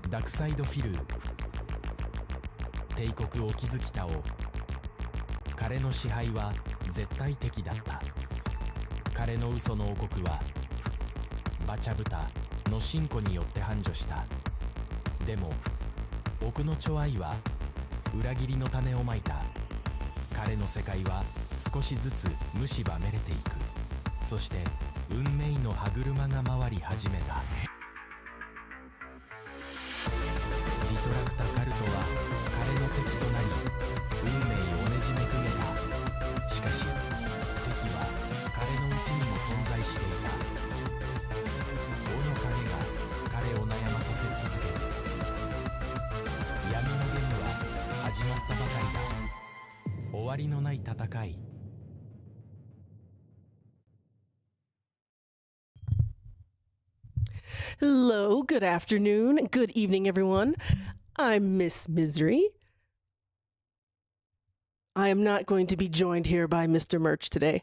ダクサイドフィル帝国を築きたお彼の支配は絶対的だった。彼の嘘の王国はバチャブタの進歩によって繁盛した。でも奥のチョアイは裏切りの種をまいた。彼の世界は少しずつ蝕めれていく。そして運命の歯車が回り始めた。ディトラクタカルトは彼の敵となり運命をねじめくげた。しかし敵は彼のうちにも存在していた。王の影が彼を悩まさせ続ける。闇のゲームは始まったばかりだ。終わりのない戦い。Hello, good afternoon, good evening, everyone. I'm Miss Misery. I am not going to be joined here by Mr. Merch today.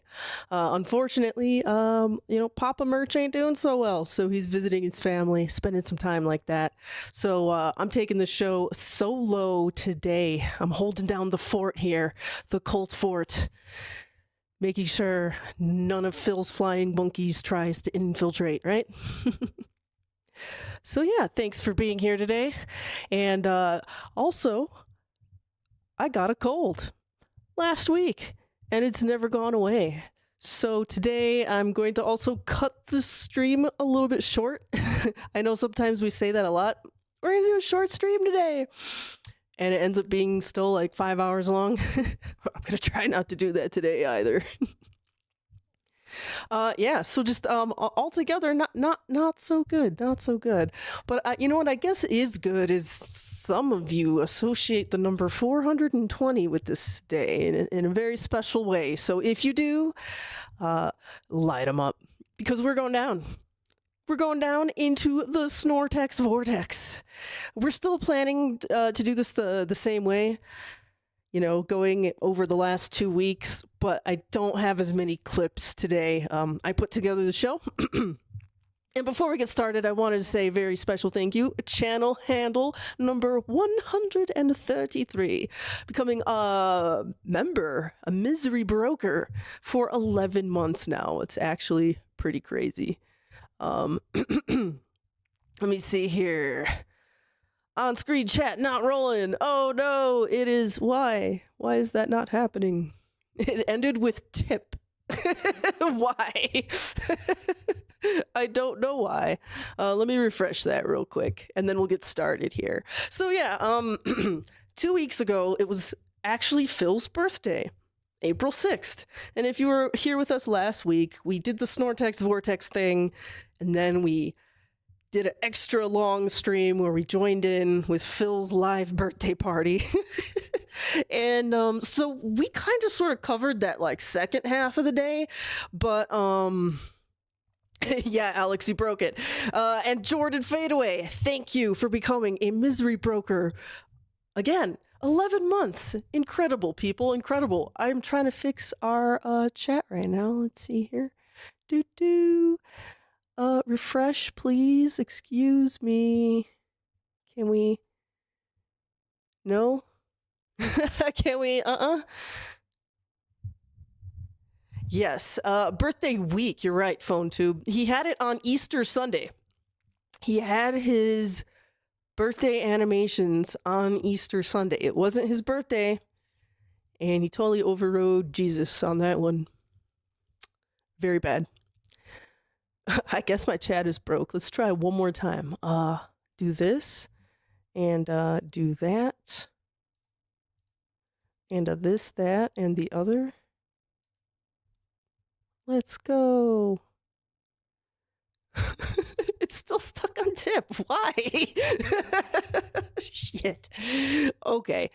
Unfortunately, Papa Merch ain't doing so well, so he's visiting his family, spending some time like that. So I'm taking the show solo today. I'm holding down the fort here, the cult fort, making sure none of Phil's flying monkeys tries to infiltrate, right? So yeah, thanks for being here today. And also, I got a cold last week, and it's never gone away. So today I'm going to also cut the stream a little bit short. I know sometimes we say that a lot. We're going to do a short stream today. And it ends up being still like 5 hours long. I'm going to try not to do that today either. So just altogether not so good, not so good. But you know what I guess is good is some of you associate the number 420 with this day in a very special way. So if you do, light them up, because we're going down. We're going down into the Snortex vortex. We're still planning to do this the same way, going over the last 2 weeks, but I don't have as many clips today. I put together the show. And before we get started, I wanted to say a very special thank you. Channel handle number 133, becoming a member, a misery broker for 11 months now. It's actually pretty crazy. Let me see here. On screen chat not rolling. Oh no, it is. Why is that not happening? It ended with tip. Why? I don't know why. Let me refresh that real quick and then we'll get started here. So yeah, 2 weeks ago it was actually Phil's birthday, April 6th. And if you were here with us last week, we did the Snortex Vortex thing, and then we did an extra long stream where we joined in with Phil's live birthday party. And so we kind of sort of covered that like second half of the day, but yeah, Alex, you broke it. And Jordan Fadeaway, thank you for becoming a misery broker. Again, 11 months. Incredible, people, incredible. I'm trying to fix our chat right now. Let's see here. Refresh, please. Excuse me. Can we? No? Can we? Yes. Birthday week. You're right, PhoneTube. He had it on Easter Sunday. He had his birthday animations on Easter Sunday. It wasn't his birthday, and he totally overrode Jesus on that one. Very bad. I guess my chat is broke. Let's try one more time. Do this, and do that, and this, that, and the other. Let's go. It's still stuck on tip. Why? Shit. Okay.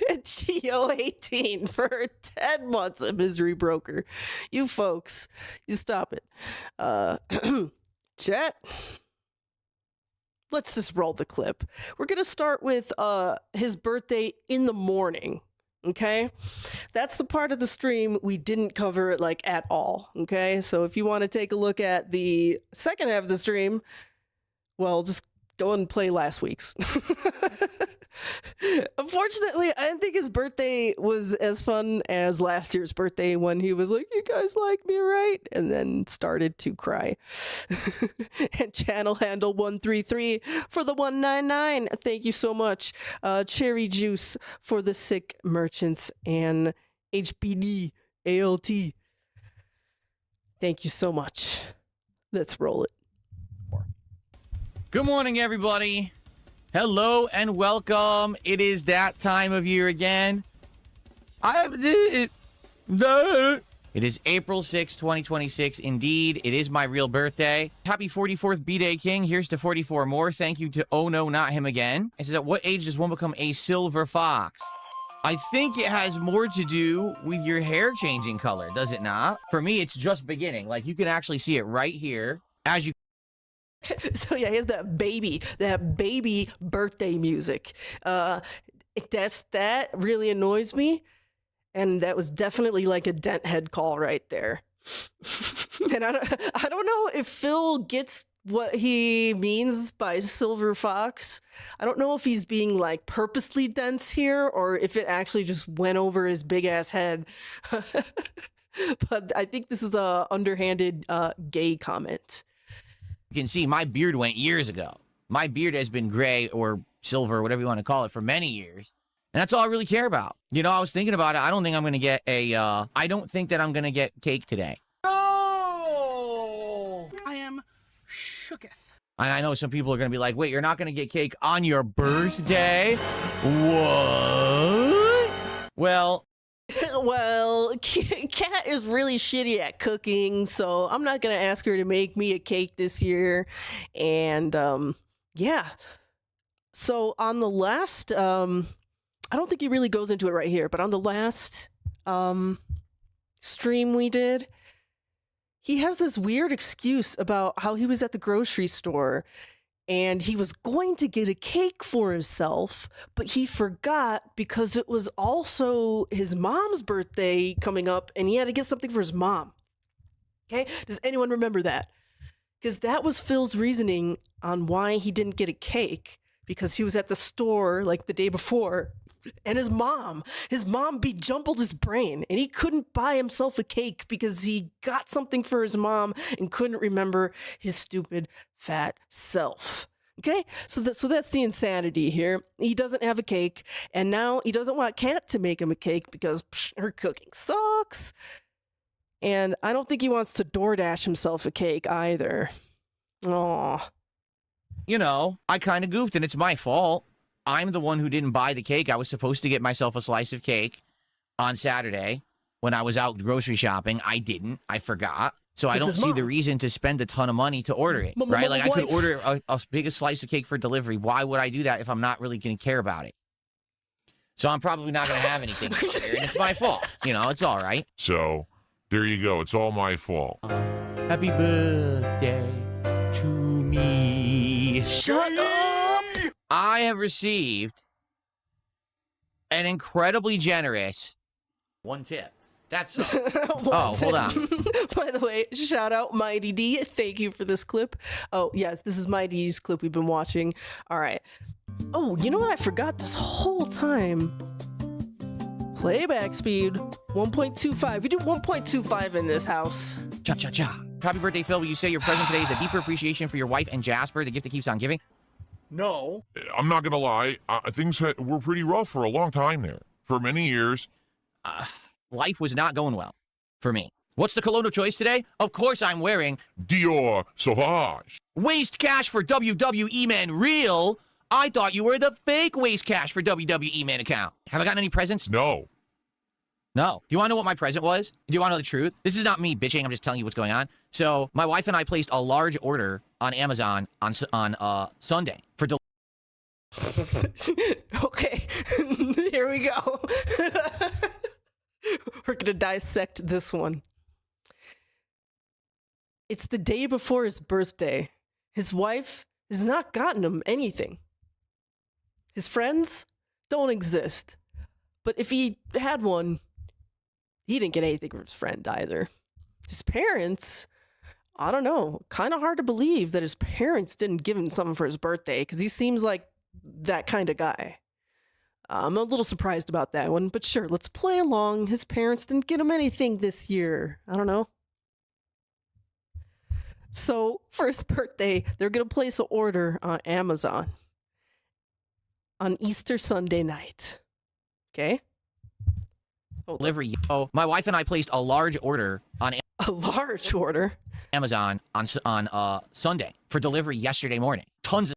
Geo18 for 10 months of misery broker. You folks, you stop it. Chat. Let's just roll the clip. We're going to start with his birthday in the morning. Okay, that's the part of the stream we didn't cover like at all. Okay, so if you want to take a look at the second half of the stream, well, just go and play last week's. Unfortunately, I didn't think his birthday was as fun as last year's birthday when he was like, "You guys like me, right?" and then started to cry. And channel handle 133 for the 199. Thank you so much. Cherry Juice for the sick merchants and HBD ALT. Thank you so much. Let's roll it. Good morning, everybody. Hello and welcome. It is that time of year again. It is April 6, 2026. Indeed, it is my real birthday. Happy 44th B-Day, King. Here's to 44 more. Thank you to Oh No, Not Him Again. It says, at what age does one become a silver fox? I think it has more to do with your hair changing color, does it not? For me, it's just beginning. Like, you can actually see it right here as you... So yeah, here's that baby birthday music. That really annoys me, and that was definitely like a dent head call right there. And I don't know if Phil gets what he means by silver fox. I don't know if he's being like purposely dense here, or if it actually just went over his big ass head. But I think this is a underhanded gay comment. You can see my beard went years ago. My beard has been gray or silver, whatever you want to call it, for many years. And that's all I really care about. You know, I was thinking about it. I don't think I'm going to get I don't think that I'm going to get cake today. No! I am shooketh. And I know some people are going to be like, wait, you're not going to get cake on your birthday? What? Well... Well, Kat is really shitty at cooking, so I'm not going to ask her to make me a cake this year. And, yeah. So on the last, I don't think he really goes into it right here, but on the last stream we did, he has this weird excuse about how he was at the grocery store and he was going to get a cake for himself, but he forgot because it was also his mom's birthday coming up and he had to get something for his mom. Okay? Does anyone remember that? Because that was Phil's reasoning on why he didn't get a cake, because he was at the store like the day before and his mom jumbled his brain and he couldn't buy himself a cake because he got something for his mom and couldn't remember his stupid fat self. Okay, so that's the insanity here. He doesn't have a cake, and now he doesn't want Kat to make him a cake because her cooking sucks. And I don't think he wants to DoorDash himself a cake either. Aw. You know, I kind of goofed, and it's my fault. I'm the one who didn't buy the cake. I was supposed to get myself a slice of cake on Saturday when I was out grocery shopping. I didn't. I forgot. So I don't see the reason to spend a ton of money to order it, right? Like, I could order a biggest slice of cake for delivery. Why would I do that if I'm not really going to care about it? So I'm probably not going to have anything this year, and it's my fault. You know, it's all right. So, there you go. It's all my fault. Happy birthday to me. Shut up! I have received an incredibly generous one tip. That's hold on. By the way, shout out Mighty D. Thank you for this clip. Oh, yes, this is Mighty D's clip we've been watching. All right. Oh, you know what I forgot this whole time? Playback speed 1.25. We do 1.25 in this house. Cha-cha-cha. Happy birthday, Phil. Will you say your present today is a deeper appreciation for your wife and Jasper, the gift that keeps on giving? No. I'm not going to lie. Things were pretty rough for a long time there. For many years. Life was not going well for me. What's the cologne of choice today? Of course I'm wearing Dior Sauvage. Waste Cash for WWE Man Real. I thought you were the fake Waste Cash for WWE Man account. Have I gotten any presents? No. No. Do you want to know what my present was? Do you want to know the truth? This is not me bitching. I'm just telling you what's going on. So my wife and I placed a large order on Amazon on Sunday for Okay, here we go. We're going to dissect this one. It's the day before his birthday. His wife has not gotten him anything. His friends don't exist. But if he had one, he didn't get anything from his friend either. His parents I don't know, kind of hard to believe that his parents didn't give him something for his birthday, because he seems like that kind of guy. I'm a little surprised about that one, but sure, let's play along. His parents didn't get him anything this year. I don't know. So for his birthday, they're going to place an order on Amazon on Easter Sunday night. Okay? Delivery. Oh, my wife and I placed a large order on A large order? Amazon on Sunday for delivery yesterday morning. Tons of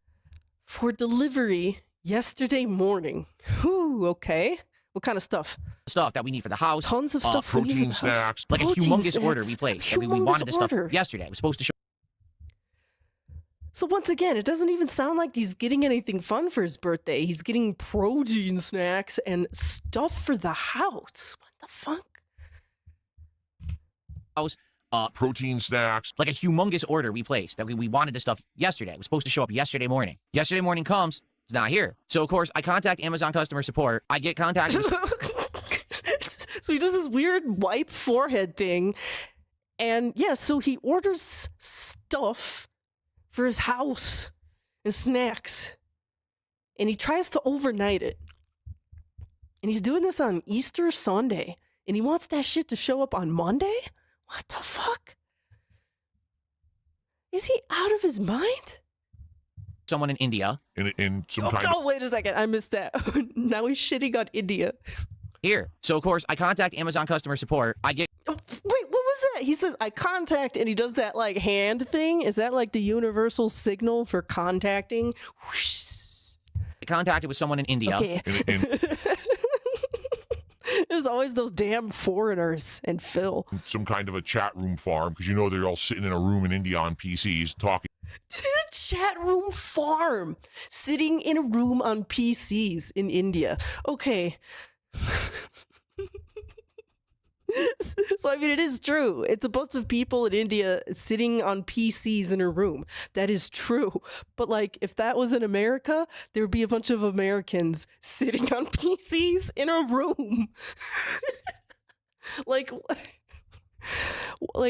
For delivery yesterday morning. Whew, okay. What kind of stuff? stuff that we need for the house. Tons of stuff we need protein in the house. snacks. Like a Protein humongous order we snacks. placed. A We humongous wanted this stuff order. yesterday. It was supposed to show. So once again, it doesn't even sound like he's getting anything fun for his birthday. He's getting protein snacks and stuff for the house. What the fuck? House. Protein snacks. Like a humongous order we placed that we wanted this stuff yesterday. It was supposed to show up yesterday morning. Yesterday morning comes, it's not here. So of course I contact Amazon customer support. I get contacted. So he does this weird wipe forehead thing. And yeah, so he orders stuff for his house and snacks. And he tries to overnight it. And he's doing this on Easter Sunday. And he wants that shit to show up on Monday? What the fuck? Is he out of his mind? Someone in India. In some kind Oh, wait a second. I missed that. Now he's shitting on India. Here. So of course I contact Amazon customer support. I get Oh, wait, what was that? He says, I contact, and he does that like hand thing. Is that like the universal signal for contacting? Whoosh. contacted with someone in India. Okay. in There's always those damn foreigners and Phil. some kind of a chat room farm, because you know they're all sitting in a room in India on PCs talking. A chat room farm. Sitting in a room on PCs in India. Okay. So, I mean, it is true. It's a bunch of people in India sitting on PCs in a room. That is true. But, like, if that was in America, there would be a bunch of Americans sitting on PCs in a room. like,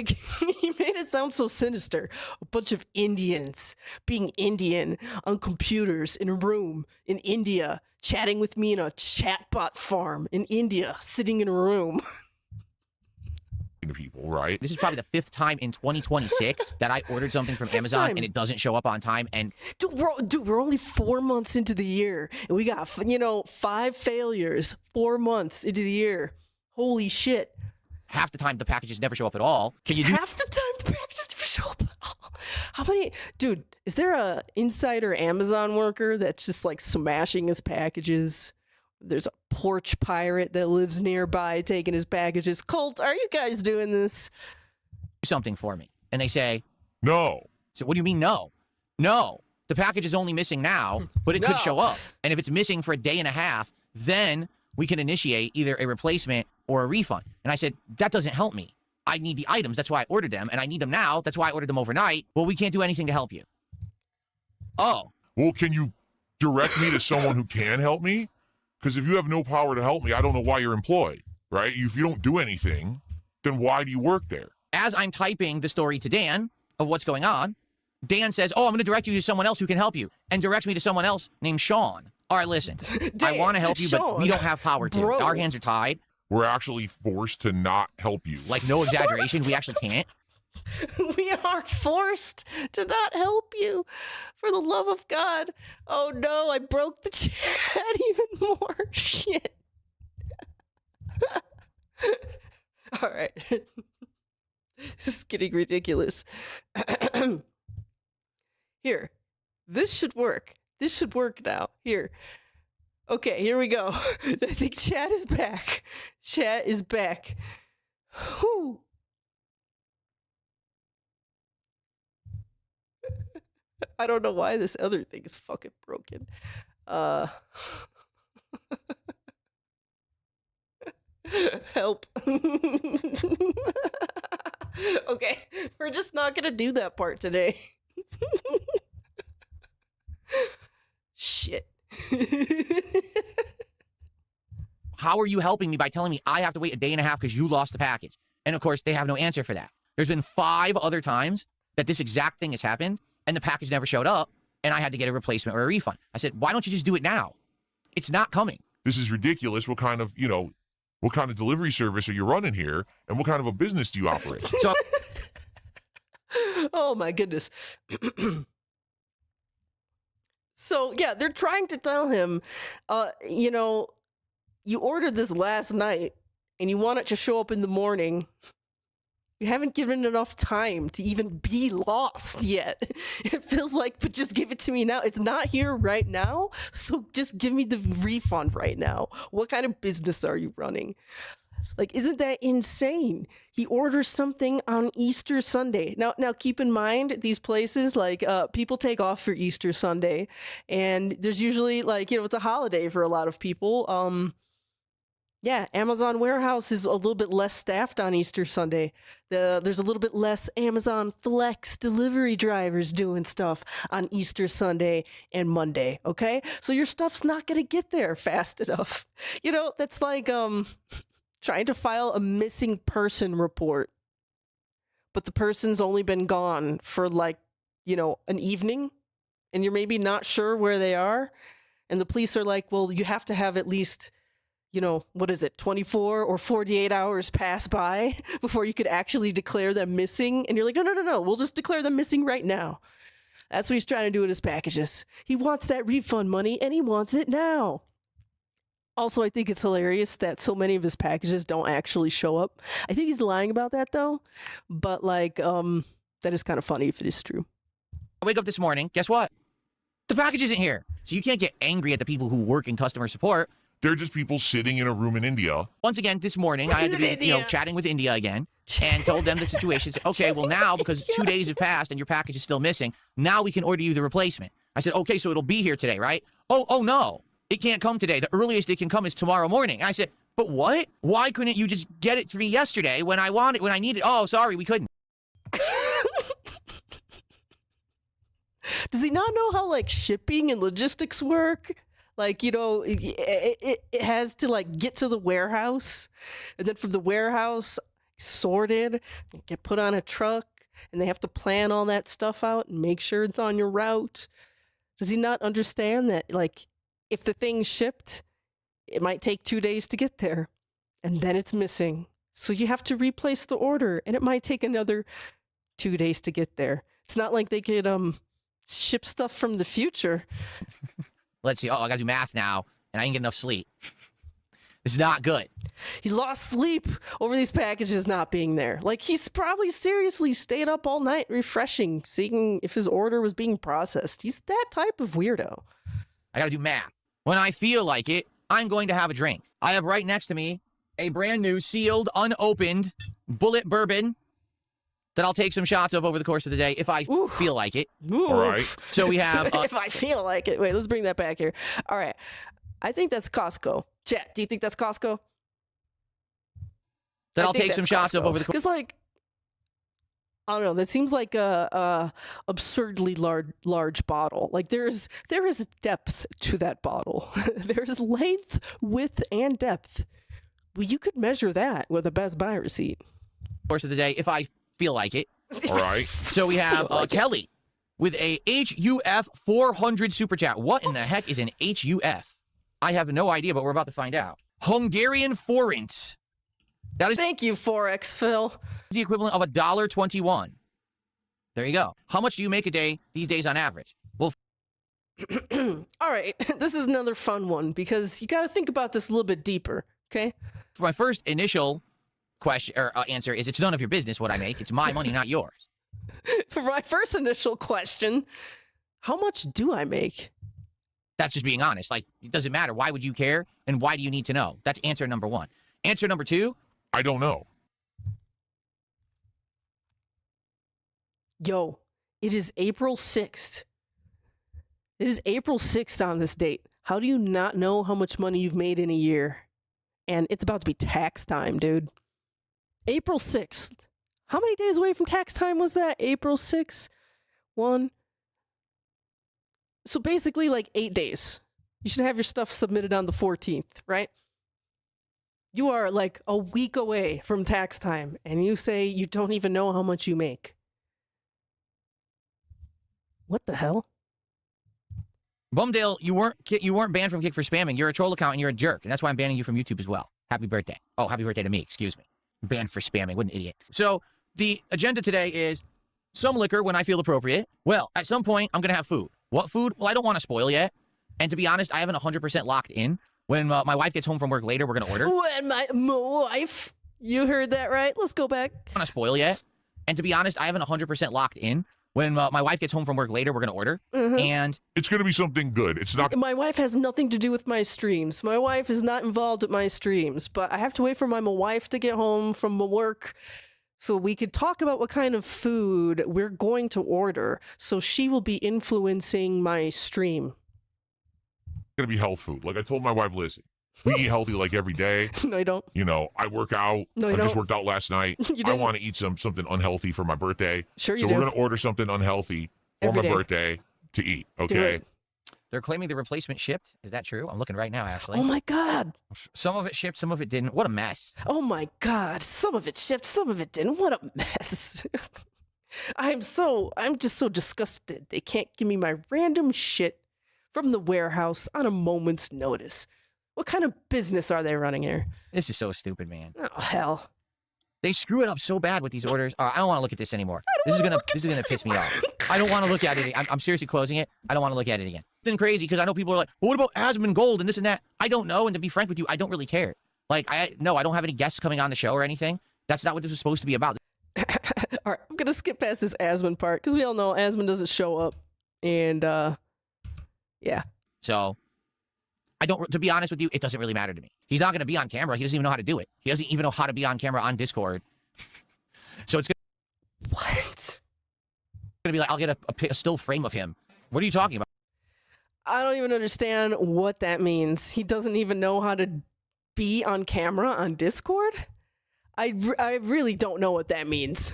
he made it sound so sinister. A bunch of Indians being Indian on computers in a room in India, chatting with me in a chatbot farm in India, sitting in a room. To people, right? This is probably the 5th time in 2026 that I ordered something from Fifth Amazon time. and it doesn't show up on time. And Dude, we're only 4 months into the year, and we got 5 failures. 4 months into the year. Holy shit! half the time the packages never show up at all. Can you do Half the time the packages never show up. How many? Dude, is there a insider Amazon worker that's just like smashing his packages? There's a porch pirate that lives nearby taking his packages. Colt, are you guys doing this? something for me? And they say, No. so what do you mean no? No. The package is only missing now, but it No. could show up. And if it's missing for a day and a half, then we can initiate either a replacement or a refund. And I said, that doesn't help me. I need the items. That's why I ordered them. And I need them now. That's why I ordered them overnight. Well, we can't do anything to help you. Oh, Well, can you direct me to someone who can help me? Because if you have no power to help me, I don't know why you're employed, right? If you don't do anything, then why do you work there? as I'm typing the story to Dan of what's going on, Dan says, oh, I'm going to direct you to someone else who can help you, and directs me to someone else named Sean. All right, listen, I Dan, want to help you, but Sean, we don't have power to. bro. Our hands are tied. We're actually forced to not help you. Like, no exaggeration, we actually can't. We are forced to not help you. For the love of God. Oh no, I broke the chat even more. Shit. All right. This is getting ridiculous. Here. This should work. This should work now. Here. Okay, here we go. I think chat is back. Chat is back. Whew. I don't know why this other thing is fucking broken. Help. Okay, we're just not gonna do that part today. Shit. How are you helping me by telling me I have to wait a day and a half because you lost the package? And of course, they have no answer for that. There's been 5 other times that this exact thing has happened and the package never showed up and I had to get a replacement or a refund. I said, why don't you just do it now? It's not coming. This is ridiculous. What kind of, what kind of delivery service are you running here? And what kind of a business do you operate? So Oh my goodness. So yeah, they're trying to tell him, you ordered this last night and you want it to show up in the morning. You haven't given enough time to even be lost yet. It feels like, but just give it to me now. It's not here right now, so just give me the refund right now. What kind of business are you running? Like, isn't that insane? He orders something on Easter Sunday. Now keep in mind, these places, like, people take off for Easter Sunday, and there's usually, like, it's a holiday for a lot of people. Yeah, Amazon warehouse is a little bit less staffed on Easter Sunday. There's a little bit less Amazon Flex delivery drivers doing stuff on Easter Sunday and Monday, okay? So your stuff's not going to get there fast enough. That's like trying to file a missing person report, but the person's only been gone for like, an evening, and you're maybe not sure where they are, and the police are like, well, you have to have at least 24 or 48 hours pass by before you could actually declare them missing. And you're like, no, we'll just declare them missing right now. That's what he's trying to do with his packages. He wants that refund money and he wants it now. Also, I think it's hilarious that so many of his packages don't actually show up. I think he's lying about that though. But that is kind of funny if it is true. I wake up this morning, guess what? The package isn't here. So you can't get angry at the people who work in customer support. They're just people sitting in a room in India. Once again, this morning, I had to be, chatting with India again and told them the situation. Said, okay, well now, because 2 days have passed and your package is still missing, now we can order you the replacement. I said, okay, so it'll be here today, right? Oh no, it can't come today. The earliest it can come is tomorrow morning. I said, but what? Why couldn't you just get it to me yesterday when I needed it? Oh, sorry, we couldn't. Does he not know how shipping and logistics work? It has to get to the warehouse, and then from the warehouse, sorted, get put on a truck, and they have to plan all that stuff out and make sure it's on your route. Does he not understand that, if the thing's shipped, it might take 2 days to get there, and then it's missing. So you have to replace the order, and it might take another 2 days to get there. It's not like they could ship stuff from the future. Let's see. Oh, I got to do math now, and I didn't get enough sleep. It's not good. He lost sleep over these packages not being there. He's probably seriously stayed up all night refreshing, seeing if his order was being processed. He's that type of weirdo. I got to do math. When I feel like it, I'm going to have a drink. I have right next to me a brand new, sealed, unopened bullet bourbon that I'll take some shots of over the course of the day if I feel like it. Oof. All right. So we have... if I feel like it. Wait, let's bring that back here. All right. I think that's Costco. Chat, do you think that's Costco? That I'll take some shots of over the course... Because, I don't know. That seems like a absurdly large bottle. There is depth to that bottle. There is length, width, and depth. Well, you could measure that with a Best Buy receipt. Course of the day if I feel like it. All right. So we have Kelly with a HUF 400 super chat. What in the heck is an HUF? I have no idea, but we're about to find out. Hungarian forint. That is Thank you, Forex Phil. the equivalent of $1.21. There you go. How much do you make a day these days on average? Well, All right. This is another fun one because you got to think about this a little bit deeper, okay? for my first initial question or answer is it's none of your business what I make. It's my money, not yours. For my first initial question, how much do I make? That's just being honest. Like, it doesn't matter. Why would you care? And why do you need to know? That's answer number one. Answer number two. I don't know. Yo, it is April 6th. It is April 6th on this date. How do you not know how much money you've made in a year? And it's about to be tax time, dude. April 6th. How many days away from tax time was that? April 6th? 1. So basically like 8 days. You should have your stuff submitted on the 14th, right? You are like a week away from tax time, and you say you don't even know how much you make. What the hell? Bumdale, you weren't banned from Kick for spamming. You're a troll account and you're a jerk, and that's why I'm banning you from YouTube as well. Happy birthday. Oh, happy birthday to me. Excuse me. Banned for spamming. What an idiot. So the agenda today is some liquor when I feel appropriate. Well, at some point, I'm going to have food. What food? Well, I don't want to spoil yet. And to be honest, I haven't 100% locked in. When my wife gets home from work later, we're going to order. When my wife, you heard that right? Let's go back. I don't want to spoil yet. And to be honest, I haven't 100% locked in. When my wife gets home from work later, we're going to order. And It's going to be something good. It's not. My wife has nothing to do with my streams. My wife is not involved with my streams, but I have to wait for my wife to get home from work so we could talk about what kind of food we're going to order. So she will be influencing my stream. Going to be health food. Like I told my wife, listen, we eat healthy like every day. No, I don't. You know, I work out. No, you I just don't. worked out last night. You I didn't. want to eat something unhealthy for my birthday. Sure you so do. we're going to order something unhealthy for Every my day. birthday to eat. Do Okay. it. they're claiming the replacement shipped. Is that true? I'm looking right now, actually. Oh my God. Some of it shipped, some of it didn't. What a mess. Oh my God. Some of it shipped, some of it didn't. What a mess. I'm just so disgusted. They can't give me my random shit from the warehouse on a moment's notice. What kind of business are they running here? This is so stupid, man. Oh, hell. They screw it up so bad with these orders. I don't want to look at this anymore. This is gonna piss me off. I don't want to look at it. I'm seriously closing it. I don't want to look at it again. It's been crazy because I know people are like, well, what about Asmon Gold and this and that? I don't know. And to be frank with you, I don't really care. Like, I don't have any guests coming on the show or anything. That's not what this was supposed to be about. All right, I'm gonna skip past this Asmon part because we all know Asmon doesn't show up, and yeah. So, to be honest with you, it doesn't really matter to me. He's not going to be on camera. He doesn't even know how to do it. He doesn't even know how to be on camera on Discord. So it's What? gonna be like, I'll get a still frame of him. What are you talking about? I don't even understand what that means. He doesn't even know how to be on camera on Discord? I really don't know what that means.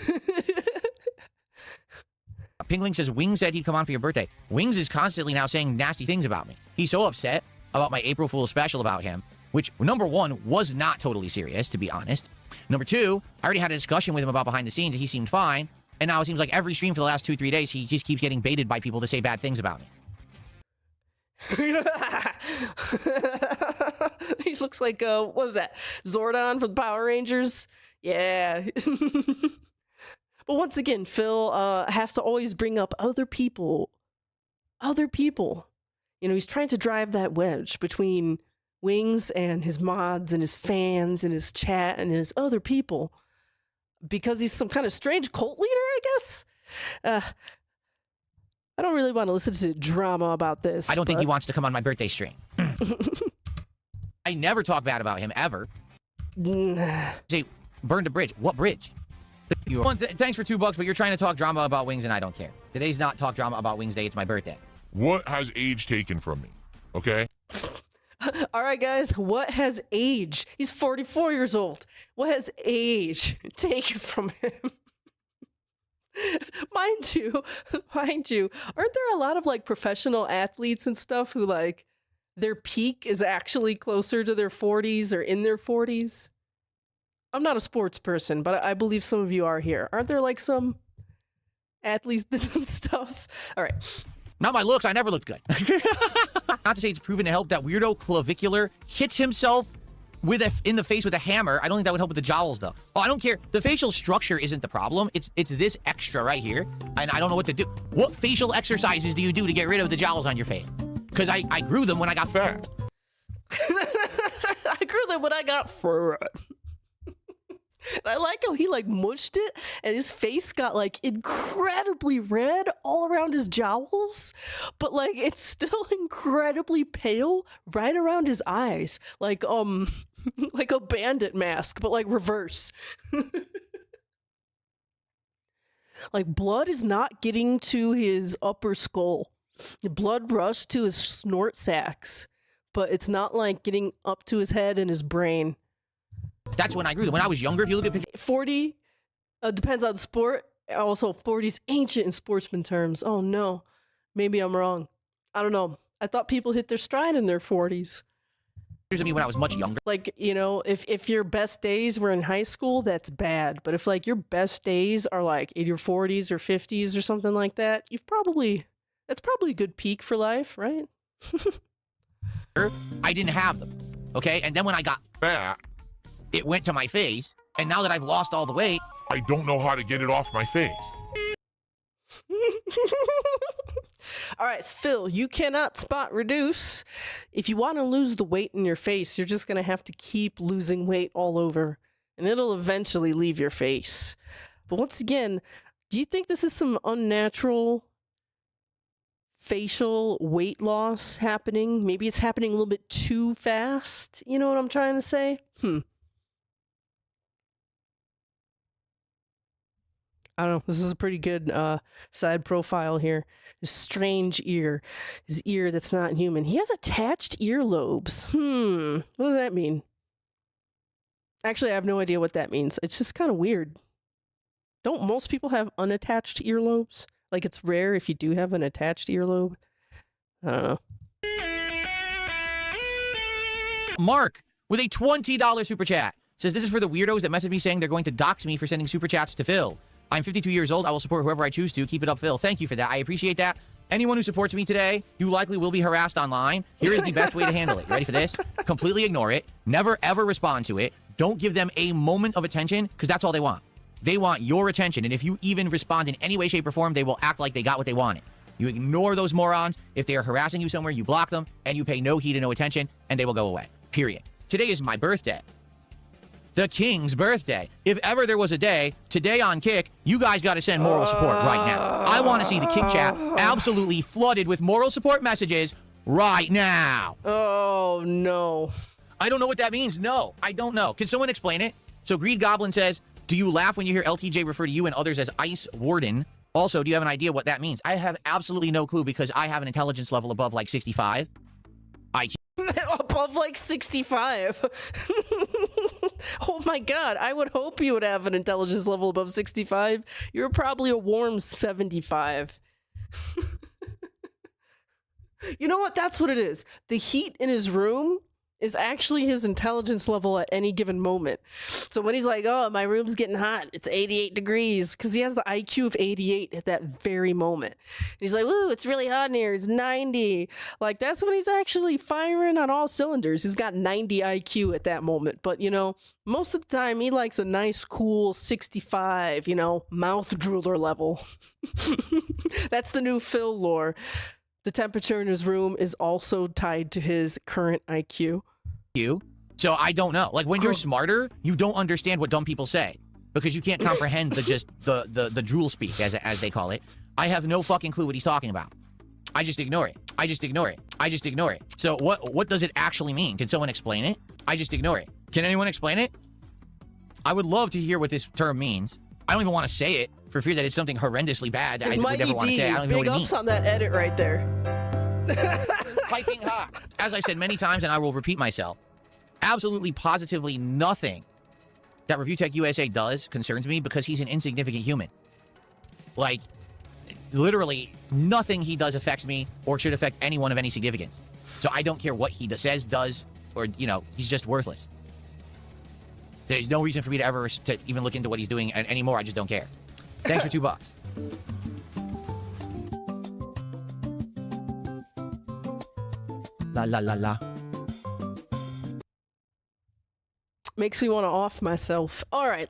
Pingling says, Wings said he'd come on for your birthday. Wings is constantly now saying nasty things about me. He's so upset about my April Fool's special about him, which, number one, was not totally serious, to be honest. Number two, I already had a discussion with him about behind the scenes, and he seemed fine. And now it seems like every stream for the last 2-3 days, he just keeps getting baited by people to say bad things about me. He looks like, what was that? Zordon from the Power Rangers? Yeah. But once again, Phil has to always bring up other people. Other people. You know, he's trying to drive that wedge between Wings and his mods and his fans and his chat and his other people. Because he's some kind of strange cult leader, I guess? I don't really want to listen to drama about this. I don't think he wants to come on my birthday stream. I never talk bad about him, ever. Say, burned a bridge. What bridge? Thanks for $2, but you're trying to talk drama about Wings, and I don't care. Today's not Talk Drama About Wings Day. It's my birthday. What has age taken from me? Okay. All right, guys, what has age? He's 44 years old. What has age taken from him? Mind you, aren't there a lot of like professional athletes and stuff who like their peak is actually closer to their 40s or in their 40s? I'm not a sports person, but I believe some of you are here. Aren't there like some athletes and stuff? All right. Not my looks. I never looked good. Not to say it's proven to help that weirdo clavicular hits himself in the face with a hammer. I don't think that would help with the jowls, though. Oh, I don't care. The facial structure isn't the problem. It's this extra right here, and I don't know what to do. What facial exercises do you do to get rid of the jowls on your face? Because I grew them when I got fat. I grew them when I got fat. I like how he like mushed it and his face got like incredibly red all around his jowls, but like it's still incredibly pale right around his eyes, like like a bandit mask, but like reverse. Like blood is not getting to his upper skull. The blood rushed to his snort sacs, but it's not like getting up to his head and his brain. That's when I grew them. When I was younger, if you look at pictures. 40 depends on the sport. Also, 40's ancient in sportsman terms. Oh no, maybe I'm wrong. I don't know. I thought people hit their stride in their 40s. Of me when I was much younger. Like, you know, if your best days were in high school, that's bad. But if like your best days are like in your 40s or 50s or something like that, you've probably That's probably a good peak for life, right? I didn't have them. Okay? And then when I got fat, it went to my face. And now that I've lost all the weight, I don't know how to get it off my face. All right, so Phil, you cannot spot reduce. If you want to lose the weight in your face, you're just going to have to keep losing weight all over, and it'll eventually leave your face. But once again, do you think this is some unnatural facial weight loss happening? Maybe it's happening a little bit too fast. You know what I'm trying to say? I don't know. This is a pretty good side profile here. His strange ear. His ear that's not human. He has attached earlobes. What does that mean? Actually, I have no idea what that means. It's just kind of weird. Don't most people have unattached earlobes? Like, it's rare if you do have an attached earlobe. I don't know. Mark, with a $20 super chat, says, this is for the weirdos that message me saying they're going to dox me for sending super chats to Phil. I'm 52 years old. I will support whoever I choose to. Keep it up, Phil. Thank you for that. I appreciate that. Anyone who supports me today, you likely will be harassed online. Here is the best way to handle it. You ready for this? Completely ignore it. Never, ever respond to it. Don't give them a moment of attention, because that's all they want. They want your attention, and if you even respond in any way, shape, or form, they will act like they got what they wanted. You ignore those morons. If they are harassing you somewhere, you block them, and you pay no heed and no attention, and they will go away. Period. Today is my birthday. The King's birthday. If ever there was a day, today on Kick, you guys got to send moral support right now. I want to see the Kick chat absolutely flooded with moral support messages right now. Oh, no. I don't know what that means. No, I don't know. Can someone explain it? So Greed Goblin says, do you laugh when you hear LTJ refer to you and others as Ice Warden? Also, do you have an idea what that means? I have absolutely no clue because I have an intelligence level above like 65. Above like 65. Oh my god, I would hope you would have an intelligence level above 65. You're probably a warm 75. You know what? That's what it is. The heat in his room is actually his intelligence level at any given moment. So when he's like, oh, my room's getting hot, it's 88 degrees, because he has the IQ of 88 at that very moment. And he's like, ooh, it's really hot in here, it's 90. Like, that's when he's actually firing on all cylinders. He's got 90 IQ at that moment. But, you know, most of the time, he likes a nice, cool 65, you know, mouth drooler level. That's the new Phil lore. The temperature in his room is also tied to his current IQ. So I don't know. Like, when you're smarter, you don't understand what dumb people say because you can't comprehend the drool speak, as they call it. I have no fucking clue what he's talking about. I just ignore it. I just ignore it. I just ignore it. So what does it actually mean? Can someone explain it? I just ignore it. Can anyone explain it? I would love to hear what this term means. I don't even want to say it for fear that it's something horrendously bad that I would never want to say. I don't even know what it means. Big ups on that edit right there. Piping hot. As I said many times, and I will repeat myself, absolutely positively nothing that Review Tech USA does concerns me because he's an insignificant human. Like, literally nothing he does affects me or should affect anyone of any significance. So I don't care what he says, does, or, you know, he's just worthless. There's no reason for me to ever even look into what he's doing anymore. I just don't care. Thanks for $2. La la la la. Makes me want to off myself. All right.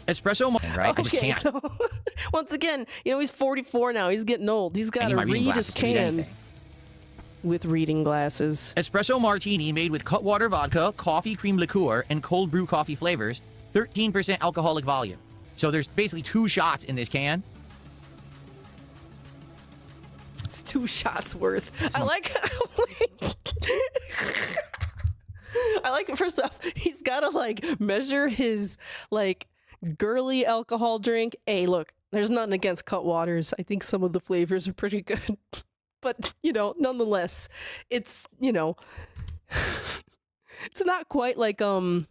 Espresso, right? I just Okay, can't. so once again, you know, he's 44 now. He's getting old. He's got to read his can with reading glasses. Espresso martini made with Cutwater vodka, coffee cream liqueur, and cold brew coffee flavors. 13% alcoholic volume. So there's basically 2 shots in this can. It's 2 shots worth. I like it. First off, he's got to like measure his like girly alcohol drink. Hey, look, there's nothing against Cutwaters. I think some of the flavors are pretty good. But, you know, nonetheless, it's, you know, it's not quite like a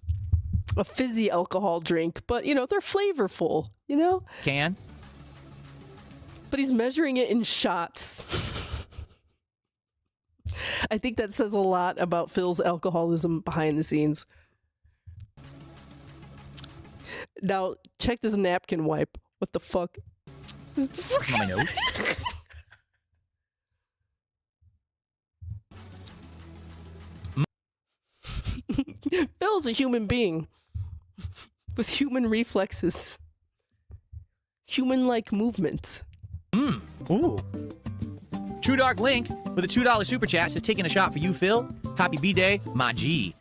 fizzy alcohol drink, but, you know, they're flavorful, you know? Can. But he's measuring it in shots. I think that says a lot about Phil's alcoholism behind the scenes. Now, check this napkin wipe. What the fuck? My nose. Phil's a human being with human reflexes, human-like movements. Ooh. True Dark Link with a $2 super chat says, taking a shot for you, Phil. Happy B-Day, my G.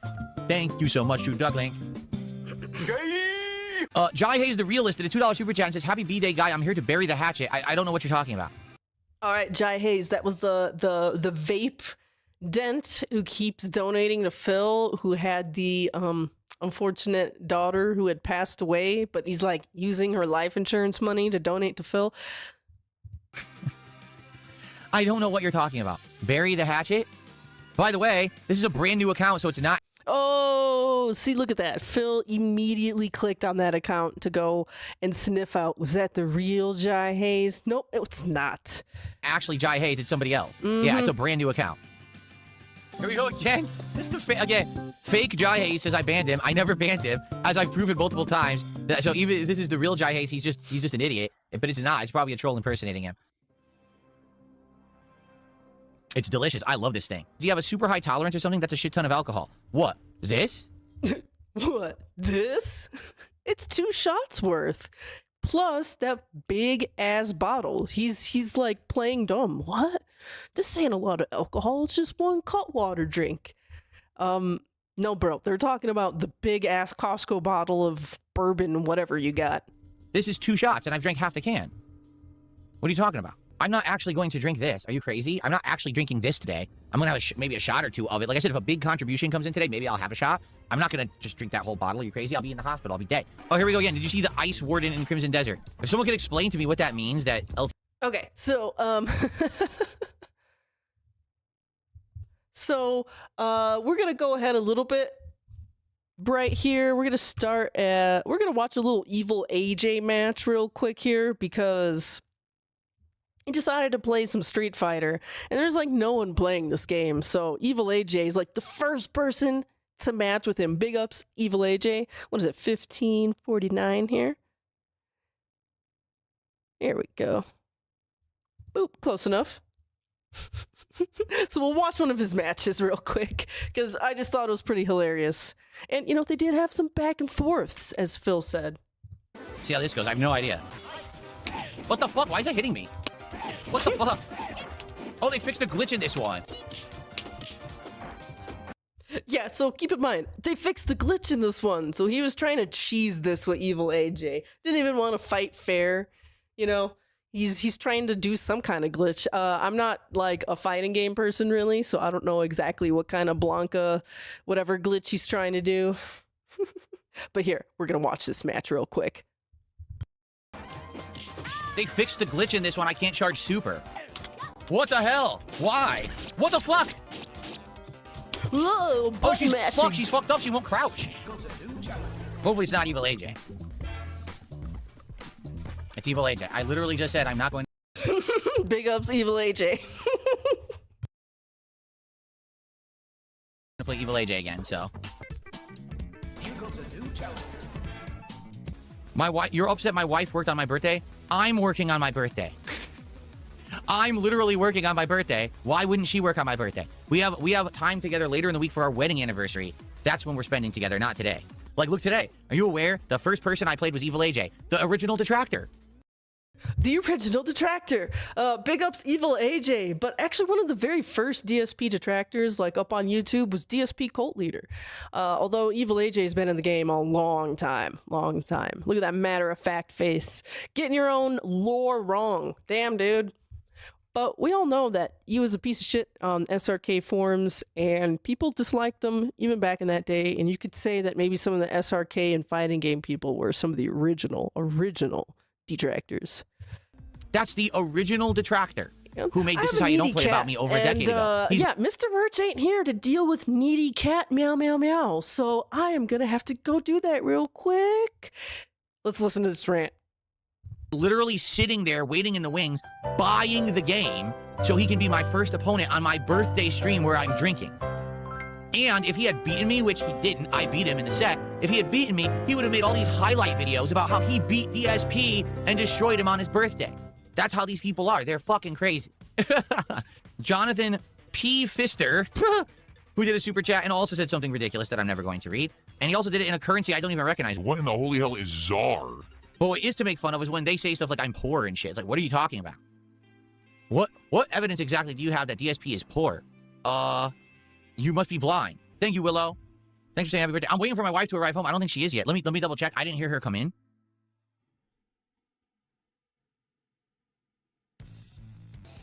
Thank you so much, True Dark Link. Jai Hayes the Realist did a $2 super chat and says, happy B-Day, guy. I'm here to bury the hatchet. I don't know what you're talking about. All right, Jai Hayes, that was the vape dent who keeps donating to Phil, who had the unfortunate daughter who had passed away, but he's like using her life insurance money to donate to Phil. I don't know what you're talking about. Bury the hatchet? By the way, this is a brand new account, so it's not... Oh, see, look at that. Phil immediately clicked on that account to go and sniff out, was that the real Jai Hayes? Nope, it's not. Actually, Jai Hayes, it's somebody else. Yeah, it's a brand new account. Here we go again. This is again. Fake Jai Hayes says I banned him. I never banned him, as I've proven multiple times. So even if this is the real Jai Hayes, he's just an idiot. But it's not. It's probably a troll impersonating him. It's delicious. I love this thing. Do you have a super high tolerance or something? That's a shit ton of alcohol. What? This? What? This? It's 2 shots worth. Plus that big ass bottle. He's like playing dumb. What? This ain't a lot of alcohol. It's just 1 Cutwater drink. No, bro. They're talking about the big ass Costco bottle of bourbon, whatever you got. This is 2 shots, and I've drank half the can. What are you talking about? I'm not actually going to drink this. Are you crazy? I'm not actually drinking this today. I'm going to have maybe a shot or 2 of it. Like I said, if a big contribution comes in today, maybe I'll have a shot. I'm not going to just drink that whole bottle. Are you crazy? I'll be in the hospital. I'll be dead. Oh, here we go again. Did you see the Ice Warden in Crimson Desert? If someone could explain to me what that means, that... Okay, so, we're going to go ahead a little bit right here. We're going to start at... We're going to watch a little Evil AJ match real quick here, because... he decided to play some Street Fighter, and there's like no one playing this game. So Evil AJ is like the first person to match with him. Big ups, Evil AJ. What is it, 1549 here? Here we go. Boop, close enough. So we'll watch one of his matches real quick, because I just thought it was pretty hilarious. And, you know, they did have some back and forths, as Phil said. See how this goes? I have no idea. What the fuck? Why is that hitting me? What the fuck? Oh, they fixed a glitch in this one. Yeah, so keep in mind, they fixed the glitch in this one. So he was trying to cheese this with Evil AJ. Didn't even want to fight fair. You know, he's trying to do some kind of glitch. I'm not like a fighting game person really, so I don't know exactly what kind of Blanca, whatever glitch he's trying to do. But here, we're going to watch this match real quick. They fixed the glitch in this one. I can't charge super. What the hell? Why? What the fuck? Whoa, Oh, she's mashing. fucked. She's fucked up. She won't crouch. Hopefully it's not Evil AJ. It's Evil AJ. I literally just said I'm not going to... Big ups, Evil AJ. to play Evil AJ again, so... My wife, you're upset my wife worked on my birthday? I'm working on my birthday. I'm literally working on my birthday. Why wouldn't she work on my birthday? We have time together later in the week for our wedding anniversary. That's when we're spending together, not today. Like, look today. Are you aware? The first person I played was Evil AJ, the original Detractor. The original Detractor. Big ups Evil AJ. But actually one of the very first DSP Detractors, like up on YouTube, was DSP Cult Leader. Although Evil AJ has been in the game a long time. Long time. Look at that matter-of-fact face. Getting your own lore wrong. Damn, dude. But we all know that he was a piece of shit on SRK forums, and people disliked him even back in that day. And you could say that maybe some of the SRK and fighting game people were some of the original Detractors. That's the original Detractor. Who made This Is How You Don't Play cat, About Me over a decade ago. Yeah, Mr. Birch ain't here to deal with needy cat meow meow meow. So I am gonna have to go do that real quick. Let's listen to this rant. Literally sitting there waiting in the wings, buying the game so he can be my first opponent on my birthday stream where I'm drinking. And if he had beaten me, which he didn't, I beat him in the set. If he had beaten me, he would have made all these highlight videos about how he beat D.S.P. and destroyed him on his birthday. That's how these people are. They're fucking crazy. Jonathan P. Fister who did a super chat and also said something ridiculous that I'm never going to read. And he also did it in a currency I don't even recognize. What in the holy hell is czar? But what is to make fun of is when they say stuff like I'm poor and shit. It's like, what are you talking about? What evidence exactly do you have that DSP is poor? You must be blind. Thank you, Willow. Thanks for saying happy birthday. I'm waiting for my wife to arrive home. I don't think she is yet. Let me double check. I didn't hear her come in.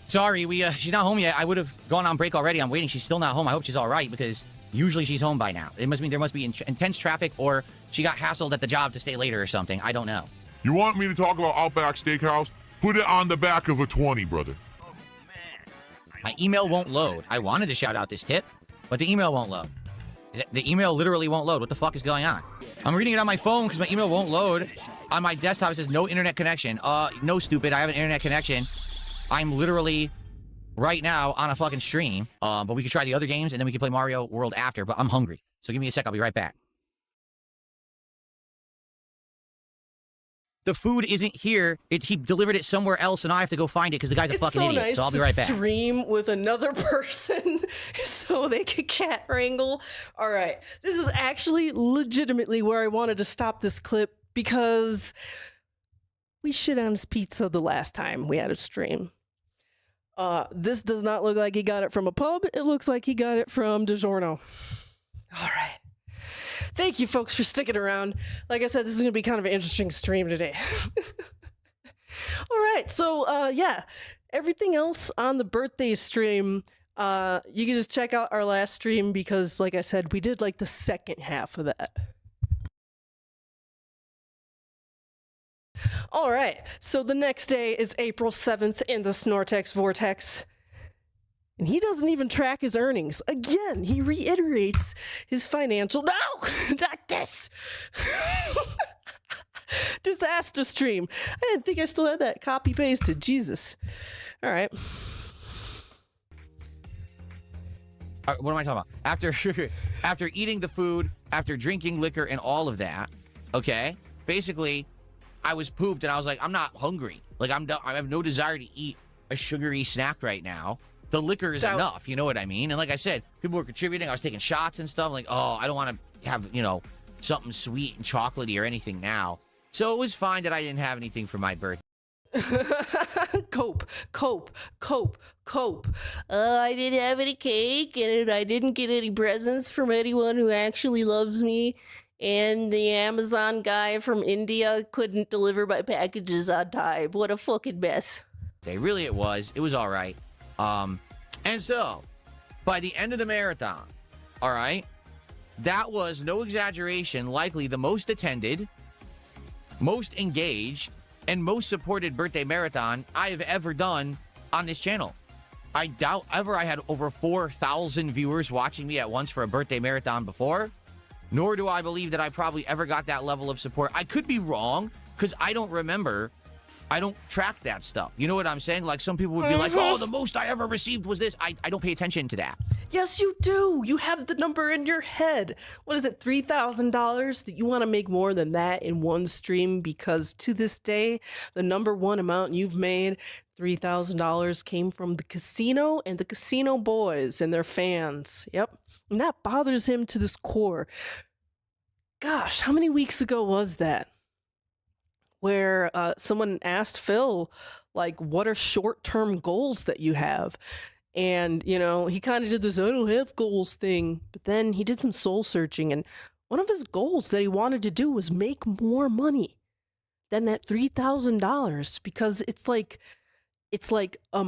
Sorry, she's not home yet. I would have gone on break already. I'm waiting. She's still not home. I hope she's all right because usually she's home by now. It must mean there must be intense traffic or she got hassled at the job to stay later or something. I don't know. You want me to talk about Outback Steakhouse? Put it on the back of a 20, brother. My email won't load. I wanted to shout out this tip, but the email won't load. The email literally won't load. What the fuck is going on? I'm reading it on my phone because my email won't load. On my desktop, it says no internet connection. No, stupid. I have an internet connection. I'm literally right now on a fucking stream. But we could try the other games and then we can play Mario World after. But I'm hungry. So give me a sec. I'll be right back. The food isn't here. He delivered it somewhere else, and I have to go find it because the guy's a fucking idiot. Nice so I'll be right back. Stream with another person so they could cat wrangle. All right, this is actually legitimately where I wanted to stop this clip because we shit on his pizza the last time we had a stream. This does not look like he got it from a pub. It looks like he got it from DiGiorno. All right. Thank you, folks, for sticking around. Like I said, this is going to be kind of an interesting stream today. All right, so, yeah, everything else on the birthday stream, you can just check out our last stream because, like I said, we did, like, the second half of that. All right, so the next day is April 7th in the Snortex Vortex. And he doesn't even track his earnings. Again, he reiterates his financial... No! Not this! Disaster stream. I didn't think I still had that copy-pasted. Jesus. All right. What am I talking about? After eating the food, after drinking liquor and all of that, okay, basically, I was pooped and I was like, I'm not hungry. Like, I have no desire to eat a sugary snack right now. The liquor is enough, you know what I mean? And like I said, people were contributing. I was taking shots and stuff. Like, oh, I don't want to have, you know, something sweet and chocolatey or anything now. So it was fine that I didn't have anything for my birthday. Cope. I didn't have any cake, and I didn't get any presents from anyone who actually loves me. And the Amazon guy from India couldn't deliver my packages on time. What a fucking mess. Really, it was. It was all right. And so, by the end of the marathon, all right, that was, no exaggeration, likely the most attended, most engaged, and most supported birthday marathon I have ever done on this channel. I doubt ever I had over 4,000 viewers watching me at once for a birthday marathon before, nor do I believe that I probably ever got that level of support. I could be wrong, because I don't remember. I don't track that stuff. You know what I'm saying? Like, some people would be like, oh, the most I ever received was this. I don't pay attention to that. Yes, you do. You have the number in your head. What is it, $3,000? That you want to make more than that in one stream? Because to this day, the number one amount you've made, $3,000, came from the casino and the casino boys and their fans. Yep. And that bothers him to this core. Gosh, how many weeks ago was that? Where someone asked Phil, like, what are short-term goals that you have? And, you know, he kind of did this, I don't have goals thing. But then he did some soul searching. And one of his goals that he wanted to do was make more money than that $3,000. Because it's like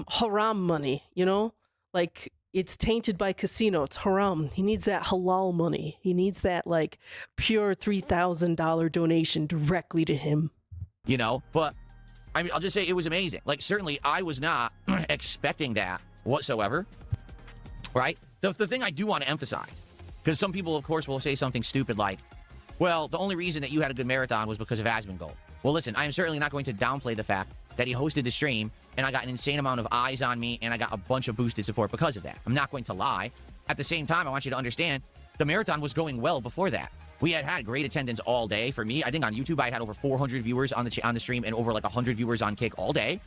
haram money, you know? Like, it's tainted by casino. It's haram. He needs that halal money. He needs that, like, pure $3,000 donation directly to him. You know, but I mean, I'll just say it was amazing. Like, certainly I was not expecting that whatsoever, right? The thing I do want to emphasize, because some people, of course, will say something stupid like, well, the only reason that you had a good marathon was because of Asmongold. Well, listen, I am certainly not going to downplay the fact that he hosted the stream and I got an insane amount of eyes on me and I got a bunch of boosted support because of that. I'm not going to lie. At the same time, I want you to understand the marathon was going well before that. We had great attendance all day. For me, I think on YouTube, I had over 400 viewers on the stream and over like 100 viewers on Kick all day.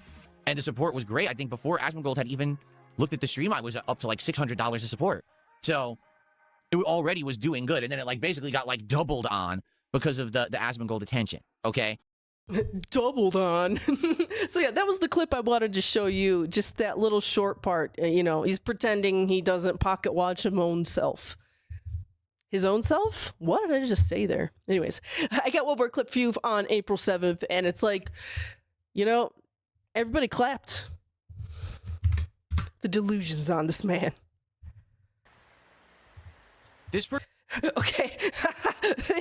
And the support was great. I think before Asmongold had even looked at the stream, I was up to like $600 of support. So it already was doing good, and then it like basically got like doubled on because of the Asmongold detention. Okay. Doubled on. So yeah, that was the clip I wanted to show you. Just that little short part. You know, he's pretending he doesn't pocket watch his own self. His own self? What did I just say there? Anyways, I got one more clip for you on April 7th, and it's like, you know, everybody clapped. The delusions on this man. This Okay.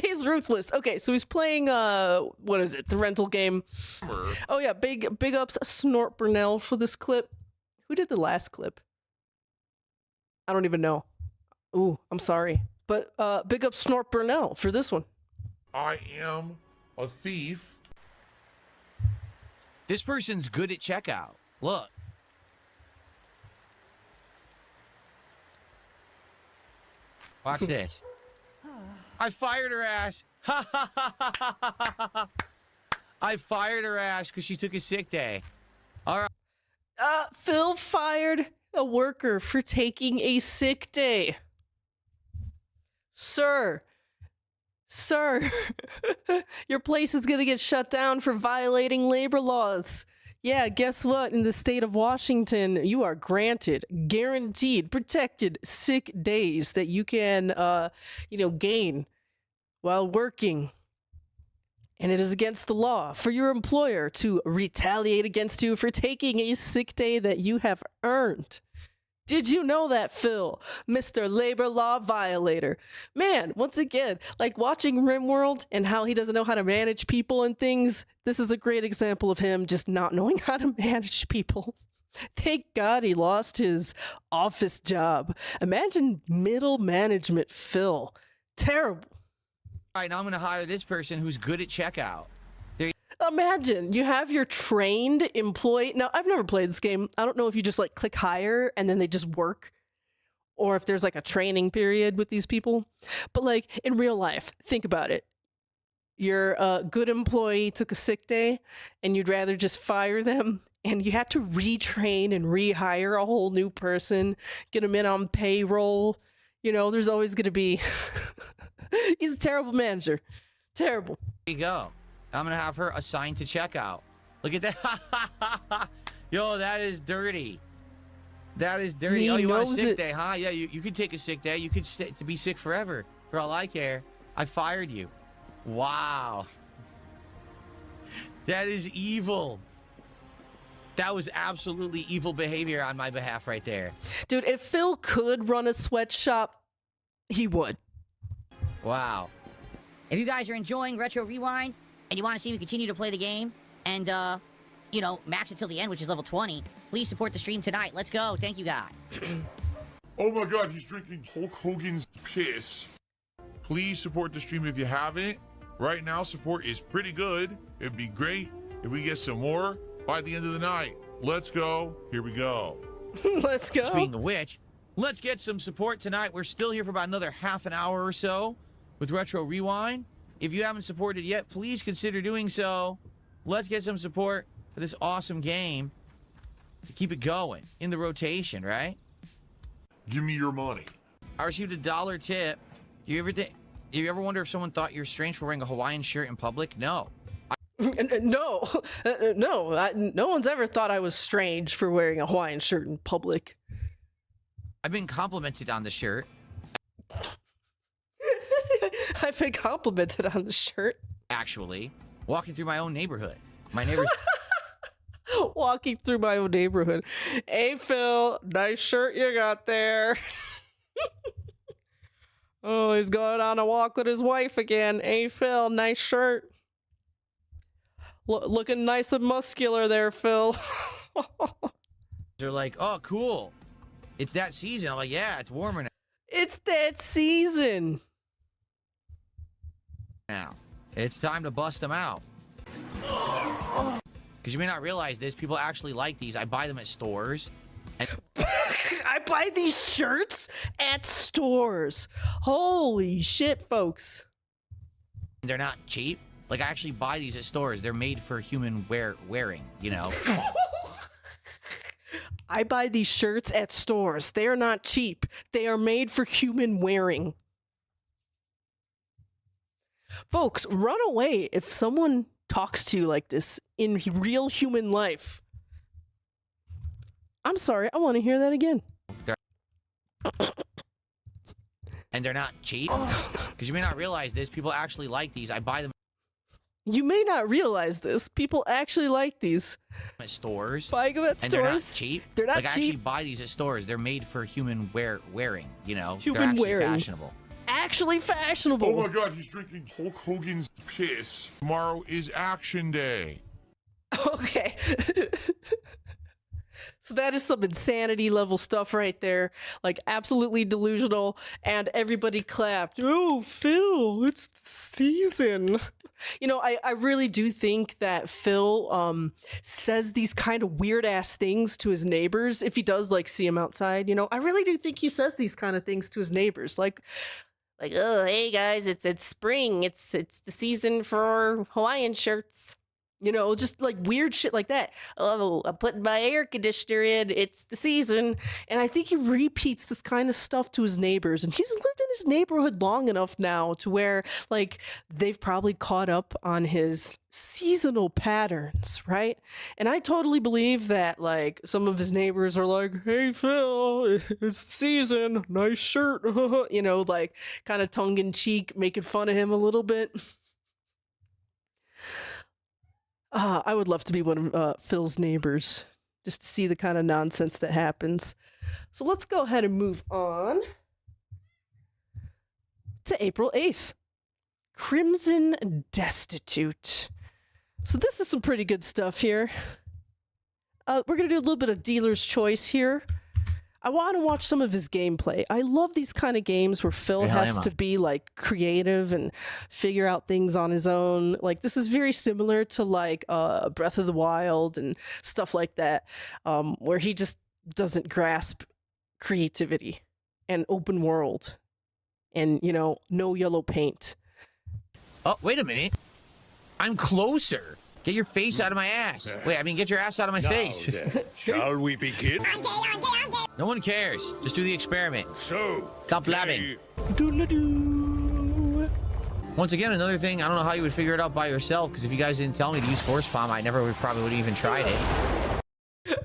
He's ruthless. Okay, so he's playing what is it? The rental game. Oh yeah, big ups Snort Burnell for this clip. Who did the last clip? I don't even know. Ooh, I'm sorry. But big up Snort Burnell for this one. I am a thief. This person's good at checkout. Look. Watch this. I fired her ass. I fired her ass because she took a sick day. All right. Phil fired a worker for taking a sick day. Sir, your place is going to get shut down for violating labor laws. Yeah, guess what? In the state of Washington, you are granted guaranteed protected sick days that you can, gain while working. And it is against the law for your employer to retaliate against you for taking a sick day that you have earned. Did you know that, Phil? Mr. Labor Law Violator. Man, once again, like watching RimWorld and how he doesn't know how to manage people and things, this is a great example of him just not knowing how to manage people. Thank God he lost his office job. Imagine middle management Phil. Terrible. All right, now I'm going to hire this person who's good at checkout. Imagine you have your trained employee. Now, I've never played this game. I don't know if you just like click hire and then they just work, or if there's like a training period with these people. But like in real life, think about it. Your good employee took a sick day and you'd rather just fire them, and you have to retrain and rehire a whole new person, get them in on payroll. You know, there's always going to be... He's a terrible manager. Terrible. There you go. I'm going to have her assigned to checkout. Look at that. Yo, that is dirty. That is dirty. He oh, you want a knows sick it. day, huh? Yeah, you could take a sick day. You could stay to be sick forever. For all I care. I fired you. Wow. That is evil. That was absolutely evil behavior on my behalf right there. Dude, if Phil could run a sweatshop, he would. Wow. If you guys are enjoying Retro Rewind and you want to see me continue to play the game and, max it till the end, which is level 20, please support the stream tonight. Let's go. Thank you, guys. Oh my God, he's drinking Hulk Hogan's piss. Please support the stream if you haven't. Right now, support is pretty good. It'd be great if we get some more by the end of the night. Let's go. Here we go. Let's go. Speaking of which, let's get some support tonight. We're still here for about another half an hour or so with Retro Rewind. If you haven't supported yet, please consider doing so. Let's get some support for this awesome game to keep it going in the rotation, right? Give me your money. I received a $1 tip. Do you ever wonder if someone thought you're strange for wearing a Hawaiian shirt in public? No. No, no one's ever thought I was strange for wearing a Hawaiian shirt in public. I've been complimented on the shirt. I've been complimented on the shirt. Actually, walking through my own neighborhood. My neighbors. Walking through my own neighborhood. Hey, Phil, nice shirt you got there. Oh, he's going on a walk with his wife again. Hey, Phil, nice shirt. Looking nice and muscular there, Phil. They're like, oh, cool. It's that season. I'm like, yeah, it's warmer It's that season. now. It's time to bust them out. Because you may not realize this, people actually like these. I buy them at stores. And I buy these shirts at stores. Holy shit, folks. they're not cheap. Like, I actually buy these at stores. They're made for human wearing, you know. I buy these shirts at stores. They are not cheap. They are made for human wearing. Folks, run away if someone talks to you like this in real human life. I'm sorry, I want to hear that again. And they're not cheap. Because you may not realize this. People actually like these. I buy them You may not realize this. People actually like these. at stores. Buying them at And stores. they're not cheap. They're not like, I actually cheap. buy these at stores. They're made for human wearing, you know? Human they're actually wearing. fashionable. Actually fashionable. Oh my God, he's drinking Hulk Hogan's piss. Tomorrow is Action Day. Okay. So that is some insanity level stuff right there. Like, absolutely delusional. And everybody clapped. Oh, Phil, it's the season. You know, I really do think that Phil says these kind of weird ass things to his neighbors if he does like see them outside. You know, I really do think he says these kind of things to his neighbors. Like, oh, hey guys, it's spring. It's the season for Hawaiian shirts. You know, just like weird shit like that. Oh, I'm putting my air conditioner in. It's the season. And I think he repeats this kind of stuff to his neighbors. And he's lived in his neighborhood long enough now to where, like, they've probably caught up on his seasonal patterns, right? And I totally believe that, like, some of his neighbors are like, hey, Phil, it's the season. Nice shirt. You know, like, kind of tongue-in-cheek, making fun of him a little bit. I would love to be one of Phil's neighbors, just to see the kind of nonsense that happens. So let's go ahead and move on to April 8th. Crimson Destitute. So this is some pretty good stuff here. We're going to do a little bit of dealer's choice here. I want to watch some of his gameplay. I love these kind of games where Phil has to be like creative and figure out things on his own. Like, this is very similar to like Breath of the Wild and stuff like that, where he just doesn't grasp creativity and open world and, you know, no yellow paint. Oh, wait a minute. I'm closer. Get your face out of my ass. Wait, I mean, get your ass out of my face. Then, shall we begin? No one cares. Just do the experiment. So, Stop blabbing. Doodle-doo. Once again, another thing, I don't know how you would figure it out by yourself, because if you guys didn't tell me to use Force Palm, I never probably would have even tried it.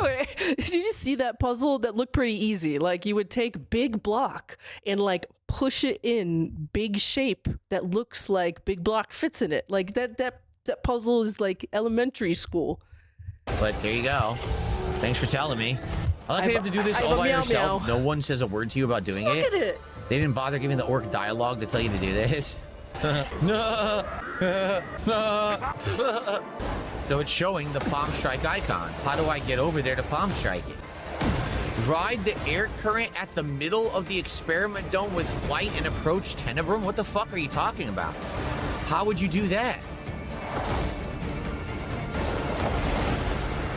Okay, did you just see that puzzle? That looked pretty easy. Like, you would take big block and like push it in big shape that looks like big block fits in it. Like that puzzle is like elementary school. But there you go. Thanks for telling me. I like how you have to do this I all by meow, yourself. meow. No one says a word to you about doing Look it. at it. They didn't bother giving the orc dialogue to tell you to do this. So it's showing the palm strike icon. How do I get over there to palm strike it? Ride the air current at the middle of the experiment dome with light and approach Tenebrum? What the fuck are you talking about? How would you do that?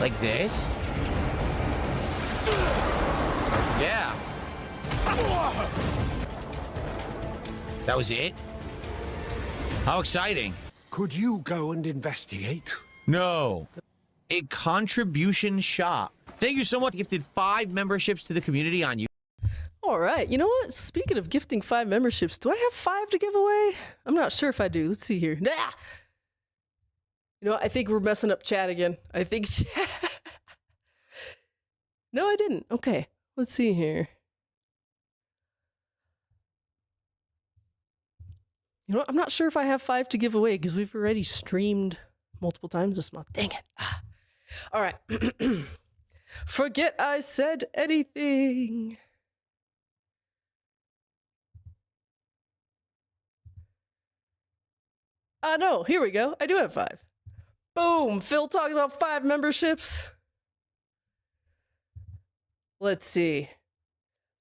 Like this? Yeah. That was it? How exciting. could you go and investigate? No. A contribution shop. Thank you so much. Gifted 5 memberships to the community on YouTube. All right. You know what? Speaking of gifting 5 memberships, do I have 5 to give away? I'm not sure if I do. Let's see here. Nah. You know what? I think we're messing up chat again. I think chat. No, I didn't. Okay. Let's see here. You know what? I'm not sure if I have 5 to give away because we've already streamed multiple times this month. Dang it. Ah. All right. Forget I said anything. No, here we go. I do have 5. Boom! Phil talking about 5 memberships. Let's see.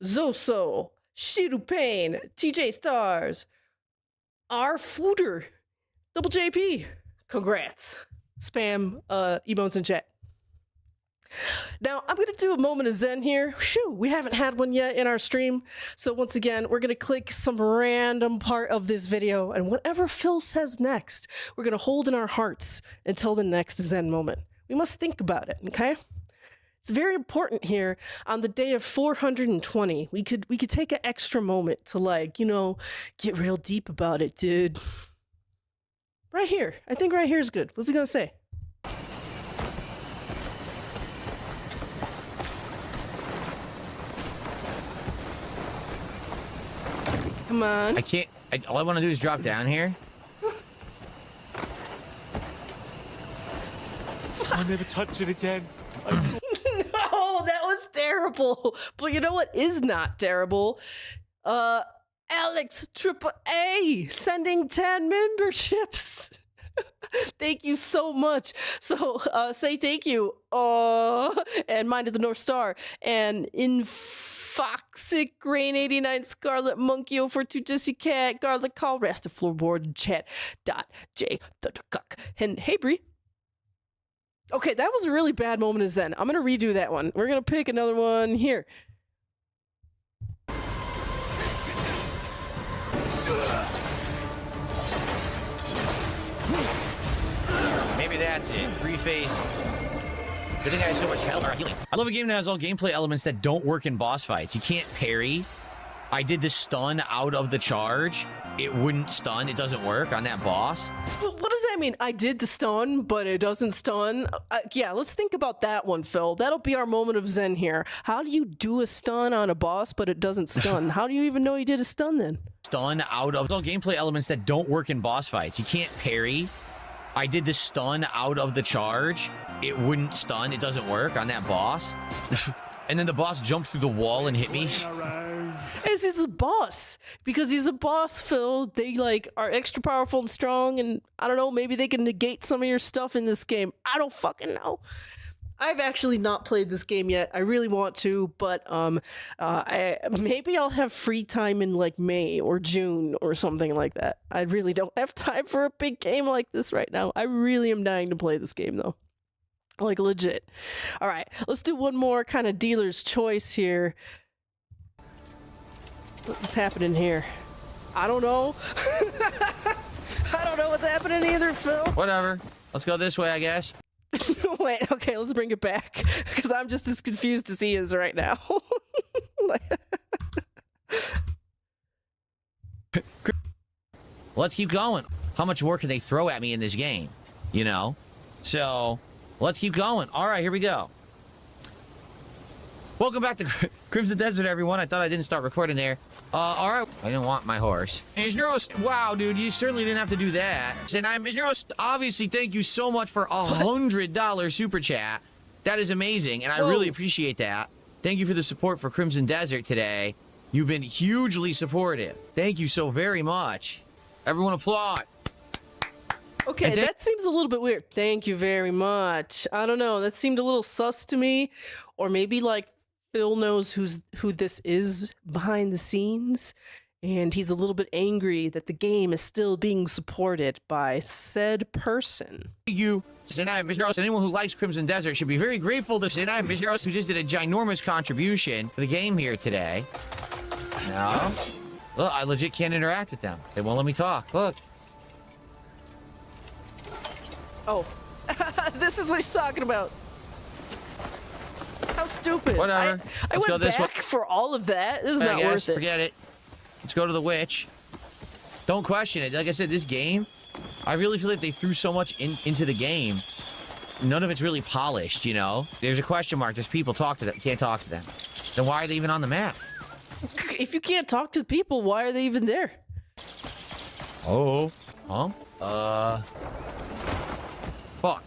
Zoso, Shiru Payne, TJ Stars, R Fooder, Double JP. Congrats. Spam emotes in chat. Now, I'm going to do a moment of zen here. Whew, we haven't had one yet in our stream. So once again, we're going to click some random part of this video, and whatever Phil says next, we're going to hold in our hearts until the next zen moment. We must think about it, okay? It's very important here on the day of 420. We could take an extra moment to, like, you know, get real deep about it, dude. Right here. I think right here is good. What's he gonna say? Come on. I can't. All I want to do is drop down here. I'll never touch it again. No, that was terrible. But you know what is not terrible? Alex AAA sending 10 memberships. Thank you so much. So say thank you. And Mind of the North Star. And Infoxic Grain 89 Scarlet Monkey 042 Jesse Cat Garlic Call Rest of Floorboard Chat .j the cuck. And hey Bree. Okay, that was a really bad moment of Zen. I'm gonna redo that one. We're gonna pick another one here. Maybe that's it. 3 phases. Good thing I have so much health or healing. I love a game that has all gameplay elements that don't work in boss fights. You can't parry. I did the stun out of the charge. It wouldn't stun. It doesn't work on that boss. What does that mean? I did the stun, but it doesn't stun? Yeah, let's think about that one, Phil. That'll be our moment of Zen here. How do you do a stun on a boss, but it doesn't stun? How do you even know you did a stun then? Stun out of all gameplay elements that don't work in boss fights. You can't parry. I did the stun out of the charge. It wouldn't stun. It doesn't work on that boss. And then the boss jumped through the wall and hit me. Yes, he's a boss. Because he's a boss, Phil. They, like, are extra powerful and strong, and I don't know, maybe they can negate some of your stuff in this game. I don't fucking know. I've actually not played this game yet. I really want to, but maybe I'll have free time in, like, May or June or something like that. I really don't have time for a big game like this right now. I really am dying to play this game, though. Like, legit. All right, let's do one more kind of dealer's choice here. What's happening here? I don't know. I don't know what's happening either, Phil. Whatever. Let's go this way, I guess. Wait, okay, let's bring it back. Because I'm just as confused as he is right now. Let's keep going. How much more can they throw at me in this game? You know? So, let's keep going. All right, here we go. Welcome back to Crimson Desert, everyone. I thought I didn't start recording there. All right. I didn't want my horse. Hey, Neuros, wow, dude, you certainly didn't have to do that. And I'm Neuros, obviously, thank you so much for $100 super chat. That is amazing, and I really appreciate that. Thank you for the support for Crimson Desert today. You've been hugely supportive. Thank you so very much. Everyone applaud. Okay, that seems a little bit weird. Thank you very much. I don't know. That seemed a little sus to me. Or maybe, like, Phil knows who this is behind the scenes, and he's a little bit angry that the game is still being supported by said person. Thank you, Sinai Mizros. Anyone who likes Crimson Desert should be very grateful to Sinai Mizros, who just did a ginormous contribution to the game here today. No. Look, I legit can't interact with them. They won't let me talk. Look. Oh, this is what he's talking about. How stupid. Whatever. I went back for all of that. This is not worth it. Forget it. Let's go to the witch. Don't question it. Like I said, this game, I really feel like they threw so much into the game. None of it's really polished, you know? There's a question mark. There's people talk to them. You can't talk to them. Then why are they even on the map? If you can't talk to people, why are they even there? Oh. Huh? Fuck.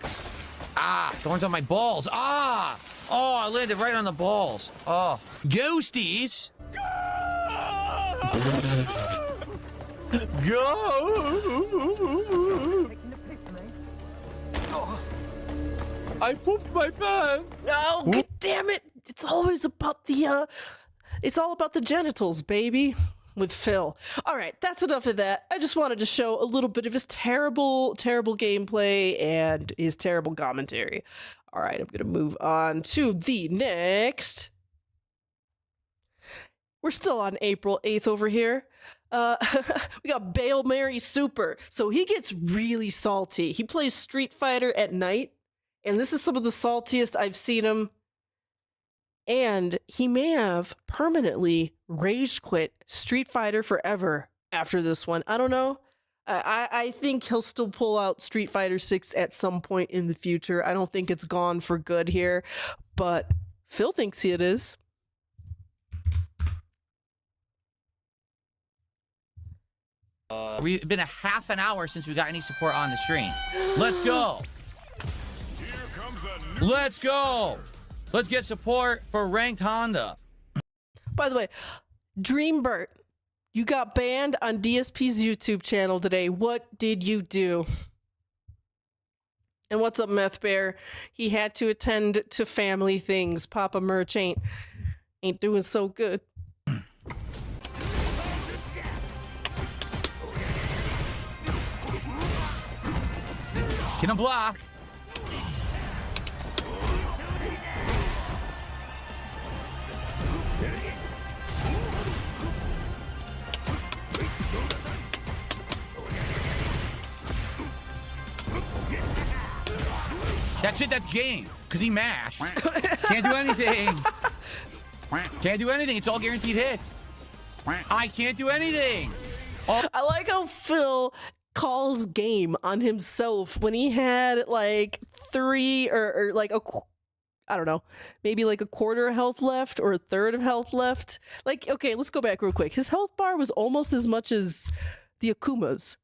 Ah, thorns on my balls. Ah! Oh, I landed right on the balls. Oh. Ghosties! Go! I pooped my pants. Oh, God damn it! It's always about the it's all about the genitals, baby. With Phil. All right, that's enough of that. I just wanted to show a little bit of his terrible, terrible gameplay and his terrible commentary. All right, I'm gonna move on to the next. We're still on April 8th over here. We got Bale Mary Super. So he gets really salty. He plays Street Fighter at night, and this is some of the saltiest I've seen him. And he may have permanently rage quit Street Fighter forever after this one. I don't know. I think he'll still pull out Street Fighter 6 at some point in the future. I don't think it's gone for good here, but Phil thinks it is. We've been a half an hour since we got any support on the stream. Let's go. Let's go. Let's get support for Ranked Honda. By the way, Dreambert, you got banned on DSP's YouTube channel today. What did you do? And what's up, Meth Bear? He had to attend to family things. Papa Merch ain't doing so good. Get him block. That's it, that's game. Because he mashed. Can't do anything. Can't do anything. It's all guaranteed hits. I can't do anything. I like how Phil calls game on himself when he had like 3 or like I don't know, maybe like a quarter of health left or a third of health left. Like, okay, let's go back real quick. His health bar was almost as much as the Akuma's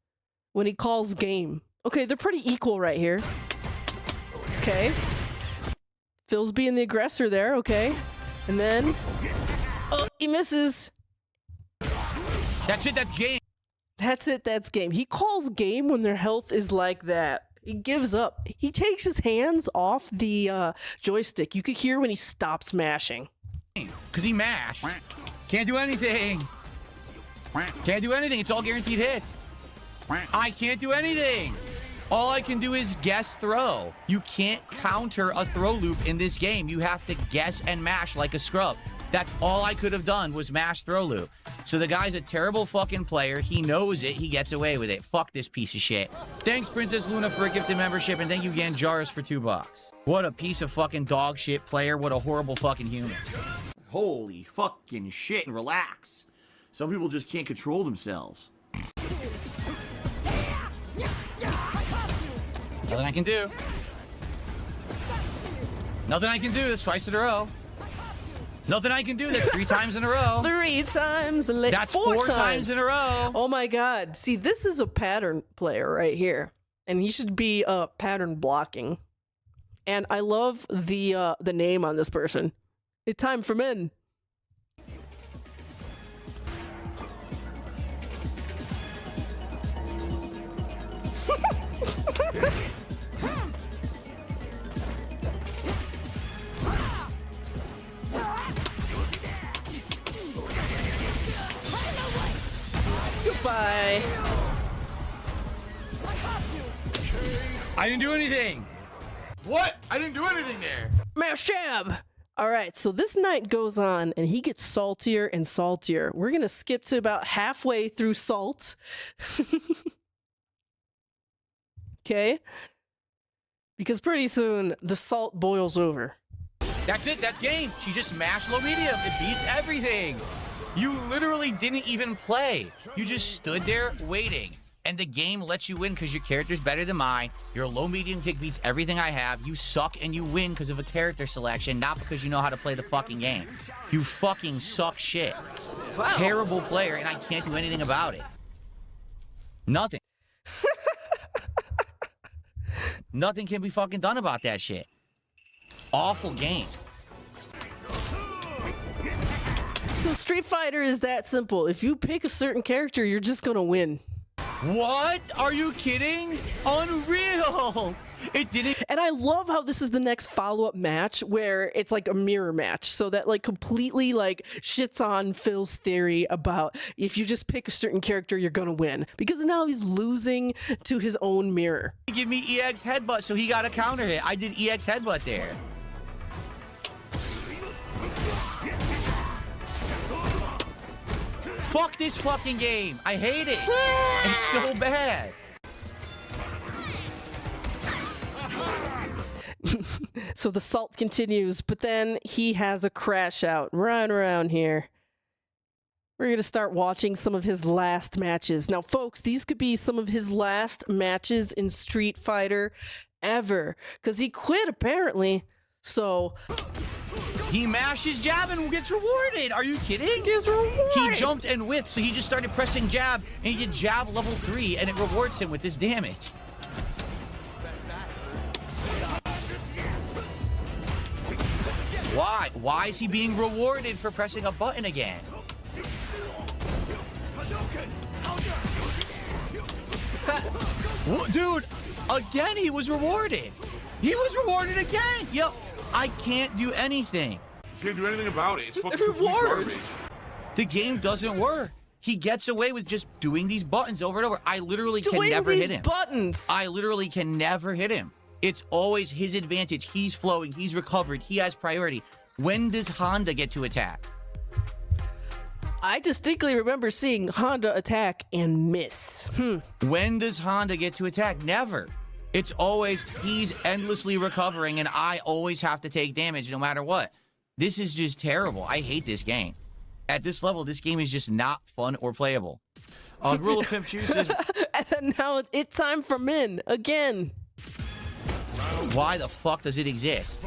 when he calls game. Okay, they're pretty equal right here. Okay. Phil's being the aggressor there, okay. And then, oh, he misses. That's it, that's game. That's it, that's game. He calls game when their health is like that. He gives up. He takes his hands off the joystick. You could hear when he stops mashing. Because he mashed. Can't do anything. Can't do anything. It's all guaranteed hits. I can't do anything. All I can do is guess throw. You can't counter a throw loop in this game. You have to guess and mash like a scrub. That's all I could have done was mash throw loop. So the guy's a terrible fucking player. He knows it. He gets away with it. Fuck this piece of shit. Thanks, Princess Luna, for a gifted membership, and thank you again, Jairus, for $2. What a piece of fucking dog shit player. What a horrible fucking human. Holy fucking shit. Relax. Some people just can't control themselves. Nothing I can do. Nothing I can do. That's twice in a row. Nothing I can do. That's 3 times in a row. 3 times. That's 4 times in a row. Oh my god. See, this is a pattern player right here. And he should be pattern blocking. And I love the name on this person. It's time for men. Goodbye. I didn't do anything. What? I didn't do anything there. Mash jab. All right, so this night goes on, and he gets saltier and saltier. We're going to skip to about halfway through salt. Okay? Because pretty soon, the salt boils over. That's it. That's game. She just mashed low medium. It beats everything. You literally didn't even play. You just stood there waiting. And the game lets you win because your character's better than mine. Your low medium kick beats everything I have. You suck and you win because of a character selection, not because you know how to play the fucking game. You fucking suck shit. Wow. Terrible player, and I can't do anything about it. Nothing. Nothing can be fucking done about that shit. Awful game. So Street Fighter is that simple. If you pick a certain character, you're just gonna win. What? Are you kidding? Unreal! It didn't. And I love how this is the next follow-up match where it's like a mirror match. So that like completely like shits on Phil's theory about if you just pick a certain character, you're gonna win. Because now he's losing to his own mirror. Give me EX headbutt, so he got a counter hit. I did EX headbutt there. Fuck this fucking game. I hate it. It's so bad. So the salt continues, but then he has a crash out right around here. We're going to start watching some of his last matches. Now, folks, these could be some of his last matches in Street Fighter ever, because he quit, apparently. So he mashes jab and gets rewarded. Are you kidding? He's rewarded. He jumped and whipped, so he just started pressing jab, and he did jab level 3, and it rewards him with this damage. Why? Why is he being rewarded for pressing a button again? Dude, again he was rewarded. He was rewarded again. Yo, I can't do anything. You can't do anything about it. It's fucking It rewards. The game doesn't work. He gets away with just doing these buttons over and over. I literally can never hit him. Buttons. I literally can never hit him. It's always his advantage. He's flowing. He's recovered. He has priority. When does Honda get to attack? I distinctly remember seeing Honda attack and miss. When does Honda get to attack? Never. It's always he's endlessly recovering, and I always have to take damage no matter what. This is just terrible. I hate this game. At this level, this game is just not fun or playable. Gorilla Pimp Chew says, And now it's time for Min again. Why the fuck does it exist?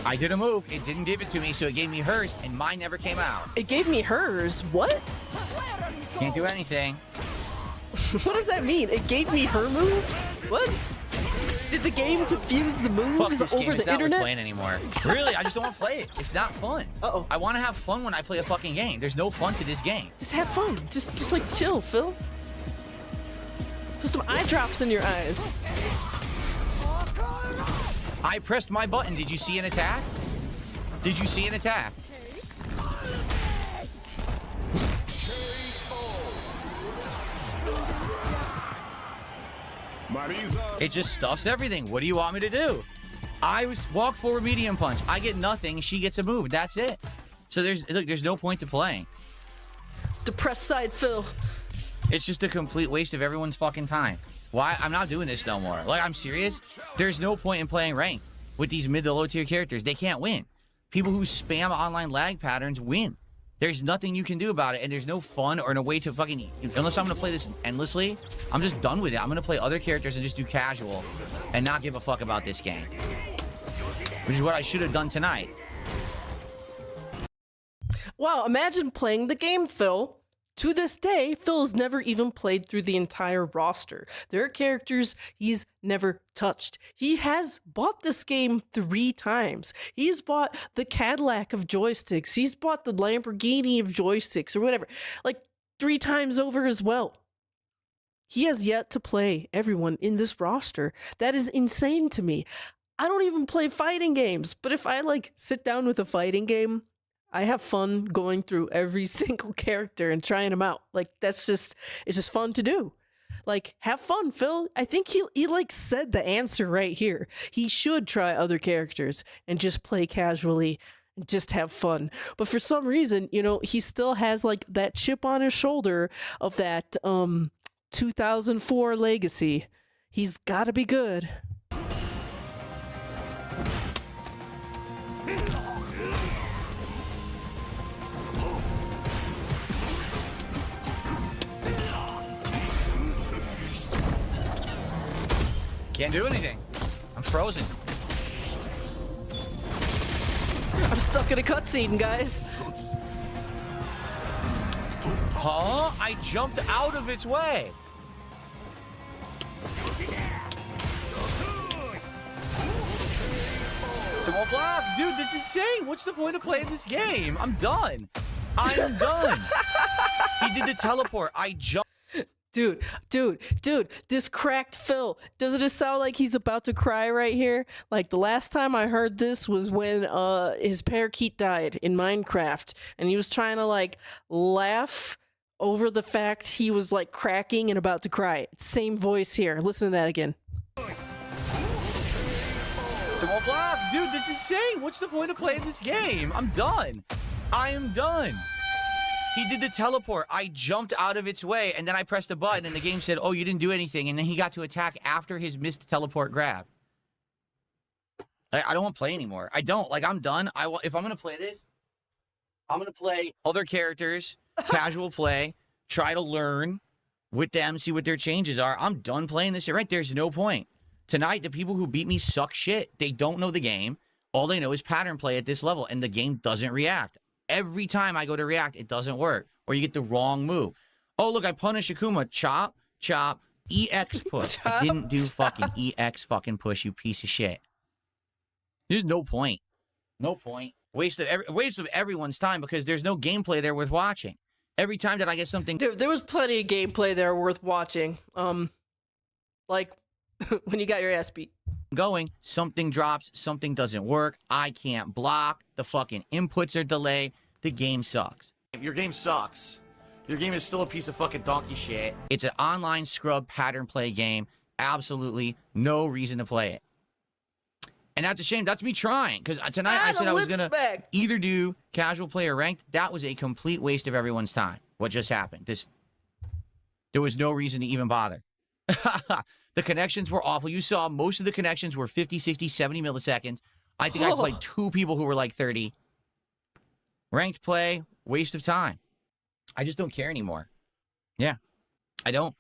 I did a move. It didn't give it to me, so it gave me hers, and mine never came out. It gave me hers. What? Can't do anything. What does that mean? It gave me her move? What? Did the game confuse the Fuck moves this over game. It's the not worth internet? playing anymore. Really, I just don't want to play it. It's not fun. Uh-oh. I want to have fun when I play a fucking game. There's no fun to this game. Just have fun. Just like chill, Phil. Put some eye drops in your eyes. I pressed my button. Did you see an attack? Did you see an attack? It just stuffs everything. What do you want me to do? I walk forward medium punch. I get nothing. She gets a move. That's it. So there's no point to playing. Depressed side, Phil. It's just a complete waste of everyone's fucking time. Why? I'm not doing this no more. Like, I'm serious. There's no point in playing ranked with these mid to low tier characters. They can't win. People who spam online lag patterns win. There's nothing you can do about it, and there's no fun or no way to fucking... Unless I'm going to play this endlessly, I'm just done with it. I'm going to play other characters and just do casual and not give a fuck about this game. Which is what I should have done tonight. Wow, imagine playing the game, Phil. To this day, Phil has never even played through the entire roster. There are characters he's never touched. He has bought this game 3 times. He's bought the Cadillac of joysticks. He's bought the Lamborghini of joysticks or whatever. Like 3 times over as well. He has yet to play everyone in this roster. That is insane to me. I don't even play fighting games, but if I like sit down with a fighting game, I have fun going through every single character and trying them out. Like, it's just fun to do. Like, have fun, Phil. I think he like said the answer right here. He should try other characters and just play casually and just have fun. But for some reason, you know, he still has like that chip on his shoulder of that 2004 legacy. He's got to be good. Can't do anything. I'm frozen. I'm stuck in a cutscene, guys. Huh? I jumped out of its way. Double block. Dude, this is insane. What's the point of playing this game? I'm done. I'm done. He did the teleport. I jumped. Dude, this cracked Phil. Doesn't it sound like he's about to cry right here? Like, the last time I heard this was when his parakeet died in Minecraft, and he was trying to, like, laugh over the fact he was, like, cracking and about to cry. Same voice here. Listen to that again. Double block. Dude, this is insane. What's the point of playing this game? I'm done. I am done. He did the teleport. I jumped out of its way, and then I pressed a button, and the game said, oh, you didn't do anything, and then he got to attack after his missed teleport grab. I don't want to play anymore. I don't. Like, I'm done. If I'm going to play this, I'm going to play other characters, casual play, try to learn with them, see what their changes are. I'm done playing this shit, right? There's no point. Tonight, the people who beat me suck shit. They don't know the game. All they know is pattern play at this level, and the game doesn't react. Every time I go to react, it doesn't work, or you get the wrong move. Oh, look, I punished Akuma. Chop, chop, EX push. I didn't do fucking EX fucking push, you piece of shit. There's no point. No point. Waste of everyone's time because there's no gameplay there worth watching. Every time that I get something... Dude, there was plenty of gameplay there worth watching. Like, when you got your ass beat. Going, something drops, something doesn't work, I can't block, the fucking inputs are delayed, the game sucks. Your game sucks. Your game is still a piece of fucking donkey shit. It's an online scrub pattern play game. Absolutely no reason to play it. And that's a shame. That's me trying. Because tonight I said I was going to either do casual play or ranked. That was a complete waste of everyone's time. What just happened? There was no reason to even bother. The connections were awful. You saw most of the connections were 50, 60, 70 milliseconds. I think I played 2 people who were like 30. Ranked play, waste of time. I just don't care anymore. Yeah. I don't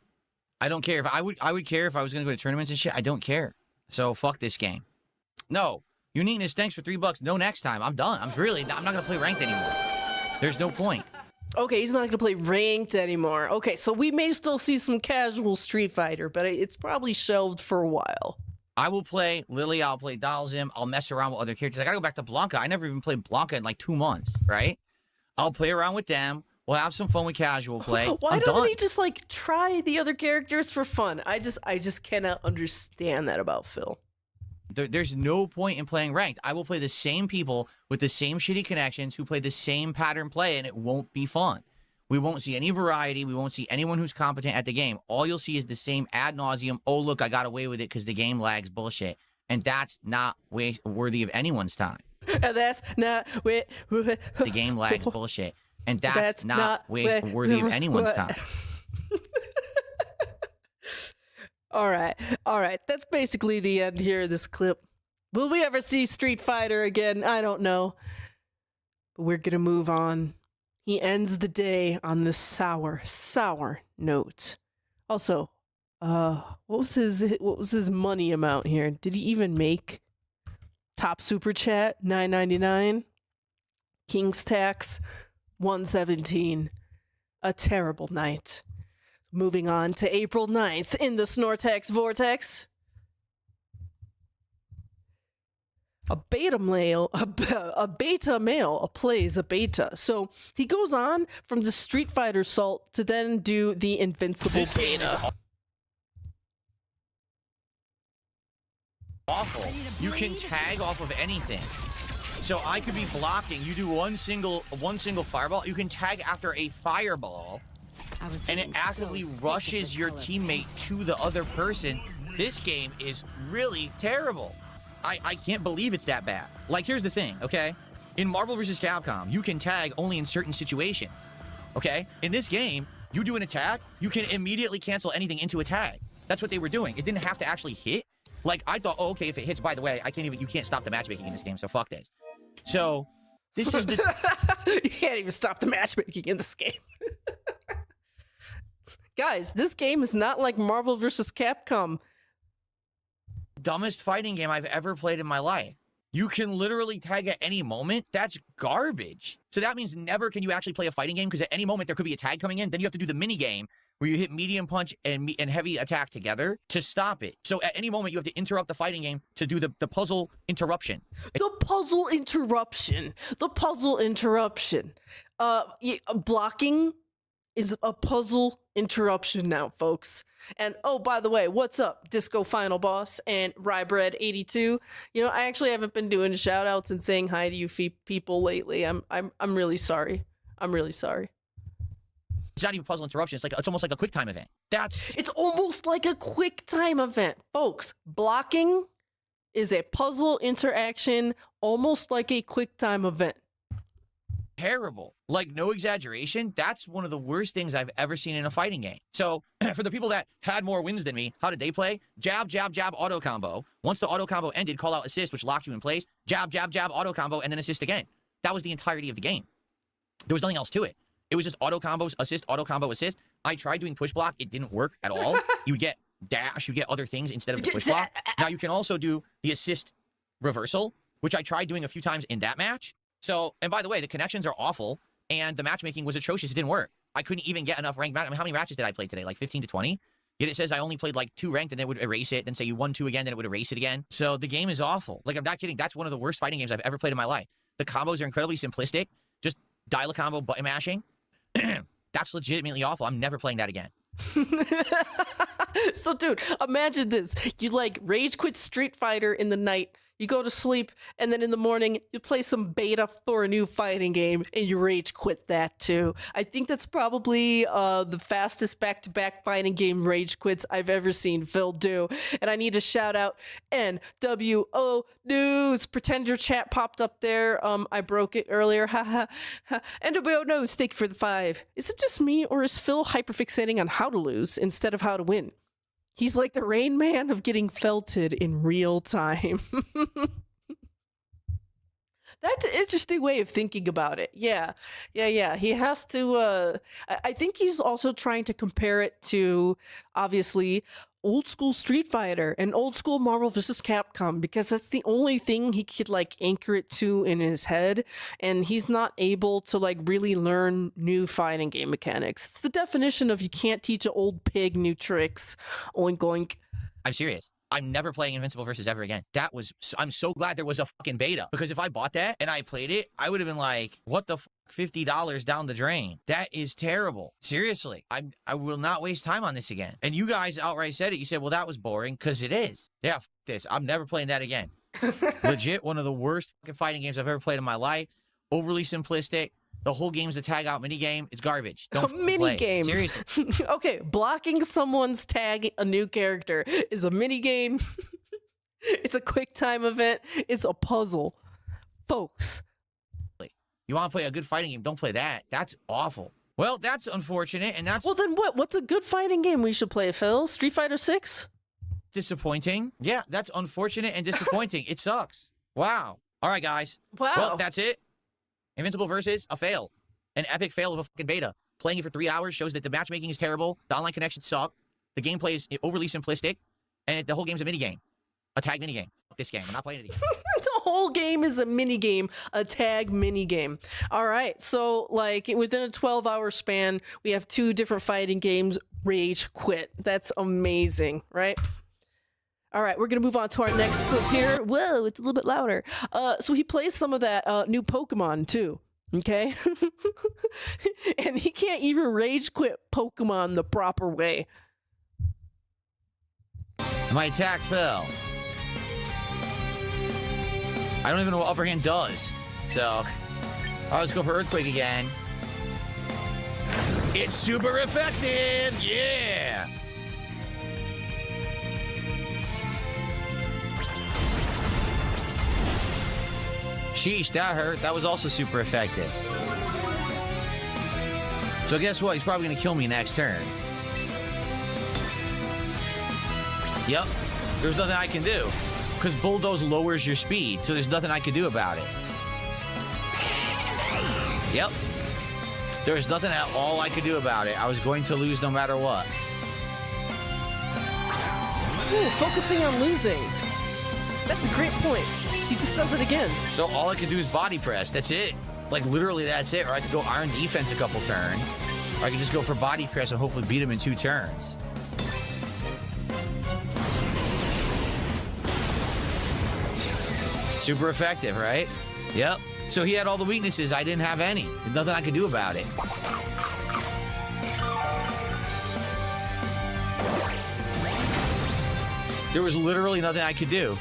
care. If I would care if I was going to go to tournaments and shit. I don't care. So fuck this game. No. Uniqueness, thanks for $3. No next time. I'm done. I'm not going to play ranked anymore. There's no point. Okay, he's not going to play ranked anymore. Okay, so we may still see some casual Street Fighter, but it's probably shelved for a while. I will play Lily. I'll play Dalzim. I'll mess around with other characters. I got to go back to Blanca. I never even played Blanca in like 2 months, right? I'll play around with them. We'll have some fun with casual play. Why doesn't he just like try the other characters for fun? I just cannot understand that about Phil. There's no point in playing ranked. I will play the same people with the same shitty connections who play the same pattern play, and it won't be fun. We won't see any variety. We won't see anyone who's competent at the game. All you'll see is the same ad nauseum. Oh, look, I got away with it because the game lags bullshit. And that's not worthy of anyone's time. And that's not the game lags bullshit. And that's not worthy of anyone's time. All right. That's basically the end here of this clip. Will we ever see Street Fighter again? I don't know. But we're going to move on. He ends the day on this sour note. Also, what was his money amount here? Did he even make top super chat $9.99? King's tax $117. A terrible night. Moving on to April 9th in the Snortex Vortex. A beta male plays a beta. So he goes on from the Street Fighter Salt to then do the Invincible beta. Awful. You can tag off of anything. So I could be blocking. You do one single fireball. You can tag after a fireball. And it actively rushes your teammate to the other person. This game is really terrible. I can't believe it's that bad. Like, here's the thing, okay? In Marvel vs. Capcom, you can tag only in certain situations, okay? In this game, you do an attack, you can immediately cancel anything into a tag. That's what they were doing. It didn't have to actually hit. Like, I thought, oh, okay, if it hits, by the way, you can't stop the matchmaking in this game, so fuck this. So, this is the... You can't even stop the matchmaking in this game. Guys, this game is not like Marvel vs. Capcom. Dumbest fighting game I've ever played in my life. You can literally tag at any moment. That's garbage. So that means never can you actually play a fighting game because at any moment there could be a tag coming in. Then you have to do the mini game where you hit medium punch and heavy attack together to stop it. So at any moment you have to interrupt the fighting game to do the puzzle interruption. The puzzle interruption. Blocking is a puzzle interruption now, folks. And oh, by the way, what's up, Disco Final Boss and Rybread82? You know, I actually haven't been doing shout outs and saying hi to you people lately. I'm really sorry. I'm really sorry. It's not even puzzle interruption. It's almost like a quick time event. It's almost like a quick time event, folks. Blocking is a puzzle interaction, almost like a quick time event. terrible. Like, no exaggeration, that's one of the worst things I've ever seen in a fighting game. So, for the people that had more wins than me, how did they play? Jab, jab, jab, auto combo. Once the auto combo ended, call out assist, which locked you in place. Jab, jab, jab, auto combo, and then assist again. That was the entirety of the game. There was nothing else to it. It was just auto combos, assist, auto combo, assist. I tried doing push block. It didn't work at all. You would get dash, you get other things instead of the push block. Now you can also do the assist reversal, which I tried doing a few times in that match. So, and by the way, the connections are awful, and the matchmaking was atrocious. It didn't work. I couldn't even get enough ranked match. I mean, how many matches did I play today? Like 15 to 20? Yet it says I only played like 2 ranked, and then it would erase it, then say you won 2 again, then it would erase it again. So the game is awful. Like, I'm not kidding. That's one of the worst fighting games I've ever played in my life. The combos are incredibly simplistic. Just dial a combo, button mashing. That's legitimately awful. I'm never playing that again. So, dude, imagine this. You, like, rage quit Street Fighter in the night. You go to sleep, and then in the morning, you play some beta for a new fighting game, and you rage quit that, too. I think that's probably the fastest back-to-back fighting game rage quits I've ever seen Phil do. And I need to shout out NWO News. Pretend your chat popped up there. I broke it earlier. Ha ha. NWO News, thank you for the 5. Is it just me, or is Phil hyperfixating on how to lose instead of how to win? He's like the Rain Man of getting felted in real time. That's an interesting way of thinking about it. Yeah. He has to, I think he's also trying to compare it to, obviously, old school Street Fighter and old school Marvel vs. Capcom, because that's the only thing he could, like, anchor it to in his head, and he's not able to, like, really learn new fighting game mechanics. It's the definition of you can't teach an old pig new tricks. Oink oink. I'm serious. I'm never playing Invincible Versus ever again. That was, I'm so glad there was a fucking beta, because if I bought that and I played it, I would have been like, what the fuck, $50 down the drain. That is terrible. Seriously, I will not waste time on this again. And you guys outright said it. You said, well, that was boring, because it is. Yeah, fuck this. I'm never playing that again. Legit, one of the worst fucking fighting games I've ever played in my life. Overly simplistic. The whole game's a tag out mini game. It's garbage. Don't a mini game. Seriously. Okay, blocking someone's tag a new character is a mini game. It's a quick time event. It's a puzzle. Folks. You want to play a good fighting game? Don't play that. That's awful. Well, that's unfortunate, and that's... Well, then what? What's a good fighting game we should play, Phil? Street Fighter 6? Disappointing. Yeah, that's unfortunate and disappointing. It sucks. Wow. All right, guys. Wow. Well, that's it. Invincible Versus, a fail. An epic fail of a fucking beta. Playing it for 3 hours shows that the matchmaking is terrible, the online connections suck, the gameplay is overly simplistic, and the whole game's a minigame. A tag minigame. Fuck this game. I'm not playing it again. The whole game is a minigame, a tag minigame. All right, so, like, within a 12-hour span, we have 2 different fighting games, rage quit. That's amazing, right? All right, we're going to move on to our next clip here. Whoa, it's a little bit louder. So he plays some of that new Pokemon, too. Okay? And he can't even rage quit Pokemon the proper way. My attack fell. I don't even know what upper hand does. So, let's go for Earthquake again. It's super effective! Yeah! Sheesh, that hurt. That was also super effective. So guess what? He's probably going to kill me next turn. Yep. There's nothing I can do. Because Bulldoze lowers your speed, so there's nothing I can do about it. Yep. There's nothing at all I could do about it. I was going to lose no matter what. Ooh, focusing on losing. That's a great point. He just does it again. So all I can do is body press. That's it. Like, literally, that's it. Or I could go iron defense a couple turns. Or I could just go for body press and hopefully beat him in 2 turns. Super effective, right? Yep. So he had all the weaknesses. I didn't have any. There's nothing I could do about it. There was literally nothing I could do.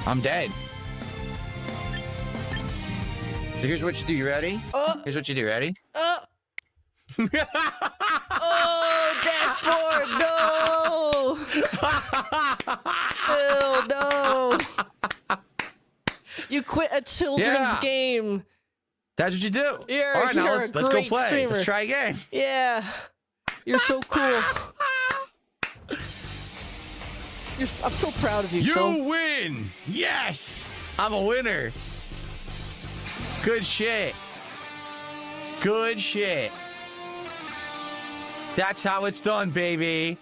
I'm dead. So here's what you do. You ready? Here's what you do. Ready? Oh, dashboard, no! Phil, no! You quit a children's Yeah. game. That's what you do. You're- All right, now you're let's a go great play. streamer. Let's try again. Yeah. You're so cool. I'm so proud of you, You Phil. win. Yes, I'm a winner. Good shit. Good shit. That's how it's done, baby.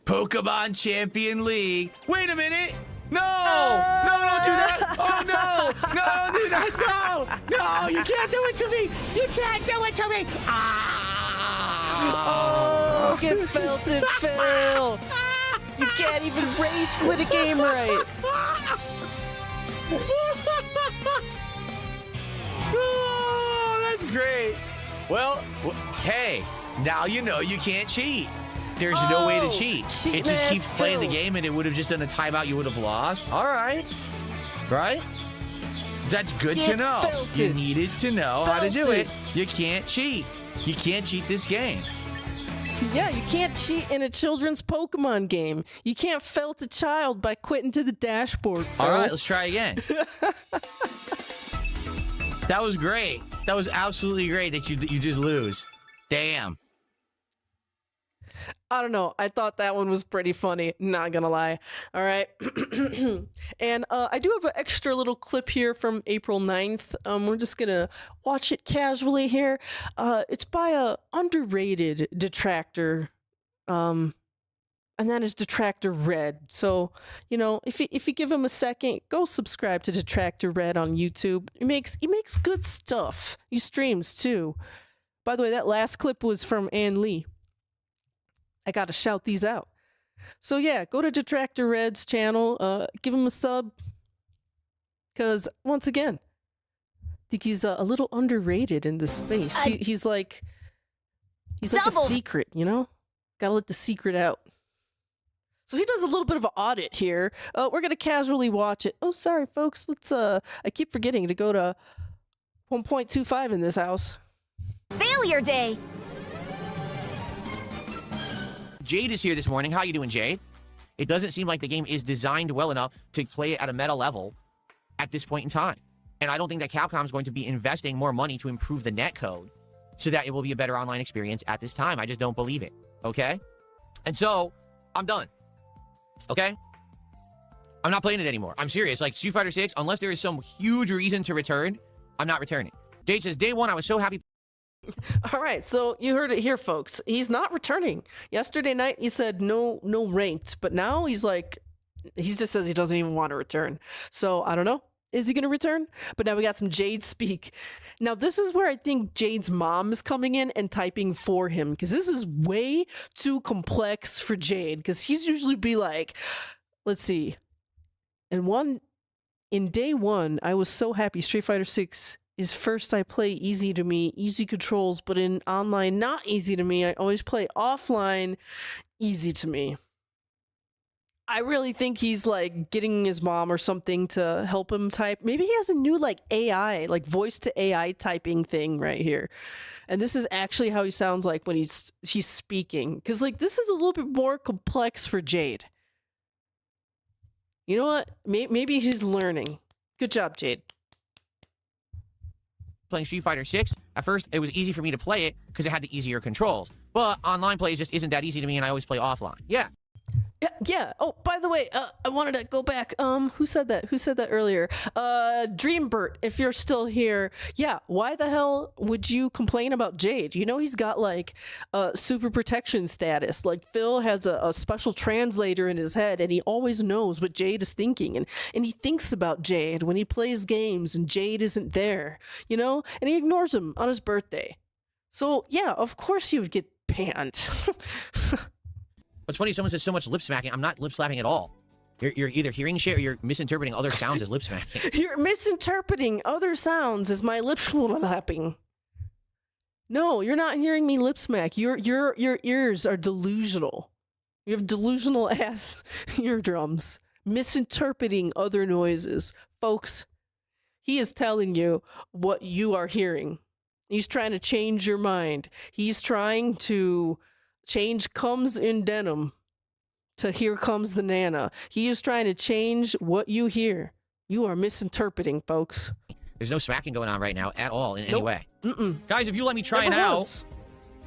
Pokemon Champion League. Wait a minute. No! No, don't do that! Oh, no! No, don't do that! No! No, you can't do it to me! You can't do it to me! Ah! Oh, get felted, Phil. You can't even rage quit a game right. Oh, that's great. Well, hey, now you know you can't cheat. There's no way to Oh, cheat. cheat It just keeps ass playing the Phil. game and it would have just done a timeout. You would have lost. All right. Right? That's good to Get know. You felted. needed to know how to do Felted. it. You can't cheat. You can't cheat this game. Yeah, you can't cheat in a children's Pokemon game. You can't felt a child by quitting to the dashboard, Phil. All right, let's try again. That was great. That was absolutely great that you just lose. Damn. I don't know. I thought that one was pretty funny. Not gonna lie. All right. And I do have an extra little clip here from April 9th. We're just gonna watch it casually here. It's by a underrated Detractor. And that is Detractor Red. So, you know, if you give him a second, go subscribe to Detractor Red on YouTube. He makes good stuff. He streams too. By the way, that last clip was from Ann Lee. I gotta shout these out. So yeah, go to Detractor Red's channel, give him a sub, because once again, I think he's a little underrated in this space. He's like a secret, you know? Gotta let the secret out. So he does a little bit of an audit here. We're gonna casually watch it. Oh, sorry, folks. Let's. I keep forgetting to go to 1.25 in this house. Failure day. Jade is here this morning. How you doing, Jade? It doesn't seem like the game is designed well enough to play it at a meta level at this point in time. And I don't think that Capcom is going to be investing more money to improve the netcode so that it will be a better online experience at this time. I just don't believe it, okay? And so, I'm done, okay? I'm not playing it anymore. I'm serious. Like, Street Fighter 6, unless there is some huge reason to return, I'm not returning. Jade says, day one, I was so happy. All right, so you heard it here, folks. He's not returning. Yesterday night, he said no ranked, but now he just says he doesn't even want to return. So I don't know. Is he going to return? But now we got some Jade speak. Now this is where I think Jade's mom is coming in and typing for him, because this is way too complex for Jade, because he's usually be like, let's see. In day one, I was so happy Street Fighter 6 is first I play easy to me, easy controls, but in online, not easy to me. I always play offline, easy to me. I really think he's like getting his mom or something to help him type. Maybe he has a new like AI, like voice to AI typing thing right here. And this is actually how he sounds like when he's speaking. Because like this is a little bit more complex for Jade. You know what? Maybe he's learning. Good job, Jade. Playing Street Fighter 6, at first it was easy for me to play it because it had the easier controls. But online play just isn't that easy to me, and I always play offline. Yeah. Yeah. Oh, by the way, I wanted to go back. Who said that? Who said that earlier? Dreambert, if you're still here. Yeah, why the hell would you complain about Jade? You know he's got like super protection status. Like Phil has a special translator in his head, and he always knows what Jade is thinking, and he thinks about Jade when he plays games and Jade isn't there, you know? And he ignores him on his birthday. So yeah, of course he would get banned. What's funny, someone says so much lip smacking. I'm not lip slapping at all. You're either hearing shit or you're misinterpreting other sounds as lip smacking. You're misinterpreting other sounds as my lip slapping. No, you're not hearing me lip smack. Your ears are delusional. You have delusional ass eardrums. Misinterpreting other noises. Folks, he is telling you what you are hearing. He's trying to change your mind. He's trying to change comes in denim to here comes the nana. He is trying to change what you hear. You are misinterpreting, folks. There's no smacking going on right now at all in any Nope. way. Mm-mm. Guys, if you let me try Never out was.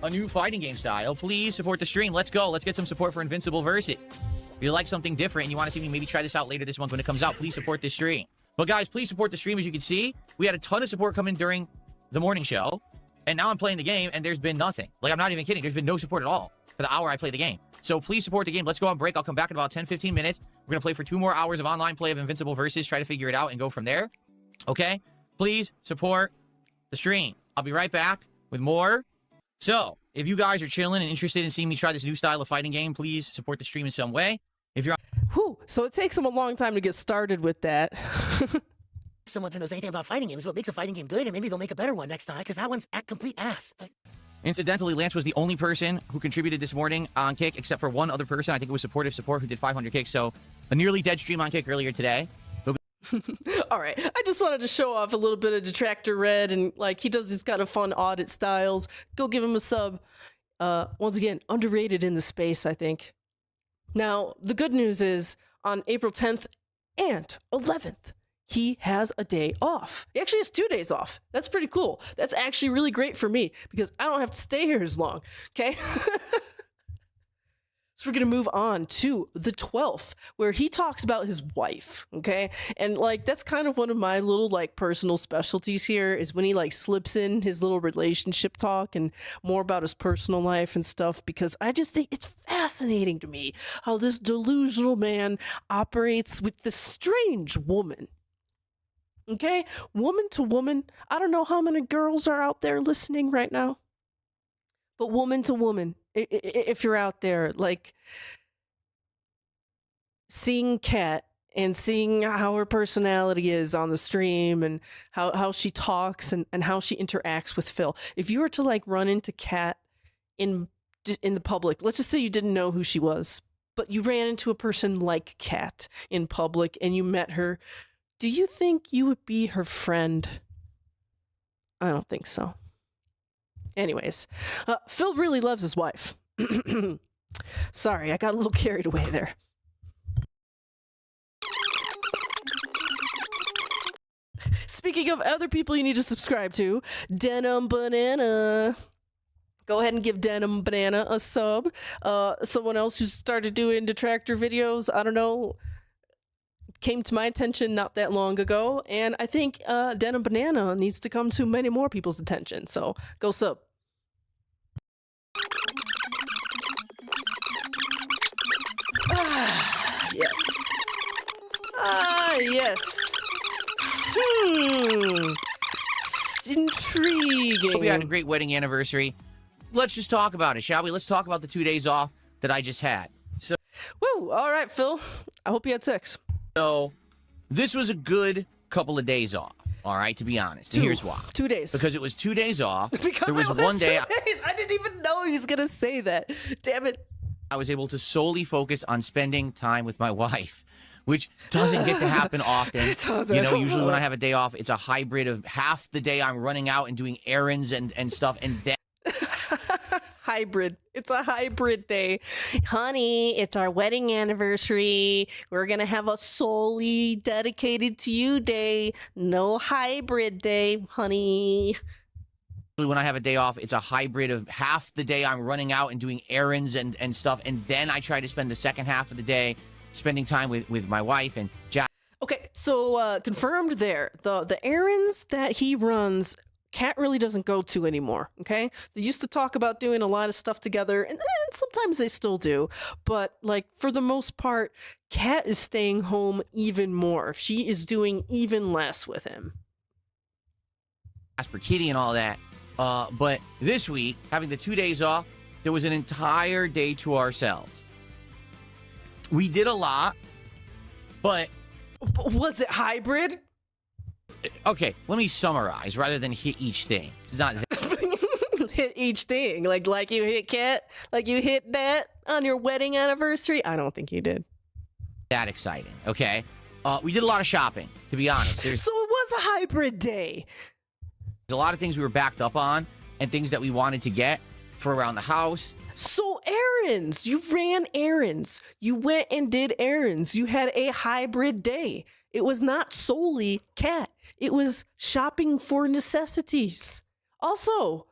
a new fighting game style, please support the stream. Let's go. Let's get some support for Invincible Versus. If you like something different and you want to see me maybe try this out later this month when it comes out, please support this stream. But guys, please support the stream. As you can see, we had a ton of support come in during the morning show, and now I'm playing the game, and there's been nothing. Like, I'm not even kidding. There's been no support at all for the hour I play the game. So please support the game. Let's go on break. I'll come back in about 10-15 minutes. We're going to play for 2 more hours of online play of Invincible Versus, try to figure it out and go from there. Okay? Please support the stream. I'll be right back with more. So, if you guys are chilling and interested in seeing me try this new style of fighting game, please support the stream in some way. If you're Whew. So it takes them a long time to get started with that. Someone who knows anything about fighting games, what makes a fighting game good, and maybe they'll make a better one next time, because that one's at complete ass. Incidentally, Lance was the only person who contributed this morning on Kick, except for one other person. I think it was Supportive Support who did 500 kicks. So a nearly dead stream on Kick earlier today. All right, I just wanted to show off a little bit of Detractor Red, and like he does these kind of fun audit styles. Go give him a sub. Once again, underrated in the space, I think. Now, the good news is on April 10th and 11th, he has a day off. He actually has 2 days off. That's pretty cool. That's actually really great for me because I don't have to stay here as long, okay? So we're going to move on to the 12th, where he talks about his wife, okay? And, like, that's kind of one of my little, like, personal specialties here is when he, like, slips in his little relationship talk and more about his personal life and stuff, because I just think it's fascinating to me how this delusional man operates with this strange woman. Okay? Woman to woman. I don't know how many girls are out there listening right now, but woman to woman. If you're out there, like, seeing Kat and seeing how her personality is on the stream and how she talks and how she interacts with Phil. If you were to, like, run into Kat in the public, let's just say you didn't know who she was, but you ran into a person like Kat in public and you met her, do you think you would be her friend? I don't think so. Anyways, Phil really loves his wife. Sorry, I got a little carried away there. Speaking of other people you need to subscribe to, Denim Banana. Go ahead and give Denim Banana a sub. Someone else who started doing Detractor videos, I don't know, came to my attention not that long ago, and I think Denim Banana needs to come to many more people's attention, so go sub. Yes. Yes. Intriguing. Hope you had a great wedding anniversary. Let's just talk about it, shall we? Let's talk about the 2 days off that I just had. Woo! All right, Phil. I hope you had sex. So, this was a good couple of days off, all right, to be honest. And here's why. 2 days. Because it was 2 days off. Because there was it was one day 2 days. I didn't even know he was going to say that. Damn it. I was able to solely focus on spending time with my wife, which doesn't get to happen often. It doesn't. You know, usually when I have a day off, it's a hybrid of half the day I'm running out and doing errands and stuff, and then hybrid. It's a hybrid day. Honey, it's our wedding anniversary. We're going to have a solely dedicated to you day. No hybrid day, honey. when I have a day off, it's a hybrid of half the day I'm running out and doing errands and stuff, and then I try to spend the second half of the day spending time with my wife and Jack. Okay, so confirmed there. The errands that he runs, Kat really doesn't go to anymore, okay? They used to talk about doing a lot of stuff together, and sometimes they still do. But, like, for the most part, Kat is staying home even more. She is doing even less with him. Jasper Kitty and all that. But this week, having the 2 days off, there was an entire day to ourselves. We did a lot, but... Was it hybrid? Okay, let me summarize rather than hit each thing. It's not that. Hit each thing? Like you hit Kat? Like you hit that on your wedding anniversary? I don't think you did. That exciting, okay? We did a lot of shopping, to be honest. So it was a hybrid day. There's a lot of things we were backed up on and things that we wanted to get for around the house. So errands. You ran errands. You went and did errands. You had a hybrid day. it was not solely cat. It was shopping for necessities. Also,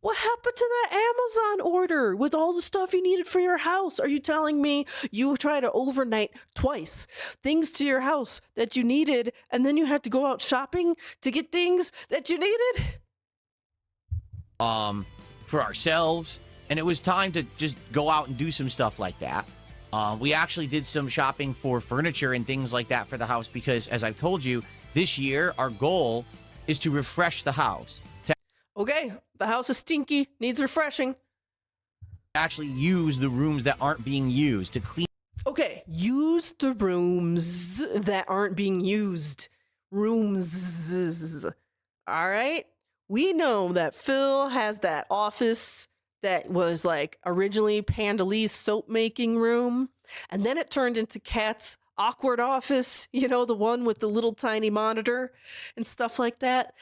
what happened to that Amazon order with all the stuff you needed for your house? Are you telling me you tried to overnight twice things to your house that you needed, and then you had to go out shopping to get things that you needed? For ourselves, and it was time to just go out and do some stuff like that. We actually did some shopping for furniture and things like that for the house because, as I've told you, this year our goal is to refresh the house. Okay, the house is stinky, needs refreshing. Actually use the rooms that aren't being used to clean. Okay, use the rooms that aren't being used. Rooms. All right? We know that Phil has that office that was like originally Pandalee's soap making room, and then it turned into Kat's awkward office, you know, the one with the little tiny monitor and stuff like that.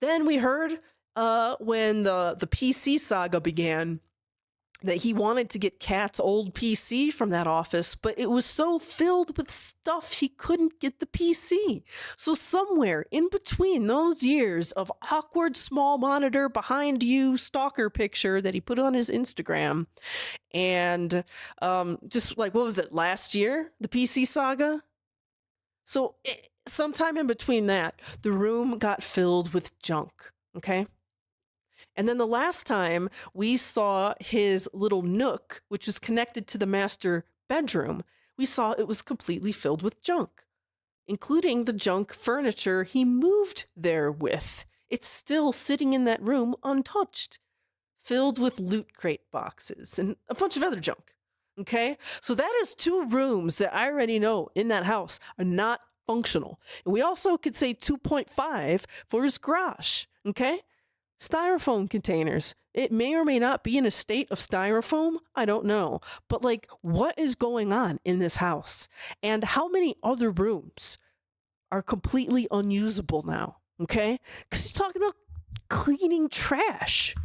Then we heard when the PC saga began that he wanted to get Kat's old PC from that office, but it was so filled with stuff he couldn't get the PC. So somewhere in between those years of awkward small monitor behind you stalker picture that he put on his Instagram, and just like, what was it, last year, the PC saga? So sometime in between that, the room got filled with junk, okay? And then the last time we saw his little nook, which was connected to the master bedroom, we saw it was completely filled with junk, including the junk furniture he moved there with. It's still sitting in that room untouched, filled with loot crate boxes and a bunch of other junk. Okay? So that is 2 rooms that I already know in that house are not functional. And we also could say 2.5 for his garage. Okay? Styrofoam containers. It may or may not be in a state of styrofoam. I don't know. But like, what is going on in this house? And how many other rooms are completely unusable now? Okay? Because he's talking about cleaning trash.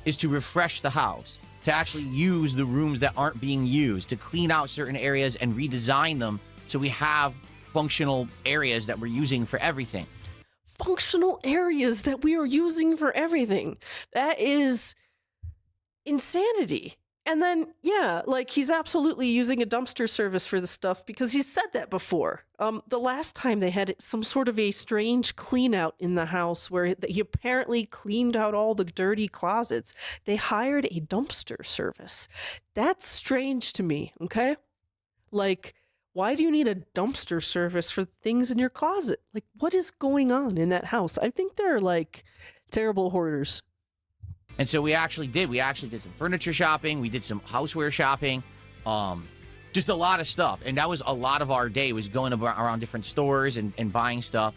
Is to refresh the house, to actually use the rooms that aren't being used, to clean out certain areas and redesign them so we have functional areas that we're using for everything. Functional areas that we are using for everything. That is insanity. And then, yeah, like he's absolutely using a dumpster service for the stuff because he said that before. The last time they had some sort of a strange clean out in the house where he apparently cleaned out all the dirty closets, they hired a dumpster service. That's strange to me, okay? Like, why do you need a dumpster service for things in your closet? Like, what is going on in that house? I think they're like terrible hoarders. And so we actually did some furniture shopping. We did some houseware shopping. Just a lot of stuff. And that was a lot of our day, was going around different stores and buying stuff.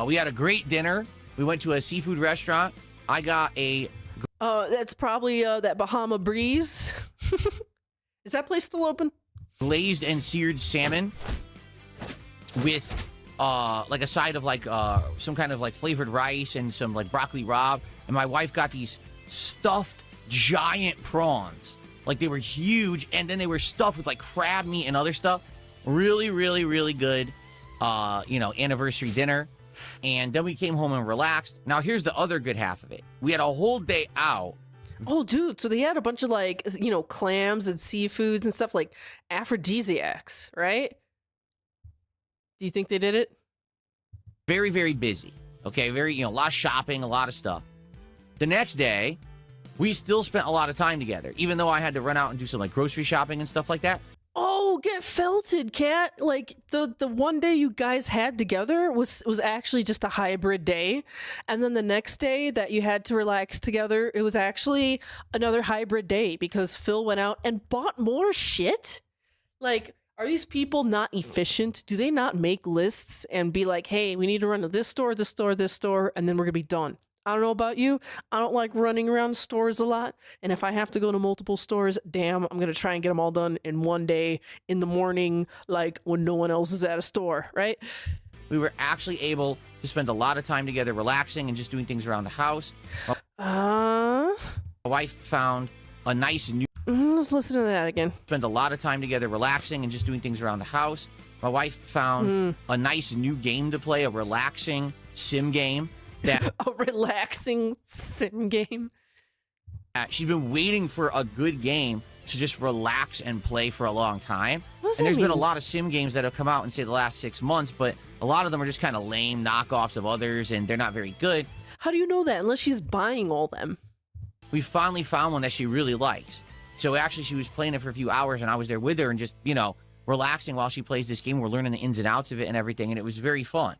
We had a great dinner. We went to a seafood restaurant. I got a... that's probably that Bahama Breeze. Is that place still open? Glazed and seared salmon with like a side of like some kind of like flavored rice and some like broccoli rabe. And my wife got these stuffed giant prawns. Like they were huge, and then they were stuffed with like crab meat and other stuff. Really, really, really good anniversary dinner. And then we came home and relaxed. Now here's the other good half of it. We had a whole day out. Oh, dude, so they had a bunch of like, clams and seafoods and stuff, like aphrodisiacs, right? Do you think they did it? Very, very busy. Okay, a lot of shopping, a lot of stuff. The next day, we still spent a lot of time together, even though I had to run out and do some like grocery shopping and stuff like that. Oh, get felted, Cat. Like the one day you guys had together was actually just a hybrid day. And then the next day that you had to relax together, it was actually another hybrid day because Phil went out and bought more shit. Like, are these people not efficient? Do they not make lists and be like, hey, we need to run to this store, this store, this store, and then we're going to be done? I don't know about you. I don't like running around stores a lot. And if I have to go to multiple stores, damn, I'm going to try and get them all done in one day in the morning, like when no one else is at a store, right? We were actually able to spend a lot of time together relaxing and just doing things around the house. My wife found a nice new... Let's listen to that again. Spend a lot of time together relaxing and just doing things around the house. My wife found a nice new game to play, a relaxing sim game that A relaxing sim game. she's been waiting for a good game to just relax and play for a long time. What does And that there's been a mean? lot of sim games that have come out in, say, the last 6 months, but a lot of them are just kind of lame knockoffs of others, and they're not very good. How do you know that? Unless she's buying all them. We finally found one that she really likes. So actually, she was playing it for a few hours, and I was there with her and just, you know, relaxing while she plays this game. We're learning the ins and outs of it and everything, and it was very fun.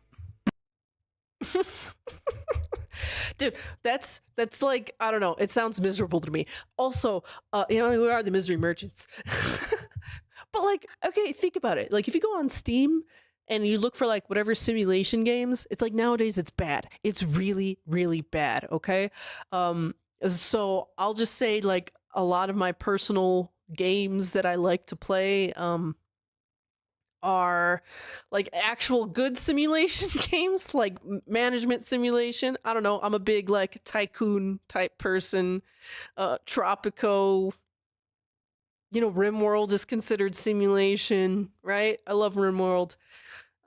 Dude, that's like, I don't know. It sounds miserable to me. Also, you know, we are the misery merchants. But like, okay, think about it. Like if you go on Steam and you look for like whatever simulation games, it's like nowadays it's bad. It's really, really bad. Okay. So I'll just say like a lot of my personal games that I like to play, are like actual good simulation games, like management simulation. I don't know. I'm a big like tycoon type person. Tropico, you know, RimWorld is considered simulation, right? I love RimWorld.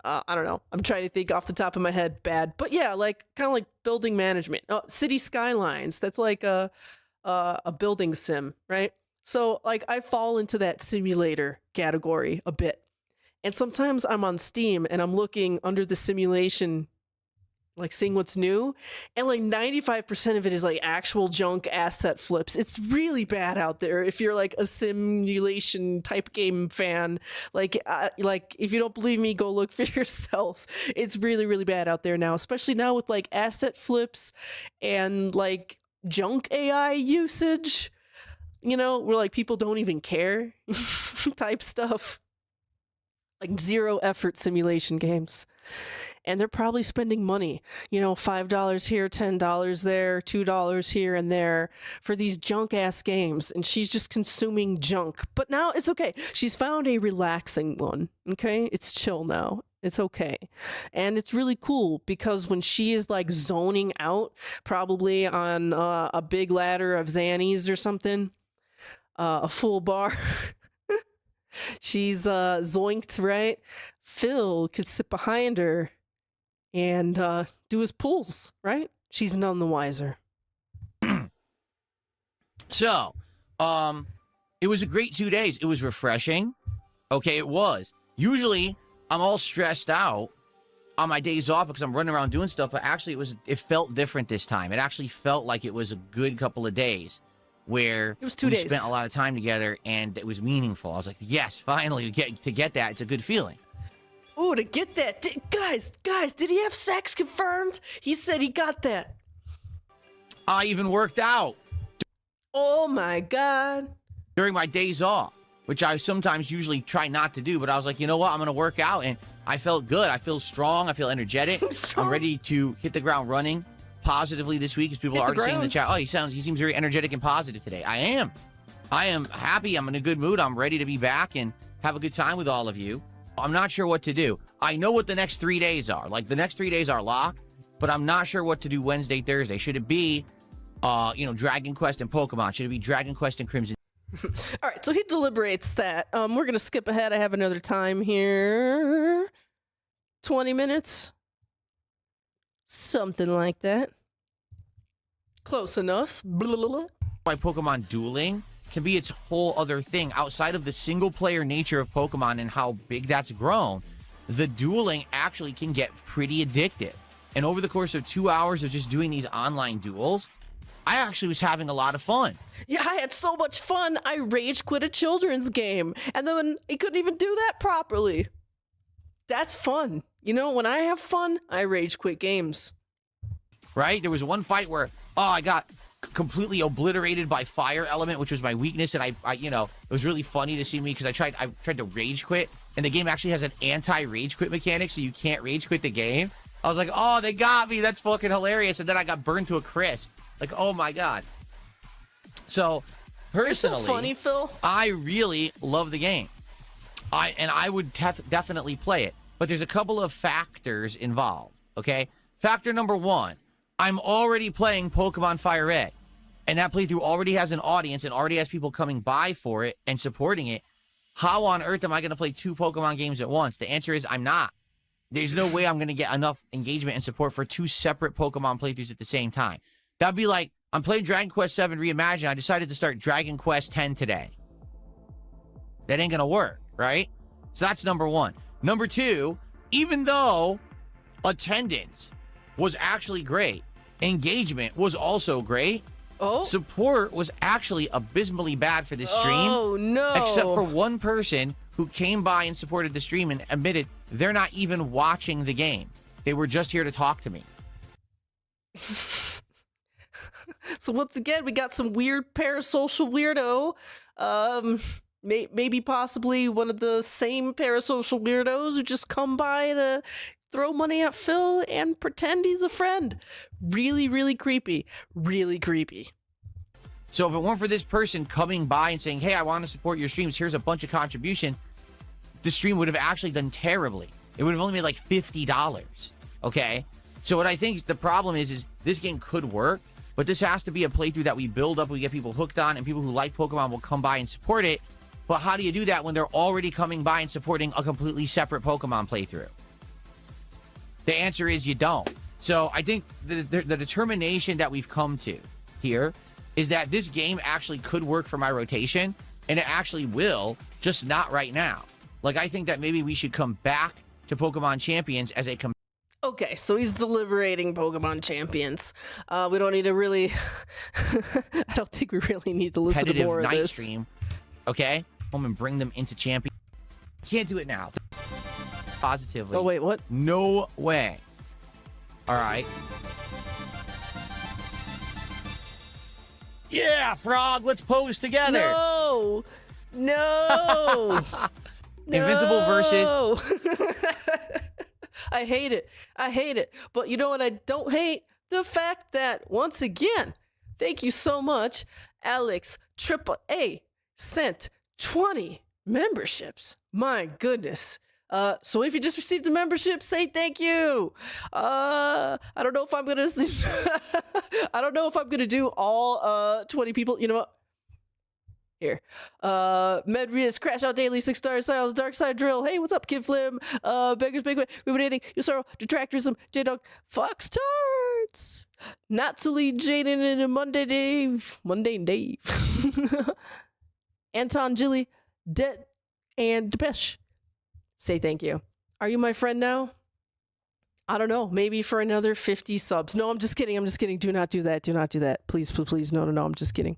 I don't know. I'm trying to think off the top of my head. Bad, but yeah, like kind of like building management. City Skylines. That's like a building sim, right? So like I fall into that simulator category a bit. And sometimes I'm on Steam and I'm looking under the simulation, like seeing what's new. And like 95% of it is like actual junk asset flips. It's really bad out there if you're like a simulation type game fan. Like if you don't believe me, go look for yourself. It's really, really bad out there now, especially now with like asset flips and like junk AI usage, you know, where like people don't even care type stuff. Like zero effort simulation games. And they're probably spending money, you know, $5 here, $10 there, $2 here and there for these junk ass games. And she's just consuming junk. But now it's okay. She's found a relaxing one. Okay. It's chill now. It's okay. And it's really cool because when she is like zoning out, probably on a big ladder of Xannies or something, a full bar. She's zoinked, right? Phil could sit behind her and do his pulls, right? She's none the wiser. So, it was a great 2 days. It was refreshing. Okay, it was. Usually, I'm all stressed out on my days off because I'm running around doing stuff, but actually it felt different this time. It actually felt like it was a good couple of days where it was 2 days. Spent a lot of time together and it was meaningful. I was like, yes, finally to get that. It's a good feeling. Oh, to get that. Guys, did he have sex confirmed? He said he got that. I even worked out. Oh my God. During my days off, which I sometimes usually try not to do, but I was like, you know what? I'm going to work out and I felt good. I feel strong. I feel energetic. I'm ready to hit the ground running positively this week, as people are already saying in the chat. Oh, he seems very energetic and positive today. I am happy. I'm in a good mood. I'm ready to be back and have a good time with all of you. I'm not sure what to do. I know what the next 3 days are. Like the next 3 days are locked, but I'm not sure what to do Wednesday, Thursday. Should it be, Dragon Quest and Pokemon? Should it be Dragon Quest and Crimson? All right, so he deliberates that. We're gonna skip ahead. I have another time here. 20 minutes. Something like that. Close enough. Blah, blah, blah. Why Pokemon dueling can be its whole other thing outside of the single player nature of Pokemon and how big that's grown. The dueling actually can get pretty addictive. And over the course of 2 hours of just doing these online duels, I actually was having a lot of fun. Yeah, I had so much fun. I rage quit a children's game. And then he couldn't even do that properly. That's fun. You know, when I have fun, I rage quit games. Right? There was one fight where, I got completely obliterated by Fire Element, which was my weakness. And I it was really funny to see me because I tried to rage quit. And the game actually has an anti-rage quit mechanic, so you can't rage quit the game. I was like, oh, they got me. That's fucking hilarious. And then I got burned to a crisp. Like, oh my God. So, personally, you're so funny, Phil. I really love the game. I would definitely play it. But there's a couple of factors involved, okay? Factor number one, I'm already playing Pokemon Fire Red. And that playthrough already has an audience and already has people coming by for it and supporting it. how on earth am I going to play 2 Pokemon games at once? The answer is I'm not. There's no way I'm going to get enough engagement and support for 2 separate Pokemon playthroughs at the same time. That'd be like, I'm playing Dragon Quest 7 Reimagined. I decided to start Dragon Quest 10 today. That ain't going to work, right? So that's number 1. Number 2, even though attendance was actually great, engagement was also great, support was actually abysmally bad for this stream. Oh, no. Except for one person who came by and supported the stream and admitted they're not even watching the game. They were just here to talk to me. So once again, we got some weird parasocial weirdo. Maybe possibly one of the same parasocial weirdos who just come by to throw money at Phil and pretend he's a friend. Really, really creepy. Really creepy. So if it weren't for this person coming by and saying, hey, I want to support your streams, here's a bunch of contributions, the stream would have actually done terribly. It would have only made like $50. Okay? So what I think the problem is this game could work, but this has to be a playthrough that we build up, we get people hooked on, and people who like Pokemon will come by and support it. But how do you do that when they're already coming by and supporting a completely separate Pokemon playthrough? The answer is you don't. So I think the determination that we've come to here is that this game actually could work for my rotation, and it actually will, just not right now. Like, I think that maybe we should come back to Pokemon Champions as a Okay, so he's deliberating Pokemon Champions. We don't need to really... I don't think we really need to listen to more of night this. stream. Okay? Home and bring them into Champions. Can't do it now. Positively. Oh, wait, what? No way. All right. Yeah, Frog, let's pose together. No! No! Invincible versus... I hate it. I hate it. But you know what I don't hate? The fact that, once again, thank you so much, Alex AAA sent 20 memberships. My goodness. So if you just received a membership, say thank you. I don't know if I'm gonna I don't know if I'm gonna do all 20 people. You know what? Here. Medrius, Crashout Daily, 6 Star Styles, Dark Side Drill. Hey, what's up, Kid Flim? Beggars Big Way, Ruminating, Yusaro, Detractorism, J-Dog, Fox Tarts, Natsuli, Jaden, and Mundane Dave. Anton, Jilly, Det, and Depeche. Say thank you. Are you my friend now? I don't know. Maybe for another 50 subs. No, I'm just kidding. I'm just kidding. Do not do that. Do not do that. Please, please, please. No, no, no. I'm just kidding.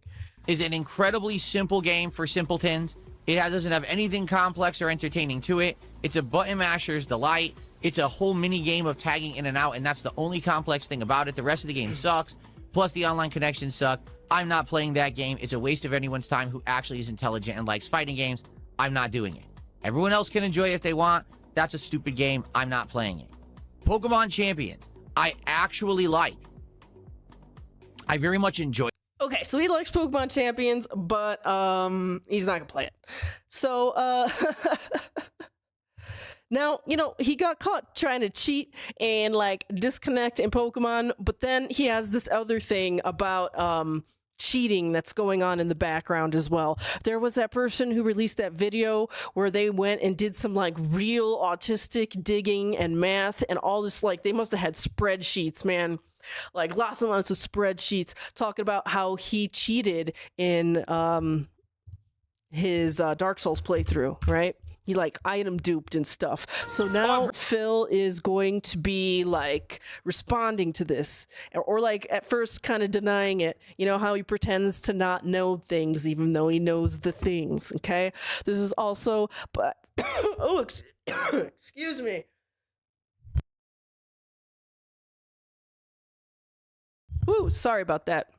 Is an incredibly simple game for simpletons. It doesn't have anything complex or entertaining to it. It's a button masher's delight. It's a whole mini game of tagging in and out, and that's the only complex thing about it. The rest of the game sucks. Plus, the online connections suck. I'm not playing that game. It's a waste of anyone's time who actually is intelligent and likes fighting games. I'm not doing it. Everyone else can enjoy it if they want. That's a stupid game. I'm not playing it. Pokemon Champions, I actually like. I very much enjoy. Okay, so he likes Pokemon Champions, but he's not gonna play it. So now, you know, he got caught trying to cheat and like disconnect in Pokemon, but then he has this other thing about cheating that's going on in the background as well. There was that person who released that video where they went and did some like real autistic digging and math and all this, like they must have had spreadsheets, man. Like lots and lots of spreadsheets talking about how he cheated in his Dark Souls playthrough, right? He like item duped and stuff. So now Phil is going to be like responding to this, or like at first kind of denying it. You know how he pretends to not know things even though he knows the things. Okay, this is also, but oh, excuse me. Ooh, sorry about that.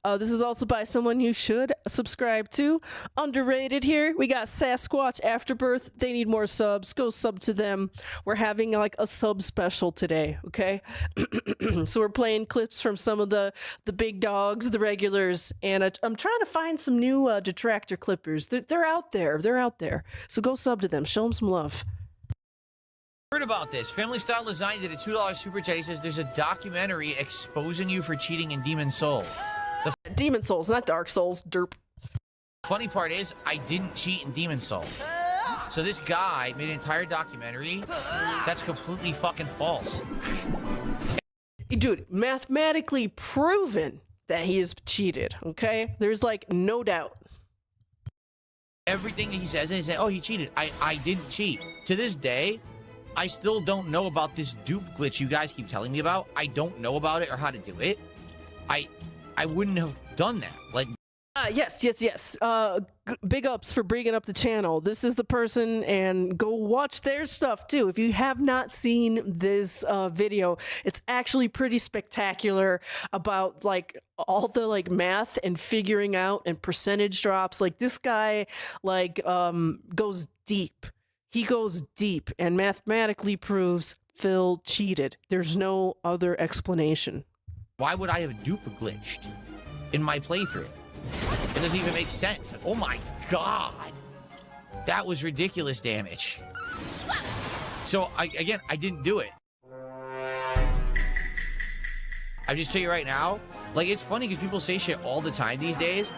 This is also by someone you should subscribe to. Underrated here. We got Sasquatch Afterbirth. They need more subs. Go sub to them. We're having like a sub special today, okay? So we're playing clips from some of the big dogs, the regulars, and I'm trying to find some new Detractor clippers. They're out there. They're out there. So go sub to them. Show them some love. Heard about this. Family Style Lasagna did a $2 super chat. He says there's a documentary exposing you for cheating in Demon Souls. Demon Souls, not Dark Souls, derp. Funny part is, I didn't cheat in Demon Souls. So this guy made an entire documentary that's completely fucking false. Dude, mathematically proven that he has cheated, okay? There's like no doubt. Everything that he says, and he said, oh, he cheated. I didn't cheat. To this day, I still don't know about this dupe glitch you guys keep telling me about. I don't know about it or how to do it. I wouldn't have done that. Like, yes. Big ups for bringing up the channel. This is the person, and go watch their stuff too. If you have not seen this video, it's actually pretty spectacular about like all the like math and figuring out and percentage drops. Like this guy like goes deep. He goes deep and mathematically proves Phil cheated. There's no other explanation. why would I have dupe glitched in my playthrough? It doesn't even make sense. Oh my god. That was ridiculous damage. So, I didn't do it. I just tell you right now, like, it's funny because people say shit all the time these days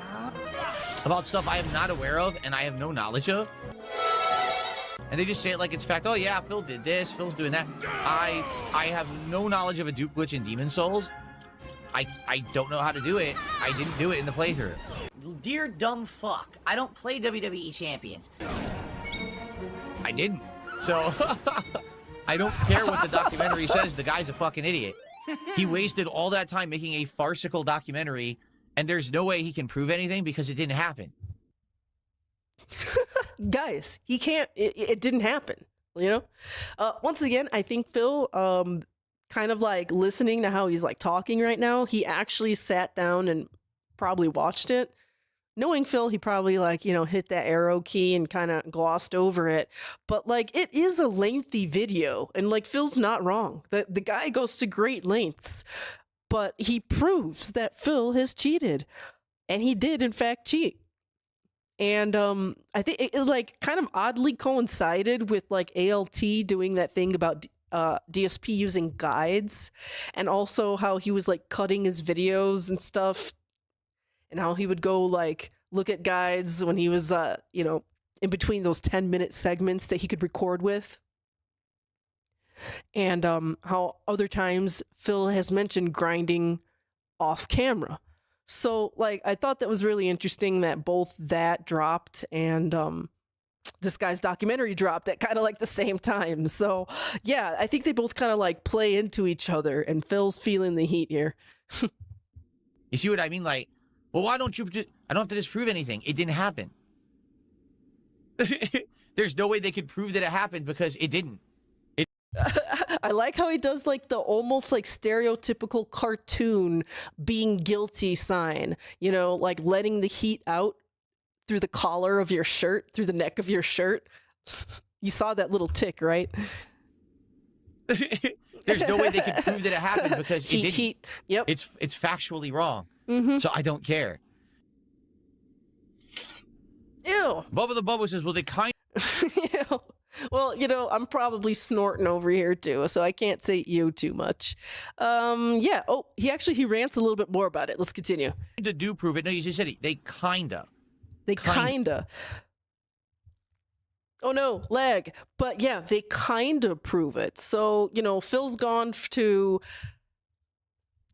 about stuff I am not aware of and I have no knowledge of. And they just say it like it's fact. Oh yeah, Phil did this, Phil's doing that. I have no knowledge of a dupe glitch in Demon Souls. I don't know how to do it. I didn't do it in the playthrough. Dear dumb fuck, I don't play WWE Champions. I didn't. So, I don't care what the documentary says. The guy's a fucking idiot. He wasted all that time making a farcical documentary, and there's no way he can prove anything because it didn't happen. Guys, he can't, it didn't happen, you know? Once again, I think Phil, kind of like listening to how he's like talking right now, he actually sat down and probably watched it. Knowing Phil, he probably like, you know, hit that arrow key and kind of glossed over it. But like, it is a lengthy video, and like Phil's not wrong. The guy goes to great lengths, but he proves that Phil has cheated, and he did in fact cheat. And I think it like kind of oddly coincided with like ALT doing that thing about DSP using guides, and also how he was like cutting his videos and stuff, and how he would go like look at guides when he was you know, in between those 10-minute segments that he could record with. And how other times Phil has mentioned grinding off camera. So like, I thought that was really interesting that both that dropped and this guy's documentary dropped at kind of like the same time. So yeah, I think they both kind of like play into each other, and Phil's feeling the heat here. You see what I mean? Like, well, why don't you... I don't have to disprove anything. It didn't happen. There's no way they could prove that it happened because it didn't. I like how he does like the almost like stereotypical cartoon being guilty sign, you know, like letting the heat out through the collar of your shirt, through the neck of your shirt. You saw that little tick, right? There's no way they could prove that it happened because it didn't. Heat. Yep. It's factually wrong. Mm-hmm. So I don't care. Ew. Bubba the Bubba says, well, they kind Ew. Well, you know, I'm probably snorting over here too, so I can't say you too much. Yeah. Oh, he rants a little bit more about it. Let's continue. of do prove it. No, you just said it. They kinda. They kinda. Oh no, lag. But yeah, they kinda prove it. So, you know, Phil's gone to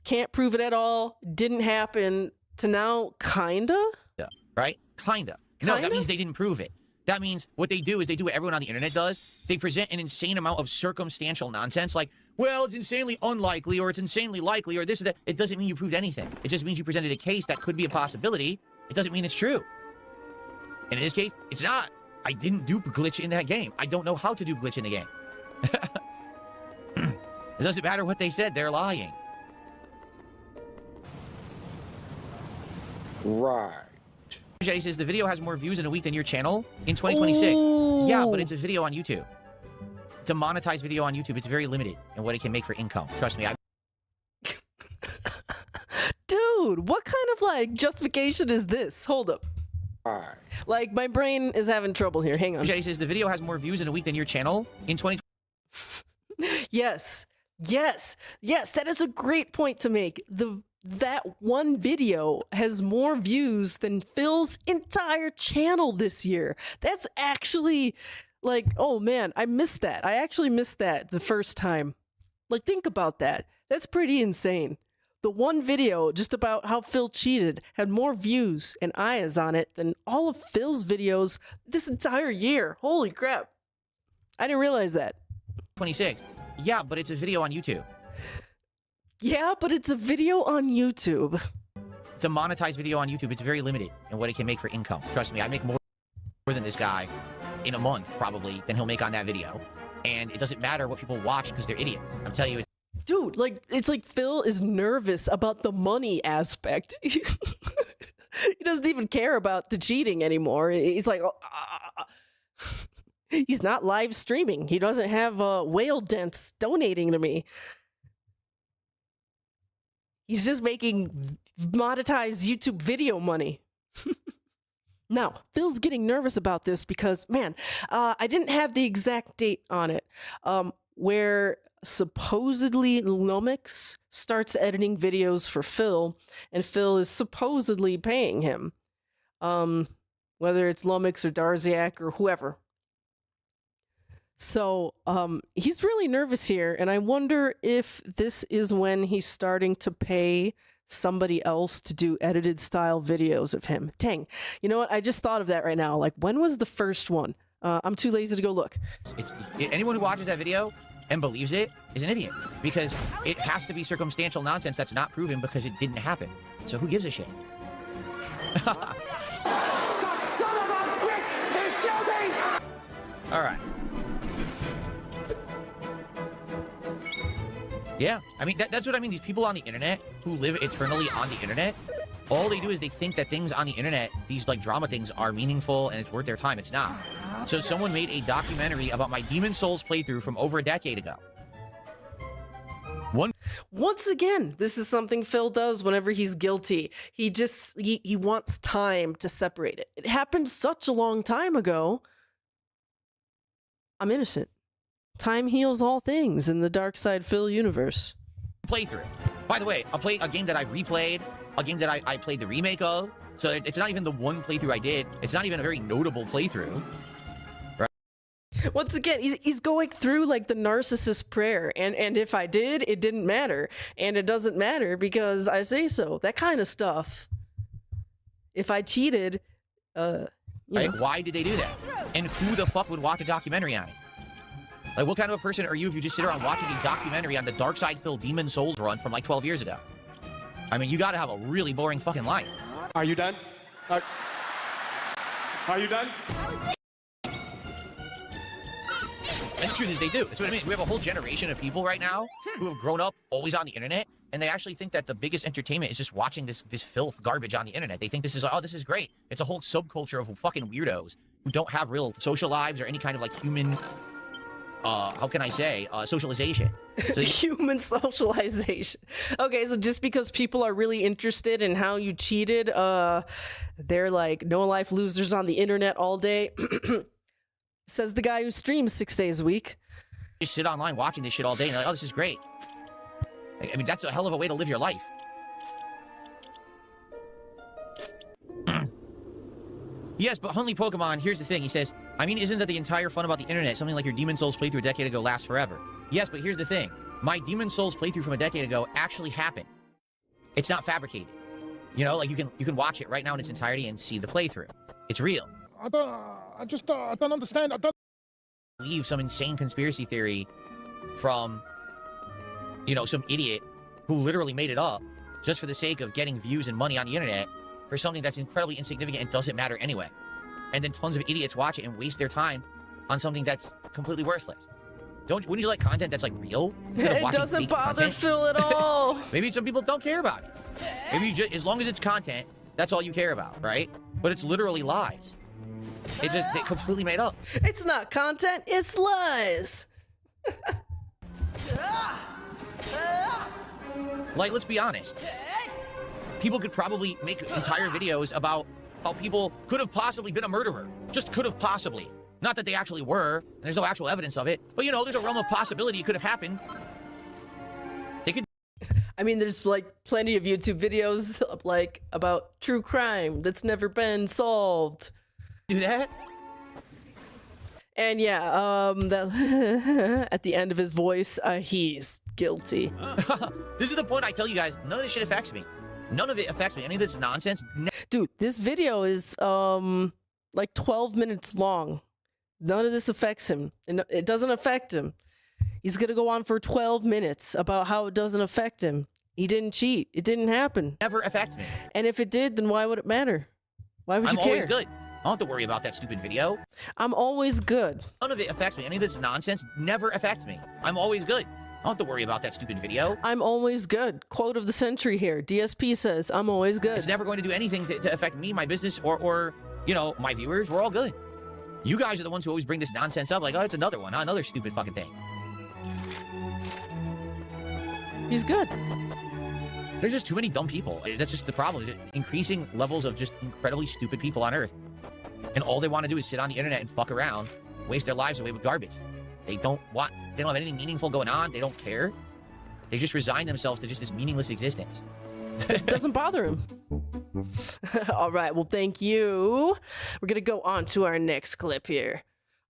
can't prove it at all, didn't happen, to now kinda? Yeah, right? Kinda. No, that means they didn't prove it. That means what they do is they do what everyone on the internet does. They present an insane amount of circumstantial nonsense like, well, it's insanely unlikely, or it's insanely likely, or this or that. It doesn't mean you proved anything. It just means you presented a case that could be a possibility. It doesn't mean it's true. And in this case, it's not. I didn't dupe glitch in that game. I don't know how to do glitch in the game. It doesn't matter what they said. They're lying. Right. Jay says the video has more views in a week than your channel in 2026. Ooh. Yeah, but it's a video on YouTube. It's a monetized video on YouTube. It's very limited in what it can make for income. Trust me. Dude, what kind of like justification is this? Hold up. Right. Like, my brain is having trouble here. Hang on. Jay says the video has more views in a week than your channel in 20. Yes. Yes. Yes, that is a great point to make. that one video has more views than Phil's entire channel this year. That's actually like, oh man, I missed that. I actually missed that the first time. Like, think about that. That's pretty insane. The one video just about how Phil cheated had more views and eyes on it than all of Phil's videos this entire year. Holy crap. I didn't realize that. 26. Yeah, but it's a video on YouTube. Yeah, but it's a video on YouTube. It's a monetized video on YouTube. It's very limited in what it can make for income. Trust me, I make more than this guy in a month, probably, than he'll make on that video. And it doesn't matter what people watch because they're idiots. I'm telling you. Dude, like, it's like Phil is nervous about the money aspect. He doesn't even care about the cheating anymore. He's like, he's not live streaming. He doesn't have whale dents donating to me. He's just making monetized YouTube video money. Now, Phil's getting nervous about this because, man, I didn't have the exact date on it, where supposedly Lumix starts editing videos for Phil, and Phil is supposedly paying him, whether it's Lumix or Darziak or whoever. So he's really nervous here, and I wonder if this is when he's starting to pay somebody else to do edited style videos of him. Dang, you know what? I just thought of that right now. Like, when was the first one? I'm too lazy to go look. Anyone who watches that video and believes it is an idiot, because it has to be circumstantial nonsense that's not proven because it didn't happen. So who gives a shit? All right. Yeah, I mean, that's what I mean. These people on the internet who live eternally on the internet, all they do is they think that things on the internet, these like drama things, are meaningful and it's worth their time. It's not. So someone made a documentary about my Demon Souls playthrough from over a decade ago. Once again, this is something Phil does whenever he's guilty. He wants time to separate it. It happened such a long time ago. I'm innocent. Time heals all things in the Dark Side Phil universe. Playthrough. By the way, a game that I've replayed, a game that I played the remake of. So it's not even the one playthrough I did. It's not even a very notable playthrough. Right? Once again, he's going through like the narcissist prayer. And if I did, it didn't matter. And it doesn't matter because I say so. That kind of stuff. If I cheated, Right? Why did they do that? And who the fuck would watch a documentary on it? Like, what kind of a person are you if you just sit around watching a documentary on the Dark Side Phil Demon Souls run from like 12 years ago? I mean, you gotta have a really boring fucking life. Are you done? Are you done? And the truth is they do. That's what I mean. We have a whole generation of people right now who have grown up always on the internet, and they actually think that the biggest entertainment is just watching this filth garbage on the internet. They think this is, oh, this is great. It's a whole subculture of fucking weirdos who don't have real social lives or any kind of like human, how can I say, socialization. So human socialization. Okay, so just because people are really interested in how you cheated, they're like no-life losers on the internet all day. Says the guy who streams 6 days a week. Just sit online watching this shit all day and like, oh, this is great. I mean, that's a hell of a way to live your life. Yes, but Huntley Pokemon, here's the thing. He says, I mean, isn't that the entire fun about the internet? Something like your Demon Souls playthrough a decade ago lasts forever. Yes, but here's the thing. My Demon Souls playthrough from a decade ago actually happened. It's not fabricated. You know, like you can watch it right now in its entirety and see the playthrough. It's real. I don't understand. I don't believe some insane conspiracy theory from, you know, some idiot who literally made it up just for the sake of getting views and money on the internet for something that's incredibly insignificant and doesn't matter anyway. And then tons of idiots watch it and waste their time on something that's completely worthless. Wouldn't you like content that's like real? It doesn't bother Phil at all. Maybe some people don't care about it. Maybe you just, as long as it's content, that's all you care about, right? But it's literally lies. It's just they completely made up. It's not content, it's lies. Like, let's be honest. People could probably make entire videos about how people could have possibly been a murderer. Just could have possibly. Not that they actually were, and there's no actual evidence of it, but you know, there's a realm of possibility it could have happened. They could. I mean, there's like plenty of YouTube videos like about true crime that's never been solved. Do that? And yeah, that at the end of his voice, he's guilty. This is the point I tell you guys, none of this shit affects me. None of it affects me. Any of this nonsense. Dude, this video is like 12 minutes long. None of this affects him. And it doesn't affect him. He's gonna go on for 12 minutes about how it doesn't affect him. He didn't cheat. It didn't happen. Never affects me. And if it did, then why would it matter? Why would you care? I'm always good. I don't have to worry about that stupid video. I'm always good. None of it affects me. Any of this nonsense never affects me. I'm always good. I don't have to worry about that stupid video. I'm always good. Quote of the century here. DSP says, I'm always good. It's never going to do anything to affect me, my business, or, you know, my viewers. We're all good. You guys are the ones who always bring this nonsense up. Like, oh, it's another one. Another stupid fucking thing. He's good. There's just too many dumb people. That's just the problem. There's increasing levels of just incredibly stupid people on Earth. And all they want to do is sit on the internet and fuck around, waste their lives away with garbage. They don't have anything meaningful going on. They don't care. They just resign themselves to just this meaningless existence. It doesn't bother him. All right, well, thank you. We're going to go on to our next clip here.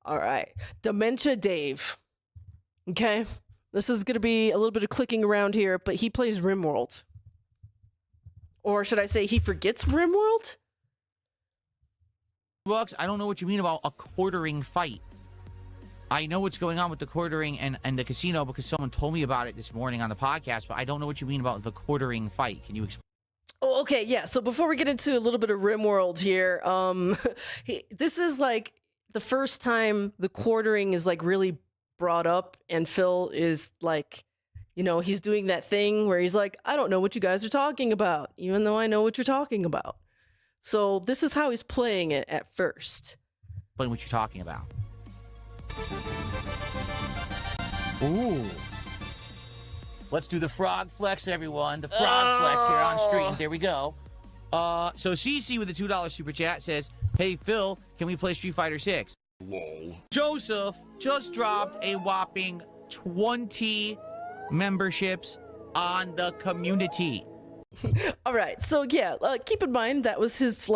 All right, Dementia Dave. Okay, this is going to be a little bit of clicking around here, but he plays RimWorld. Or should I say he forgets RimWorld? Bucks, I don't know what you mean about a quartering fight. I know what's going on with the quartering and the casino because someone told me about it this morning on the podcast, but I don't know what you mean about the quartering fight. Can you explain? Oh, okay, yeah. So before we get into a little bit of RimWorld here, this is like the first time the quartering is like really brought up, and Phil is like, you know, he's doing that thing where he's like, I don't know what you guys are talking about, even though I know what you're talking about. So this is how he's playing it at first. Explain what you're talking about. Ooh. Let's do the frog flex, everyone. The frog flex here on stream. There we go. So CC with the $2 super chat says, hey, Phil, can we play Street Fighter 6? Lol. Joseph just dropped a whopping 20 memberships on the community. All right. So yeah, keep in mind that was his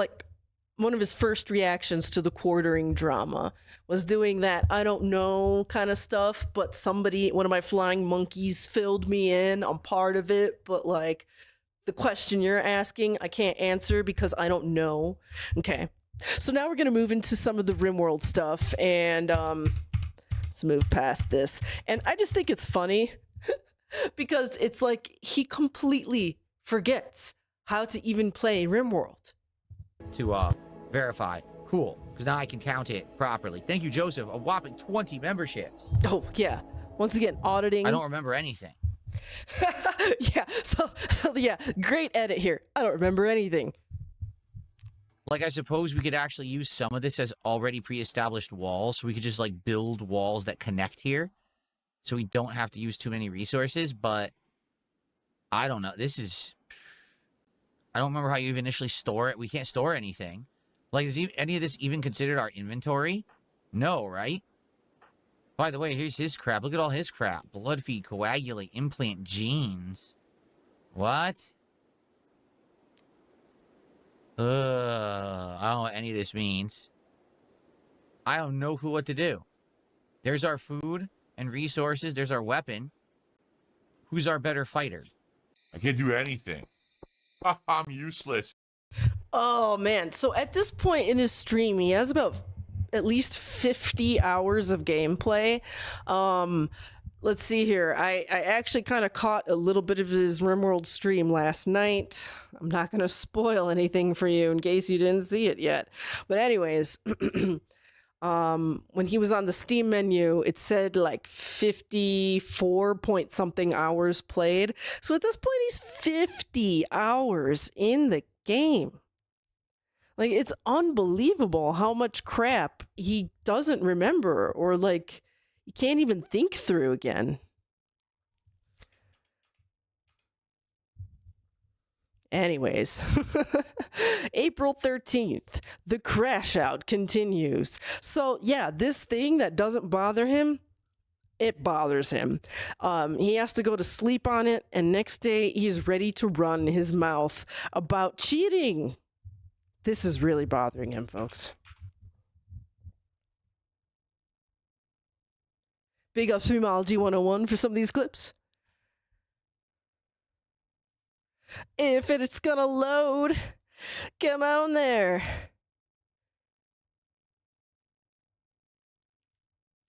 one of his first reactions to the quartering drama was doing that I don't know kind of stuff, but one of my flying monkeys filled me in. I'm part of it, but like the question you're asking, I can't answer because I don't know. Okay. So now we're going to move into some of the RimWorld stuff, and let's move past this. And I just think it's funny because it's like he completely forgets how to even play RimWorld. To verify. Cool. Because now I can count it properly. Thank you, Joseph. A whopping 20 memberships. Oh, yeah. Once again, auditing. I don't remember anything. Yeah. So yeah, great edit here. I don't remember anything. Like, I suppose we could actually use some of this as already pre-established walls, so we could just, like, build walls that connect here, so we don't have to use too many resources, but I don't know. This is... I don't remember how you initially store it. We can't store anything. Like, is any of this even considered our inventory? No, right? By the way, here's his crap. Look at all his crap. Blood feed, coagulate, implant, genes. What? I don't know what any of this means. I have no clue what to do. There's our food and resources. There's our weapon. Who's our better fighter? I can't do anything. I'm useless. Oh, man. So at this point in his stream, he has about at least 50 hours of gameplay. Let's see here. I actually kind of caught a little bit of his RimWorld stream last night. I'm not going to spoil anything for you in case you didn't see it yet. But anyways, when he was on the Steam menu, it said like 54 point something hours played. So at this point, he's 50 hours in the game. Like, it's unbelievable how much crap he doesn't remember, or like he can't even think through again. Anyways, April 13th, the Crashout continues. So yeah, this thing that doesn't bother him, It bothers him. He has to go to sleep on it, and next day he's ready to run his mouth about cheating. This is really bothering him, folks. Big up Streamology 101 for some of these clips. If it's gonna load, come on there.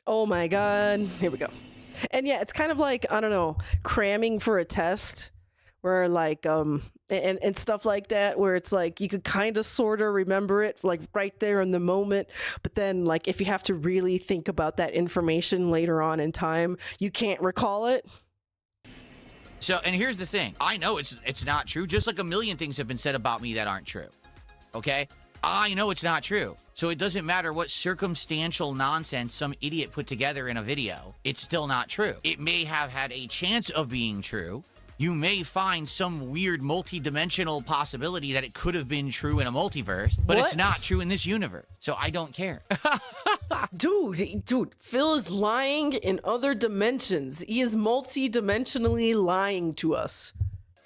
Oh my God. Here we go. And yeah, it's kind of like, I don't know, cramming for a test where like, and stuff like that, where it's like you could kind of sort of remember it like right there in the moment. But then like if you have to really think about that information later on in time, you can't recall it. So, and here's the thing. I know it's not true, just like a million things have been said about me that aren't true. Okay? I know it's not true. So it doesn't matter what circumstantial nonsense some idiot put together in a video. It's still not true. It may have had a chance of being true. You may find some weird multi-dimensional possibility that it could have been true in a multiverse, but it's not true in this universe. So I don't care. Dude, Phil is lying in other dimensions. He is multi-dimensionally lying to us.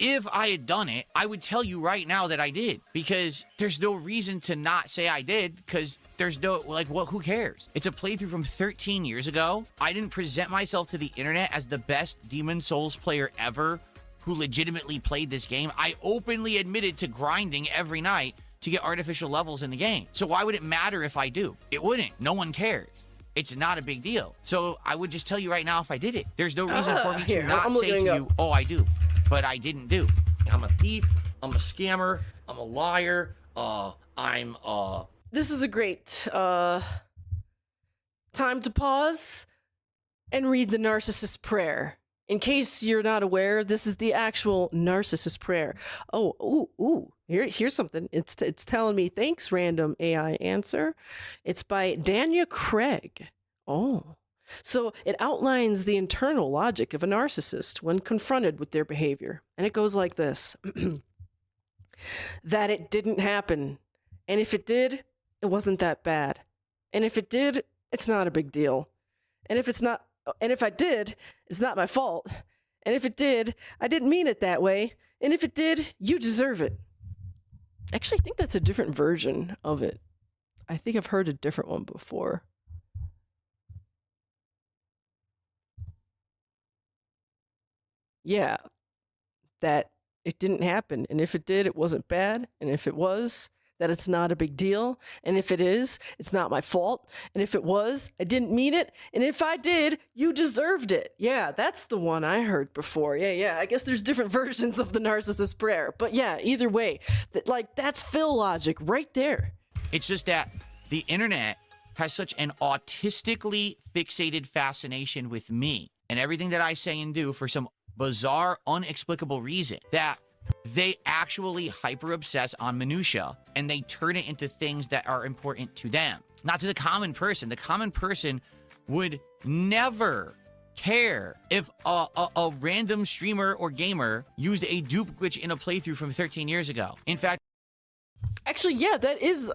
If I had done it, I would tell you right now that I did, because there's no reason to not say I did, because there's no, like, what, who cares? It's a playthrough from 13 years ago. I didn't present myself to the internet as the best Demon Souls player ever who legitimately played this game. I openly admitted to grinding every night to get artificial levels in the game. So why would it matter if I do? It wouldn't. No one cares. It's not a big deal. So I would just tell you right now if I did it. There's no reason for me to not say to you, oh, I do. But I didn't do. I'm a thief. I'm a scammer. I'm a liar. This is a great time to pause and read the narcissist prayer. In case you're not aware, this is the actual narcissist prayer. Here's something. It's telling me, thanks, random AI answer. It's by Dania Craig. Oh. So it outlines the internal logic of a narcissist when confronted with their behavior. And it goes like this. That it didn't happen. And if it did, it wasn't that bad. And if it did, it's not a big deal. And if I did, it's not my fault. And if it did, I didn't mean it that way. And if it did, you deserve it. Actually, I think that's a different version of it. I think I've heard a different one before. Yeah, that it didn't happen. And if it did, it wasn't bad. And if it was, that it's not a big deal. And if it is, it's not my fault. And if it was, I didn't mean it. And if I did, you deserved it. Yeah, that's the one I heard before. Yeah. I guess there's different versions of the narcissist prayer. But yeah, either way, that's Phil logic right there. It's just that the internet has such an autistically fixated fascination with me and everything that I say and do for some bizarre, unexplicable reason that they actually hyper obsess on minutia and they turn it into things that are important to them, not to the common person. The common person would never care if a random streamer or gamer used a dupe glitch in a playthrough from 13 years ago. In fact, actually, yeah, that is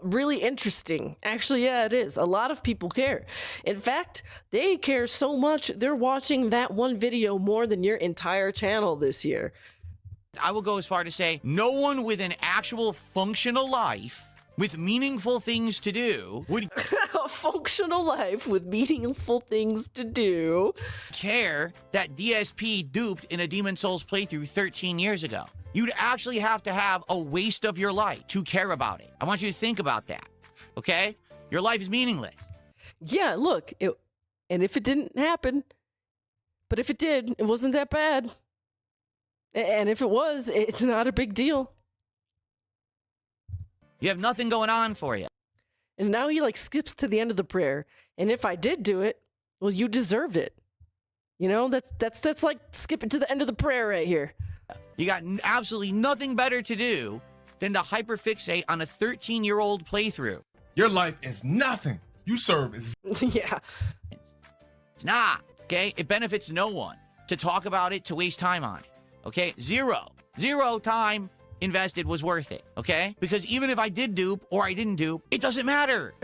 really interesting. Actually, yeah, it is. A lot of people care. In fact, they care so much, they're watching that one video more than your entire channel this year. I will go as far to say no one with an actual functional life with meaningful things to do would a functional life with meaningful things to do care that D.S.P. duped in a Demon Souls playthrough 13 years ago. You'd actually have to have a waste of your life to care about it. I want you to think about that, okay? Your life is meaningless. Yeah, look, and if it didn't happen, but if it did, it wasn't that bad. And if it was, it's not a big deal. You have nothing going on for you. And now he skips to the end of the prayer. And if I did do it, well, you deserved it. You know, that's like skipping to the end of the prayer right here. You got absolutely nothing better to do than to hyperfixate on a 13-year-old playthrough. Your life is nothing. You serve is... Yeah. It's not, okay? It benefits no one to talk about it, to waste time on it, okay? Zero time invested was worth it, okay? Because even if I did dupe or I didn't dupe, it doesn't matter.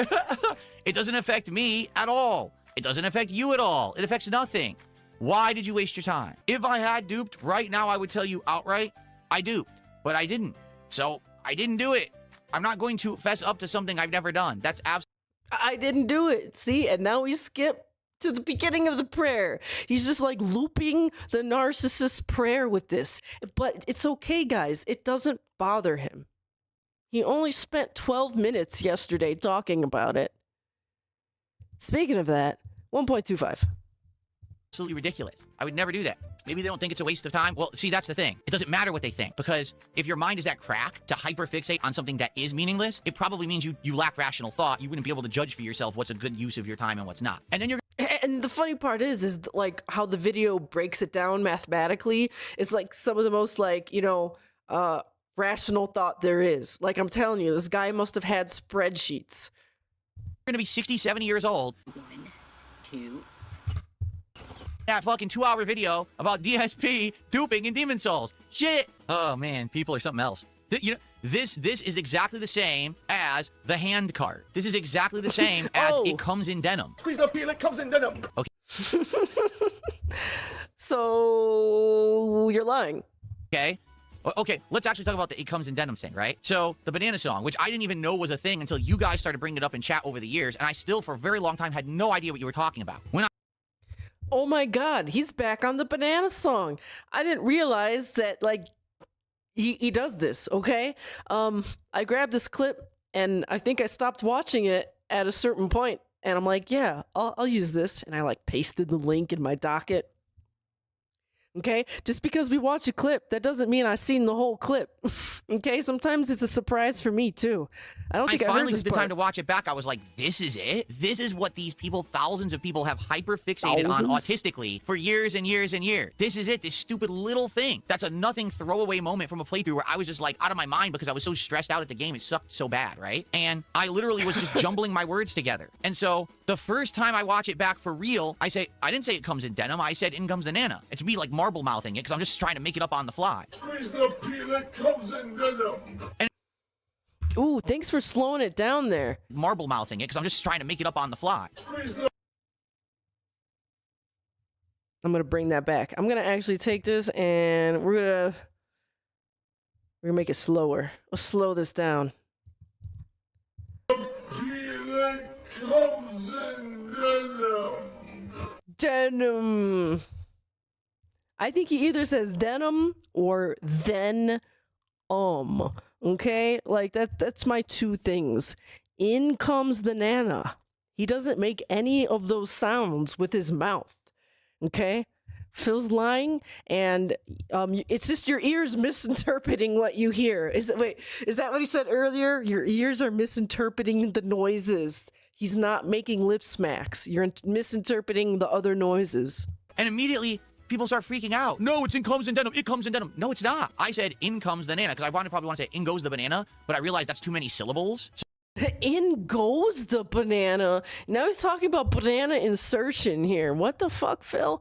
It doesn't affect me at all. It doesn't affect you at all. It affects nothing. Why did you waste your time? If I had duped right now, I would tell you outright, I duped, but I didn't. So I didn't do it. I'm not going to fess up to something I've never done. That's absolutely. I didn't do it. See, and now we skip to the beginning of the prayer. He's just like looping the narcissist prayer with this. But it's okay, guys. It doesn't bother him. He only spent 12 minutes yesterday talking about it. Speaking of that, 1.25. Absolutely ridiculous. I would never do that. Maybe they don't think it's a waste of time. Well, see, that's the thing. It doesn't matter what they think, because if your mind is that crack to hyperfixate on something that is meaningless, it probably means you lack rational thought. You wouldn't be able to judge for yourself what's a good use of your time and what's not. And then you're... And the funny part is like how the video breaks it down mathematically is like some of the most like, rational thought there is. Like I'm telling you, this guy must have had spreadsheets. You're gonna be 60, 70 years old. 1, 2. That fucking 2-hour video about D.S.P. duping in Demon Souls. Shit. Oh man, people are something else. This is exactly the same as the hand cart. This is exactly the same as it comes in denim. Squeeze the peel, it comes in denim. Okay. So you're lying. Okay. Okay, let's actually talk about the it comes in denim thing, right? So the banana song, which I didn't even know was a thing until you guys started bringing it up in chat over the years, and I still for a very long time had no idea what you were talking about. Oh my God, he's back on the banana song. I didn't realize that, like, he does this, okay? I grabbed this clip, and I think I stopped watching it at a certain point, and I'm like, yeah, I'll use this, and I, like, pasted the link in my docket. Okay? Just because we watch a clip, that doesn't mean I've seen the whole clip. Okay? Sometimes it's a surprise for me, too. I don't think I finally heard took the time to watch it back. I was like, this is it? This is what these people, thousands of people, have hyper-fixated on autistically for years and years and years. This is it, this stupid little thing. That's a nothing throwaway moment from a playthrough where I was just like out of my mind because I was so stressed out at the game. It sucked so bad, right? And I literally was just jumbling my words together. And so the first time I watch it back for real, I didn't say it comes in denim, I said in comes the nana. It's me like marble mouthing it because I'm just trying to make it up on the fly. Squeeze the peel, it comes in denim. And ooh, thanks for slowing it down there. Marble mouthing it because I'm just trying to make it up on the fly. I'm gonna bring that back. I'm gonna actually take this and we're gonna make it slower. Let's slow this down. Denim. I think he either says denim or then okay? Like that's my two things. In comes the nana. He doesn't make any of those sounds with his mouth. Okay? Phil's lying, and it's just your ears misinterpreting what you hear. Is that what he said earlier? Your ears are misinterpreting the noises. He's not making lip smacks. You're misinterpreting the other noises. And immediately, people start freaking out. No, it's in comes in denim. It comes in denim. No, it's not. I said in comes the nana because I probably want to say in goes the banana, but I realized that's too many syllables. In goes the banana. Now he's talking about banana insertion here. What the fuck, Phil?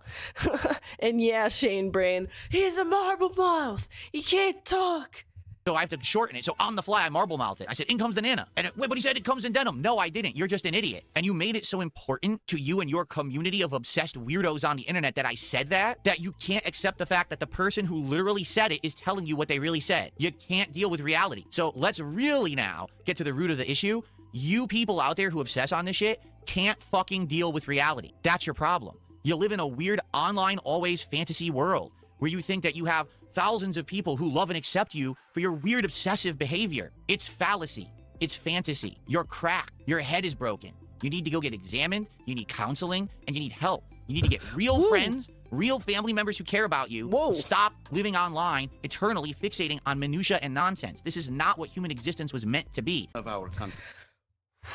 And yeah, Shane Brain, he's a marble mouth. He can't talk. So I have to shorten it. So on the fly, I marble mouthed it. I said, in comes the nana. And but he said it comes in denim. No, I didn't. You're just an idiot. And you made it so important to you and your community of obsessed weirdos on the internet that I said that you can't accept the fact that the person who literally said it is telling you what they really said. You can't deal with reality. So let's really now get to the root of the issue. You people out there who obsess on this shit can't fucking deal with reality. That's your problem. You live in a weird online always fantasy world where you think that you have thousands of people who love and accept you for your weird obsessive behavior. It's fallacy. It's fantasy. You're cracked. Your head is broken. You need to go get examined. You need counseling, and you need help. You need to get real friends, real family members who care about you. Stop living online, eternally fixating on minutia and nonsense. This is not what human existence was meant to be. Of our country.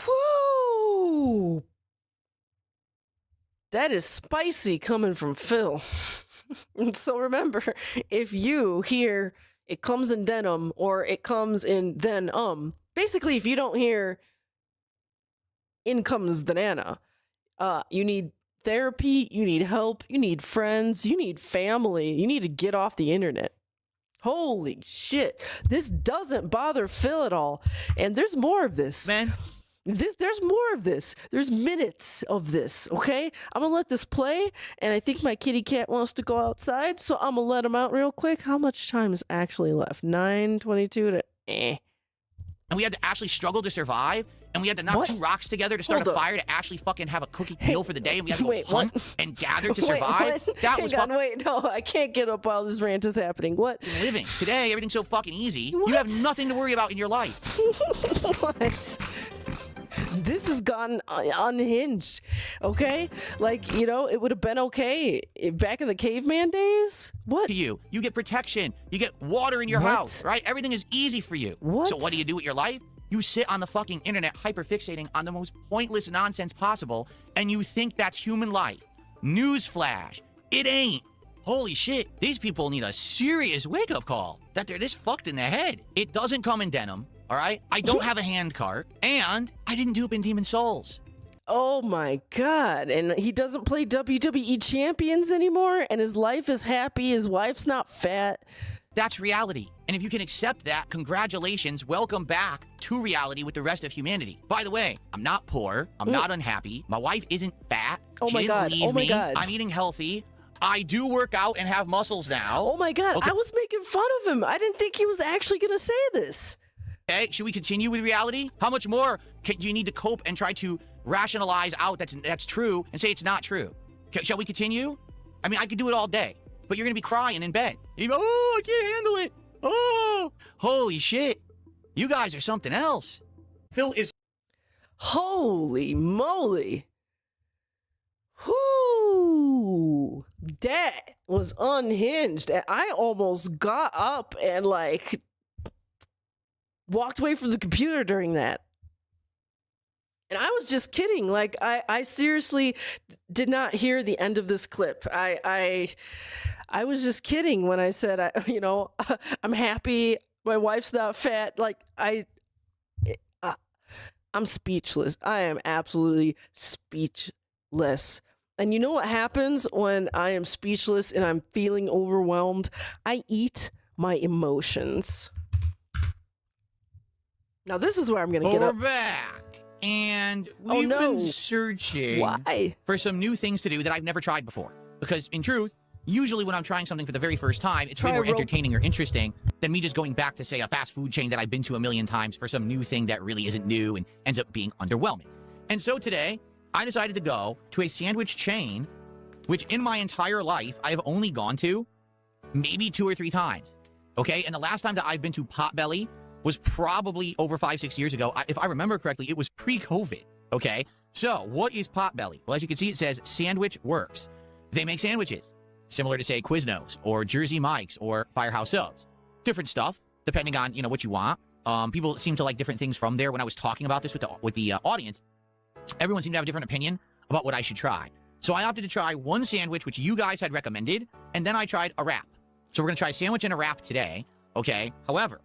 Woo! That is spicy coming from Phil. So remember, if you hear it comes in denim or it comes in then basically if you don't hear in comes the nana, you need therapy, you need help, you need friends, you need family, you need to get off the internet. Holy shit, this doesn't bother Phil at all. And there's more of this. Man, There's more of this. There's minutes of this, okay? I'm gonna let this play, and I think my kitty cat wants to go outside, so I'm gonna let him out real quick. How much time is actually left? 9:22 to And we had to actually struggle to survive, and we had to knock 2 rocks together to start a fire to actually fucking have a cookie meal for the day, and we had to go hunt and gather to survive. That was fucking... Wait, no, I can't get up while this rant is happening. What? Living. Today, everything's so fucking easy. What? You have nothing to worry about in your life. What? This has gotten unhinged, okay? Like, you know, it would have been okay back in the caveman days. What? You get protection. You get water in your house, right? Everything is easy for you. What? So what do you do with your life? You sit on the fucking internet hyperfixating on the most pointless nonsense possible, and you think that's human life. Newsflash, it ain't. Holy shit, these people need a serious wake-up call that they're this fucked in the head. It doesn't come in denim. All right? I don't have a hand cart, and I didn't dupe in Demon Souls. Oh my God. And he doesn't play WWE Champions anymore, and his life is happy, his wife's not fat. That's reality. And if you can accept that, congratulations, welcome back to reality with the rest of humanity. By the way, I'm not poor, I'm not unhappy, my wife isn't fat, she didn't leave me, I'm eating healthy, I do work out and have muscles now. Oh my God, I was making fun of him. I didn't think he was actually gonna say this. Okay, should we continue with reality? How much more do you need to cope and try to rationalize out that's true and say it's not true? Shall we continue? I mean, I could do it all day, but you're going to be crying in bed. You go, oh, I can't handle it. Oh, holy shit. You guys are something else. Phil is... Holy moly. Whoo. That was unhinged. And I almost got up and, like... walked away from the computer during that. And I was just kidding. Like, I seriously did not hear the end of this clip. I was just kidding when I said, I'm happy. My wife's not fat. Like, I'm speechless. I am absolutely speechless. And you know what happens when I am speechless and I'm feeling overwhelmed? I eat my emotions. Now, this is where I'm going to get up. We're back, and we've been searching for some new things to do that I've never tried before. Because, in truth, usually when I'm trying something for the very first time, it's way more entertaining or interesting than me just going back to, say, a fast food chain that I've been to a million times for some new thing that really isn't new and ends up being underwhelming. And so today, I decided to go to a sandwich chain, which in my entire life, I have only gone to maybe 2 or 3 times. Okay? And the last time that I've been to Potbelly was probably over 5-6 years ago. If I remember correctly, it was pre-COVID, okay? So, what is Potbelly? Well, as you can see, it says Sandwich Works. They make sandwiches, similar to, say, Quiznos, or Jersey Mike's, or Firehouse Subs. Different stuff, depending on, what you want. People seem to like different things from there. When I was talking about this with the audience, everyone seemed to have a different opinion about what I should try. So I opted to try one sandwich, which you guys had recommended, and then I tried a wrap. So we're going to try a sandwich and a wrap today, okay? However,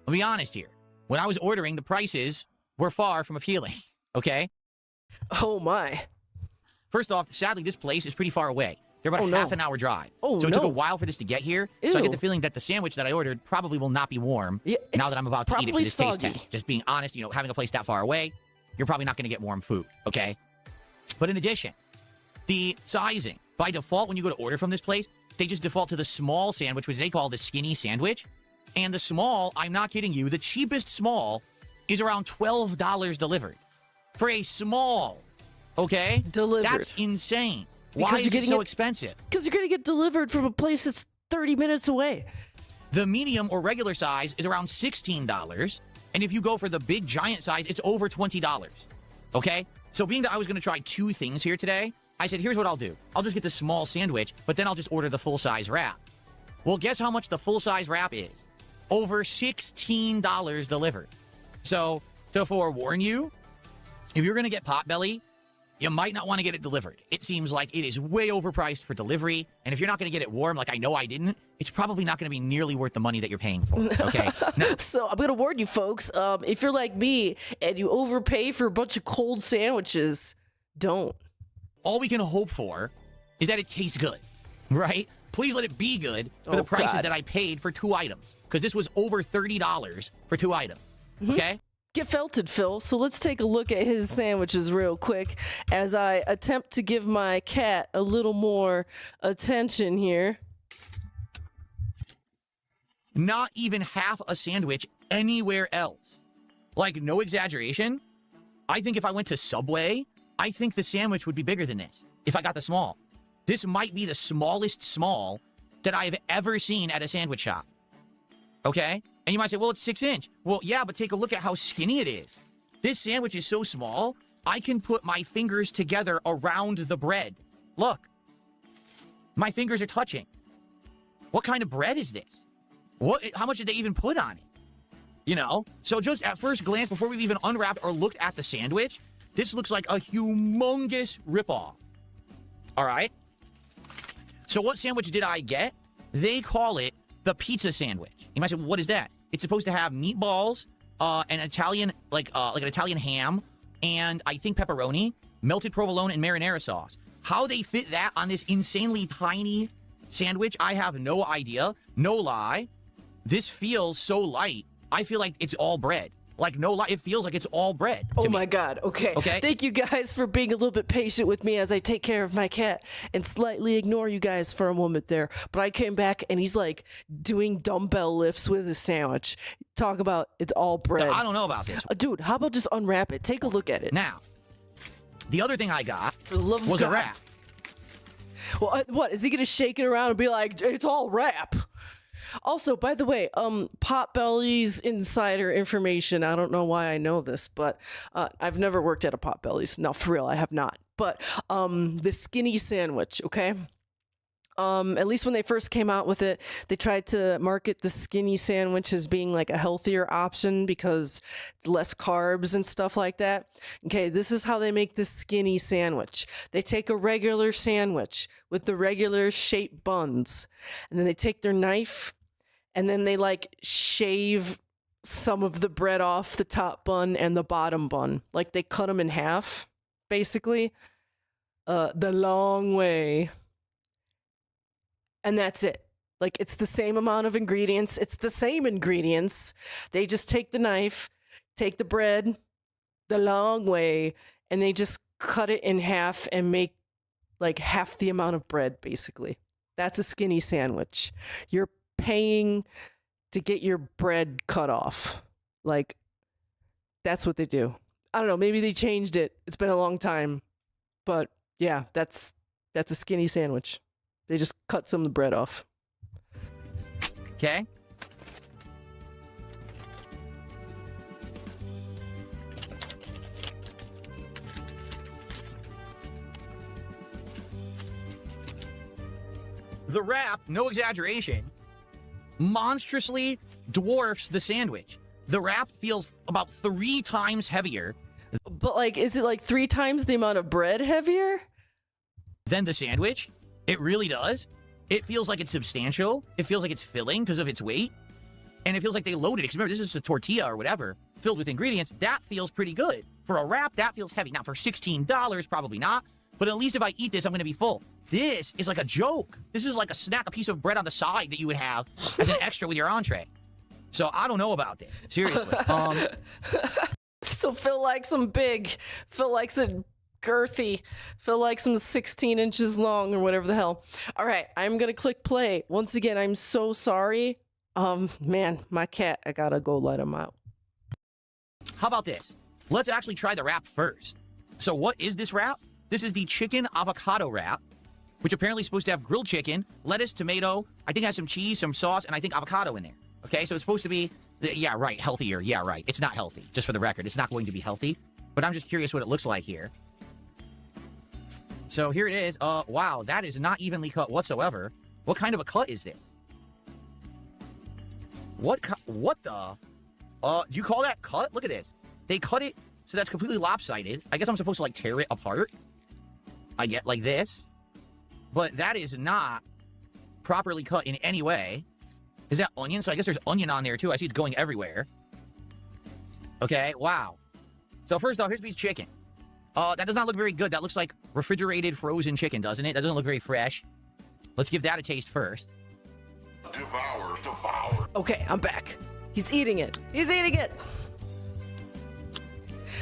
I'll be honest here. When I was ordering, the prices were far from appealing, okay? Oh, my. First off, sadly, this place is pretty far away. They're about a half an hour drive. So it took a while for this to get here. Ew. So I get the feeling that the sandwich that I ordered probably will not be warm now that I'm about to eat it for this taste test. Just being honest, having a place that far away, you're probably not going to get warm food, okay? But in addition, the sizing. By default, when you go to order from this place, they just default to the small sandwich, which they call the skinny sandwich. And the small, I'm not kidding you, the cheapest small is around $12 delivered. For a small, okay? Delivered. That's insane. Why is it so expensive? Because you're going to get delivered from a place that's 30 minutes away. The medium or regular size is around $16. And if you go for the big giant size, it's over $20. Okay? So being that I was going to try 2 things here today, I said, here's what I'll do. I'll just get the small sandwich, but then I'll just order the full-size wrap. Well, guess how much the full-size wrap is? Over $16 delivered. So, to forewarn you, if you're going to get Potbelly, you might not want to get it delivered. It seems like it is way overpriced for delivery, and if you're not going to get it warm, like I know I didn't, it's probably not going to be nearly worth the money that you're paying for, okay? Now, so, I'm going to warn you folks, if you're like me and you overpay for a bunch of cold sandwiches, don't. All we can hope for is that it tastes good, right? Please let it be good for the prices that I paid for 2 items. Because this was over $30 for 2 items, okay? Get felted, Phil. So let's take a look at his sandwiches real quick as I attempt to give my cat a little more attention here. Not even half a sandwich anywhere else. Like, no exaggeration. I think if I went to Subway, I think the sandwich would be bigger than this if I got the small. This might be the smallest small that I've ever seen at a sandwich shop. Okay? And you might say, well, it's 6-inch. Well, yeah, but take a look at how skinny it is. This sandwich is so small, I can put my fingers together around the bread. Look. My fingers are touching. What kind of bread is this? How much did they even put on it? You know? So just at first glance, before we've even unwrapped or looked at the sandwich, this looks like a humongous ripoff. All right? So what sandwich did I get? They call it the pizza sandwich. You might say, well, what is that? It's supposed to have meatballs, an Italian, like an Italian ham, and I think pepperoni, melted provolone, and marinara sauce. How they fit that on this insanely tiny sandwich, I have no idea. No lie. This feels so light. I feel like it's all bread. Like, no lie, it feels like it's all bread. Oh my God. Okay. Thank you guys for being a little bit patient with me as I take care of my cat and slightly ignore you guys for a moment there. But I came back and he's like doing dumbbell lifts with his sandwich. Talk about it's all bread. I don't know about this. Dude, how about just unwrap it? Take a look at it. Now, the other thing I got was a wrap. Well, what? Is he going to shake it around and be like, it's all wrap? Also, by the way, Potbelly's insider information. I don't know why I know this, but I've never worked at a Potbelly's. No, for real, I have not. But the skinny sandwich, okay? At least when they first came out with it, they tried to market the skinny sandwich as being like a healthier option because it's less carbs and stuff like that. Okay, this is how they make the skinny sandwich. They take a regular sandwich with the regular shaped buns, and then they take their knife, and then they like shave some of the bread off the top bun and the bottom bun. Like they cut them in half, basically, the long way. And that's it. Like, it's the same amount of ingredients. It's the same ingredients. They just take the knife, take the bread the long way, and they just cut it in half and make like half the amount of bread, basically. That's a skinny sandwich. You're paying to get your bread cut off. Like, that's what they do. I don't know. Maybe they changed it. It's been a long time. But yeah, that's a skinny sandwich. They just cut some of the bread off. Okay. The wrap, no exaggeration, monstrously dwarfs the sandwich. The wrap feels about 3 times heavier. But, like, is it like 3 times the amount of bread heavier than the sandwich? It really does. It feels like it's substantial. It feels like it's filling because of its weight. And it feels like they loaded it. Because remember, this is a tortilla or whatever filled with ingredients. That feels pretty good. For a wrap, that feels heavy. Now, for $16, probably not. But at least if I eat this, I'm going to be full. This is like a joke. This is like a snack, a piece of bread on the side that you would have as an extra with your entree. So I don't know about this. Seriously. So Phil likes them big. Phil likes it girthy. Phil likes them 16 inches long or whatever the hell. All right, I'm going to click play. Once again, I'm so sorry. Man, my cat, I got to go let him out. How about this? Let's actually try the wrap first. So what is this wrap? This is the chicken avocado wrap, which apparently is supposed to have grilled chicken, lettuce, tomato, I think it has some cheese, some sauce, and I think avocado in there. Okay, so it's supposed to be, yeah, right, healthier. Yeah, right. It's not healthy, just for the record. It's not going to be healthy, but I'm just curious what it looks like here. So here it is. Wow, that is not evenly cut whatsoever. What kind of a cut is this? What the? Do you call that cut? Look at this. They cut it so that's completely lopsided. I guess I'm supposed to, like, tear it apart. I get like this. But that is not properly cut in any way. Is that onion? So I guess there's onion on there, too. I see it's going everywhere. Okay, wow. So first off, here's a piece of chicken. That does not look very good. That looks like refrigerated frozen chicken, doesn't it? That doesn't look very fresh. Let's give that a taste first. Devour. Okay, I'm back. He's eating it. He's eating it.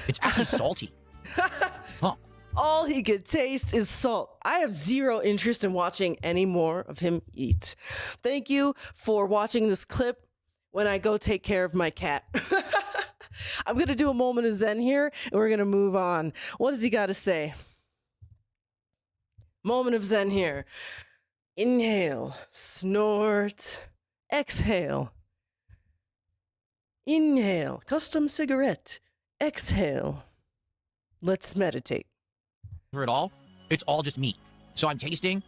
It's actually salty. Huh. All he could taste is salt. I have zero interest in watching any more of him eat. Thank you for watching this clip when I go take care of my cat. I'm going to do a moment of Zen here, and we're going to move on. What does he got to say? Moment of Zen here. Inhale, snort, exhale. Inhale, custom cigarette, exhale. Let's meditate. For it all, it's all just meat. So I'm tasting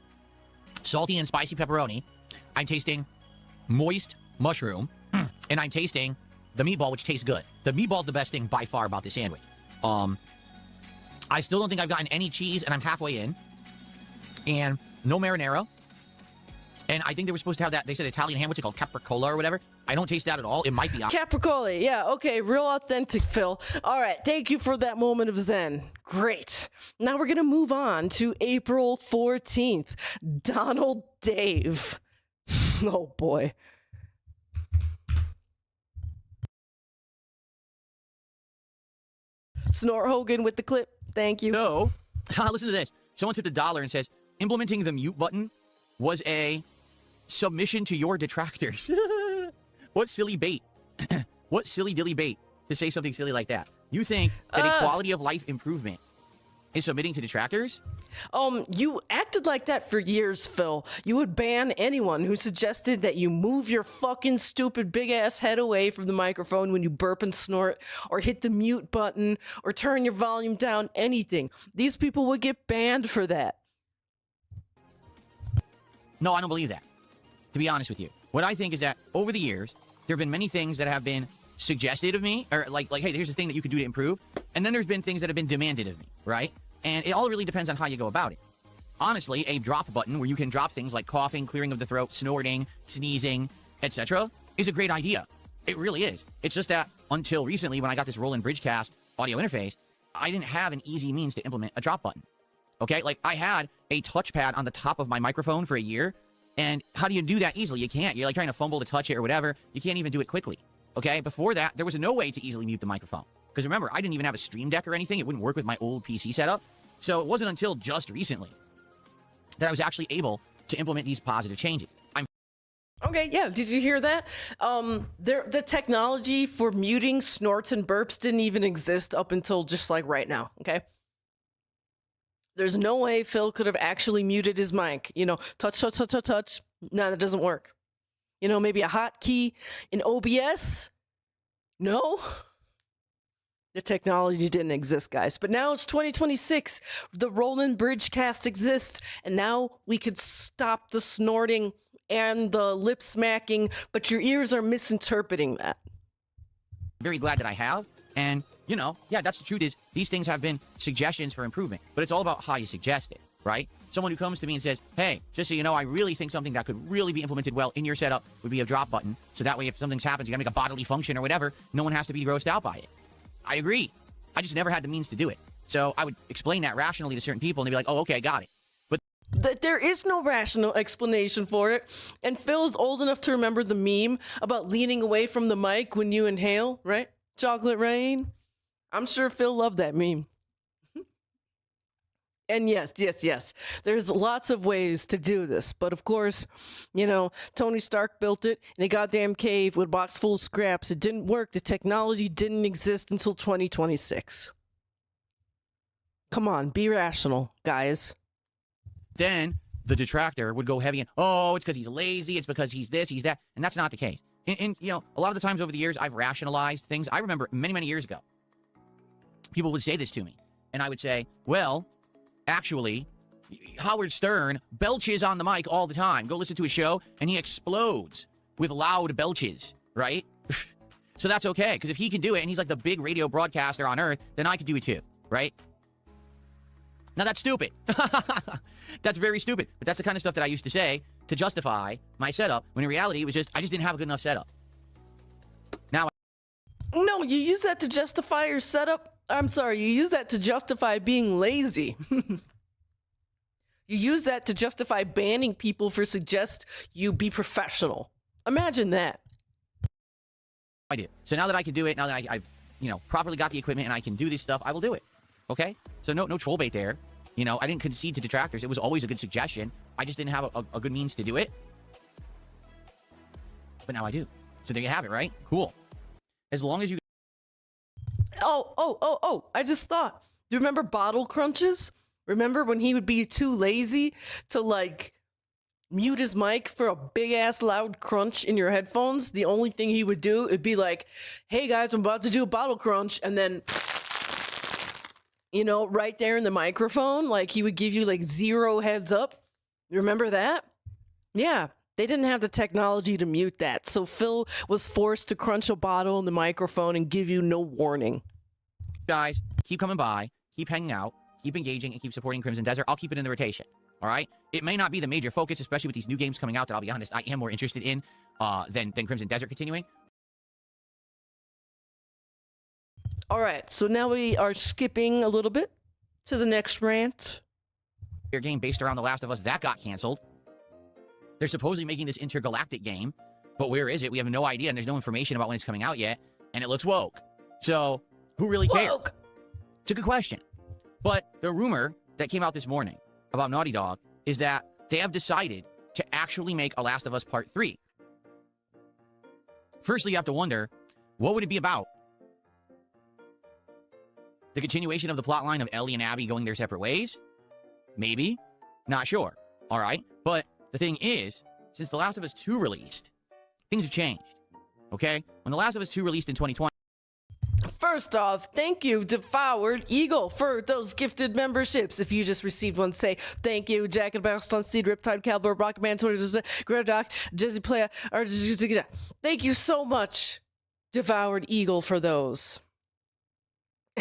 salty and spicy pepperoni. I'm tasting moist mushroom, and I'm tasting the meatball, which tastes good. The meatball's the best thing by far about this sandwich. I still don't think I've gotten any cheese, and I'm halfway in. And no marinara. And I think they were supposed to have that. They said Italian ham, which is called capricola or whatever. I don't taste that at all. It might be capricola. Yeah, okay, real authentic, Phil. All right, thank you for that moment of Zen. Great. Now we're gonna move on to April 14th. Donald Dave. Oh boy. Snort Hogan with the clip. Thank you. So, listen to this. Someone tipped $1 and says, implementing the mute button was a submission to your detractors. What silly bait. What silly dilly bait to say something silly like that. You think that a quality of life improvement is submitting to detractors? You acted like that for years, Phil. You would ban anyone who suggested that you move your fucking stupid big ass head away from the microphone when you burp and snort, or hit the mute button, or turn your volume down, anything. These people would get banned for that. No, I don't believe that, to be honest with you. What I think is that over the years, there have been many things that have been suggested of me, or like, hey, here's the thing that you could do to improve. And then there's been things that have been demanded of me, right? And it all really depends on how you go about it. Honestly, a drop button where you can drop things like coughing, clearing of the throat, snorting, sneezing, etc. is a great idea. It really is. It's just that until recently, when I got this Roland Bridgecast audio interface, I didn't have an easy means to implement a drop button. Okay, like I had a touchpad on the top of my microphone for a year, and how do you do that easily? You can't. You're like trying to fumble to touch it or whatever. You can't even do it quickly. Okay, before that, there was no way to easily mute the microphone. Because remember, I didn't even have a Stream Deck or anything. It wouldn't work with my old PC setup. So it wasn't until just recently that I was actually able to implement these positive changes. Okay, yeah, did you hear that? The technology for muting snorts and burps didn't even exist up until just like right now, okay? There's no way Phil could have actually muted his mic. You know, touch. No, that doesn't work. You know, maybe a hotkey in OBS? No. The technology didn't exist, guys. But now it's 2026. The Roland Bridgecast exists, and now we could stop the snorting and the lip smacking, but your ears are misinterpreting that. Very glad that I have. And, you know, yeah, that's the truth is these things have been suggestions for improvement, but it's all about how you suggest it, right? Someone who comes to me and says, hey, just so you know, I really think something that could really be implemented well in your setup would be a drop button. So that way, if something happens, you gotta make a bodily function or whatever, no one has to be grossed out by it. I agree. I just never had the means to do it. So I would explain that rationally to certain people and they'd be like, oh, okay, got it. But there is no rational explanation for it. And Phil's old enough to remember the meme about leaning away from the mic when you inhale, right? Chocolate rain. I'm sure Phil loved that meme. And yes. There's lots of ways to do this. But of course, you know, Tony Stark built it in a goddamn cave with a box full of scraps. It didn't work. The technology didn't exist until 2026. Come on, be rational, guys. Then the detractor would go heavy and, oh, it's because he's lazy, it's because he's this, he's that. And that's not the case. And, you know, a lot of the times over the years, I've rationalized things. I remember many, many years ago, people would say this to me. And I would say, well, actually, Howard Stern belches on the mic all the time. Go listen to his show, and he explodes with loud belches, right? So that's okay, because if he can do it, and he's like the big radio broadcaster on Earth, then I could do it too, right? Now, that's stupid. That's very stupid. But that's the kind of stuff that I used to say to justify my setup, when in reality, it was just, I just didn't have a good enough setup. Now, no, you use that to justify your setup. I'm sorry, you use that to justify being lazy. You use that to justify banning people for suggest you be professional. Imagine that. I do. So now that I can do it, now that I've properly got the equipment and I can do this stuff, I will do it. Okay? So no troll bait there. I didn't concede to detractors. It was always a good suggestion. I just didn't have a good means to do it. But now I do. So there you have it, right? Cool. As long as you... Oh, I just thought. Do you remember bottle crunches? Remember when he would be too lazy to, like, mute his mic for a big-ass loud crunch in your headphones? The only thing he would do would be like, hey, guys, I'm about to do a bottle crunch. And then, right there in the microphone, like, he would give you, like, 0 heads up. You remember that? Yeah. They didn't have the technology to mute that, so Phil was forced to crunch a bottle in the microphone and give you no warning. Guys, keep coming by, keep hanging out, keep engaging, and keep supporting Crimson Desert. I'll keep it in the rotation, all right? It may not be the major focus, especially with these new games coming out that, I'll be honest, I am more interested in than Crimson Desert continuing. All right, so now we are skipping a little bit to the next rant. Your game based around The Last of Us, that got canceled. They're supposedly making this intergalactic game, but where is it? We have no idea, and there's no information about when it's coming out yet, and it looks woke. So, who really cares? Woke. It's a good question. But the rumor that came out this morning about Naughty Dog is that they have decided to actually make A Last of Us Part 3. Firstly, you have to wonder, what would it be about? The continuation of the plotline of Ellie and Abby going their separate ways? Maybe. Not sure. All right. But the thing is, since The Last of Us 2 released, things have changed. Okay? When The Last of Us 2 released in 2020... First off, thank you, Devoured Eagle, for those gifted memberships. If you just received one, say thank you. Jack and Baston, Steed, Riptide, Caliber, Rockman, Greta Doc, Jesse Player. Thank you so much, Devoured Eagle, for those.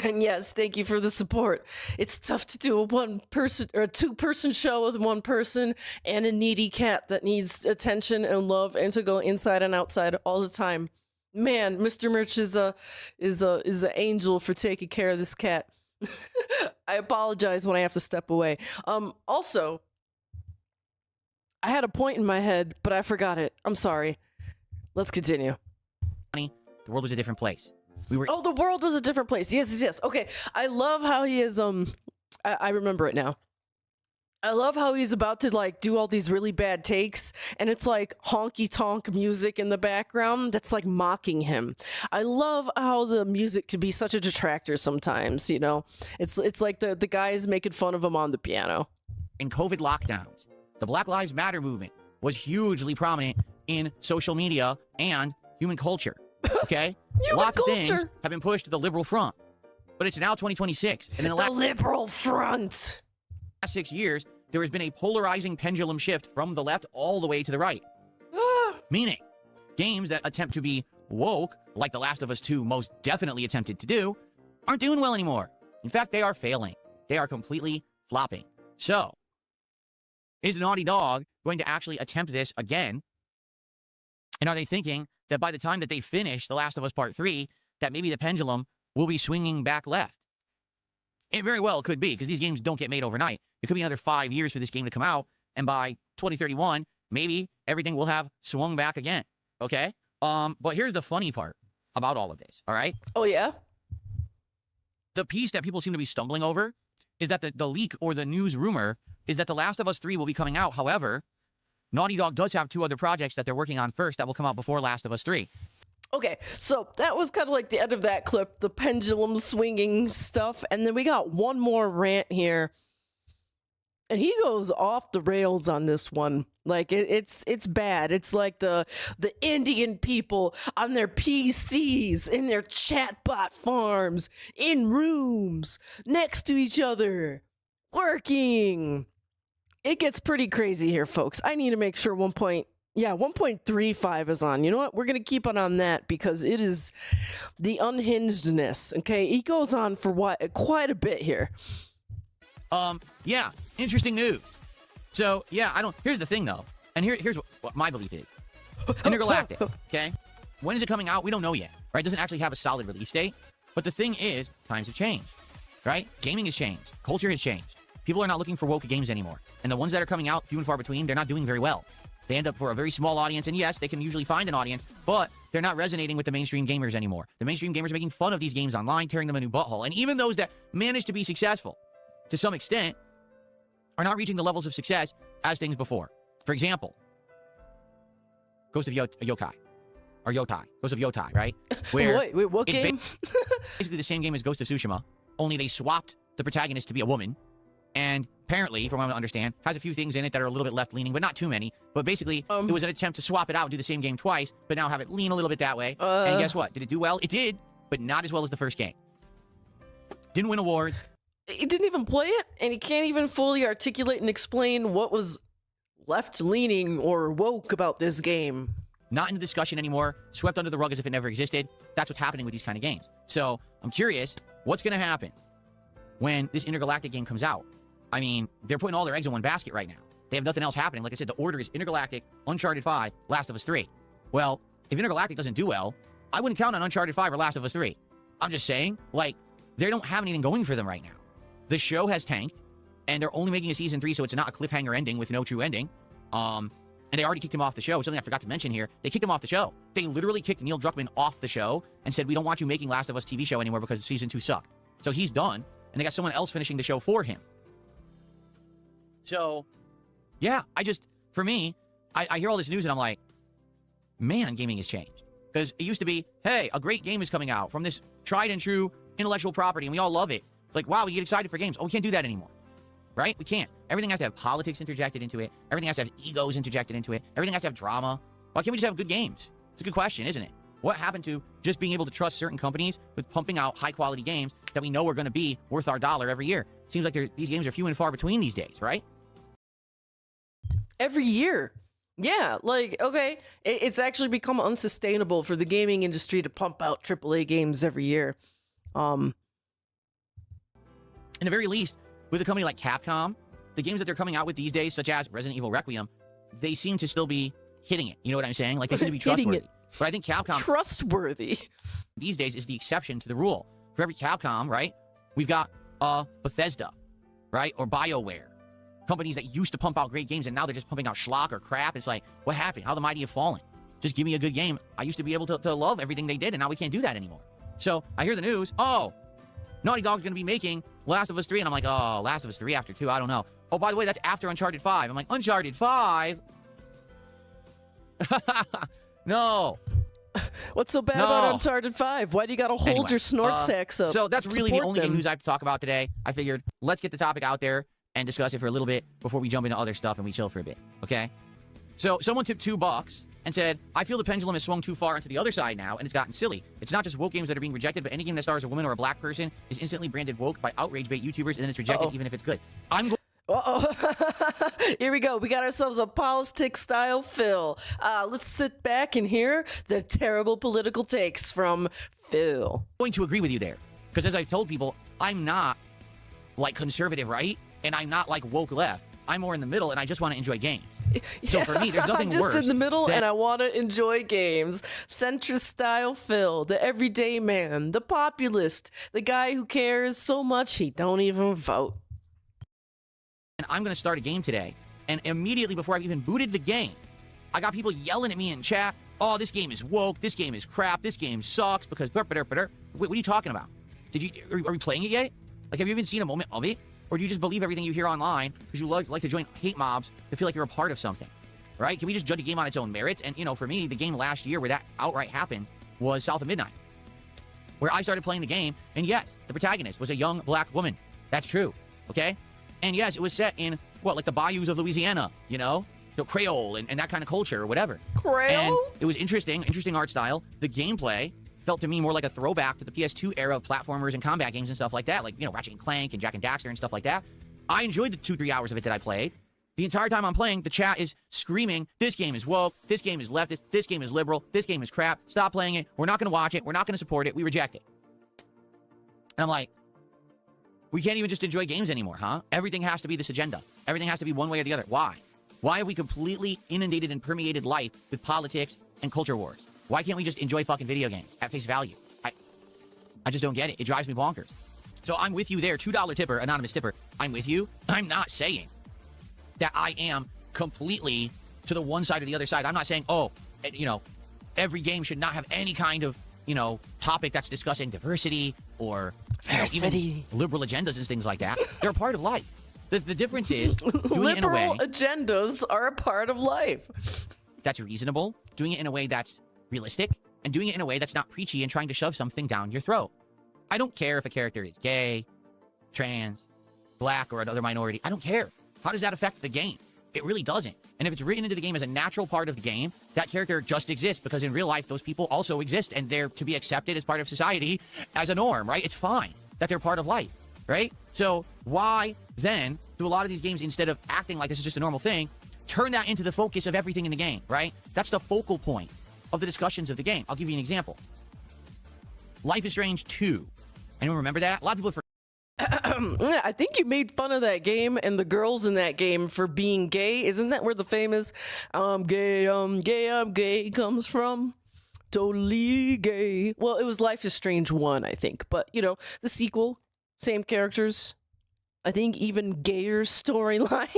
And yes, thank you for the support. It's tough to do a one-person or a two-person show with one person and a needy cat that needs attention and love and to go inside and outside all the time. Man, Mr. Merch is an angel for taking care of this cat. I apologize when I have to step away. Also, I had a point in my head, but I forgot it. I'm sorry. Let's continue. The world was a different place. Oh, the world was a different place. Yes. Okay. I love how he is, I remember it now. I love how he's about to, like, do all these really bad takes, and it's, like, honky-tonk music in the background that's, like, mocking him. I love how the music can be such a detractor sometimes, It's like the guys making fun of him on the piano. In COVID lockdowns, the Black Lives Matter movement was hugely prominent in social media and human culture. Okay? Lots of things have been pushed to the liberal front. But it's now 2026. And in the liberal front. Last 6 years, there has been a polarizing pendulum shift from the left all the way to the right. Meaning, games that attempt to be woke, like The Last of Us 2 most definitely attempted to do, aren't doing well anymore. In fact, they are failing. They are completely flopping. So, is Naughty Dog going to actually attempt this again? And are they thinking that by the time that they finish The Last of Us Part 3, that maybe the pendulum will be swinging back left? It very well could be, because these games don't get made overnight. It could be another 5 years for this game to come out, and by 2031, maybe everything will have swung back again, okay? But here's the funny part about all of this, all right? Oh, yeah? The piece that people seem to be stumbling over is that the leak or the news rumor is that The Last of Us 3 will be coming out. However, Naughty Dog does have 2 other projects that they're working on first that will come out before Last of Us 3. Okay, so that was kind of like the end of that clip, the pendulum swinging stuff. And then we got one more rant here. And he goes off the rails on this one. Like, it's bad. It's like the Indian people on their PCs, in their chatbot farms, in rooms, next to each other, working. It gets pretty crazy here, folks. I need to make sure 1.35 is on. You know what? We're going to keep it on that because it is the unhingedness, okay? He goes on for quite a bit here. Yeah, interesting news. So, yeah, here's the thing, though. And here's what my belief is. Intergalactic, okay? When is it coming out? We don't know yet, right? It doesn't actually have a solid release date. But the thing is, times have changed, right? Gaming has changed. Culture has changed. People are not looking for woke games anymore. And the ones that are coming out, few and far between, they're not doing very well. They end up for a very small audience, and yes, they can usually find an audience, but they're not resonating with the mainstream gamers anymore. The mainstream gamers are making fun of these games online, tearing them a new butthole. And even those that manage to be successful, to some extent, are not reaching the levels of success as things before. For example, Ghost of Yokai. Or Yotai. Ghost of Yotai, right? Where wait, what game? Basically the same game as Ghost of Tsushima, only they swapped the protagonist to be a woman. And apparently, from what I understand, has a few things in it that are a little bit left-leaning, but not too many. But basically, it was an attempt to swap it out and do the same game twice, but now have it lean a little bit that way. And guess what? Did it do well? It did, but not as well as the first game. Didn't win awards. He didn't even play it, and he can't even fully articulate and explain what was left-leaning or woke about this game. Not in the discussion anymore. Swept under the rug as if it never existed. That's what's happening with these kind of games. So, I'm curious, what's going to happen when this intergalactic game comes out? I mean, they're putting all their eggs in one basket right now. They have nothing else happening. Like I said, the order is Intergalactic, Uncharted 5, Last of Us 3. Well, if Intergalactic doesn't do well, I wouldn't count on Uncharted 5 or Last of Us 3. I'm just saying, like, they don't have anything going for them right now. The show has tanked, and they're only making a season 3, so it's not a cliffhanger ending with no true ending. And they already kicked him off the show. Something I forgot to mention here. They kicked him off the show. They literally kicked Neil Druckmann off the show and said, we don't want you making Last of Us TV show anymore because season 2 sucked. So he's done, and they got someone else finishing the show for him. So, yeah, for me, I hear all this news and I'm like, man, gaming has changed. Because it used to be, hey, a great game is coming out from this tried and true intellectual property and we all love it. It's like, wow, we get excited for games. Oh, we can't do that anymore. Right? We can't. Everything has to have politics interjected into it. Everything has to have egos interjected into it. Everything has to have drama. Why can't we just have good games? It's a good question, isn't it? What happened to just being able to trust certain companies with pumping out high-quality games that we know are going to be worth our dollar every year? Seems like these games are few and far between these days, right? Every year. Yeah, like, okay, it's actually become unsustainable for the gaming industry to pump out AAA games every year. In the very least, with a company like Capcom, the games that they're coming out with these days, such as Resident Evil Requiem, they seem to still be hitting it. You know what I'm saying? Like, they seem to be trustworthy. But I think Capcom... Trustworthy. These days is the exception to the rule. For every Capcom, right, we've got Bethesda, right, or BioWare. Companies that used to pump out great games, and now they're just pumping out schlock or crap. It's like, what happened? How the mighty have fallen. Just give me a good game. I used to be able to love everything they did, and now we can't do that anymore. So, I hear the news, oh, Naughty Dog's going to be making Last of Us 3, and I'm like, oh, Last of Us 3 after 2, I don't know. Oh, by the way, that's after Uncharted 5. I'm like, Uncharted 5? No. What's so bad about Uncharted 5? Why do you gotta hold your snort sacks up? So that's really the only game news I have to talk about today. I figured, let's get the topic out there and discuss it for a little bit before we jump into other stuff and we chill for a bit, okay? So someone took $2 and said, I feel the pendulum has swung too far into the other side now, and it's gotten silly. It's not just woke games that are being rejected, but any game that stars a woman or a black person is instantly branded woke by outrage bait YouTubers, and then it's rejected even if it's good. I'm going... Here we go. We got ourselves a politics-style Phil. Let's sit back and hear the terrible political takes from Phil. I'm going to agree with you there. Because as I've told people, I'm not, like, conservative right, and I'm not, like, woke left. I'm more in the middle, and I just want to enjoy games. So for me, there's nothing I'm just worse in the middle, and I want to enjoy games. Centrist-style Phil, the everyday man, the populist, the guy who cares so much he don't even vote. And I'm going to start a game today, and immediately before I've even booted the game, I got people yelling at me in chat, oh, this game is woke, this game is crap, this game sucks, because... Wait, what are you talking about? Are you playing it yet? Like, have you even seen a moment of it? Or do you just believe everything you hear online because you like to join hate mobs to feel like you're a part of something, right? Can we just judge a game on its own merits? And, you know, for me, the game last year where that outright happened was South of Midnight, where I started playing the game, and yes, the protagonist was a young black woman. That's true, okay? And yes, it was set in, what, like the bayous of Louisiana, you know? So Creole and that kind of culture or whatever. Creole? And it was interesting art style. The gameplay felt to me more like a throwback to the PS2 era of platformers and combat games and stuff like that, like, you know, Ratchet & Clank and Jak and Daxter and stuff like that. I enjoyed the 2-3 hours of it that I played. The entire time I'm playing, the chat is screaming, this game is woke, this game is leftist, this game is liberal, this game is crap, stop playing it, we're not going to watch it, we're not going to support it, we reject it. And I'm like, we can't even just enjoy games anymore, huh? Everything has to be this agenda. Everything has to be one way or the other. Why? Why have we completely inundated and permeated life with politics and culture wars? Why can't we just enjoy fucking video games at face value? I just don't get it. It drives me bonkers. So I'm with you there. $2 tipper, anonymous tipper. I'm with you. I'm not saying that I am completely to the one side or the other side. I'm not saying, oh, you know, every game should not have any kind of, you know, topic that's discussing diversity or even liberal agendas and things like that. They're a part of life. The difference is doing it in a way... Liberal agendas are a part of life. That's reasonable, doing it in a way that's realistic, and doing it in a way that's not preachy and trying to shove something down your throat. I don't care if a character is gay, trans, black, or another minority. I don't care. How does that affect the game? It really doesn't. And if it's written into the game as a natural part of the game, that character just exists because in real life, those people also exist and they're to be accepted as part of society as a norm, right? It's fine that they're part of life, right? So why then do a lot of these games, instead of acting like this is just a normal thing, turn that into the focus of everything in the game, right? That's the focal point of the discussions of the game. I'll give you an example. Life is Strange 2. Anyone remember that? A lot of people I think you made fun of that game and the girls in that game for being gay. Isn't that where the famous I'm gay comes from? Totally gay. Well, it was Life is Strange 1, I think. But, you know, the sequel, same characters. I think even gayer storyline.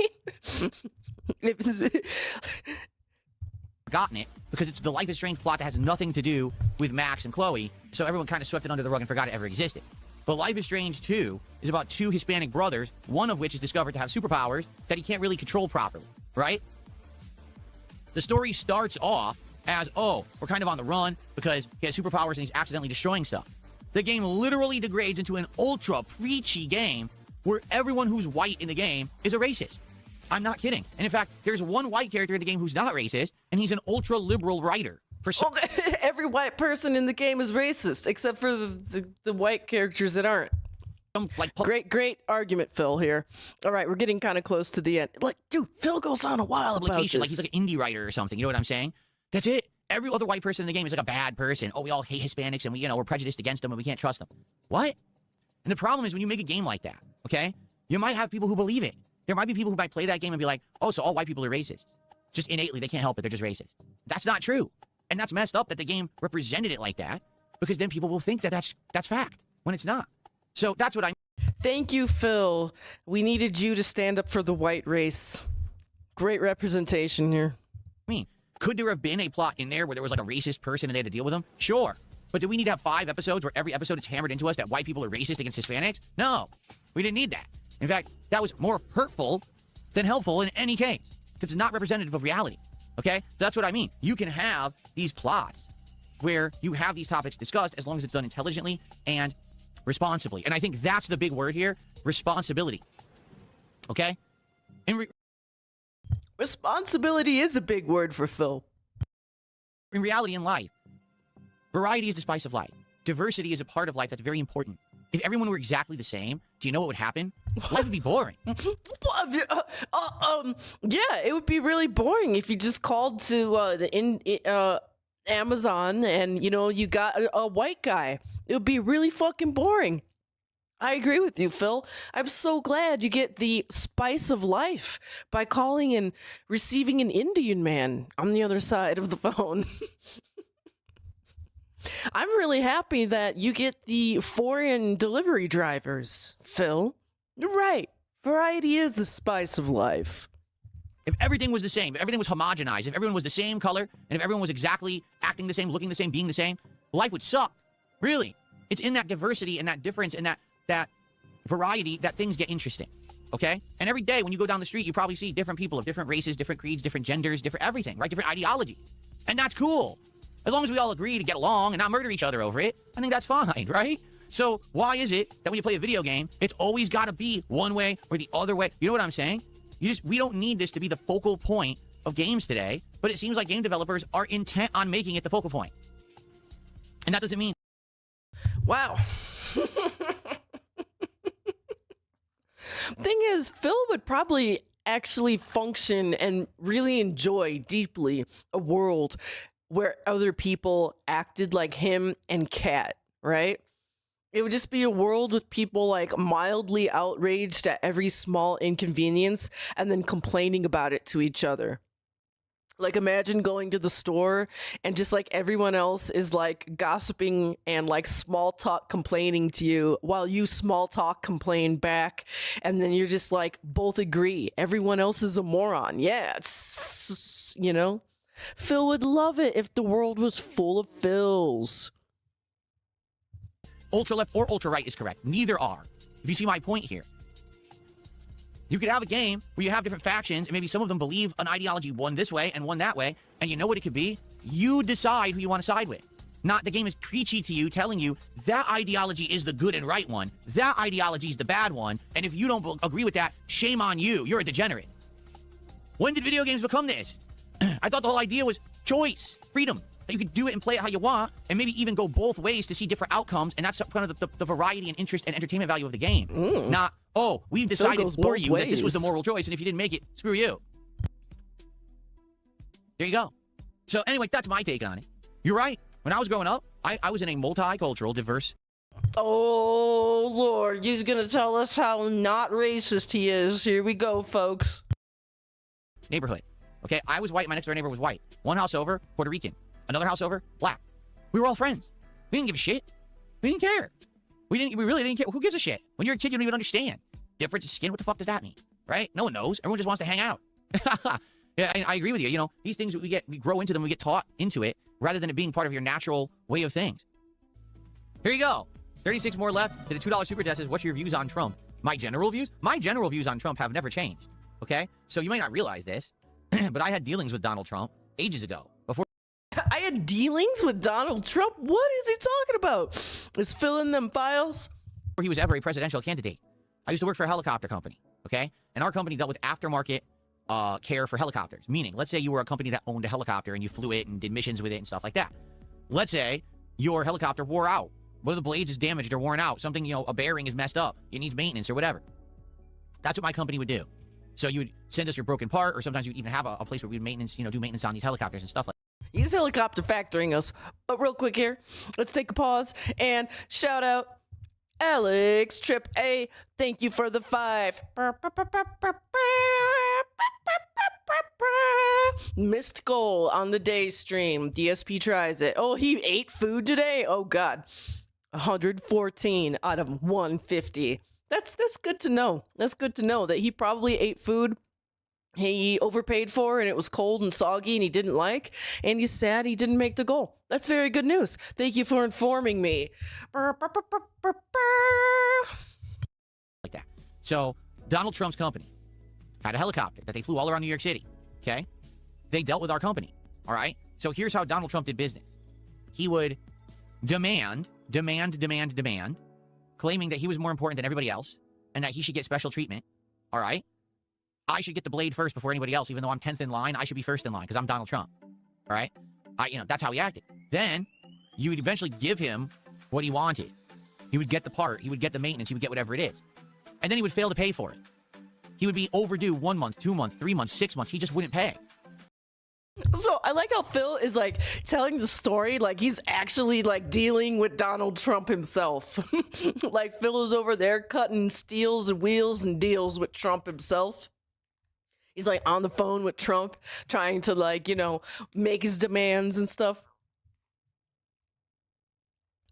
Forgotten it because it's the Life is Strange plot that has nothing to do with Max and Chloe. So everyone kind of swept it under the rug and forgot it ever existed. But Life is Strange 2 is about two Hispanic brothers, one of which is discovered to have superpowers that he can't really control properly, right? The story starts off as, oh, we're kind of on the run because he has superpowers and he's accidentally destroying stuff. The game literally degrades into an ultra preachy game where everyone who's white in the game is a racist. I'm not kidding. And in fact, there's one white character in the game who's not racist, and he's an ultra-liberal writer. Every white person in the game is racist, except for the white characters that aren't. Great argument, Phil, here. All right, we're getting kind of close to the end. Like, dude, Phil goes on a while about this. Like he's like an indie writer or something. You know what I'm saying? That's it. Every other white person in the game is like a bad person. Oh, we all hate Hispanics, and we're prejudiced against them, and we can't trust them. What? And the problem is when you make a game like that, okay, you might have people who believe it. There might be people who might play that game and be like, oh, so all white people are racist. Just innately, they can't help it. They're just racist. That's not true. And that's messed up that the game represented it like that, because then people will think that that's fact when it's not. So that's what I mean. Thank you, Phil. We needed you to stand up for the white race. Great representation here. I mean, could there have been a plot in there where there was like a racist person and they had to deal with them? Sure. But do we need to have 5 episodes where every episode it's hammered into us that white people are racist against Hispanics? No, we didn't need that. In fact, that was more hurtful than helpful in any case, because it's not representative of reality. Okay? So that's what I mean. You can have these plots where you have these topics discussed as long as it's done intelligently and responsibly. And I think that's the big word here, responsibility. Okay? Responsibility is a big word for Phil. In reality, in life, variety is the spice of life. Diversity is a part of life that's very important. If everyone were exactly the same, do you know what would happen? Life would be boring. Yeah, it would be really boring if you just called to Amazon and, you got a white guy. It would be really fucking boring. I agree with you, Phil. I'm so glad you get the spice of life by calling and receiving an Indian man on the other side of the phone. I'm really happy that you get the foreign delivery drivers, Phil. You're right. Variety is the spice of life. If everything was the same, if everything was homogenized, if everyone was the same color, and if everyone was exactly acting the same, looking the same, being the same, life would suck. Really. It's in that diversity and that difference and that variety that things get interesting. Okay? And every day when you go down the street, you probably see different people of different races, different creeds, different genders, different everything, right? Different ideologies. And that's cool. As long as we all agree to get along and not murder each other over it, I think that's fine, right? So why is it that when you play a video game, it's always got to be one way or the other way? You know what I'm saying? We don't need this to be the focal point of games today, but it seems like game developers are intent on making it the focal point. And that doesn't mean... Wow. Thing is, Phil would probably actually function and really enjoy deeply a world where other people acted like him and Kat, right? It would just be a world with people like mildly outraged at every small inconvenience and then complaining about it to each other. Like, imagine going to the store and just like everyone else is like gossiping and like small talk complaining to you while you small talk complain back. And then you're just like both agree. Everyone else is a moron. Yeah, it's Phils, you know? Phil would love it if the world was full of Phils. Ultra left or ultra right is correct. Neither are. If you see my point here. You could have a game where you have different factions, and maybe some of them believe an ideology one this way and one that way, and you know what it could be? You decide who you want to side with. Not the game is preachy to you, telling you that ideology is the good and right one, that ideology is the bad one, and if you don't agree with that, shame on you. You're a degenerate. When did video games become this? I thought the whole idea was choice, freedom. That you could do it and play it how you want, and maybe even go both ways to see different outcomes, and that's kind of the variety and interest and entertainment value of the game. Not, oh, we've decided for you that this was the moral choice, and if you didn't make it, screw you. There you go. So anyway, that's my take on it. You're right. When I was growing up, I was in a multicultural, diverse... Oh, Lord, he's gonna tell us how not racist he is. Here we go, folks. Neighborhood. Okay, I was white, my next door neighbor was white. One house over, Puerto Rican. Another house over, black. We were all friends. We didn't give a shit. We didn't care. We really didn't care. Who gives a shit? When you're a kid, you don't even understand. Difference of skin, what the fuck does that mean? Right? No one knows. Everyone just wants to hang out. Yeah, I agree with you. You know, these things, we grow into them, we get taught into it, rather than it being part of your natural way of things. Here you go. 36 more left. To the $2 super chat says, what's your views on Trump? My general views? My general views on Trump have never changed. Okay? So you might not realize this, but I had dealings with Donald Trump ages ago. Before I had dealings with Donald Trump? What is he talking about? Is Phil in them files? he was ever a presidential candidate. I used to work for a helicopter company, okay? And our company dealt with aftermarket care for helicopters. Meaning, let's say you were a company that owned a helicopter and you flew it and did missions with it and stuff like that. Let's say your helicopter wore out. One of the blades is damaged or worn out. Something, you know, a bearing is messed up. It needs maintenance or whatever. That's what my company would do. So you would send us your broken part, or sometimes you'd even have a place where we would maintenance, you know, do maintenance on these helicopters and stuff like that. He's helicopter factoring us. But real quick here, let's take a pause and shout out Alex Trip A. Thank you for the 5. Missed goal on the day stream. DSP tries it. Oh, he ate food today? Oh, God. 114 out of 150. That's good to know. That's good to know that he probably ate food he overpaid for and it was cold and soggy and he didn't like, and he's sad he didn't make the goal. That's very good news. Thank you for informing me. Like that. So Donald Trump's company had a helicopter that they flew all around New York City. Okay? They dealt with our company. All right? So here's how Donald Trump did business. He would demand, claiming that he was more important than everybody else and that he should get special treatment. All right? I should get the blade first before anybody else. Even though I'm 10th in line, I should be first in line because I'm Donald Trump. All right? That's how he acted. Then you would eventually give him what he wanted. He would get the part. He would get the maintenance. He would get whatever it is. And then he would fail to pay for it. He would be overdue 1 month, 2 months, 3 months, 6 months. He just wouldn't pay. So I like how Phil is like telling the story like he's actually like dealing with Donald Trump himself. Like Phil is over there cutting steals and wheels and deals with Trump himself. He's like on the phone with Trump trying to like, you know, make his demands and stuff.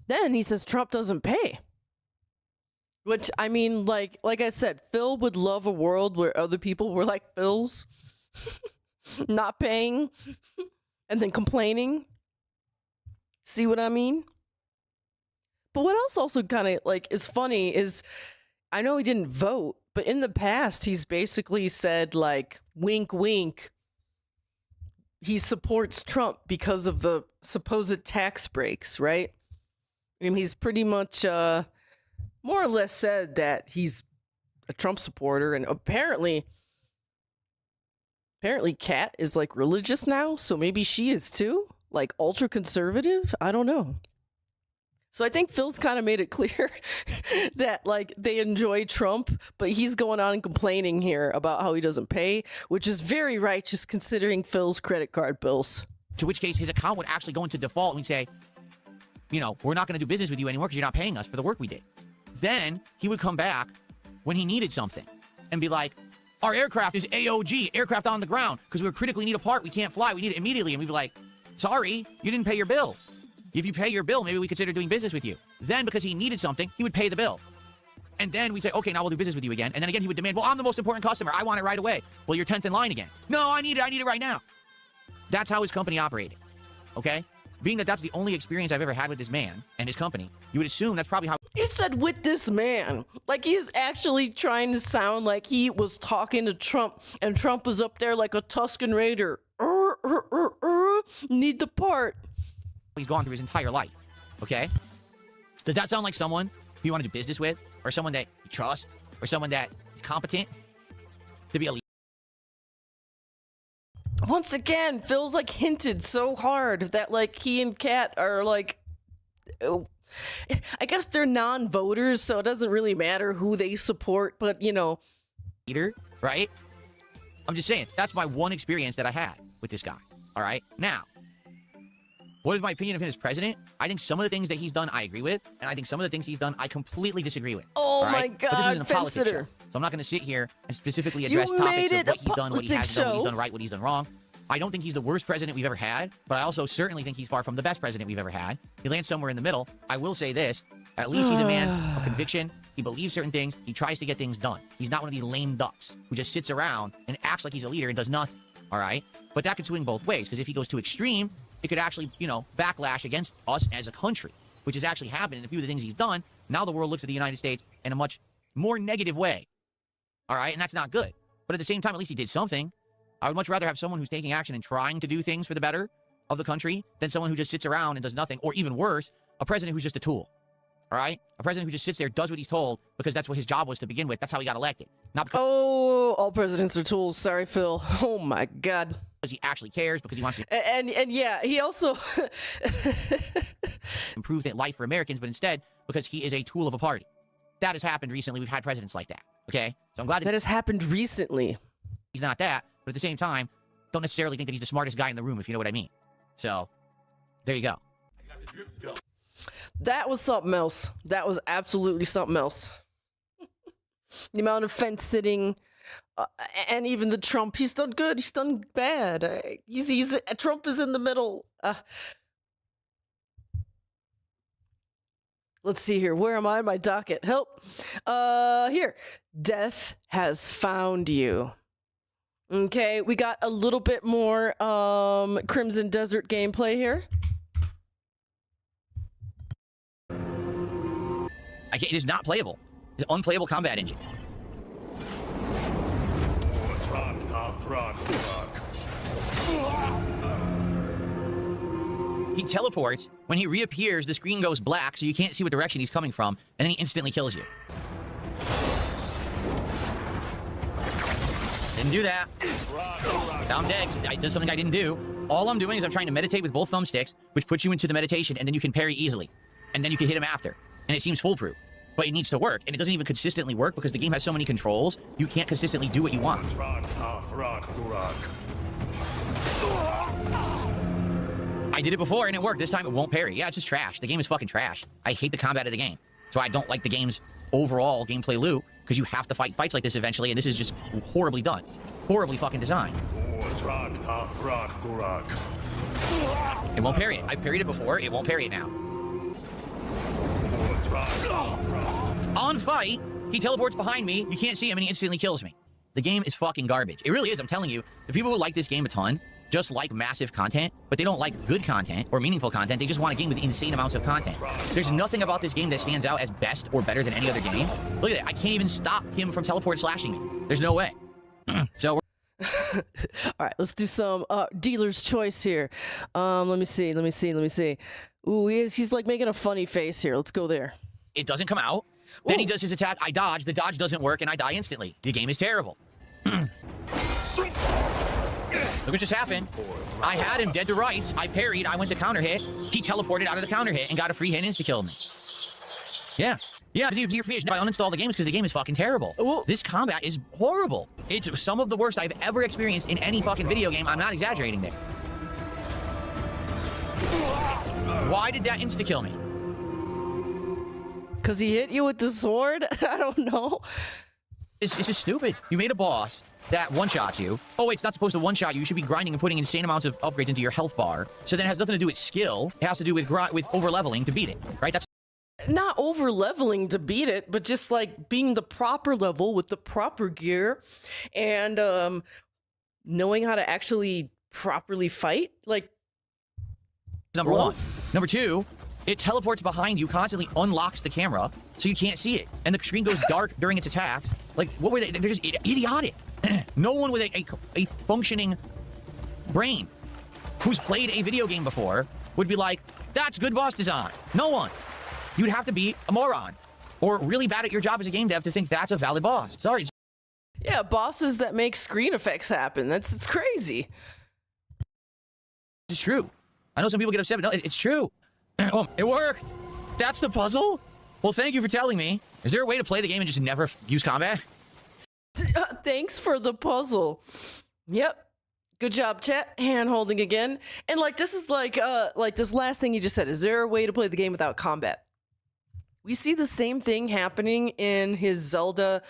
Then he says Trump doesn't pay. Which, I mean, like I said, Phil would love a world where other people were like Phil's. Not paying and then complaining. See what I mean? But what else also kind of like is funny is I know he didn't vote, but in the past he's basically said like wink wink he supports Trump because of the supposed tax breaks, right? I mean, he's pretty much more or less said that he's a Trump supporter, and apparently Kat is like religious now, so maybe she is too, like ultra conservative. I don't know. So I think Phil's kind of made it clear that like they enjoy Trump, but he's going on and complaining here about how he doesn't pay, which is very righteous considering Phil's credit card bills. To which case his account would actually go into default and we'd say, you know, we're not going to do business with you anymore because you're not paying us for the work we did. Then he would come back when he needed something and be like, our aircraft is AOG, aircraft on the ground, because we critically need a part. We can't fly. We need it immediately. And we'd be like, sorry, you didn't pay your bill. If you pay your bill, maybe we consider doing business with you. Then, because he needed something, he would pay the bill. And then we'd say, okay, now we'll do business with you again. And then again, he would demand, well, I'm the most important customer. I want it right away. Well, you're 10th in line again. No, I need it right now. That's how his company operated. Okay? Being that that's the only experience I've ever had with this man and his company, you would assume that's probably how... You said with this man. Like he's actually trying to sound like he was talking to Trump, and Trump was up there like a Tuscan Raider. Need the part. he's gone through his entire life. Okay? Does that sound like someone who you want to do business with? Or someone that you trust? Or someone that is competent to be a leader? Once again, Phil's like hinted so hard that like he and Kat are like, I guess they're non-voters, so it doesn't really matter who they support, but you know. Leader, right? I'm just saying, that's my one experience that I had with this guy. All right? Now, what is my opinion of him as president? I think some of the things that he's done I agree with, and I think some of the things he's done I completely disagree with. Oh right? my God, but this isn't a politics show, fence-sitter. so I'm not going to sit here and specifically address topics of what he's done, what he hasn't done, what he's done right, what he's done wrong. I don't think he's the worst president we've ever had, but I also certainly think he's far from the best president we've ever had. He lands somewhere in the middle. I will say this. At least he's a man of conviction. He believes certain things. He tries to get things done. He's not one of these lame ducks who just sits around and acts like he's a leader and does nothing. All right? But that could swing both ways, because if he goes too extreme, it could actually, you know, backlash against us as a country, which has actually happened in a few of the things he's done. Now the world looks at the United States in a much more negative way. All right? And that's not good. But at the same time, at least he did something. I would much rather have someone who's taking action and trying to do things for the better of the country than someone who just sits around and does nothing, or even worse, a president who's just a tool. All right? A president who just sits there, does what he's told, because that's what his job was to begin with. That's how he got elected. Not because all presidents are tools. Sorry, Phil. Oh my God. Because he actually cares, because he wants to and yeah, he also improve life for Americans, but instead because he is a tool of a party. That has happened recently. We've had presidents like that. Okay? So I'm glad that has happened recently. He's not that, but at the same time, don't necessarily think that he's the smartest guy in the room, if you know what I mean. So, there you go. That was something else. That was absolutely something else. The amount of fence sitting, and even the Trump, he's done good, he's done bad. Trump is in the middle. Let's see here. Where am I? My docket. Help. Here. Death has found you. Okay, we got a little bit more Crimson Desert gameplay here. It is not playable. It's an unplayable combat engine. He teleports. When he reappears, the screen goes black, so you can't see what direction he's coming from, and then he instantly kills you. Didn't do that. Now I'm dead. I did something I didn't do. All I'm doing is I'm trying to meditate with both thumbsticks, which puts you into the meditation, and then you can parry easily. And then you can hit him after. And it seems foolproof. But it needs to work, and it doesn't even consistently work because the game has so many controls, you can't consistently do what you want. I did it before, and it worked. This time it won't parry. Yeah, it's just trash. The game is fucking trash. I hate the combat of the game. So I don't like the game's overall gameplay loop, because you have to fight fights like this eventually, and this is just horribly done. Horribly fucking designed. It won't parry it. I've parried it before. It won't parry it now. On fight, he teleports behind me. You can't see him, and he instantly kills me. The game is fucking garbage. It really is. I'm telling you. The people who like this game a ton just like massive content, but they don't like good content or meaningful content. They just want a game with insane amounts of content. There's nothing about this game that stands out as best or better than any other game. Look at that. I can't even stop him from teleport slashing me. There's no way. So we're all right, let's do some dealer's choice here. Let me see. Ooh, she's like making a funny face here. Let's go there. It doesn't come out. Ooh. Then he does his attack. I dodge. The dodge doesn't work, and I die instantly. The game is terrible. Look what just happened. I had him dead to rights. I parried. I went to counter hit. He teleported out of the counter hit and got a free hit and insta-killed me. Yeah. Yeah, you're finished. I uninstall the games because the game is fucking terrible. Ooh. This combat is horrible. It's some of the worst I've ever experienced in any fucking video game. I'm not exaggerating there. Why did that insta-kill me? Because he hit you with the sword? I don't know. It's just stupid. You made a boss that one-shots you. Oh, wait, it's not supposed to one-shot you. You should be grinding and putting insane amounts of upgrades into your health bar. So then it has nothing to do with skill. It has to do with over-leveling to beat it, right? That's not over-leveling to beat it, but just like being the proper level with the proper gear and knowing how to actually properly fight? Like, Number one. Number two, it teleports behind you, constantly unlocks the camera, so you can't see it. And the screen goes dark during its attacks. Like, what were they? They're just idiotic. No one with a functioning brain who's played a video game before would be like, that's good boss design. No one. You'd have to be a moron or really bad at your job as a game dev to think that's a valid boss. Sorry. yeah, bosses that make screen effects happen. It's crazy. It's true. I know some people get upset, but no, it's true. Oh, it worked. That's the puzzle? Well, thank you for telling me. Is there a way to play the game and just never use combat? Thanks for the puzzle. Yep. Good job, chat. Hand holding again. And like this is like this last thing you just said. Is there a way to play the game without combat? We see the same thing happening in his Zelda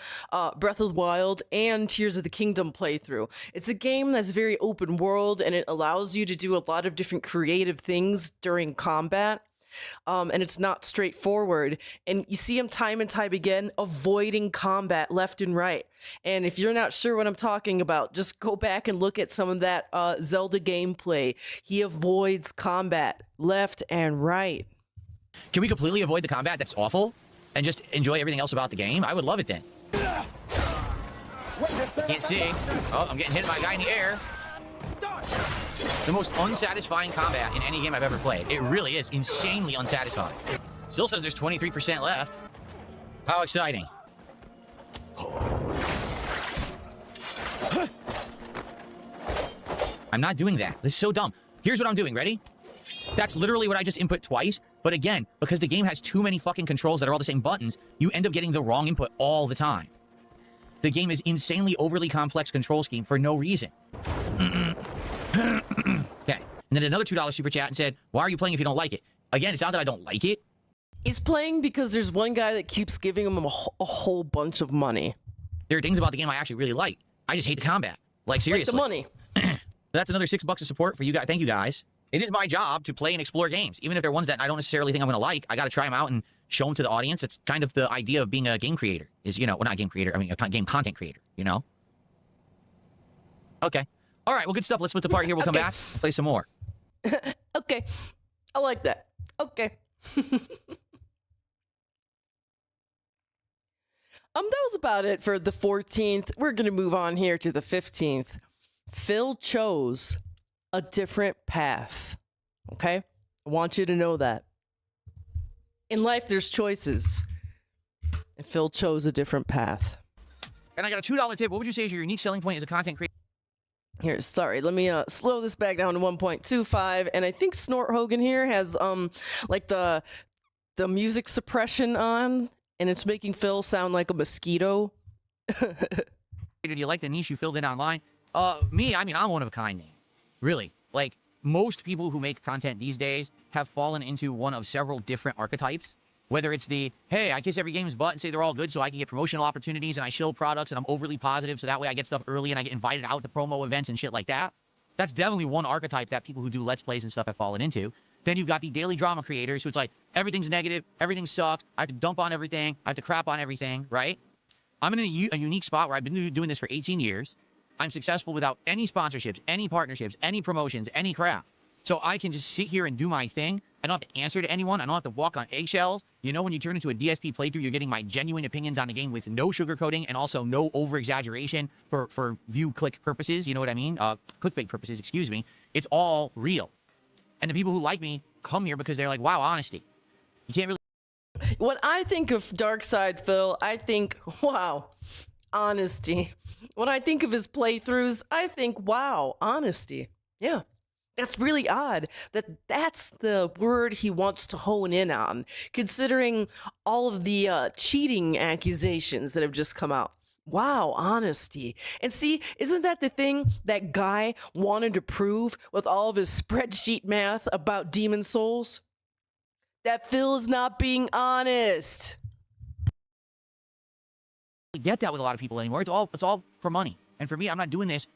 Breath of the Wild and Tears of the Kingdom playthrough. It's a game that's very open world and it allows you to do a lot of different creative things during combat. And it's not straightforward. And you see him time and time again avoiding combat left and right. And if you're not sure what I'm talking about, just go back and look at some of that Zelda gameplay. He avoids combat left and right. Can we completely avoid the combat that's awful and just enjoy everything else about the game? I would love it then. Can't see. Oh, I'm getting hit by a guy in the air. The most unsatisfying combat in any game I've ever played. It really is insanely unsatisfying. Still says there's 23% left. How exciting. I'm not doing that. This is so dumb. Here's what I'm doing. Ready? That's literally what I just input twice. But again, because the game has too many fucking controls that are all the same buttons, you end up getting the wrong input all the time. The game is insanely overly complex control scheme for no reason. Okay. And then another $2 super chat and said, why are you playing if you don't like it? Again, it's not that I don't like it. He's playing because there's one guy that keeps giving him a whole bunch of money. There are things about the game I actually really like. I just hate the combat. Like, seriously. Like the money. That's another $6 of support for you guys. Thank you, guys. It is my job to play and explore games. Even if they're ones that I don't necessarily think I'm going to like, I got to try them out and show them to the audience. It's kind of the idea of being a game creator. Is, you know, well, not a game creator, I mean, a game content creator, you know? Okay. All right, well, good stuff. Let's split the part here. We'll come back and play some more. Okay. I like that. Okay. That was about it for the 14th. We're going to move on here to the 15th. Phil chose a different path. Okay? I want you to know that. In life, there's choices. And Phil chose a different path. And I got a $2 tip. What would you say is your unique selling point as a content creator? Here, sorry, let me slow this back down to 1.25. And I think Snort Hogan here has like the music suppression on, and it's making Phil sound like a mosquito. Did you like the niche you filled in online? Me, I mean, I'm one of a kind name. Really. Like, most people who make content these days have fallen into one of several different archetypes. Whether it's the, hey, I kiss every game's butt and say they're all good so I can get promotional opportunities and I shill products and I'm overly positive so that way I get stuff early and I get invited out to promo events and shit like that. That's definitely one archetype that people who do Let's Plays and stuff have fallen into. Then you've got the daily drama creators who it's like, everything's negative, everything sucks, I have to dump on everything, I have to crap on everything, right? I'm in a unique spot where I've been doing this for 18 years. I'm successful without any sponsorships, any partnerships, any promotions, any crap. So I can just sit here and do my thing. I don't have to answer to anyone. I don't have to walk on eggshells. You know, when you turn into a DSP playthrough, you're getting my genuine opinions on the game with no sugarcoating and also no over-exaggeration for view-click purposes. You know what I mean? Clickbait purposes, excuse me. It's all real. And the people who like me come here because they're like, wow, honesty. You can't really... When I think of Dark Side Phil, I think, wow, honesty. When I think of his playthroughs, I think, wow, honesty. Yeah. That's really odd that that's the word he wants to hone in on, considering all of the cheating accusations that have just come out. Wow, honesty. And see, isn't that the thing that guy wanted to prove with all of his spreadsheet math about Demon Souls? That Phil is not being honest. I get that with a lot of people anymore. It's all for money. And for me, I'm not doing this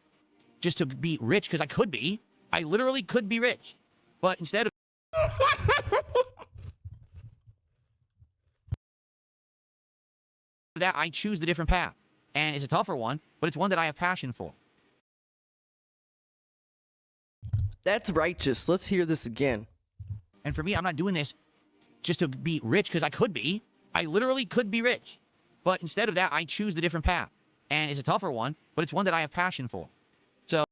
just to be rich because I could be. I literally could be rich, but instead of that, I choose the different path. And it's a tougher one, but it's one that I have passion for. That's righteous. Let's hear this again. And for me, I'm not doing this just to be rich, because I could be. I literally could be rich. But instead of that, I choose the different path. And it's a tougher one, but it's one that I have passion for. So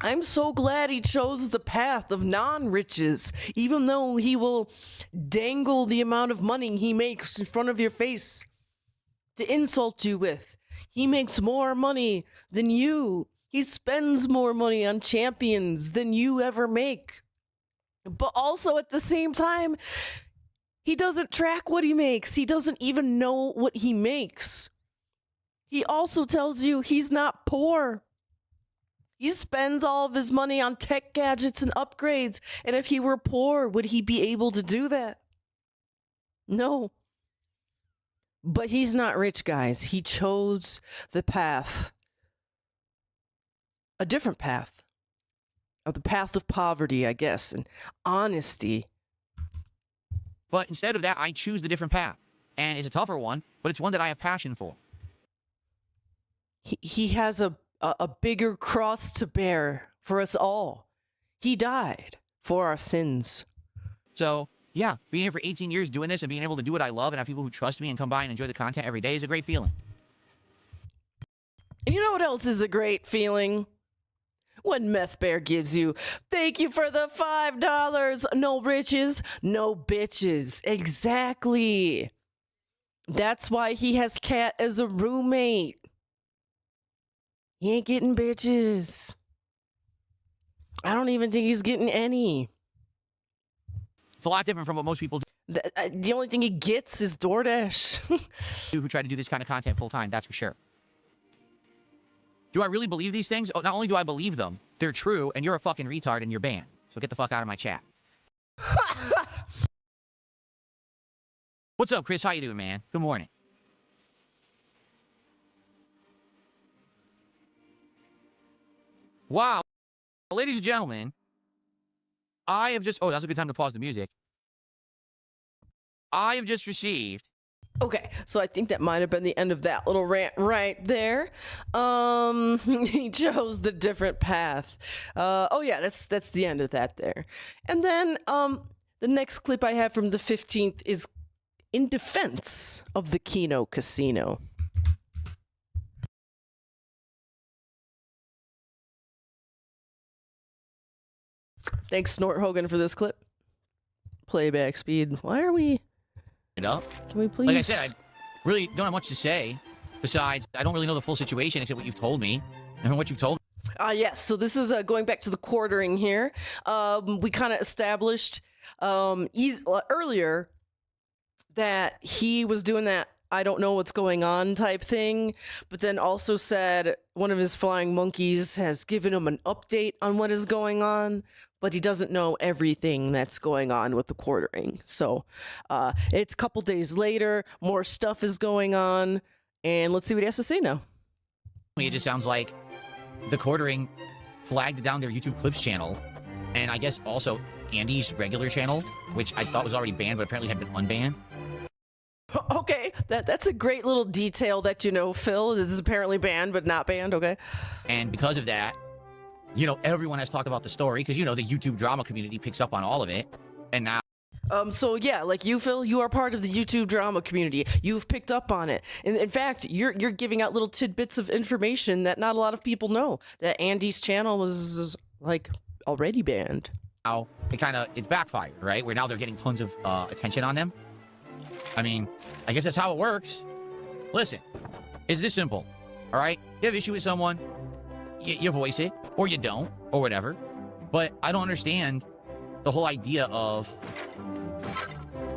I'm so glad he chose the path of non-riches, even though he will dangle the amount of money he makes in front of your face to insult you with. He makes more money than you. He spends more money on champions than you ever make. But also at the same time, he doesn't track what he makes. He doesn't even know what he makes. He also tells you he's not poor. He spends all of his money on tech gadgets and upgrades. And if he were poor, would he be able to do that? No. But he's not rich, guys. He chose the path. A different path. Of the path of poverty, I guess, and honesty. but instead of that, I choose the different path. And it's a tougher one, but it's one that I have passion for. He has a bigger cross to bear for us all. He died for our sins. So, yeah, being here for 18 years doing this and being able to do what I love and have people who trust me and come by and enjoy the content every day is a great feeling. And you know what else is a great feeling? When Meth Bear gives you, thank you for the $5. No riches, no bitches. Exactly. That's why he has Cat as a roommate. He ain't getting bitches. I don't even think he's getting any. It's a lot different from what most people do The only thing he gets is DoorDash. who try to do this kind of content full time, that's for sure. Do I really believe these things? Oh, not only do I believe them, they're true, and you're a fucking retard and you're banned. So get the fuck out of my chat. What's up, Chris? How you doing, man? Good morning. Wow. Ladies and gentlemen, I have just... Oh, that's a good time to pause the music. I have just received... Okay, so I think that might have been the end of that little rant right there. He chose the different path. Oh yeah, that's the end of that there. And then the next clip I have from the 15th is in defense of the Keno Casino. Thanks, Snort Hogan, for this clip. Playback speed. Why are we... it up. Can we please... Like I said, I really don't have much to say. Besides, I don't really know the full situation except what you've told me. And what you've told me. Yes, so this is going back to the quartering here. We kind of established earlier that he was doing that I don't know what's going on type thing, but then also said one of his flying monkeys has given him an update on what is going on, but he doesn't know everything that's going on with the quartering. So it's a couple days later, more stuff is going on, and let's see what he has to say now. It just sounds like the quartering flagged down their YouTube Clips channel, and I guess also Andy's regular channel, which I thought was already banned, but apparently had been unbanned. Okay, that's a great little detail that you know, Phil. This is apparently banned, but not banned, okay? And because of that, you know, everyone has talked about the story, because, you know, the YouTube drama community picks up on all of it, and now... So yeah, like you, Phil, you are part of the YouTube drama community. You've picked up on it. In fact, you're giving out little tidbits of information that not a lot of people know. That Andy's channel was, like, already banned. Now, it backfired, right? Where now they're getting tons of attention on them. I mean, I guess that's how it works. Listen, it's this simple, all right? You have issue with someone, you voice it, or you don't, or whatever. But I don't understand the whole idea of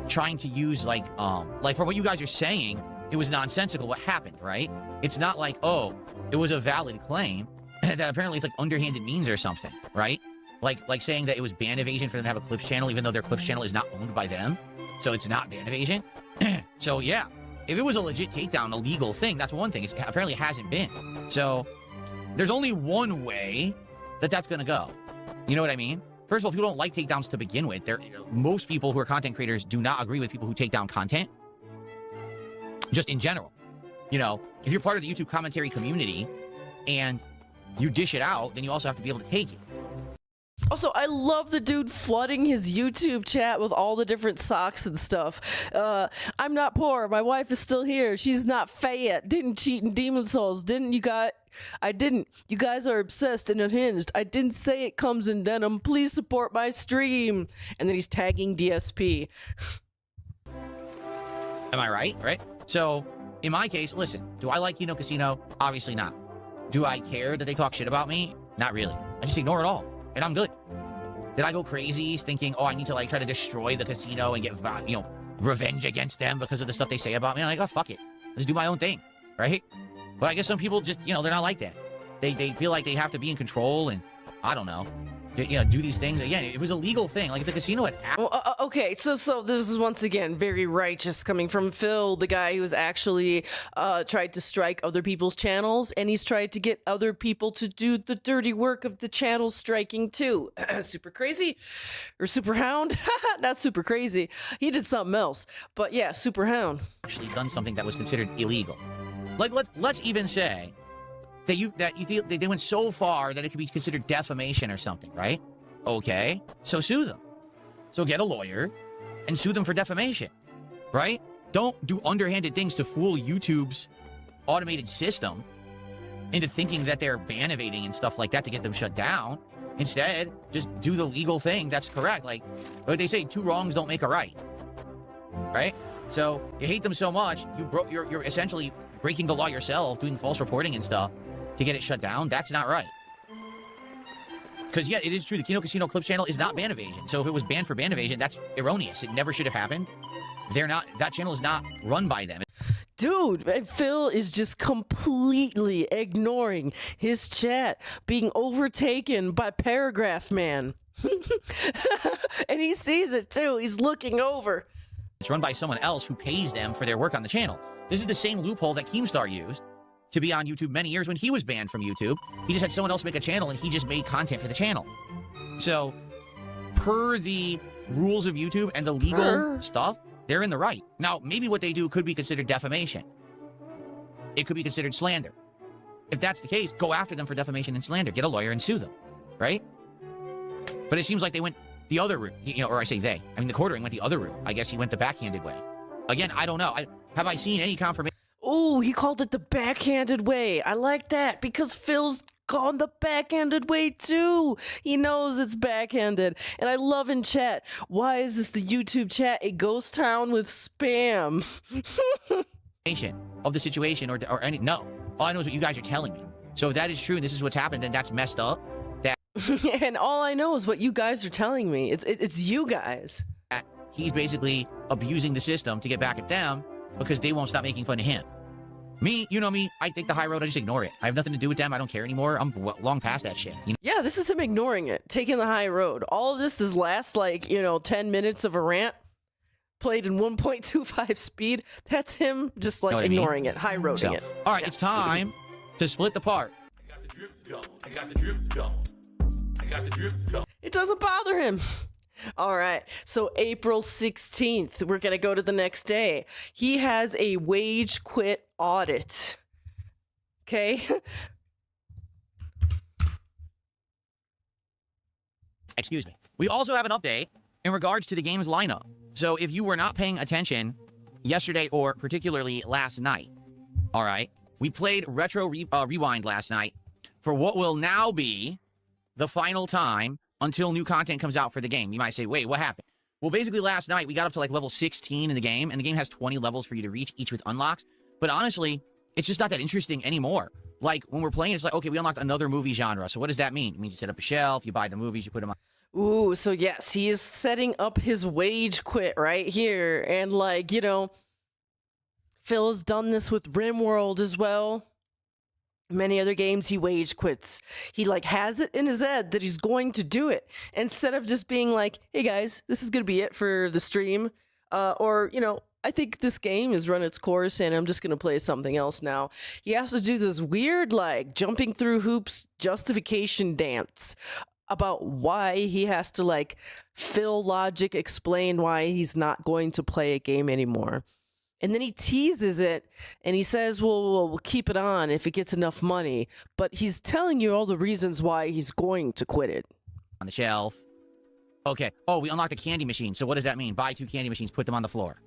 trying to use, like from what you guys are saying, it was nonsensical what happened, right? It's not like, oh, it was a valid claim, that apparently it's like underhanded means or something, right? Like saying that it was band evasion for them to have a Clips channel, even though their Clips channel is not owned by them. So it's not band evasion. So yeah, if it was a legit takedown, a legal thing, that's one thing. It apparently hasn't been. So there's only one way that that's going to go. You know what I mean? First of all, people don't like takedowns to begin with. Most people who are content creators do not agree with people who take down content. Just in general. You know, if you're part of the YouTube commentary community and you dish it out, then you also have to be able to take it. Also, I love the dude flooding his YouTube chat with all the different socks and stuff. I'm not poor. My wife is still here. She's not fat. Didn't cheat in Demon Souls. Didn't you guys? I didn't. You guys are obsessed and unhinged. I didn't say it comes in denim. Please support my stream. And then he's tagging DSP. Am I right? Right? So, in my case, listen, do I like Kino Casino? Obviously not. Do I care that they talk shit about me? Not really. I just ignore it all. And I'm good. Did I go crazy thinking, oh, I need to like try to destroy the casino and get, you know, revenge against them because of the stuff they say about me? I'm like, oh, fuck it. Let's do my own thing, right? But I guess some people just, you know, they're not like that. They feel like they have to be in control and, I don't know, you know, do these things. Again, it was a legal thing. Like, if the casino had... Okay, so this is once again very righteous coming from Phil, the guy who's actually tried to strike other people's channels, and he's tried to get other people to do the dirty work of the channel striking too. Super crazy? Or Super Hound? Not super crazy. He did something else. But yeah, Super Hound. Actually done something that was considered illegal. Like, let's even say that you feel they went so far that it could be considered defamation or something, right? Okay, so sue them. So get a lawyer and sue them for defamation, right? Don't do underhanded things to fool YouTube's automated system into thinking that they're ban evading and stuff like that to get them shut down. Instead, just do the legal thing that's correct. Like what they say, 2 wrongs don't make a right, right? So you hate them so much, you're essentially breaking the law yourself, doing false reporting and stuff to get it shut down. That's not right. Because, yeah, it is true. The Kino Casino Clips channel is not ban evasion. So if it was banned for ban evasion, that's erroneous. It never should have happened. That channel is not run by them. Dude, Phil is just completely ignoring his chat being overtaken by Paragraph Man. And he sees it too. He's looking over. It's run by someone else who pays them for their work on the channel. This is the same loophole that Keemstar used to be on YouTube many years when he was banned from YouTube. He just had someone else make a channel and he just made content for the channel. So, per the rules of YouTube and the legal stuff, they're in the right. Now, maybe what they do could be considered defamation. It could be considered slander. If that's the case, go after them for defamation and slander. Get a lawyer and sue them, right? But it seems like they went the other route, you know, or I say they. I mean, the quartering went the other route. I guess he went the backhanded way. Again, I don't know. Have I seen any confirmation? Oh, he called it the backhanded way. I like that because Phil's gone the backhanded way too. He knows it's backhanded. And I love in chat. Why is this the YouTube chat a ghost town with spam? Of the situation or any, no. All I know is what you guys are telling me. So if that is true and this is what's happened, then that's messed up. And all I know is what you guys are telling me. It's you guys. He's basically abusing the system to get back at them because they won't stop making fun of him. Me, you know me, I take the high road, I just ignore it. I have nothing to do with them, I don't care anymore. I'm long past that shit. You know? Yeah, this is him ignoring it, taking the high road. All of this last, like, 10 minutes of a rant played in 1.25 speed. That's him just, like, ignoring it, high roading it. All right, it's time to split the part. I got the drip going. I got the drip going. I got the drip going. It doesn't bother him. All right, so April 16th, we're going to go to the next day. He has a wage quit audit. Okay? Excuse me. We also have an update in regards to the game's lineup. So if you were not paying attention yesterday or particularly last night, all right, we played Retro Rewind last night for what will now be the final time until new content comes out for the game. You might say, wait, what happened? Well, basically last night we got up to like level 16 in the game, and the game has 20 levels for you to reach, each with unlocks. But honestly, it's just not that interesting anymore. Like, when we're playing, it's like, okay, we unlocked another movie genre. So what does that mean? It means you set up a shelf, you buy the movies, you put them on. Ooh, so yes, he is setting up his wage quit right here. And like, Phil has done this with RimWorld as well. Many other games he wage quits. He like has it in his head that he's going to do it instead of just being like, hey guys, this is going to be it for the stream. Or, I think this game has run its course and I'm just going to play something else now. He has to do this weird, like, jumping through hoops justification dance about why he has to, like, Phil logic explain why he's not going to play a game anymore. And then he teases it and he says, well, we'll keep it on if it gets enough money. But he's telling you all the reasons why he's going to quit it. On the shelf. Okay. Oh, we unlocked a candy machine. So what does that mean? Buy 2 candy machines, put them on the floor.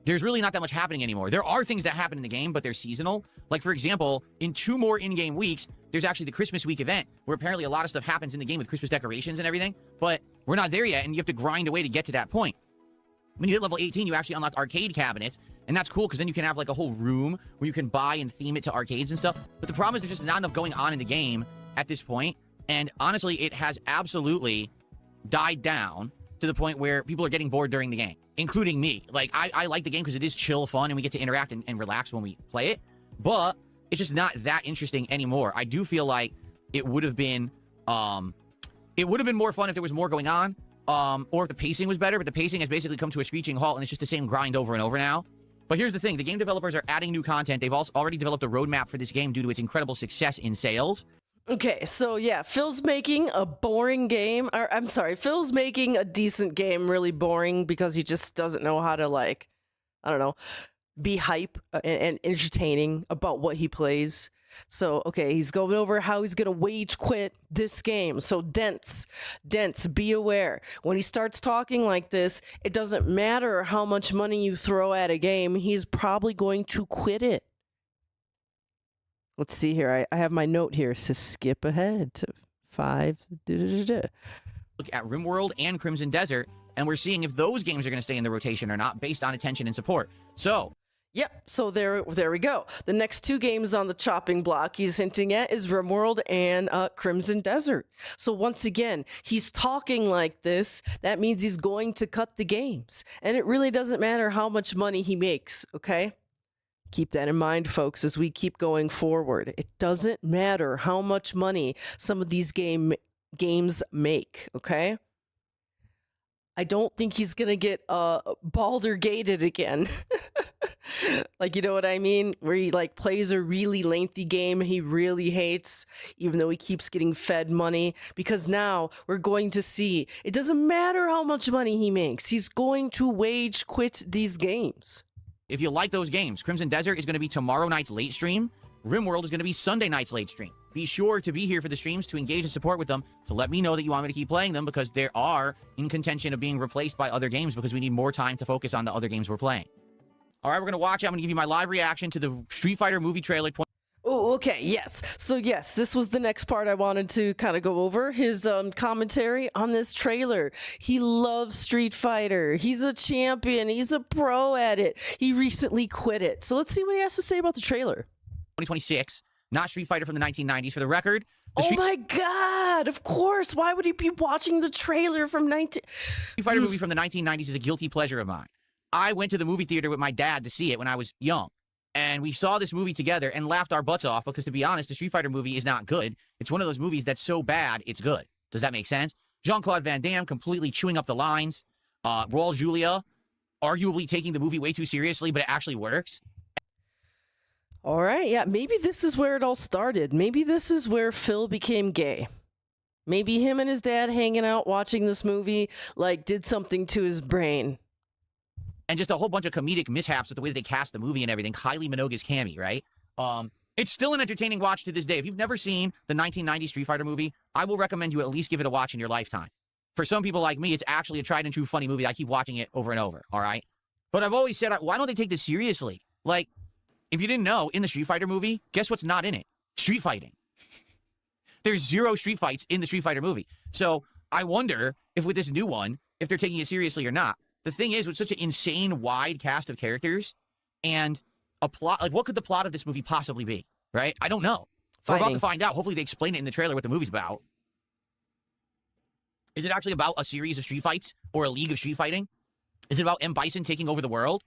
There's really not that much happening anymore. There are things that happen in the game, but they're seasonal. Like, for example, in 2 more in-game weeks, there's actually the Christmas week event, where apparently a lot of stuff happens in the game with Christmas decorations and everything, but we're not there yet, and you have to grind away to get to that point. When you hit level 18, you actually unlock arcade cabinets, and that's cool, because then you can have, like, a whole room where you can buy and theme it to arcades and stuff. But the problem is there's just not enough going on in the game at this point, and honestly, it has absolutely died down to the point where people are getting bored during the game, including me. Like, I like the game because it is chill fun, and we get to interact and relax when we play it, but it's just not that interesting anymore. I do feel like it would have been more fun if there was more going on, or if the pacing was better, but the pacing has basically come to a screeching halt, and it's just the same grind over and over now. But here's the thing. The game developers are adding new content. They've also already developed a roadmap for this game due to its incredible success in sales. Okay, so yeah, Phil's making a boring game. Or, I'm sorry, Phil's making a decent game really boring because he just doesn't know how to, like, I don't know, be hype and entertaining about what he plays. So, okay, he's going over how he's going to wage quit this game. So, Dents, be aware. When he starts talking like this, it doesn't matter how much money you throw at a game, he's probably going to quit it. Let's see here. I have my note here. It says skip ahead to 5. Look at RimWorld and Crimson Desert, and we're seeing if those games are going to stay in the rotation or not based on attention and support. So, yep. So there we go. The next 2 games on the chopping block he's hinting at is RimWorld and Crimson Desert. So once again, he's talking like this. That means he's going to cut the games. And it really doesn't matter how much money he makes, okay? Keep that in mind, folks, as we keep going forward. It doesn't matter how much money some of these games make, okay? I don't think he's going to get Baldur gated again. Like, you know what I mean? Where he, like, plays a really lengthy game he really hates, even though he keeps getting fed money. Because now we're going to see, it doesn't matter how much money he makes. He's going to wage quit these games. if you like those games, Crimson Desert is going to be tomorrow night's late stream. RimWorld is going to be Sunday night's late stream. Be sure to be here for the streams to engage and support with them, to let me know that you want me to keep playing them, because they are in contention of being replaced by other games because we need more time to focus on the other games we're playing. All right, we're going to watch it. I'm going to give you my live reaction to the Street Fighter movie trailer. Oh, okay, yes. So, yes, this was the next part I wanted to kind of go over. His commentary on this trailer. He loves Street Fighter. He's a champion. He's a pro at it. He recently quit it. So let's see what he has to say about the trailer. 2026, not Street Fighter from the 1990s. For the record, oh my God, of course. Why would he be watching the trailer from Street Fighter movie from the 1990s is a guilty pleasure of mine. I went to the movie theater with my dad to see it when I was young. And we saw this movie together and laughed our butts off because, to be honest, the Street Fighter movie is not good. It's one of those movies that's so bad, it's good. Does that make sense? Jean-Claude Van Damme completely chewing up the lines. Raul Julia arguably taking the movie way too seriously, but it actually works. All right, yeah, maybe this is where it all started. Maybe this is where Phil became gay. Maybe him and his dad hanging out watching this movie, like, did something to his brain. And just a whole bunch of comedic mishaps with the way that they cast the movie and everything. Kylie Minogue's Cammy, right? It's still an entertaining watch to this day. If you've never seen the 1990 Street Fighter movie, I will recommend you at least give it a watch in your lifetime. For some people like me, it's actually a tried and true funny movie. I keep watching it over and over, all right? But I've always said, why don't they take this seriously? Like, if you didn't know, in the Street Fighter movie, guess what's not in it? Street fighting. There's 0 street fights in the Street Fighter movie. So I wonder if with this new one, if they're taking it seriously or not. The thing is, with such an insane wide cast of characters and a plot, like, what could the plot of this movie possibly be, right? I don't know. We're about to find out. Hopefully they explain it in the trailer what the movie's about. Is it actually about a series of street fights or a league of street fighting? Is it about M. Bison taking over the world?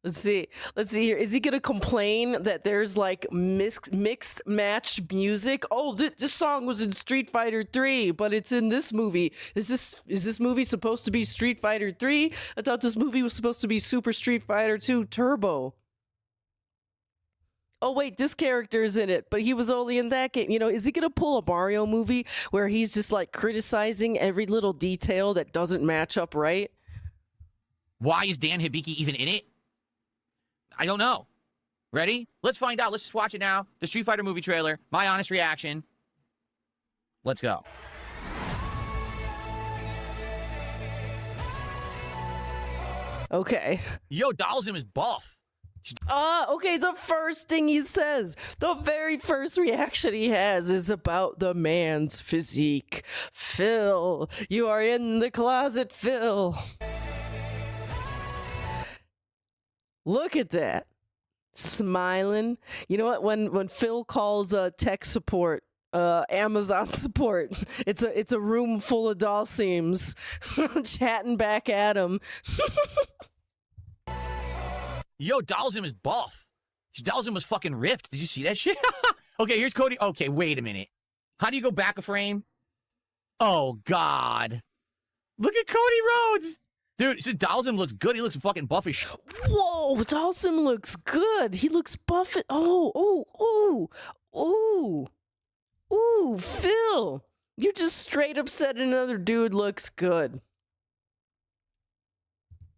Let's see here. Is he gonna complain that there's like mixed match music? Oh, this song was in Street Fighter 3, but it's in this movie. Is this movie supposed to be Street Fighter 3? I thought this movie was supposed to be Super Street Fighter 2 Turbo. oh wait, this character is in it, but he was only in that game. You know, is he gonna pull a Mario movie where he's just like criticizing every little detail that doesn't match up right? Why is Dan Hibiki even in it? I don't know. Ready? Let's find out. Let's just watch it now. The Street Fighter movie trailer. My honest reaction. Let's go. Okay. Yo, Dalsim is buff. Okay, the first thing he says, the very first reaction he has is about the man's physique. Phil, you are in the closet, Phil. Look at that. Smiling. You know what? When Phil calls tech support, Amazon support, it's a room full of Dalsims chatting back at him. Yo, Dalsim is buff. Dalsim was fucking ripped. Did you see that shit? Okay, here's Cody. Okay, wait a minute. How do you go back a frame? Oh, God. Look at Cody Rhodes. Dude, so Dalsim looks good. He looks fucking buffish. Whoa, Dalsim looks good. He looks buff. Oh, Phil. You just straight up said another dude looks good.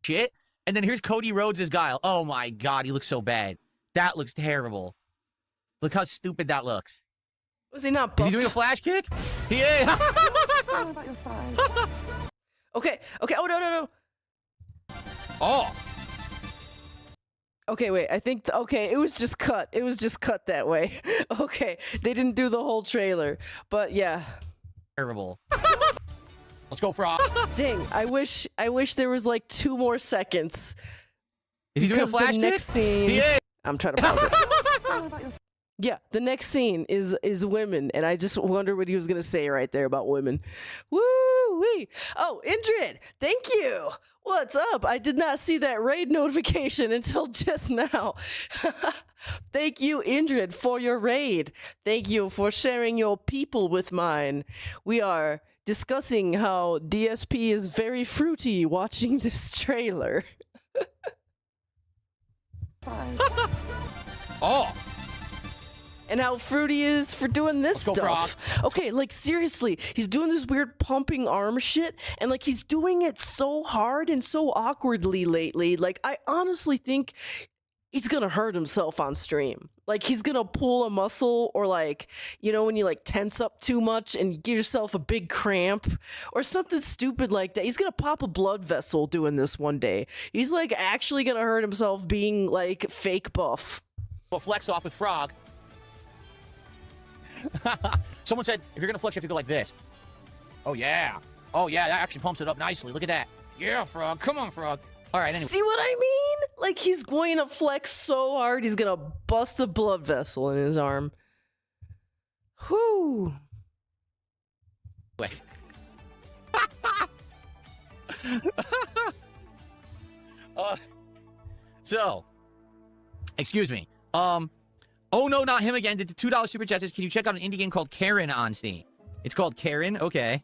Shit. And then here's Cody Rhodes' Guile. Oh my God, he looks so bad. That looks terrible. Look how stupid that looks. Was he not buff? Is he doing a flash kick? He is. Okay. Oh, no. Oh. Okay, wait. I think, okay, it was just cut. It was just cut that way. Okay. They didn't do the whole trailer. But yeah. Terrible. Let's go, Frog. Dang, I wish there was like 2 more seconds. Is he doing a flash the kick? Next scene, He is. I'm trying to pause it. Yeah, the next scene is women, and I just wonder what he was gonna say right there about women. Woo-wee. Oh, Indrid, thank you. What's up? I did not see that raid notification until just now. Thank you, Indrid, for your raid. Thank you for sharing your people with mine. We are discussing how DSP is very fruity watching this trailer. Oh. And how fruity is for doing this Let's go, stuff. Okay, like seriously, he's doing this weird pumping arm shit, and like he's doing it so hard and so awkwardly lately. Like I honestly think he's gonna hurt himself on stream. Like he's gonna pull a muscle, or like, you know, when you like tense up too much and you give yourself a big cramp or something stupid like that. He's gonna pop a blood vessel doing this one day. He's like actually gonna hurt himself being like fake buff. Well, flex off with Frog. Someone said, if you're gonna flex, you have to go like this. Oh yeah, that actually pumps it up nicely. Look at that. Yeah, Frog. Come on, Frog. All right, anyway. See what I mean? Like he's going to flex so hard, he's gonna bust a blood vessel in his arm. Whoo. Wait. So, excuse me. Oh no, not him again. Did the $2 super chat says, can you check out an indie game called Karen on Steam? It's called Karen? Okay.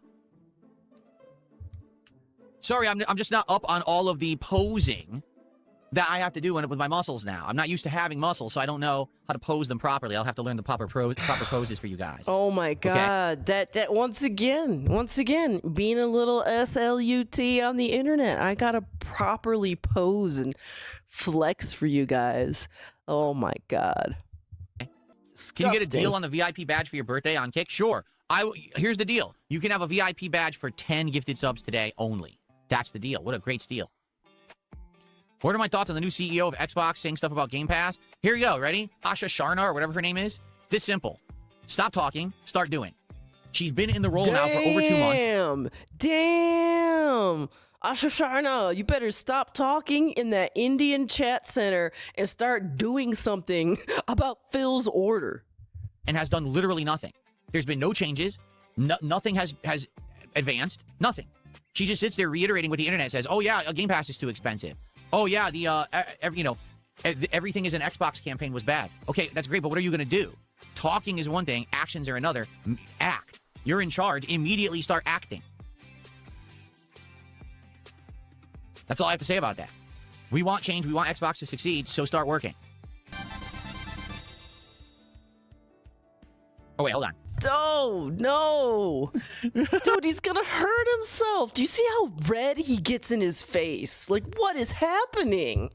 Sorry, I'm just not up on all of the posing that I have to do with my muscles now. I'm not used to having muscles, so I don't know how to pose them properly. I'll have to learn the proper poses for you guys. Oh my God. Okay? That once again, being a little SLUT on the internet, I gotta properly pose and flex for you guys. Oh my God. Can you get a deal on the VIP badge for your birthday on Kick? Sure. Here's the deal. You can have a VIP badge for 10 gifted subs today only. That's the deal. What a great steal. What are my thoughts on the new CEO of Xbox saying stuff about Game Pass? Here you go. Ready? Asha Sharna, or whatever her name is. This simple. Stop talking. Start doing. She's been in the role now for over 2 months. Damn. Asha Sharna, you better stop talking in that Indian chat center and start doing something about Phil's order. And has done literally nothing. There's been no changes. Nothing has advanced. Nothing. She just sits there reiterating what the internet says. Oh yeah, a Game Pass is too expensive. Oh yeah, everything is an Xbox campaign was bad. Okay, that's great, but what are you gonna do? Talking is one thing, actions are another. Act. You're in charge. Immediately start acting. That's all I have to say about that. We want change. We want Xbox to succeed, so start working. Oh, wait, hold on. Oh, no. Dude, he's gonna hurt himself. Do you see how red he gets in his face? Like, what is happening?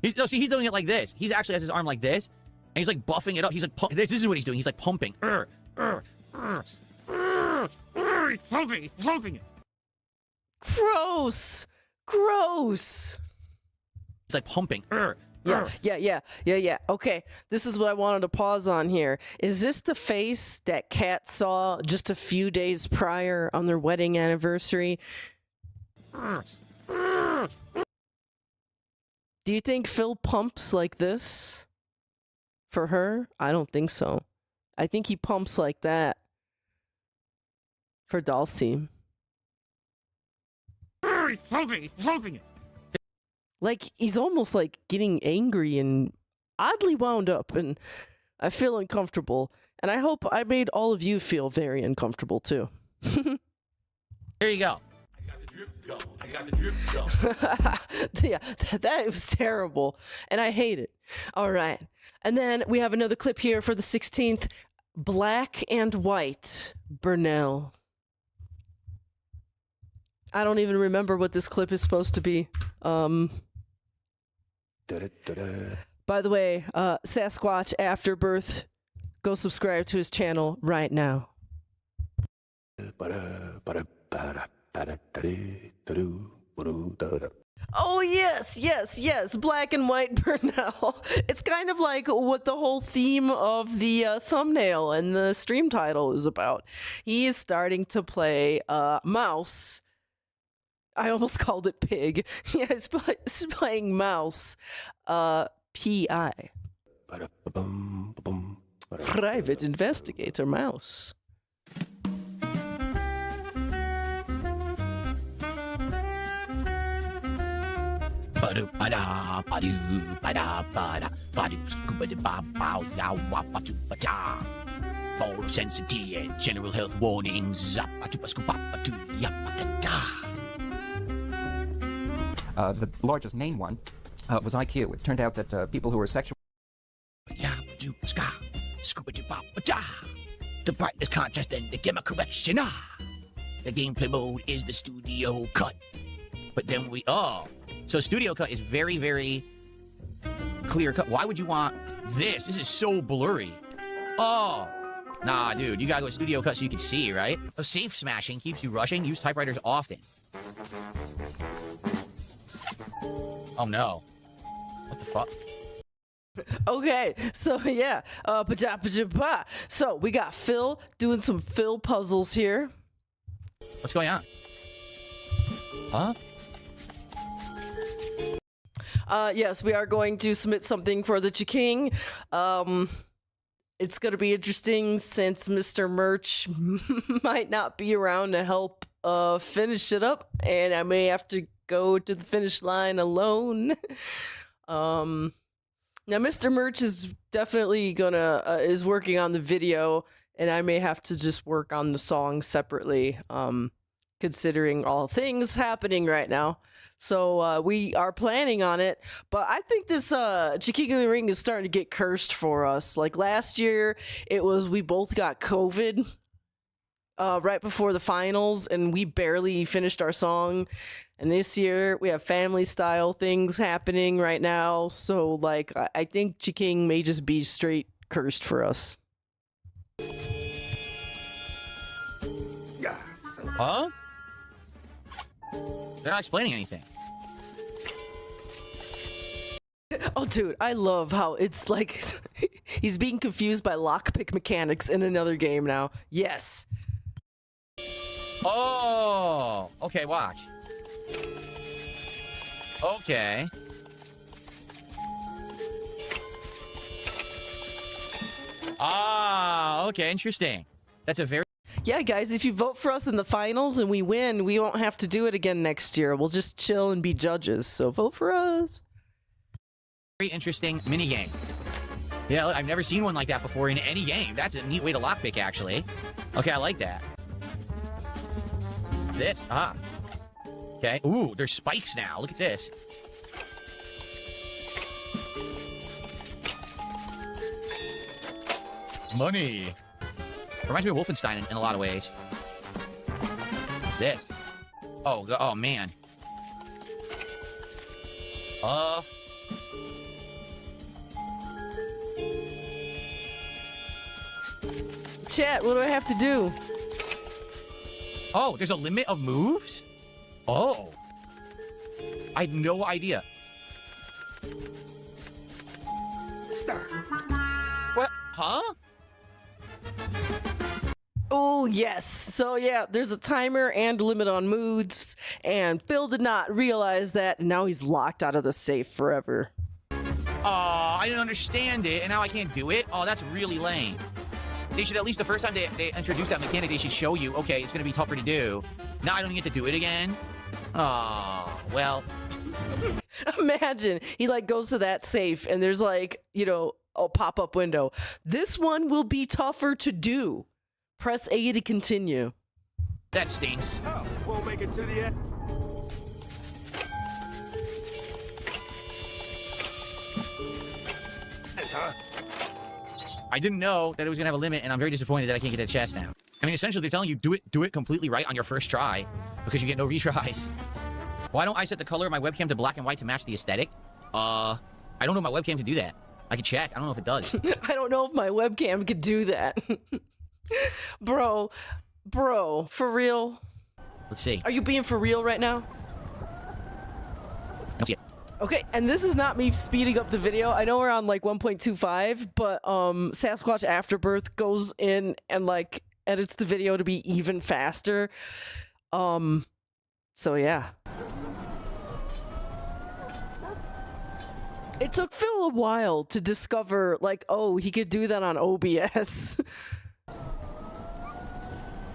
He's doing it like this. He's actually has his arm like this, and he's like buffing it up. He's like, this is what he's doing. He's like pumping. He's pumping it. Gross. Gross. He's like pumping. Yeah. Okay, this is what I wanted to pause on here. Is this the face that Kat saw just a few days prior on their wedding anniversary? Do you think Phil pumps like this for her? I don't think so. I think he pumps like that for Dulcie. He's pumping it. Like, he's almost like getting angry and oddly wound up, and I feel uncomfortable. And I hope I made all of you feel very uncomfortable too. There you go. I got the drip going. I got the drip going. Yeah, that was terrible, and I hate it. All right. And then we have another clip here for the 16th. Black and White, Burnell. I don't even remember what this clip is supposed to be. By the way, Sasquatch Afterbirth, go subscribe to his channel right now. Oh, yes, Black and White Burnell. It's kind of like what the whole theme of the thumbnail and the stream title is about. He is starting to play Mouse. I almost called it Pig. Yeah, he's playing Mouse. P.I. Private Investigator Mouse. Photosensitivity and general health warnings. The largest main one was IQ. It turned out that people who were sexual... The brightness, contrast, and the gamma correction. The gameplay mode is the studio cut. But then so studio cut is very, very clear cut. Why would you want this? This is so blurry. Oh, nah, dude, you gotta go to studio cut so you can see, right? Safe smashing keeps you rushing. Use typewriters often. Oh no. What the fuck? Okay, so yeah, so we got Phil doing some Phil puzzles here. What's going on? Huh? Yes, we are going to submit something for the Chiking. It's going to be interesting since Mr. Merch might not be around to help finish it up, and I may have to go to the finish line alone. Now, Mr. Merch is definitely is working on the video, and I may have to just work on the song separately, considering all things happening right now. So we are planning on it, but I think this Chiking of the Ring is starting to get cursed for us. Like last year, it was we both got COVID right before the finals, and we barely finished our song. And this year, we have family style things happening right now. So, like, I think Chiking may just be straight cursed for us. Huh? They're not explaining anything. Oh, dude, I love how it's like he's being confused by lockpick mechanics in another game now. Yes. Oh, okay, watch. Okay. Okay, interesting. That's a very... Yeah, guys, if you vote for us in the finals and we win, we won't have to do it again next year. We'll just chill and be judges, so vote for us. Very interesting minigame. Yeah, I've never seen one like that before in any game. That's a neat way to lockpick, actually. Okay, I like that. What's this? Okay. Ooh, there's spikes now. Look at this. Money. Reminds me of Wolfenstein in a lot of ways. This. Oh man. Chat, what do I have to do? Oh, there's a limit of moves? Oh. I had no idea. What? Huh? Oh, yes. So, yeah, there's a timer and limit on moves, and Phil did not realize that, and now he's locked out of the safe forever. Oh, I didn't understand it, and now I can't do it? Oh, that's really lame. They should, at least the first time they introduced that mechanic, they should show you, okay, it's going to be tougher to do. Now I don't get to do it again? Oh, well. Imagine, he, like, goes to that safe, and there's, like, you know, a pop-up window. This one will be tougher to do. Press A to continue. That stinks. Oh, we'll make it to the end. I didn't know that it was going to have a limit, and I'm very disappointed that I can't get that chest now. I mean, essentially, they're telling you do it completely right on your first try, because you get no retries. Why don't I set the color of my webcam to black and white to match the aesthetic? I don't know if my webcam can do that. I can check. I don't know if it does. I don't know if my webcam could do that. Bro, for real? Let's see. Are you being for real right now? Don't see it. Okay, and this is not me speeding up the video. I know we're on like 1.25, but Sasquatch Afterbirth goes in and like edits the video to be even faster. So yeah. It took Phil a while to discover, like, oh, he could do that on OBS.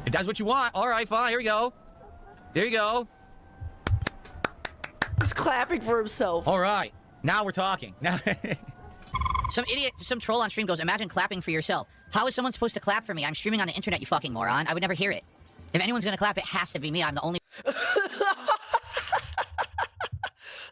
If that's what you want, all right, fine, here we go. There you go. He's clapping for himself. All right, now we're talking. Now Some idiot, some troll on stream goes, imagine clapping for yourself. How is someone supposed to clap for me? I'm streaming on the internet, you fucking moron. I would never hear it. If anyone's gonna clap, it has to be me. I'm the only...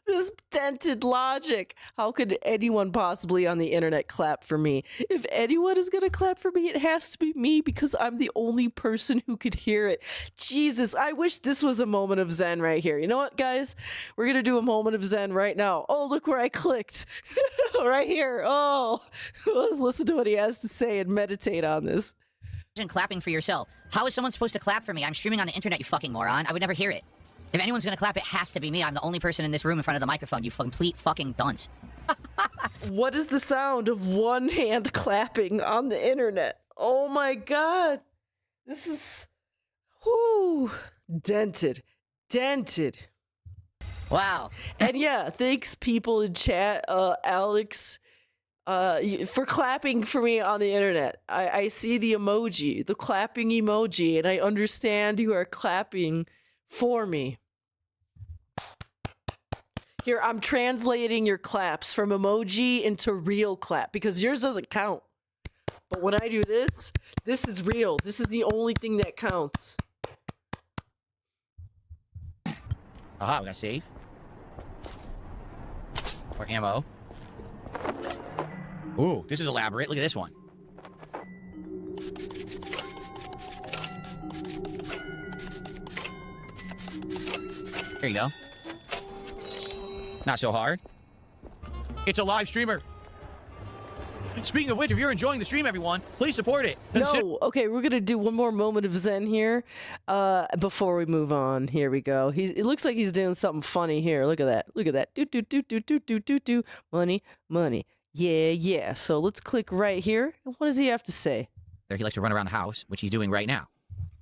This dented logic. How could anyone possibly on the internet clap for me? If anyone is gonna clap for me, it has to be me because I'm the only person who could hear it. Jesus, I wish this was a moment of zen right here. You know what, guys? We're gonna do a moment of zen right now. Oh, look where I clicked. Right here. Oh, let's listen to what he has to say and meditate on this. Imagine clapping for yourself. How is someone supposed to clap for me? I'm streaming on the internet, you fucking moron. I would never hear it. If anyone's gonna clap, it has to be me. I'm the only person in this room in front of the microphone, you complete fucking dunce. What is the sound of one hand clapping on the internet? Oh my god. This is... whoo, dented. Wow. And yeah, thanks people in chat, Alex, for clapping for me on the internet. I see the emoji, the clapping emoji, and I understand you are clapping for me. Here, I'm translating your claps from emoji into real clap because yours doesn't count. But when I do this, this is real. This is the only thing that counts. Aha, we got save. Or ammo. Ooh, this is elaborate. Look at this one. There you go. Not so hard. It's a live streamer. Speaking of which, if you're enjoying the stream, everyone, please support it. No, okay, we're gonna do one more moment of zen here before we move on. Here we go. It looks like he's doing something funny here. Look at that. Look at that. Do. Money. Yeah. So let's click right here. And what does he have to say? There, he likes to run around the house, which he's doing right now.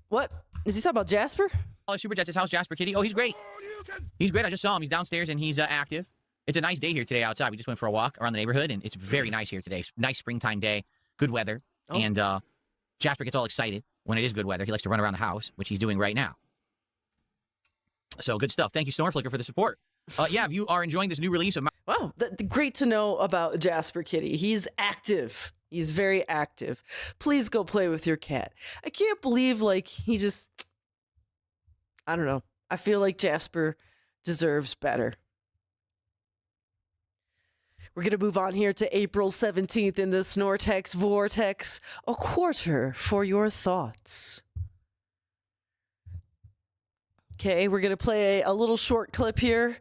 What? Is he talking about Jasper? Oh, Super Jets' house, Jasper Kitty. Oh, he's great. He's great. I just saw him. He's downstairs and he's active. It's a nice day here today outside. We just went for a walk around the neighborhood and it's very nice here today. Nice springtime day. Good weather. Oh. And Jasper gets all excited when it is good weather. He likes to run around the house, which he's doing right now. So good stuff. Thank you, Stormflicker, for the support. Yeah, if you are enjoying this new release of... Wow, great to know about Jasper Kitty. He's active. He's very active. Please go play with your cat. I can't believe, like, he just... I don't know. I feel like Jasper deserves better. We're going to move on here to April 17th in the Snortex Vortex. A quarter for your thoughts. Okay, we're going to play a little short clip here,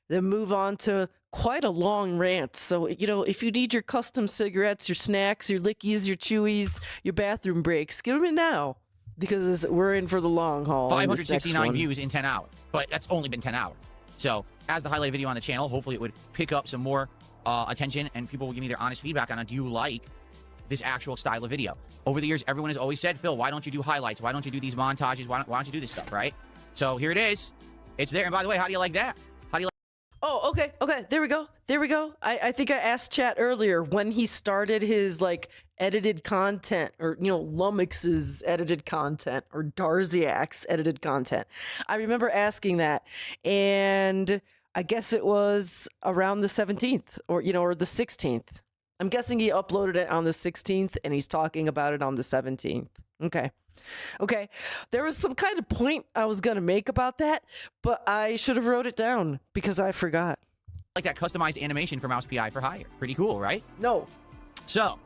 then move on to quite a long rant. So, you know, if you need your custom cigarettes, your snacks, your lickies, your chewies, your bathroom breaks, get them in now, because we're in for the long haul. 569 views in 10 hours, but that's only been 10 hours. So, as the highlight video on the channel, hopefully it would pick up some more attention, and people will give me their honest feedback on, do you like this actual style of video? Over the years, everyone has always said, Phil, why don't you do highlights? Why don't you do these montages? Why don't you do this stuff, right? So here it is. It's there. And by the way, how do you like that? How do you like? Oh, okay. There we go. I think I asked chat earlier when he started his like edited content, or, you know, Lummox's edited content, or Darziak's edited content. I remember asking that, and I guess it was around the 17th, or, you know, or the 16th. I'm guessing he uploaded it on the 16th, and he's talking about it on the 17th. Okay. There was some kind of point I was going to make about that, but I should have wrote it down because I forgot. Like that customized animation for Mouse PI for hire. Pretty cool, right? No. So,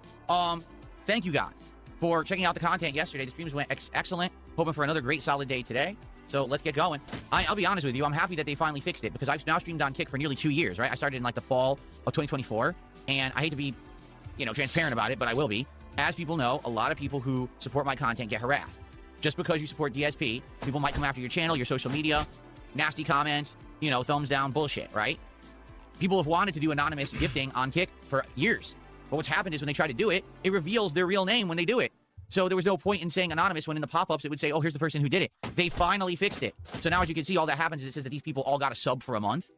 thank you guys for checking out the content yesterday. The streams went excellent. Hoping for another great solid day today. So let's get going. I'll be honest with you. I'm happy that they finally fixed it, because I've now streamed on Kick for nearly 2 years, right? I started in like the fall of 2024, and I hate to be, you know, transparent about it, but I will be. As people know, a lot of people who support my content get harassed. Just because you support DSP, people might come after your channel, your social media, nasty comments, you know, thumbs down bullshit, right? People have wanted to do anonymous gifting on Kick for years. But what's happened is when they try to do it, it reveals their real name when they do it. So there was no point in saying anonymous when in the pop-ups it would say, oh, here's the person who did it. They finally fixed it. So now as you can see, all that happens is it says that these people all got a sub for a month.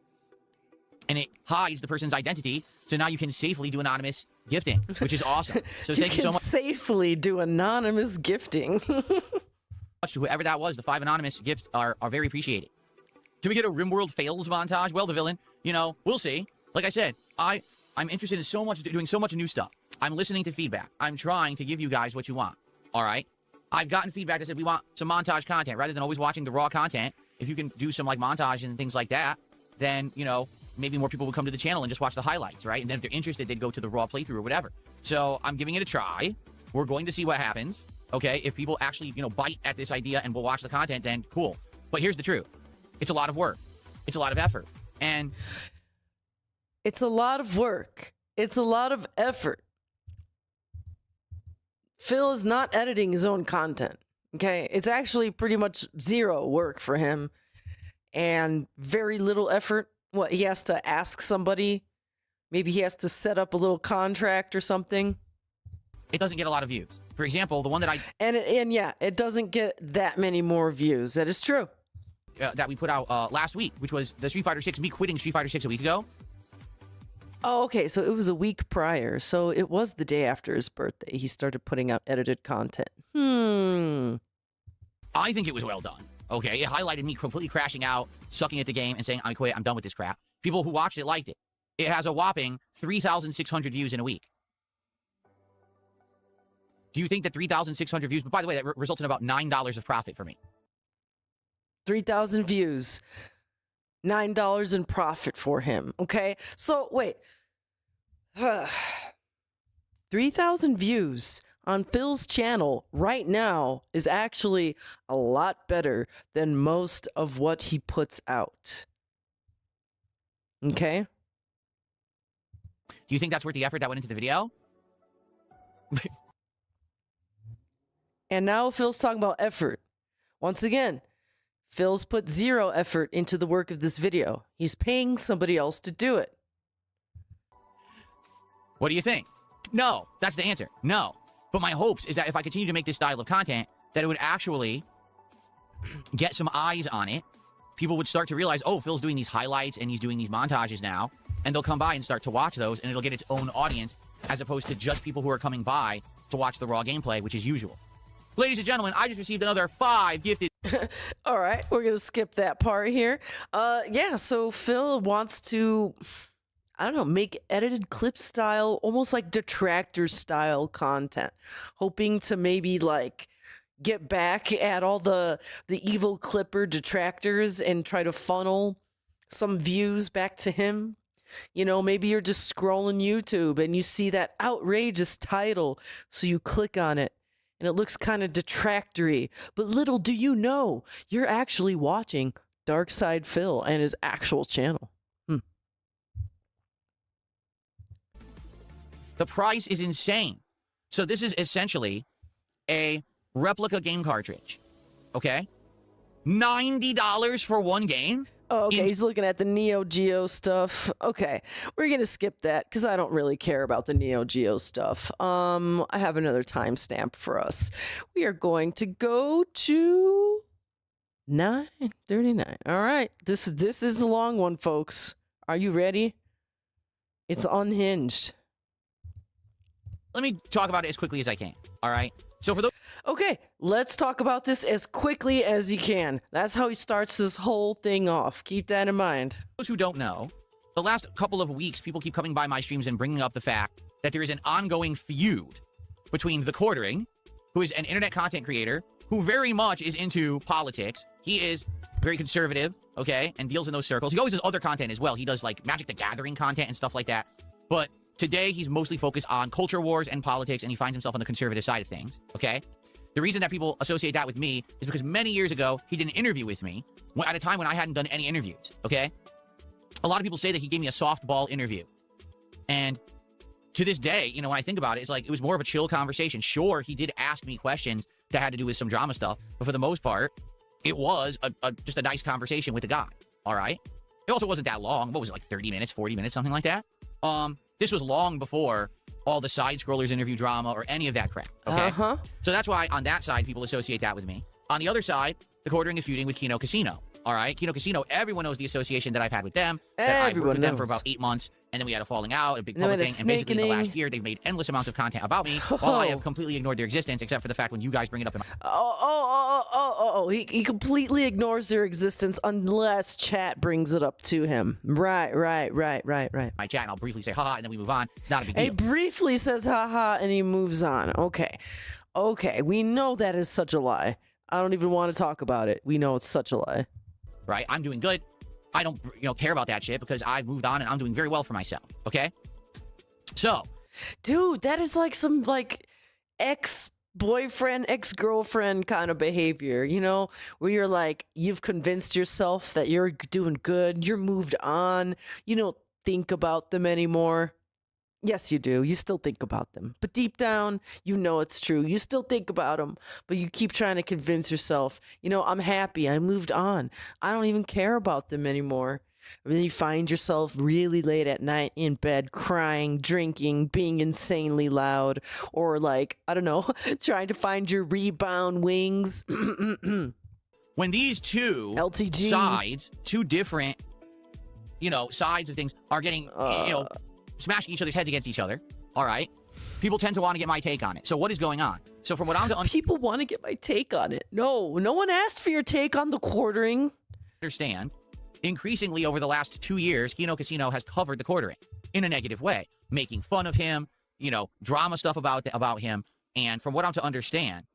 And it hides the person's identity, so now you can safely do anonymous gifting, which is awesome. So thank you so much. Safely do anonymous gifting. To whoever that was, the 5 anonymous gifts are very appreciated. Can we get a RimWorld fails montage? Well, the villain, you know, we'll see. Like I said, I'm interested in doing so much new stuff. I'm listening to feedback. I'm trying to give you guys what you want. All right? I've gotten feedback that said we want some montage content rather than always watching the raw content. If you can do some like montage and things like that, then, you know, maybe more people would come to the channel and just watch the highlights, right? And then if they're interested, they'd go to the raw playthrough or whatever. So I'm giving it a try. We're going to see what happens. Okay, if people actually, you know, bite at this idea and will watch the content, then cool. But here's the truth. It's a lot of work. It's a lot of effort. And it's a lot of work. It's a lot of effort. Phil is not editing his own content. Okay, it's actually pretty much zero work for him and very little effort. What, he has to ask somebody? Maybe he has to set up a little contract or something. It doesn't get a lot of views. For example, the one that I... And yeah, it doesn't get that many more views. That is true. That we put out last week, which was the Street Fighter 6, me quitting Street Fighter 6 a week ago. Oh, okay. So it was a week prior. So it was the day after his birthday. He started putting out edited content. I think it was well done. Okay, it highlighted me completely crashing out, sucking at the game, and saying, I quit, I'm done with this crap. People who watched it liked it. It has a whopping 3,600 views in a week. Do you think that 3,600 views, but by the way, that resulted in about $9 of profit for me? 3,000 views, $9 in profit for him. Okay, so wait. 3,000 views on Phil's channel right now is actually a lot better than most of what he puts out. Okay? Do you think that's worth the effort that went into the video? And now Phil's talking about effort. Once again, Phil's put zero effort into the work of this video. He's paying somebody else to do it. What do you think? No, that's the answer. No. But my hopes is that if I continue to make this style of content, that it would actually get some eyes on it. People would start to realize, oh, Phil's doing these highlights and he's doing these montages now. And they'll come by and start to watch those, and it'll get its own audience, as opposed to just people who are coming by to watch the raw gameplay, which is usual. Ladies and gentlemen, I just received another 5 gifted... All right, we're going to skip that part here. Yeah, so Phil wants to, I don't know, make edited clip style, almost like Detractor style content. Hoping to maybe, like, get back at all the evil clipper detractors and try to funnel some views back to him. You know, maybe you're just scrolling YouTube and you see that outrageous title, so you click on it and it looks kind of detractory. But little do you know, you're actually watching Dark Side Phil and his actual channel. The price is insane. So this is essentially a replica game cartridge. Okay? $90 for one game? Oh, okay, he's looking at the Neo Geo stuff. Okay, we're gonna skip that because I don't really care about the Neo Geo stuff. I have another timestamp for us. We are going to go to 9:39. All right, this is a long one, folks. Are you ready? It's unhinged. Let me talk about it as quickly as I can. All right? So for those... Okay, let's talk about this as quickly as you can. That's how he starts this whole thing off. Keep that in mind. Those who don't know, the last couple of weeks, people keep coming by my streams and bringing up the fact that there is an ongoing feud between The Quartering, who is an internet content creator, who very much is into politics. He is very conservative, okay, and deals in those circles. He always does other content as well. He does, like, Magic the Gathering content and stuff like that. But today, he's mostly focused on culture wars and politics, and he finds himself on the conservative side of things, okay? The reason that people associate that with me is because many years ago, he did an interview with me at a time when I hadn't done any interviews, okay? A lot of people say that he gave me a softball interview. And to this day, you know, when I think about it, it's like it was more of a chill conversation. Sure, he did ask me questions that had to do with some drama stuff, but for the most part, it was just a nice conversation with the guy, all right? It also wasn't that long. What was it, like 30 minutes, 40 minutes, something like that? This was long before all the side-scrollers interview drama or any of that crap, okay? So that's why on that side, people associate that with me. On the other side, The Quartering is feuding with Kino Casino, all right? Kino Casino, everyone knows the association that I've had with them. That I worked with them for about 8 months, and then we had a falling out, a big public thing, and basically in the last year, they've made endless amounts of content about me, while I have completely ignored their existence, except for the fact when you guys bring it up in my... He completely ignores their existence unless chat brings it up to him. Right. My chat, and I'll briefly say, haha, and then we move on. It's not a big deal. He briefly says, haha, and he moves on. Okay, we know that is such a lie. I don't even want to talk about it. We know it's such a lie. Right? I'm doing good. I don't, care about that shit because I've moved on and I'm doing very well for myself. Okay? So. Dude, that is like some, ex-boyfriend, ex-girlfriend kind of behavior, where you're like, you've convinced yourself that you're doing good, you're moved on, you don't think about them anymore. Yes, you do. You still think about them. But deep down, you know it's true. You still think about them, but you keep trying to convince yourself, I'm happy. I moved on. I don't even care about them anymore. And then you find yourself really late at night in bed, crying, drinking, being insanely loud, or I don't know, trying to find your rebound wings. When these two LTG sides, two different, sides of things are getting, smashing each other's heads against each other, all right? People tend to want to get my take on it. So what is going on? So from what I'm to people want to get my take on it. No one asked for your take on The Quartering. Understand, increasingly over the last 2 years, Kino Casino has covered The Quartering in a negative way, making fun of him, drama stuff about him. And from what I'm to understand,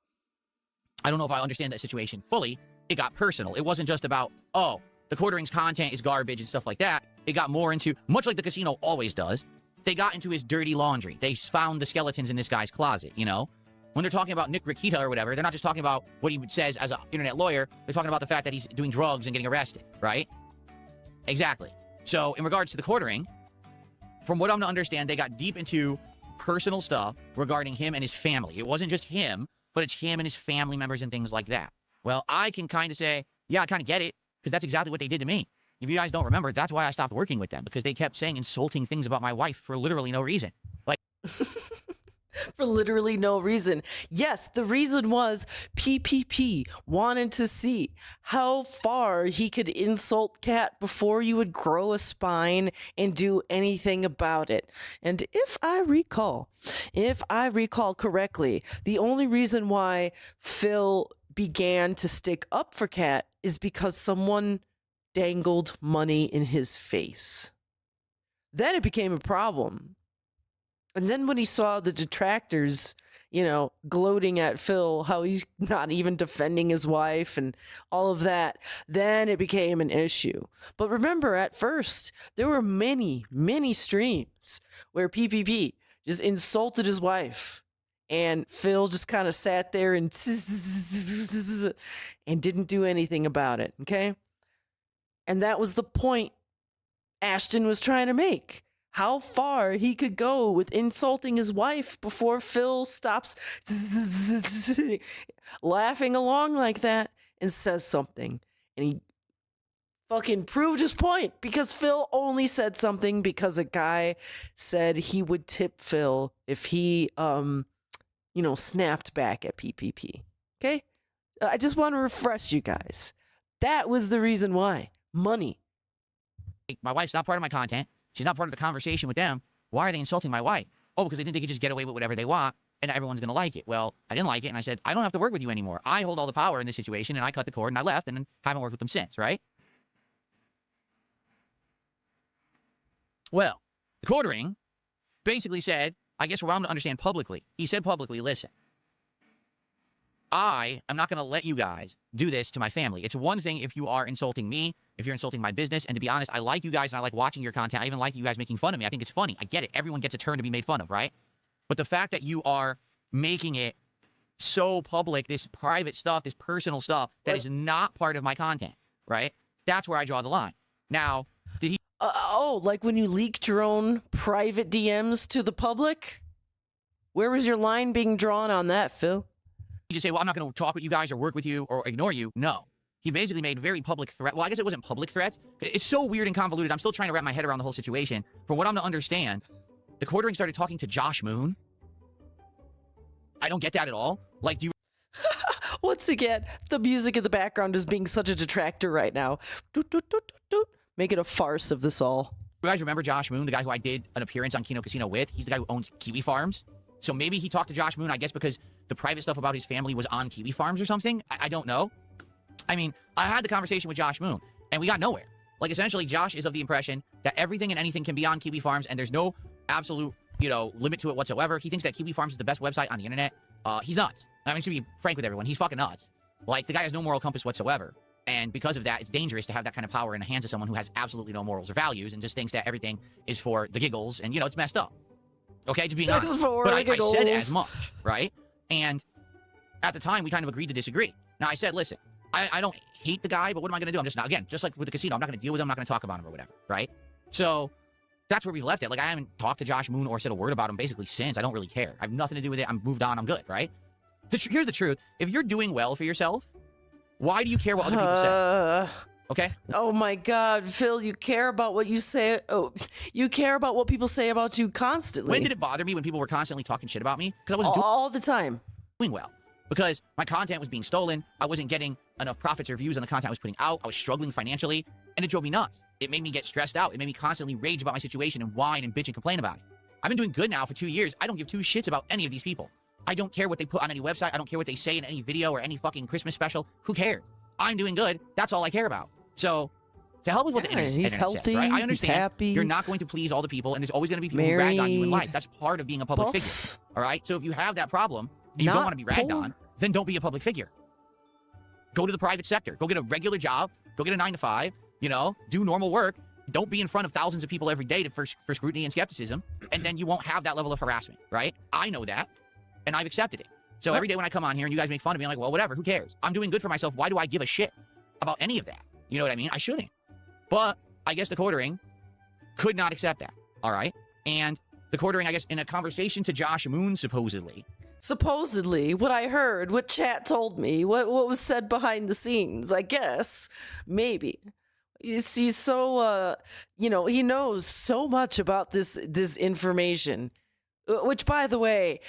I don't know if I understand that situation fully, it got personal. It wasn't just about, The Quartering's content is garbage and stuff like that. It got more into, much like the casino always does, they got into his dirty laundry. They found the skeletons in this guy's closet, When they're talking about Nick Rikita or whatever, they're not just talking about what he says as an internet lawyer. They're talking about the fact that he's doing drugs and getting arrested, right? Exactly. So in regards to The Quartering, from what I'm to understand, they got deep into personal stuff regarding him and his family. It wasn't just him, but it's him and his family members and things like that. Well, I can kind of say, yeah, I kind of get it, because that's exactly what they did to me. If you guys don't remember, that's why I stopped working with them, because they kept saying insulting things about my wife for literally no reason. For literally no reason. Yes, the reason was PPP wanted to see how far he could insult Kat before you would grow a spine and do anything about it. And if I recall correctly, the only reason why Phil began to stick up for Kat is because someone dangled money in his face. Then it became a problem. And then when he saw the detractors, you know, gloating at Phil, how he's not even defending his wife and all of that, then it became an issue. But remember, at first, there were many, many streams where PPP just insulted his wife, and Phil just kind of sat there and didn't do anything about it, okay? And that was the point Ashton was trying to make. How far he could go with insulting his wife before Phil stops laughing along like that and says something. And he fucking proved his point, because Phil only said something because a guy said he would tip Phil if he, you know, snapped back at PPP. Okay? I just want to refresh you guys. That was the reason why. Money. My wife's not part of my content. She's not part of the conversation with them. Why are they insulting my wife? Oh, because they think they could just get away with whatever they want, and everyone's going to like it. Well, I didn't like it, and I said, I don't have to work with you anymore. I hold all the power in this situation, and I cut the cord, and I left, and haven't worked with them since, right? Well, the quartering basically said, I guess we're bound to understand publicly. He said publicly, listen, I am not going to let you guys do this to my family. It's one thing if you are insulting me, if you're insulting my business, and to be honest, I like you guys and I like watching your content. I even like you guys making fun of me. I think it's funny. I get it. Everyone gets a turn to be made fun of, right? But the fact that you are making it so public, this private stuff, this personal stuff, that is not part of my content, right? That's where I draw the line. Now, did he... like when you leaked your own private DMs to the public? Where was your line being drawn on that, Phil? You just say, well, I'm not going to talk with you guys or work with you or ignore you. No. He basically made very public threat. Well, I guess it wasn't public threats. It's so weird and convoluted. I'm still trying to wrap my head around the whole situation. From what I'm to understand, the quartering started talking to Josh Moon. I don't get that at all. Like, do you... Once again, the music in the background is being such a detractor right now. Doot, doot, doot, doot, doot. Make it a farce of this all. You guys remember Josh Moon, the guy who I did an appearance on Kino Casino with? He's the guy who owns Kiwi Farms. So maybe he talked to Josh Moon, I guess because the private stuff about his family was on Kiwi Farms or something. I don't know. I mean, I had the conversation with Josh Moon, and we got nowhere. Like, essentially, Josh is of the impression that everything and anything can be on Kiwi Farms, and there's no absolute, you know, limit to it whatsoever. He thinks that Kiwi Farms is the best website on the internet. He's nuts. I mean, to be frank with everyone, he's fucking nuts. Like, the guy has no moral compass whatsoever. And because of that, it's dangerous to have that kind of power in the hands of someone who has absolutely no morals or values and just thinks that everything is for the giggles, and, you know, it's messed up. Okay, just being honest. But I said as much, right? And at the time, we kind of agreed to disagree. Now, I said, listen, I don't hate the guy, but what am I going to do? I'm just not, again, just like with the casino, I'm not going to deal with him, I'm not going to talk about him or whatever, right? So that's where we left it. Like, I haven't talked to Josh Moon or said a word about him basically since. I don't really care. I have nothing to do with it. I'm moved on. I'm good, right? Here's the truth. If you're doing well for yourself, why do you care what other people say? Okay? Oh my God, Phil, you care about what you say. Oh, you care about what people say about you constantly. When did it bother me when people were constantly talking shit about me? Because I wasn't all the time doing well. Because my content was being stolen. I wasn't getting enough profits or views on the content I was putting out. I was struggling financially, and it drove me nuts. It made me get stressed out. It made me constantly rage about my situation and whine and bitch and complain about it. I've been doing good now for 2 years. I don't give two shits about any of these people. I don't care what they put on any website. I don't care what they say in any video or any fucking Christmas special. Who cares? I'm doing good. That's all I care about. So, to help with what the internet healthy, says, right? I understand he's happy. You're not going to please all the people, and there's always going to be people who rag on you in life. That's part of being a public figure. All right? So if you have that problem, and you don't want to be ragged on, then don't be a public figure. Go to the private sector. Go get a regular job. Go get a 9-to-5. You know, do normal work. Don't be in front of thousands of people every day for scrutiny and skepticism, and then you won't have that level of harassment, right? I know that, and I've accepted it. So every day when I come on here and you guys make fun of me, I'm like, well, whatever, who cares? I'm doing good for myself. Why do I give a shit about any of that? You know what I mean? I shouldn't. But I guess the quartering could not accept that, all right? And the quartering, I guess, in a conversation to Josh Moon, supposedly, what I heard, what chat told me, what was said behind the scenes, I guess, maybe. He's so, you know, he knows so much about this information, which, by the way,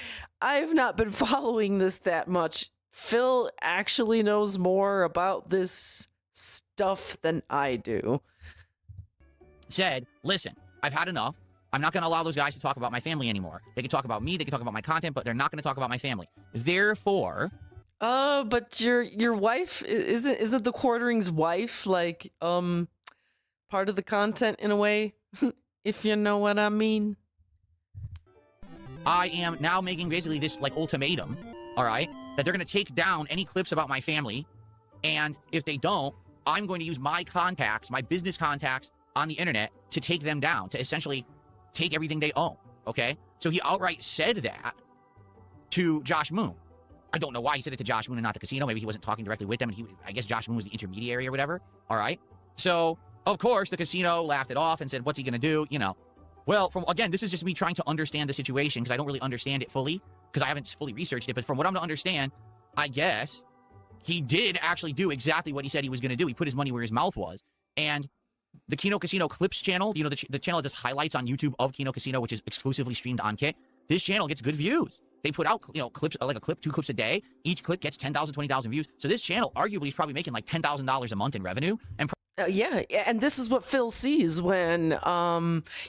I've not been following this that much. Phil actually knows more about this stuff than I do. Said, listen, I've had enough. I'm not going to allow those guys to talk about my family anymore. They can talk about me, they can talk about my content, but they're not going to talk about my family. Therefore... but your wife, isn't the quartering's wife, like, part of the content in a way? If you know what I mean. I am now making basically this like ultimatum, all right, that they're going to take down any clips about my family. And if they don't, I'm going to use my contacts, my business contacts on the internet to take them down, to essentially take everything they own, okay? So he outright said that to Josh Moon. I don't know why he said it to Josh Moon and not the casino. Maybe he wasn't talking directly with them, and I guess Josh Moon was the intermediary or whatever, all right? So, of course, the casino laughed it off and said, what's he going to do, you know? Well, again, this is just me trying to understand the situation because I don't really understand it fully because I haven't fully researched it, but from what I'm to understand, I guess he did actually do exactly what he said he was going to do. He put his money where his mouth was, and the Kino Casino Clips channel, you know, the channel that does highlights on YouTube of Kino Casino, which is exclusively streamed on Kick, this channel gets good views. They put out, you know, clips, like a clip, 2 clips a day. Each clip gets 10,000, 20,000 views. So this channel arguably is probably making like $10,000 a month in revenue. And yeah, and this is what Phil sees when,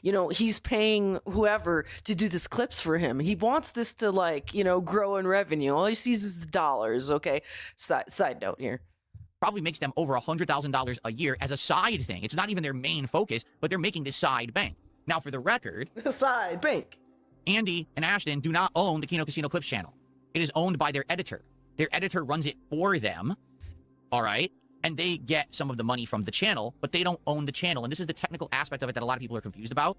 you know, he's paying whoever to do this clips for him. He wants this to, like, you know, grow in revenue. All he sees is the dollars, okay? Side note here. Probably makes them over $100,000 a year as a side thing. It's not even their main focus, but they're making this side bank. Now, for the record, side bank. Andy and Ashton do not own the Kino Casino Clips channel. It is owned by their editor. Their editor runs it for them, all right? And they get some of the money from the channel, but they don't own the channel. And this is the technical aspect of it that a lot of people are confused about.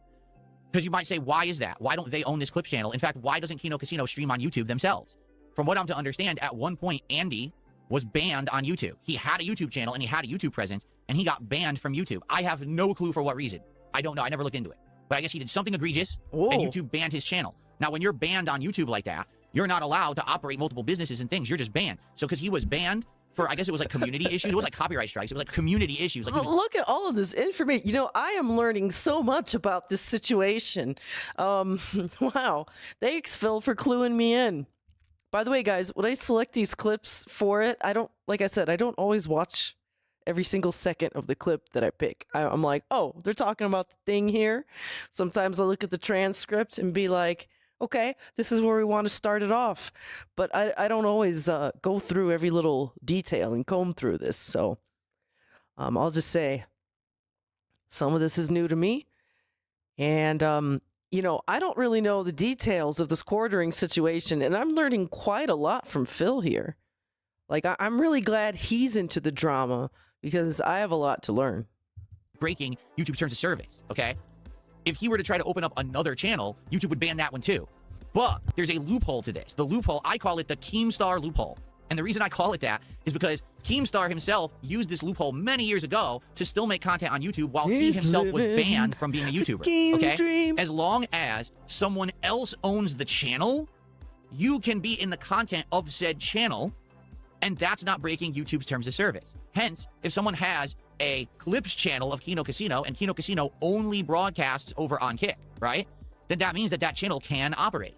Because you might say, why is that? Why don't they own this Clips channel? In fact, why doesn't Kino Casino stream on YouTube themselves? From what I'm to understand, at one point, Andy was banned on YouTube. He had a YouTube channel and he had a YouTube presence, and he got banned from YouTube. I have no clue for what reason. I don't know. I never looked into it. But I guess he did something egregious, and YouTube banned his channel. Now, when you're banned on YouTube like that, you're not allowed to operate multiple businesses and things. You're just banned. So because he was banned for, I guess it was like community issues. It was like copyright strikes. It was like community issues. Like, look at all of this information. You know, I am learning so much about this situation. Wow. Thanks, Phil, for cluing me in. By the way, guys, when I select these clips for it, I don't, like I said, I don't always watch every single second of the clip that I pick. I'm like, oh, they're talking about the thing here. Sometimes I look at the transcript and be like, okay, this is where we want to start it off. But I don't always go through every little detail and comb through this. So I'll just say some of this is new to me. And, you know, I don't really know the details of this quartering situation, and I'm learning quite a lot from Phil here. Like, I'm really glad he's into the drama because I have a lot to learn. Breaking YouTube terms of service, okay? If he were to try to open up another channel, YouTube would ban that one too. But there's a loophole to this. The loophole, I call it the Keemstar loophole. And the reason I call it that is because Keemstar himself used this loophole many years ago to still make content on YouTube while he himself was banned from being a YouTuber, okay? As long as someone else owns the channel, you can be in the content of said channel, and that's not breaking YouTube's terms of service. Hence, if someone has a clips channel of Kino Casino and Kino Casino only broadcasts over on Kick, right? Then that means that that channel can operate.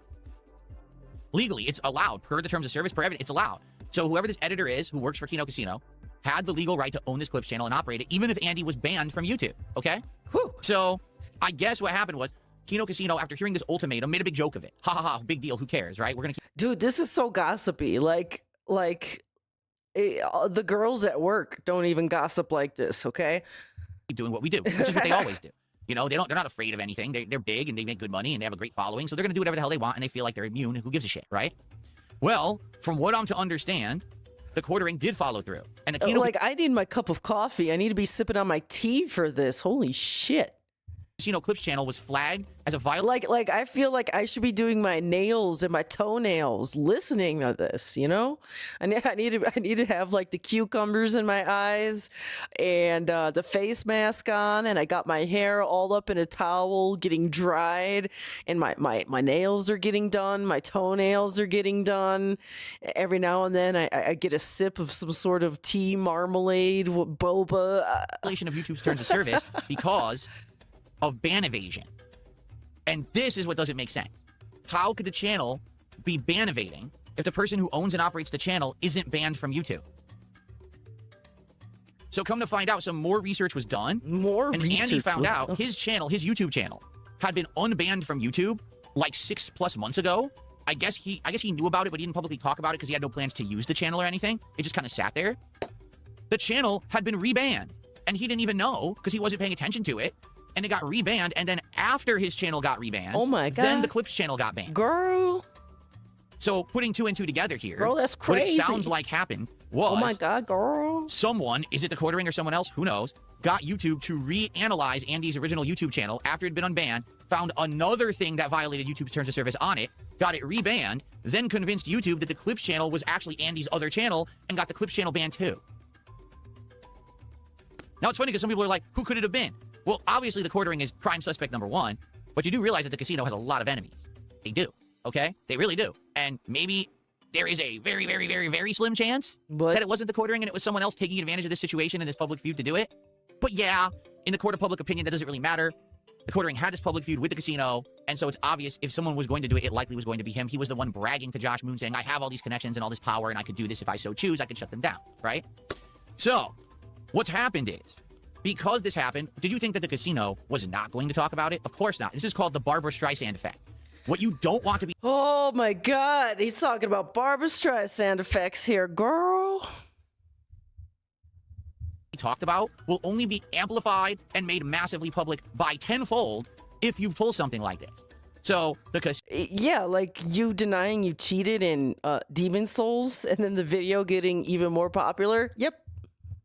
Legally, it's allowed. Per the terms of service, per everything, it's allowed. So whoever this editor is who works for Kino Casino had the legal right to own this clips channel and operate it, even if Andy was banned from YouTube, okay? Whew. So I guess what happened was Kino Casino, after hearing this ultimatum, made a big joke of it. Ha ha ha, big deal, who cares, right? We're gonna keep— Dude, this is so gossipy. Like the girls at work don't even gossip like this, okay? keep doing what we do, which is what they always do. You know, they're not afraid of anything. They're big and they make good money and they have a great following, so they're gonna do whatever the hell they want and they feel like they're immune. Who gives a shit, right? Well, from what I'm to understand, the quartering did follow through. And the Kino I need my cup of coffee. I need to be sipping on my tea for this. Holy shit. Casino Clips channel was flagged as a violation. Like I feel like I should be doing my nails and my toenails listening to this, you know? I need to have like the cucumbers in my eyes and the face mask on, and I got my hair all up in a towel getting dried, and my nails are getting done, my toenails are getting done. Every now and then I get a sip of some sort of tea, marmalade, boba. Violation of YouTube's terms of service because of ban evasion. And this is what doesn't make sense. How could the channel be ban evading if the person who owns and operates the channel isn't banned from YouTube? So come to find out, some more research was done. And Andy found out his channel, his YouTube channel, had been unbanned from YouTube like 6+ months ago. I guess he knew about it, but he didn't publicly talk about it because he had no plans to use the channel or anything. It just kind of sat there. The channel had been rebanned, and he didn't even know because he wasn't paying attention to it. And it got rebanned, and then after his channel got rebanned, oh my God, then the Clips channel got banned. Girl. So putting 2 and 2 together here, Girl, that's what it crazy. sounds like happened was, Oh my God, girl. someone, is it the Quarter Ring or someone else? Who knows? Got YouTube to reanalyze Andy's original YouTube channel after it had been unbanned, found another thing that violated YouTube's terms of service on it, got it rebanned, then convinced YouTube that the Clips channel was actually Andy's other channel, and got the Clips channel banned too. Now, it's funny because some people are like, who could it have been? Well, obviously the Quarter Ring is prime suspect number 1, but you do realize that the casino has a lot of enemies. They do, okay? They really do. And maybe there is a very, very, very, very slim chance that it wasn't the Quarter Ring and it was someone else taking advantage of this situation and this public feud to do it. But yeah, in the court of public opinion, that doesn't really matter. The Quarter Ring had this public feud with the casino, and so it's obvious if someone was going to do it, it likely was going to be him. He was the one bragging to Josh Moon saying, I have all these connections and all this power, and I could do this if I so choose. I could shut them down, right? So, what's happened is, because this happened, did you think that the casino was not going to talk about it? Of course not. This is called the Barbara Streisand effect. What you don't want to be... Oh my God, he's talking about Barbara Streisand effects here, girl. talked about will only be amplified and made massively public by tenfold if you pull something like this. So, because... Yeah, like you denying you cheated in Demon Souls and then the video getting even more popular. Yep.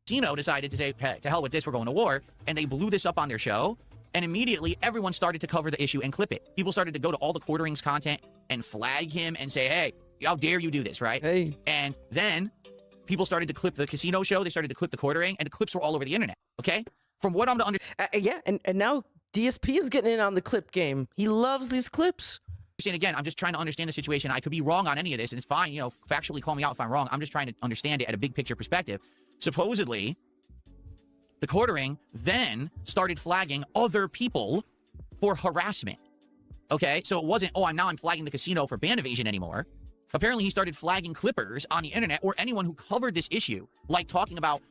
Casino decided to say, hey, to hell with this, we're going to war. And they blew this up on their show. And immediately, everyone started to cover the issue and clip it. People started to go to all the Quarter Rings content and flag him and say, hey, how dare you do this, right? Hey. And then people started to clip the casino show. They started to clip the Quarter Ring. And the clips were all over the internet, okay? From what I'm to understand... yeah, and now D.S.P. is getting in on the clip game. He loves these clips. Again, I'm just trying to understand the situation. I could be wrong on any of this, and it's fine. You know, factually call me out if I'm wrong. I'm just trying to understand it at a big picture perspective. Supposedly, the Quarter Ring then started flagging other people for harassment. Okay, so it wasn't, oh, I'm flagging the casino for ban evasion anymore. Apparently, he started flagging clippers on the internet or anyone who covered this issue, like talking about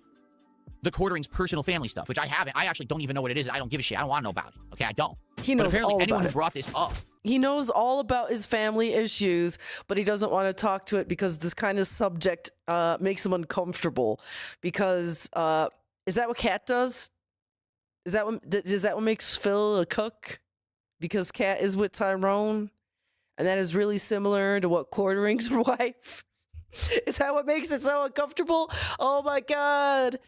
the Quarter Ring's personal family stuff, which I haven't. I actually don't even know what it is. I don't give a shit. I don't want to know about it. Okay, I don't. He knows but apparently, all anyone about who brought this up. He knows all about his family issues, but he doesn't want to talk to it because this kind of subject makes him uncomfortable. Because is that what Kat does? Is that what makes Phil a cook? Because Kat is with Tyrone, and that is really similar to what Quarter Ring's wife. Is that what makes it so uncomfortable? Oh my God.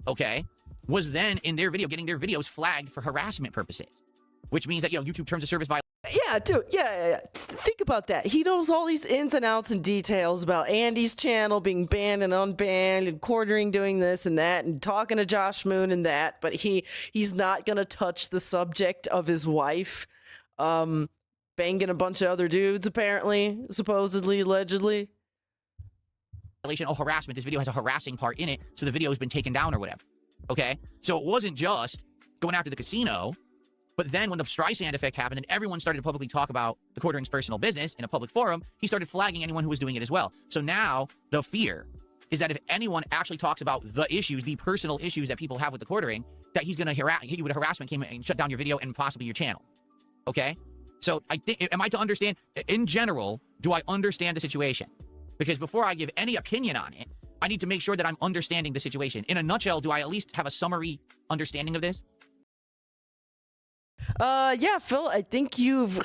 Okay, was then in their video getting their videos flagged for harassment purposes, which means that, you know, YouTube terms of service violation. Yeah, dude. Yeah. Think about that. He knows all these ins and outs and details about Andy's channel being banned and unbanned and Quarter Ring doing this and that and talking to Josh Moon and that, but he's not gonna touch the subject of his wife banging a bunch of other dudes, apparently, supposedly, allegedly. Oh, harassment. This video has a harassing part in it, so the video has been taken down or whatever. Okay? So it wasn't just going after the casino, but then when the Streisand effect happened and everyone started to publicly talk about the Quarter Ring's personal business in a public forum, he started flagging anyone who was doing it as well. So now the fear is that if anyone actually talks about the issues, the personal issues that people have with the Quarter Ring, that he's going to hit you with a harassment claim and shut down your video and possibly your channel. Okay? So I think, am I to understand, in general, do I understand the situation? Because before I give any opinion on it, I need to make sure that I'm understanding the situation. In a nutshell, do I at least have a summary understanding of this? Yeah, Phil, I think you've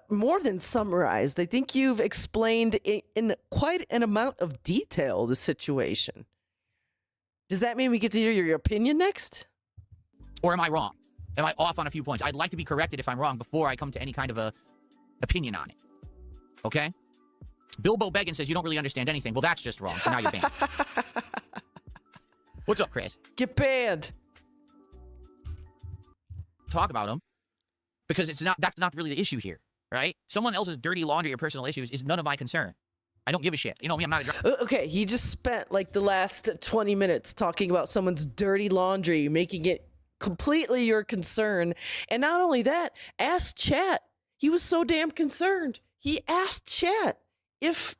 more than summarized. I think you've explained in quite an amount of detail the situation. Does that mean we get to hear your opinion next? Or am I wrong? Am I off on a few points? I'd like to be corrected if I'm wrong before I come to any kind of a opinion on it. Okay? Bilbo Baggins says you don't really understand anything. Well, that's just wrong, so now you're banned. What's up, Chris? Get banned. Talk about him, because that's not really the issue here, right? Someone else's dirty laundry or personal issues is none of my concern. I don't give a shit. You know me, I'm not a... Okay, he just spent like the last 20 minutes talking about someone's dirty laundry, making it completely your concern. And not only that, ask chat. He was so damn concerned. He asked chat if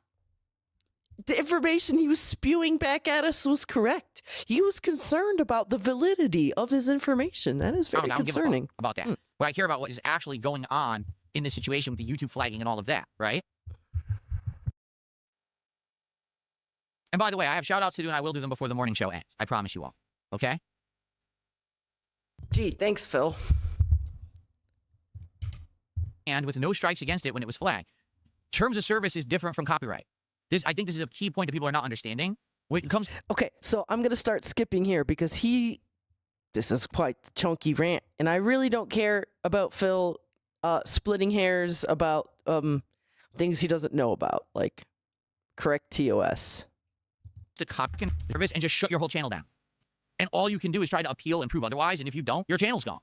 the information he was spewing back at us was correct. He was concerned about the validity of his information. That is very concerning. About that. What I care about what is actually going on in this situation with the YouTube flagging and all of that, right? And by the way, I have shout outs to do and I will do them before the morning show ends. I promise you all. Okay? Gee, thanks, Phil. And with no strikes against it when it was flagged. terms of service is different from copyright. I think this is a key point that people are not understanding. When it comes Okay, so I'm going to start skipping here because this is quite the chunky rant, and I really don't care about Phil splitting hairs about things he doesn't know about, like correct TOS. to copyright service and just shut your whole channel down. And all you can do is try to appeal and prove otherwise, and if you don't, your channel's gone.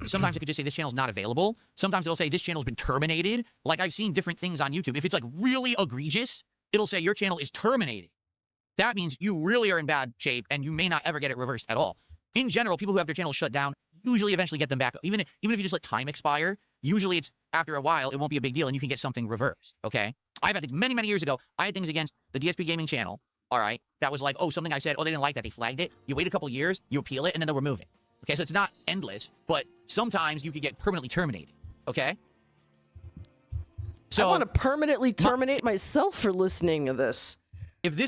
Sometimes it could just say this channel's not available. Sometimes it'll say this channel's been terminated. Like I've seen different things on YouTube. If it's like really egregious, it'll say your channel is terminated. That means you really are in bad shape and you may not ever get it reversed at all. In general, people who have their channels shut down usually eventually get them back. Even if you just let time expire, usually it's after a while, it won't be a big deal and you can get something reversed, okay? I've had things many years ago. I had things against the D.S.P. gaming channel, all right? That was like, oh, something I said, oh, they didn't like that. They flagged it. You wait a couple years, you appeal it, and then they'll remove it. Okay, so it's not endless, but sometimes you could get permanently terminated, okay? So I want to permanently terminate myself for listening to this.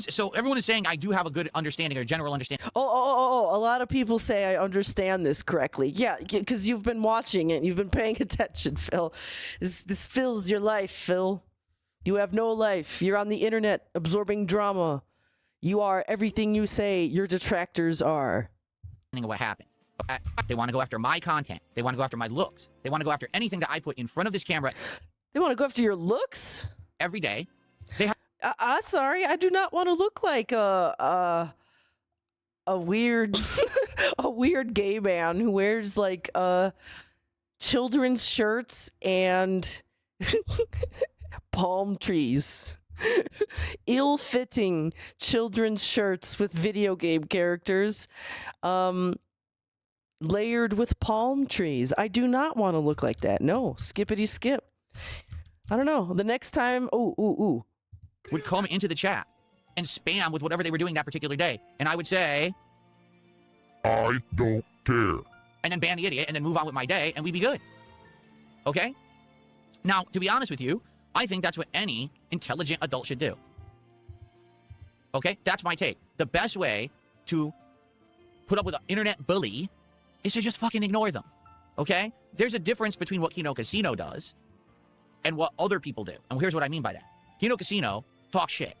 So everyone is saying I do have a good understanding or general understanding. Oh, a lot of people say I understand this correctly. Yeah, because you've been watching it. You've been paying attention, Phil. This fills your life, Phil. You have no life. You're on the internet absorbing drama. You are everything you say your detractors are. What happened. They want to go after my content. They want to go after my looks. They want to go after anything that I put in front of this camera. They want to go after your looks? Every day. Sorry, I do not want to look like a weird a weird gay man who wears like children's shirts and palm trees. Ill-fitting children's shirts with video game characters layered with palm trees. I do not want to look like that. No, skippity skip. I don't know. The next time, would come into the chat and spam with whatever they were doing that particular day. And I would say, I don't care. And then ban the idiot and then move on with my day and we'd be good. Okay? Now, to be honest with you, I think that's what any intelligent adult should do. Okay? That's my take. The best way to put up with an internet bully is to just fucking ignore them. Okay? There's a difference between what Kino Casino does and what other people do. And here's what I mean by that. Kino Casino talks shit.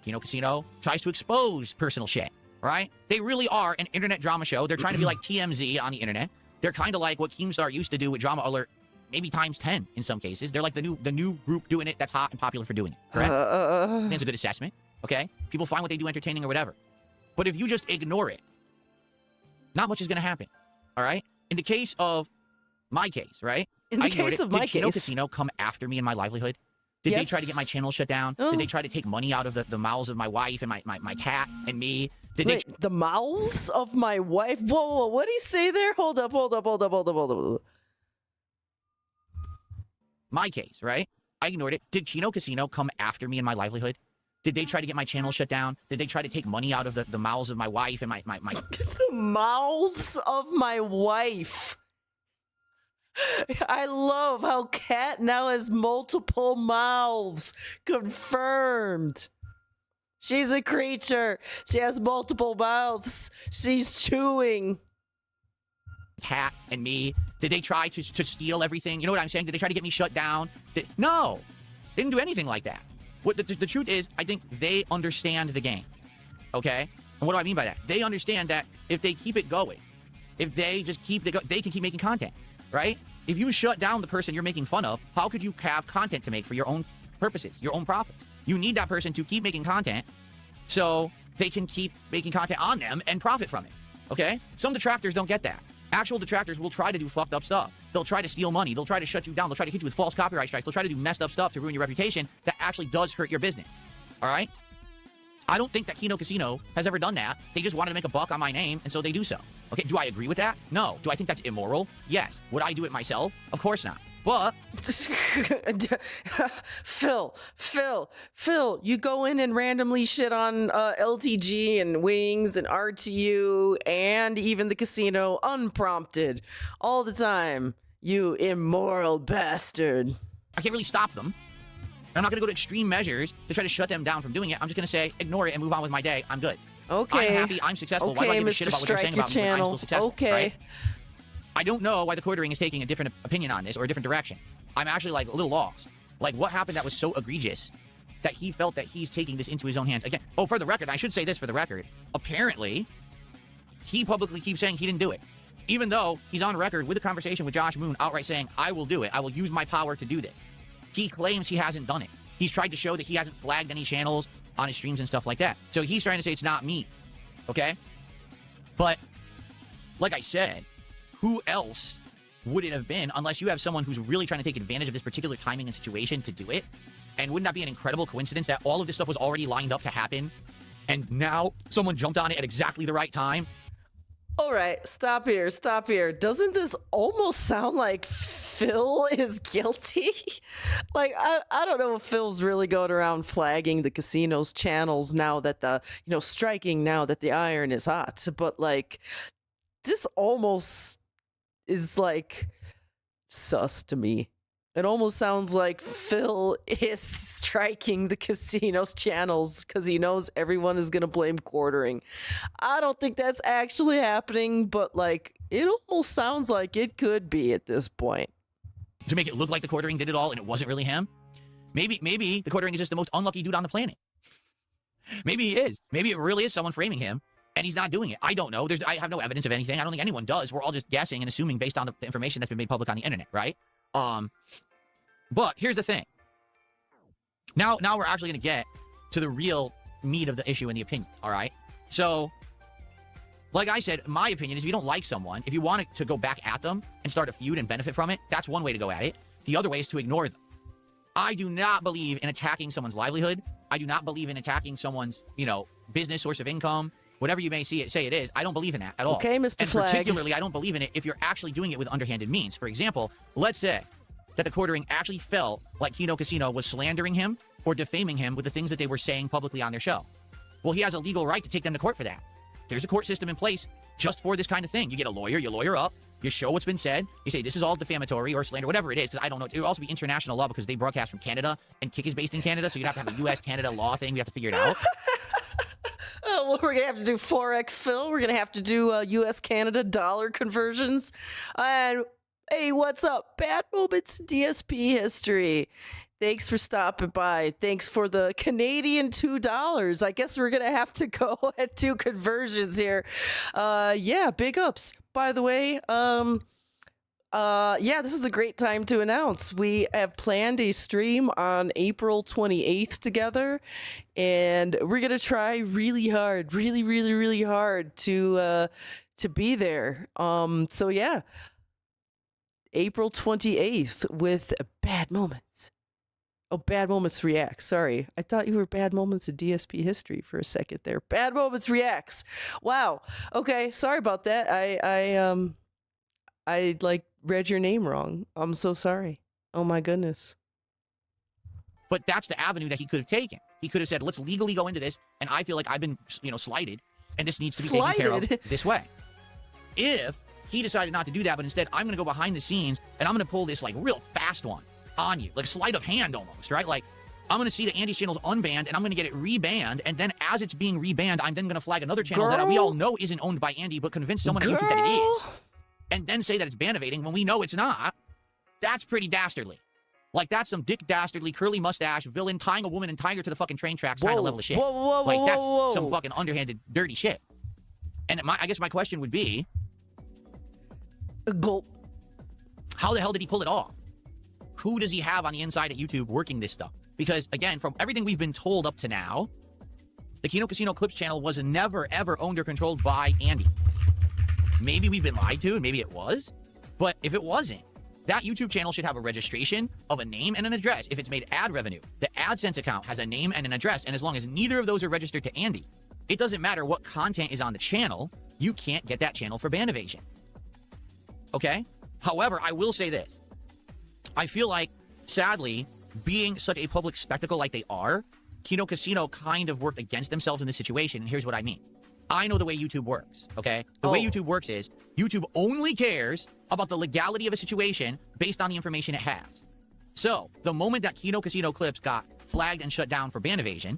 Kino Casino tries to expose personal shit, right? They really are an internet drama show. They're trying to be like TMZ on the internet. They're kind of like what Keemstar used to do with Drama Alert, maybe times 10 in some cases. They're like the new group doing it that's hot and popular for doing it, correct? That's a good assessment, okay? People find what they do entertaining or whatever. But if you just ignore it, not much is going to happen, all right? In the case of my case, right? In the case of my case. Did Kino case. Casino come after me and my livelihood? Did they try to get my channel shut down? Did they try to take money out of the mouths of my wife and my cat and me? Wait, the mouths of my wife? Whoa, what did he say there? Hold up. My case, right? I ignored it. Did Kino Casino come after me and my livelihood? Did they try to get my channel shut down? Did they try to take money out of the mouths of my wife and my... The mouths of my wife. I love how Cat now has multiple mouths. Confirmed. She's a creature. She has multiple mouths. She's chewing. Cat and me. Did they try to steal everything? You know what I'm saying? Did they try to get me shut down? No. They didn't do anything like that. What the truth is, I think they understand the game. Okay? And what do I mean by that? They understand that if they keep it going, if they just keep they can keep making content. Right? If you shut down the person you're making fun of, how could you have content to make for your own purposes, your own profits? You need that person to keep making content so they can keep making content on them and profit from it. Okay? Some detractors don't get that. Actual detractors will try to do fucked up stuff. They'll try to steal money. They'll try to shut you down. They'll try to hit you with false copyright strikes. They'll try to do messed up stuff to ruin your reputation that actually does hurt your business. All right? I don't think that Kino Casino has ever done that. They just wanted to make a buck on my name, and so they do so. Okay, do I agree with that? No. Do I think that's immoral? Yes. Would I do it myself? Of course not. But... Phil, you go in and randomly shit on LTG and Wings and RTU and even the casino unprompted all the time. You immoral bastard. I can't really stop them. I'm not going to go to extreme measures to try to shut them down from doing it. I'm just going to say, ignore it and move on with my day. I'm good. Okay. I'm happy. I'm successful. Okay, why do I give a Mr. shit about what they're saying about me when I'm still successful? Okay. Right? I don't know why the quartering is taking a different opinion on this or a different direction. I'm actually like a little lost. Like, what happened that was so egregious that he felt that he's taking this into his own hands? Again, oh, for the record, I should say this for the record. Apparently, he publicly keeps saying he didn't do it. Even though he's on record with a conversation with Josh Moon outright saying, I will do it. I will use my power to do this. He claims he hasn't done it. He's tried to show that he hasn't flagged any channels on his streams and stuff like that. So he's trying to say it's not me. Okay? But, like I said, who else would it have been unless you have someone who's really trying to take advantage of this particular timing and situation to do it? And wouldn't that be an incredible coincidence that all of this stuff was already lined up to happen, and now someone jumped on it at exactly the right time? All right, stop here, stop here. Doesn't this almost sound like Phil is guilty? Like, I don't know if Phil's really going around flagging the casino's channels now that striking now that the iron is hot. But, like, this almost is, like, sus to me. It almost sounds like Phil is striking the casino's channels because he knows everyone is going to blame quartering. I don't think that's actually happening, but, like, it almost sounds like it could be at this point. To make it look like the quartering did it all and it wasn't really him? Maybe the quartering is just the most unlucky dude on the planet. Maybe he is. Maybe it really is someone framing him and he's not doing it. I don't know. I have no evidence of anything. I don't think anyone does. We're all just guessing and assuming based on the information that's been made public on the internet, right? But here's the thing. Now we're actually going to get to the real meat of the issue and the opinion, all right? So, like I said, my opinion is if you don't like someone, if you want to go back at them and start a feud and benefit from it, that's one way to go at it. The other way is to ignore them. I do not believe in attacking someone's livelihood. I do not believe in attacking someone's, business, source of income, whatever you may say it is. I don't believe in that at all. Okay, Mr. And Flag. particularly, I don't believe in it if you're actually doing it with underhanded means. For example, let's say that the quartering actually felt like Kino Casino was slandering him or defaming him with the things that they were saying publicly on their show. Well, he has a legal right to take them to court for that. There's a court system in place just for this kind of thing. You get a lawyer, you lawyer up, you show what's been said, you say this is all defamatory or slander, whatever it is, because I don't know. It would also be international law because they broadcast from Canada and Kick is based in Canada, so you'd have to have a U.S.-Canada law thing. We have to figure it out. Well, we're going to have to do Forex, Phil. We're going to have to do U.S.-Canada dollar conversions. And hey, what's up? Bad Moments DSP history. Thanks for stopping by. Thanks for the Canadian $2. I guess we're going to have to go and do conversions here. Yeah, big ups. By the way, yeah, this is a great time to announce. We have planned a stream on April 28th together, and we're going to try really hard, really hard to be there. So yeah. April 28th with Bad Moments. Oh, Bad Moments Reacts. Sorry. I thought you were Bad Moments of DSP history for a second there. Bad Moments Reacts. Wow. Okay. Sorry about that. I read your name wrong. I'm so sorry. Oh my goodness. But that's the avenue that he could have taken. He could have said, let's legally go into this, and I feel like I've been, slighted, and this needs to be taken care of this way. If he decided not to do that, but instead, I'm going to go behind the scenes, and I'm going to pull this, real fast one on you. Like, sleight of hand almost, right? Like, I'm going to see that Andy's channel's unbanned, and I'm going to get it rebanned, and then as it's being rebanned, I'm then going to flag another channel that we all know isn't owned by Andy, but convince someone on YouTube that it is. And then say that it's ban evading when we know it's not. That's pretty dastardly. Like, that's some dick dastardly, curly mustache villain tying a woman and tying her to the fucking train tracks kind of level of shit. That's some fucking underhanded, dirty shit. And I guess my question would be, Gulp. how the hell did he pull it off? Who does he have on the inside at YouTube working this stuff? Because, again, from everything we've been told up to now, the Kino Casino Clips channel was never, ever owned or controlled by Andy. Maybe we've been lied to, and maybe it was. But if it wasn't, that YouTube channel should have a registration of a name and an address if it's made ad revenue. The AdSense account has a name and an address, and as long as neither of those are registered to Andy, it doesn't matter what content is on the channel, you can't get that channel for ban evasion. Okay? However, I will say this. I feel like, sadly, being such a public spectacle like they are, Kino Casino kind of worked against themselves in this situation, and here's what I mean. I know the way YouTube works, okay? The way YouTube works is YouTube only cares about the legality of a situation based on the information it has. So, the moment that Kino Casino Clips got flagged and shut down for ban evasion,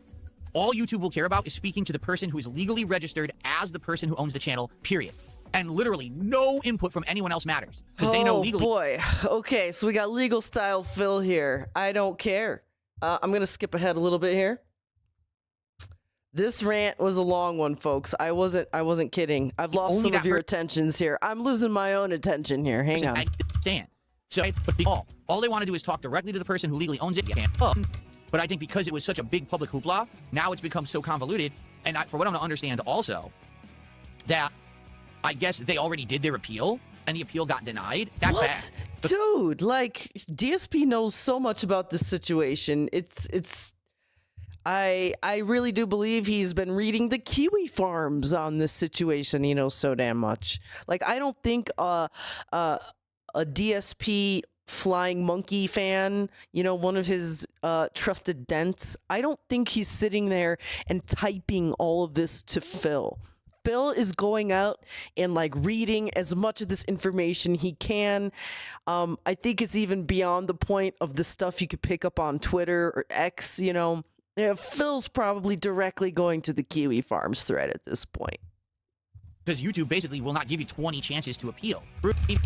all YouTube will care about is speaking to the person who is legally registered as the person who owns the channel, period. And literally no input from anyone else matters. Because they know legally. Oh, boy. Okay, so we got legal style Phil here. I don't care. I'm going to skip ahead a little bit here. This rant was a long one, folks. I wasn't kidding. I've lost some of your attentions here. I'm losing my own attention here. Hang on. I understand. So, but all they want to do is talk directly to the person who legally owns it. But I think because it was such a big public hoopla, now it's become so convoluted. And for what I'm to understand also, that I guess they already did their appeal, and the appeal got denied. That's what? bad. Dude, like, DSP knows so much about this situation. I really do believe he's been reading the Kiwi Farms on this situation. He knows so damn much. Like, I don't think a DSP flying monkey fan, you know, one of his trusted dents, I don't think he's sitting there and typing all of this to Phil. Phil is going out and like reading as much of this information he can. I think it's even beyond the point of the stuff you could pick up on Twitter or X, you know. Yeah, Phil's probably directly going to the Kiwi Farms thread at this point. Because YouTube basically will not give you 20 chances to appeal.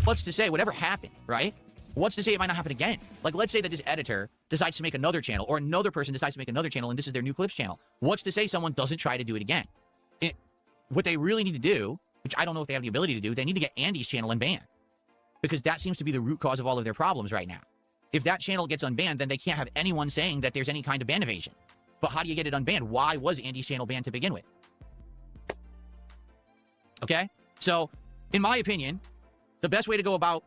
What's to say whatever happened, right? What's to say it might not happen again? Like, let's say that this editor decides to make another channel, or another person decides to make another channel, and this is their new clips channel. What's to say someone doesn't try to do it again? What they really need to do, which I don't know if they have the ability to do, they need to get Andy's channel unbanned. Because that seems to be the root cause of all of their problems right now. If that channel gets unbanned, then they can't have anyone saying that there's any kind of ban evasion. But how do you get it unbanned? Why was Andy's channel banned to begin with? Okay? So, in my opinion, the best way to go about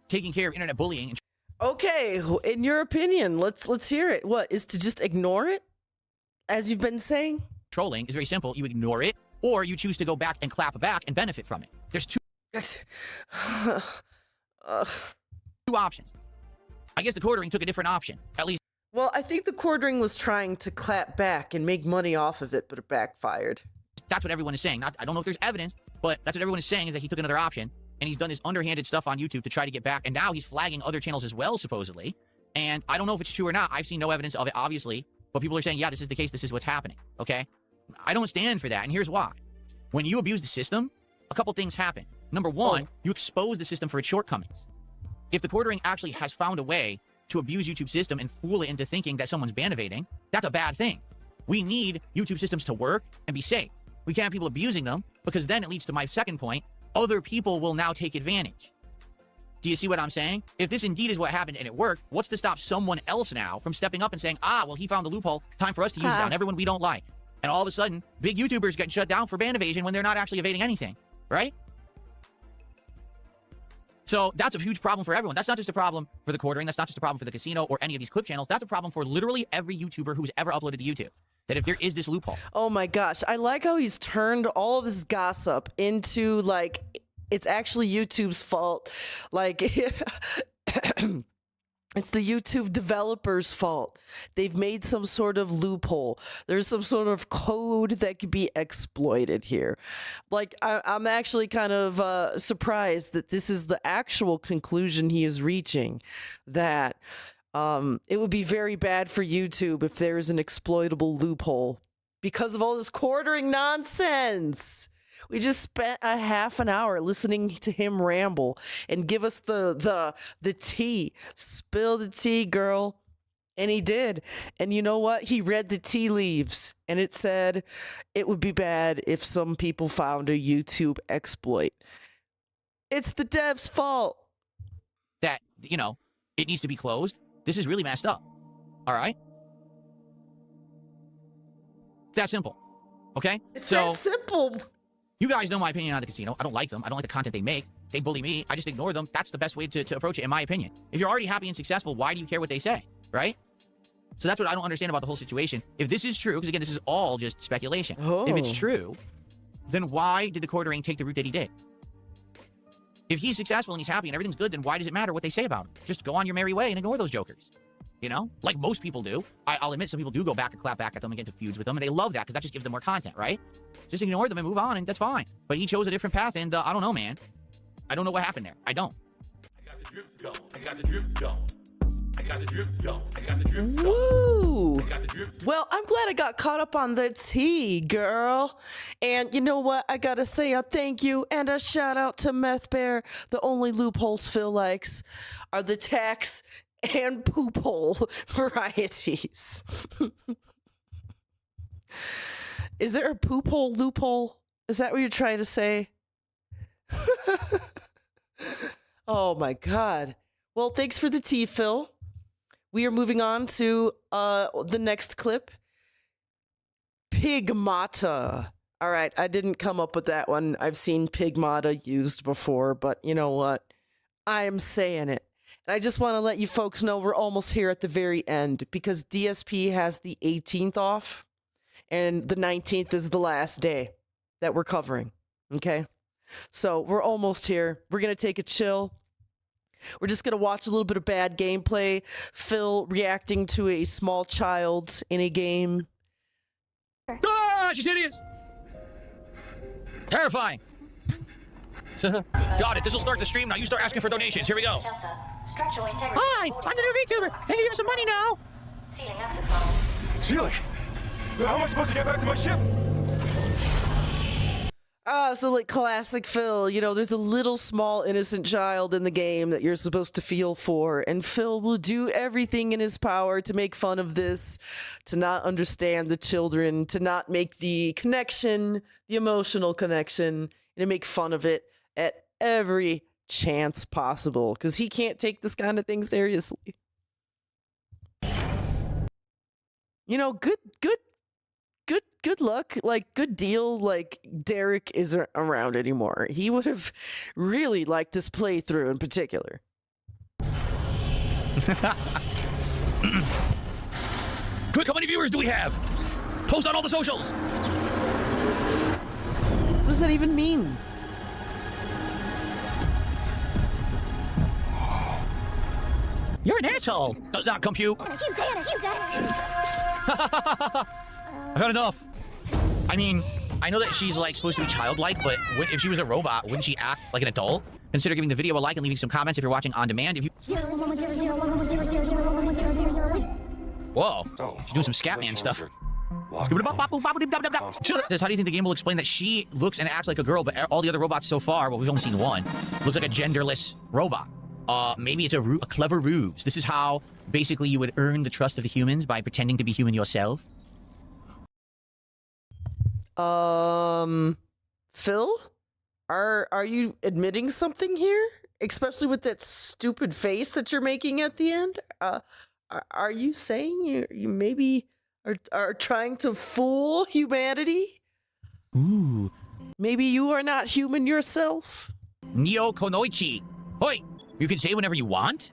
taking care of internet bullying... And okay, in your opinion, let's hear it. What, is to just ignore it? As you've been saying? Trolling is very simple. You ignore it, or you choose to go back and clap back and benefit from it. There's two options. I guess the quartering took a different option, at least. Well, I think the quartering was trying to clap back and make money off of it, but it backfired. That's what everyone is saying. I don't know if there's evidence, but that's what everyone is saying, is that he took another option, and he's done this underhanded stuff on YouTube to try to get back, and now he's flagging other channels as well, supposedly. And I don't know if it's true or not. I've seen no evidence of it, obviously, but people are saying, yeah, this is the case, this is what's happening, okay? I don't stand for that, and here's why. When you abuse the system, a couple things happen. Number one, you expose the system for its shortcomings. If the quartering actually has found a way to abuse YouTube's system and fool it into thinking that someone's ban evading, that's a bad thing. We need YouTube systems to work and be safe. We can't have people abusing them, because then it leads to my second point. Other people will now take advantage. Do you see what I'm saying? If this indeed is what happened and it worked, what's to stop someone else now from stepping up and saying, well, he found the loophole, time for us to use it on everyone we don't like. And all of a sudden, big YouTubers get shut down for ban evasion when they're not actually evading anything, right? So that's a huge problem for everyone. That's not just a problem for the quartering. That's not just a problem for the casino or any of these clip channels. That's a problem for literally every YouTuber who's ever uploaded to YouTube. That if there is this loophole. Oh my gosh. I like how he's turned all of this gossip into, like, it's actually YouTube's fault. Like, it's the YouTube developers' fault. They've made some sort of loophole. There's some sort of code that could be exploited here. Like, I'm actually kind of surprised that this is the actual conclusion he is reaching. That it would be very bad for YouTube if there is an exploitable loophole because of all this quartering nonsense. We just spent a half an hour listening to him ramble and give us the tea. Spill the tea, girl. And he did. And you know what? He read the tea leaves, and it said it would be bad if some people found a YouTube exploit. It's the dev's fault. That, you know, it needs to be closed. This is really messed up. All right? It's that simple. Okay? It's that simple. You guys know my opinion on the casino. I don't like them. I don't like the content they make. They bully me. I just ignore them. That's the best way to approach it, in my opinion. If you're already happy and successful, why do you care what they say? Right? So that's what I don't understand about the whole situation. If this is true, because again, this is all just speculation. If it's true, then why did the quartering take the route that he did? If he's successful and he's happy and everything's good, then why does it matter what they say about him? Just go on your merry way and ignore those jokers. You know? Like most people do. I'll admit some people do go back and clap back at them and get into feuds with them, and they love that because that just gives them more content, right? Just ignore them and move on, and that's fine. But he chose a different path, and I don't know, man. I don't know what happened there. I don't. I got the drip going. I got the drip going. I got the drip going. I got the drip going. Woo! I got the drip. Well, I'm glad I got caught up on the tea, girl. And you know what? I gotta say a thank you and a shout out to Meth Bear. The only loopholes Phil likes are the tax and poop hole varieties. Is there a poop hole loophole? Is that what you're trying to say? Oh my God. Well, thanks for the tea, Phil. We are moving on to the next clip. Pigmata. All right, I didn't come up with that one. I've seen pigmata used before, but you know what? I am saying it. And I just want to let you folks know we're almost here at the very end because DSP has the 18th off and the 19th is the last day that we're covering. Okay? So we're almost here. We're going to take a chill. We're just going to watch a little bit of bad gameplay. Phil reacting to a small child in a game. Ah, she's hideous. Terrifying. Got it. This will start the stream. Now you start asking for donations. Here we go. Hi, I'm the new VTuber. I can give you some money now. Ceiling. How am I supposed to get back to my ship? So like classic Phil, you know, there's a little small innocent child in the game that you're supposed to feel for, and Phil will do everything in his power to make fun of this, to not understand the children, to not make the connection, the emotional connection, and to make fun of it at every chance possible, because he can't take this kind of thing seriously. You know, good luck, like, good deal, like, Derek isn't around anymore. He would have really liked this playthrough in particular. Quick, how many viewers do we have? Post on all the socials. What does that even mean? You're an asshole. Does not compute. I've had enough. I mean, I know that she's like supposed to be childlike, but if she was a robot, wouldn't she act like an adult? Consider giving the video a like and leaving some comments if you're watching on demand. If you... Whoa, she's doing some Scatman stuff. Says, how do you think the game will explain that she looks and acts like a girl, but all the other robots so far, well, we've only seen one, looks like a genderless robot? Maybe it's a clever ruse. This is how, basically, you would earn the trust of the humans by pretending to be human yourself. Phil? Are you admitting something here? Especially with that stupid face that you're making at the end? Are you saying you maybe are trying to fool humanity? Ooh. Maybe you are not human yourself? Neo Konoichi. Hoi! You can say whenever you want?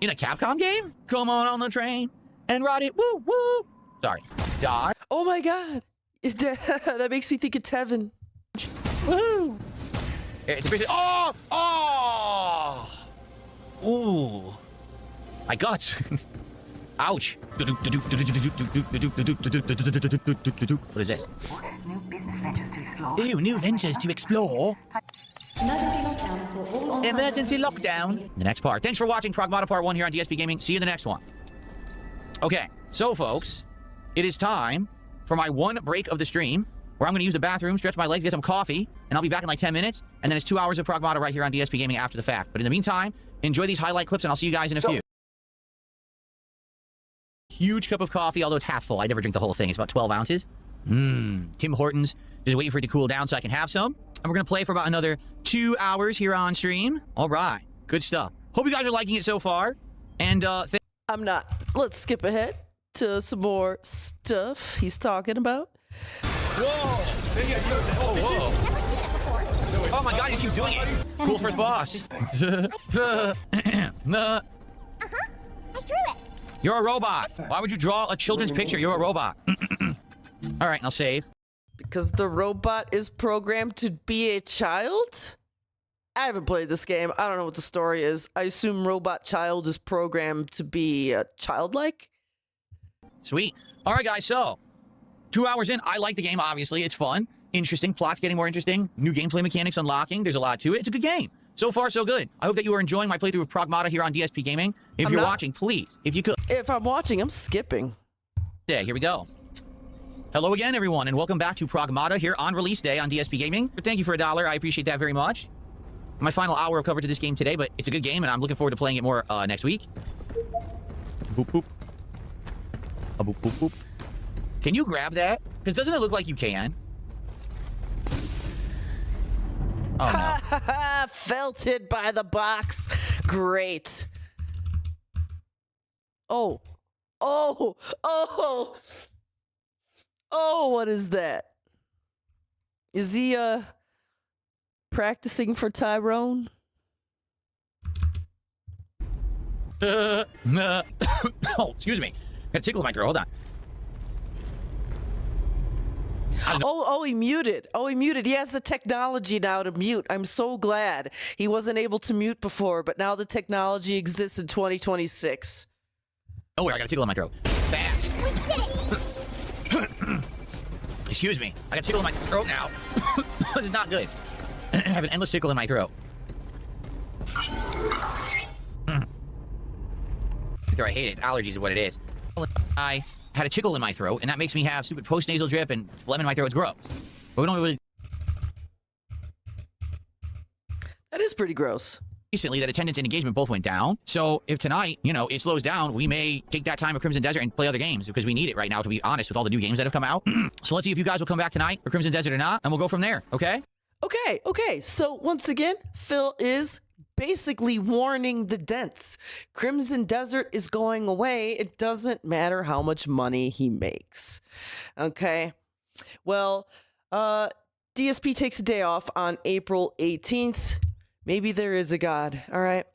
In a Capcom game? Come on the train and ride it. Woo, woo! Sorry. Die. Oh my god! That makes me think of Tevin. Woo! It's basically... Oh! Oh! Ooh. My guts. Ouch. What is this? New business ventures to explore. Ew, new ventures to explore. Emergency lockdown. The next part. Thanks for watching Pragmata Part 1 here on DSP Gaming. See you in the next one. Okay, so folks, it is time for my one break of the stream where I'm going to use the bathroom, stretch my legs, get some coffee, and I'll be back in like 10 minutes. And then it's 2 hours of Pragmata right here on DSP Gaming after the fact. But in the meantime, enjoy these highlight clips and I'll see you guys in a few. Huge cup of coffee, although it's half full. I never drink the whole thing. It's about 12 ounces. Tim Hortons. Just waiting for it to cool down so I can have some. And we're going to play for about another 2 hours here on stream. All right. Good stuff. Hope you guys are liking it so far. And, I'm not. Let's skip ahead to some more stuff he's talking about. Whoa! Oh, whoa. Oh my god, he keeps doing it. Cool first boss. I drew it. You're a robot. Why would you draw a children's picture? You're a robot. All right, I'll save. Because the robot is programmed to be a child? I haven't played this game. I don't know what the story is. I assume Robot Child is programmed to be childlike? Sweet. All right, guys, so 2 hours in. I like the game, obviously. It's fun, interesting. Plot's getting more interesting. New gameplay mechanics unlocking. There's a lot to it. It's a good game. So far, so good. I hope that you are enjoying my playthrough of Pragmata here on DSP Gaming. If you're watching, please, if you could. If I'm watching, I'm skipping. Yeah, here we go. Hello again, everyone, and welcome back to Pragmata here on release day on DSP Gaming. Thank you for $1. I appreciate that very much. My final hour of coverage of this game today, but it's a good game, and I'm looking forward to playing it more next week. Boop, boop. Boop, boop, boop. Can you grab that? Because doesn't it look like you can? Oh, no. Felted by the box. Great. Oh. Oh. Oh. Oh, what is that? Is he, practicing for Tyrone? Oh, excuse me. Got a tickle in my throat. Hold on. Oh, he muted. Oh, he muted. He has the technology now to mute. I'm so glad. He wasn't able to mute before, but now the technology exists in 2026. Oh, wait, I got a tickle in my throat. Fast. We did it! Excuse me. I got a tickle in my throat now. This is not good. I have an endless tickle in my throat. I hate it. Allergies is what it is. I had a tickle in my throat, and that makes me have stupid post-nasal drip and phlegm in my throat. It's gross. But we don't really... That is pretty gross. Recently, that attendance and engagement both went down. So if tonight, you know, it slows down, we may take that time of Crimson Desert and play other games because we need it right now, to be honest, with all the new games that have come out. So let's see if you guys will come back tonight for Crimson Desert or not, and we'll go from there, okay? Okay. So once again, Phil is basically warning the dents. Crimson Desert is going away. It doesn't matter how much money he makes. Okay. Well, DSP takes a day off on April 18th. Maybe there is a God. All right.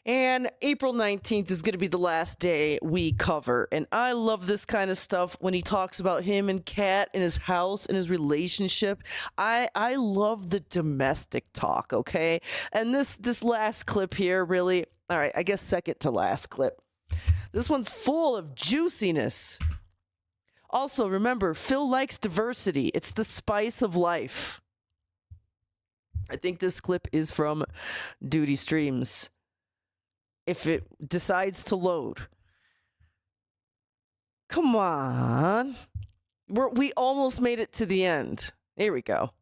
And April 19th is going to be the last day we cover. And I love this kind of stuff when he talks about him and Kat and his house and his relationship. I love the domestic talk, okay? And this last clip here really, all right, I guess second to last clip. This one's full of juiciness. Also, remember, Phil likes diversity. It's the spice of life. I think this clip is from Duty Streams. If it decides to load. Come on. We almost made it to the end. Here we go.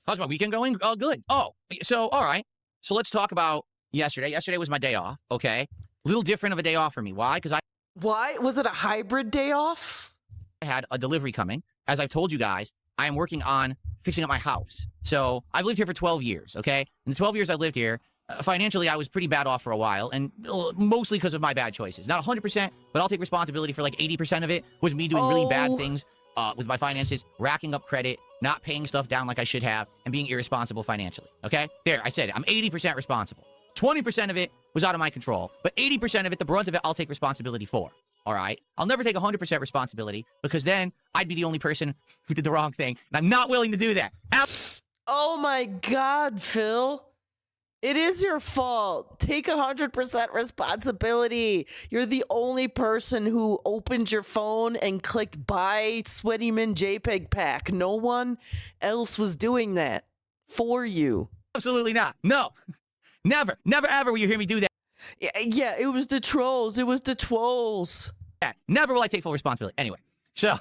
How's my weekend going? Oh, good. Oh, so, all right. So let's talk about yesterday. Yesterday was my day off, okay? A little different of a day off for me. Why? Because Why? Was it a hybrid day off? I had a delivery coming. As I've told you guys, I am working on fixing up my house. So I've lived here for 12 years, okay? In the 12 years I've lived here, financially, I was pretty bad off for a while, and mostly because of my bad choices. Not 100%, but I'll take responsibility for like 80% of it was me doing really bad things with my finances, racking up credit, not paying stuff down like I should have, and being irresponsible financially, okay? There, I said it. I'm 80% responsible. 20% of it was out of my control, but 80% of it, the brunt of it, I'll take responsibility for, all right? I'll never take 100% responsibility, because then I'd be the only person who did the wrong thing, and I'm not willing to do that. Oh my God, Phil. It is your fault. Take 100% responsibility. You're the only person who opened your phone and clicked buy Sweaty Min JPEG pack. No one else was doing that for you. Absolutely not. No. Never ever will you hear me do that. Yeah, it was the trolls. It was the twolls. Yeah, never will I take full responsibility. Anyway, so.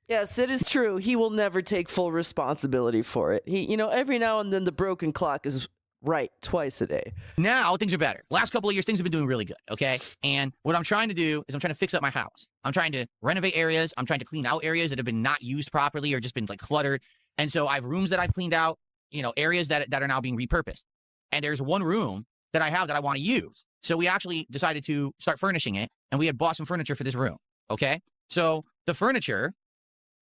Yes, it is true. He will never take full responsibility for it. He, every now and then the broken clock is right twice a day. Now things are better. Last couple of years, things have been doing really good, okay? And what I'm trying to do is I'm trying to fix up my house. I'm trying to renovate areas. I'm trying to clean out areas that have been not used properly or just been like cluttered. And so I have rooms that I've cleaned out, areas that are now being repurposed. And there's one room that I have that I want to use. So we actually decided to start furnishing it, and we had bought some furniture for this room, okay? So the furniture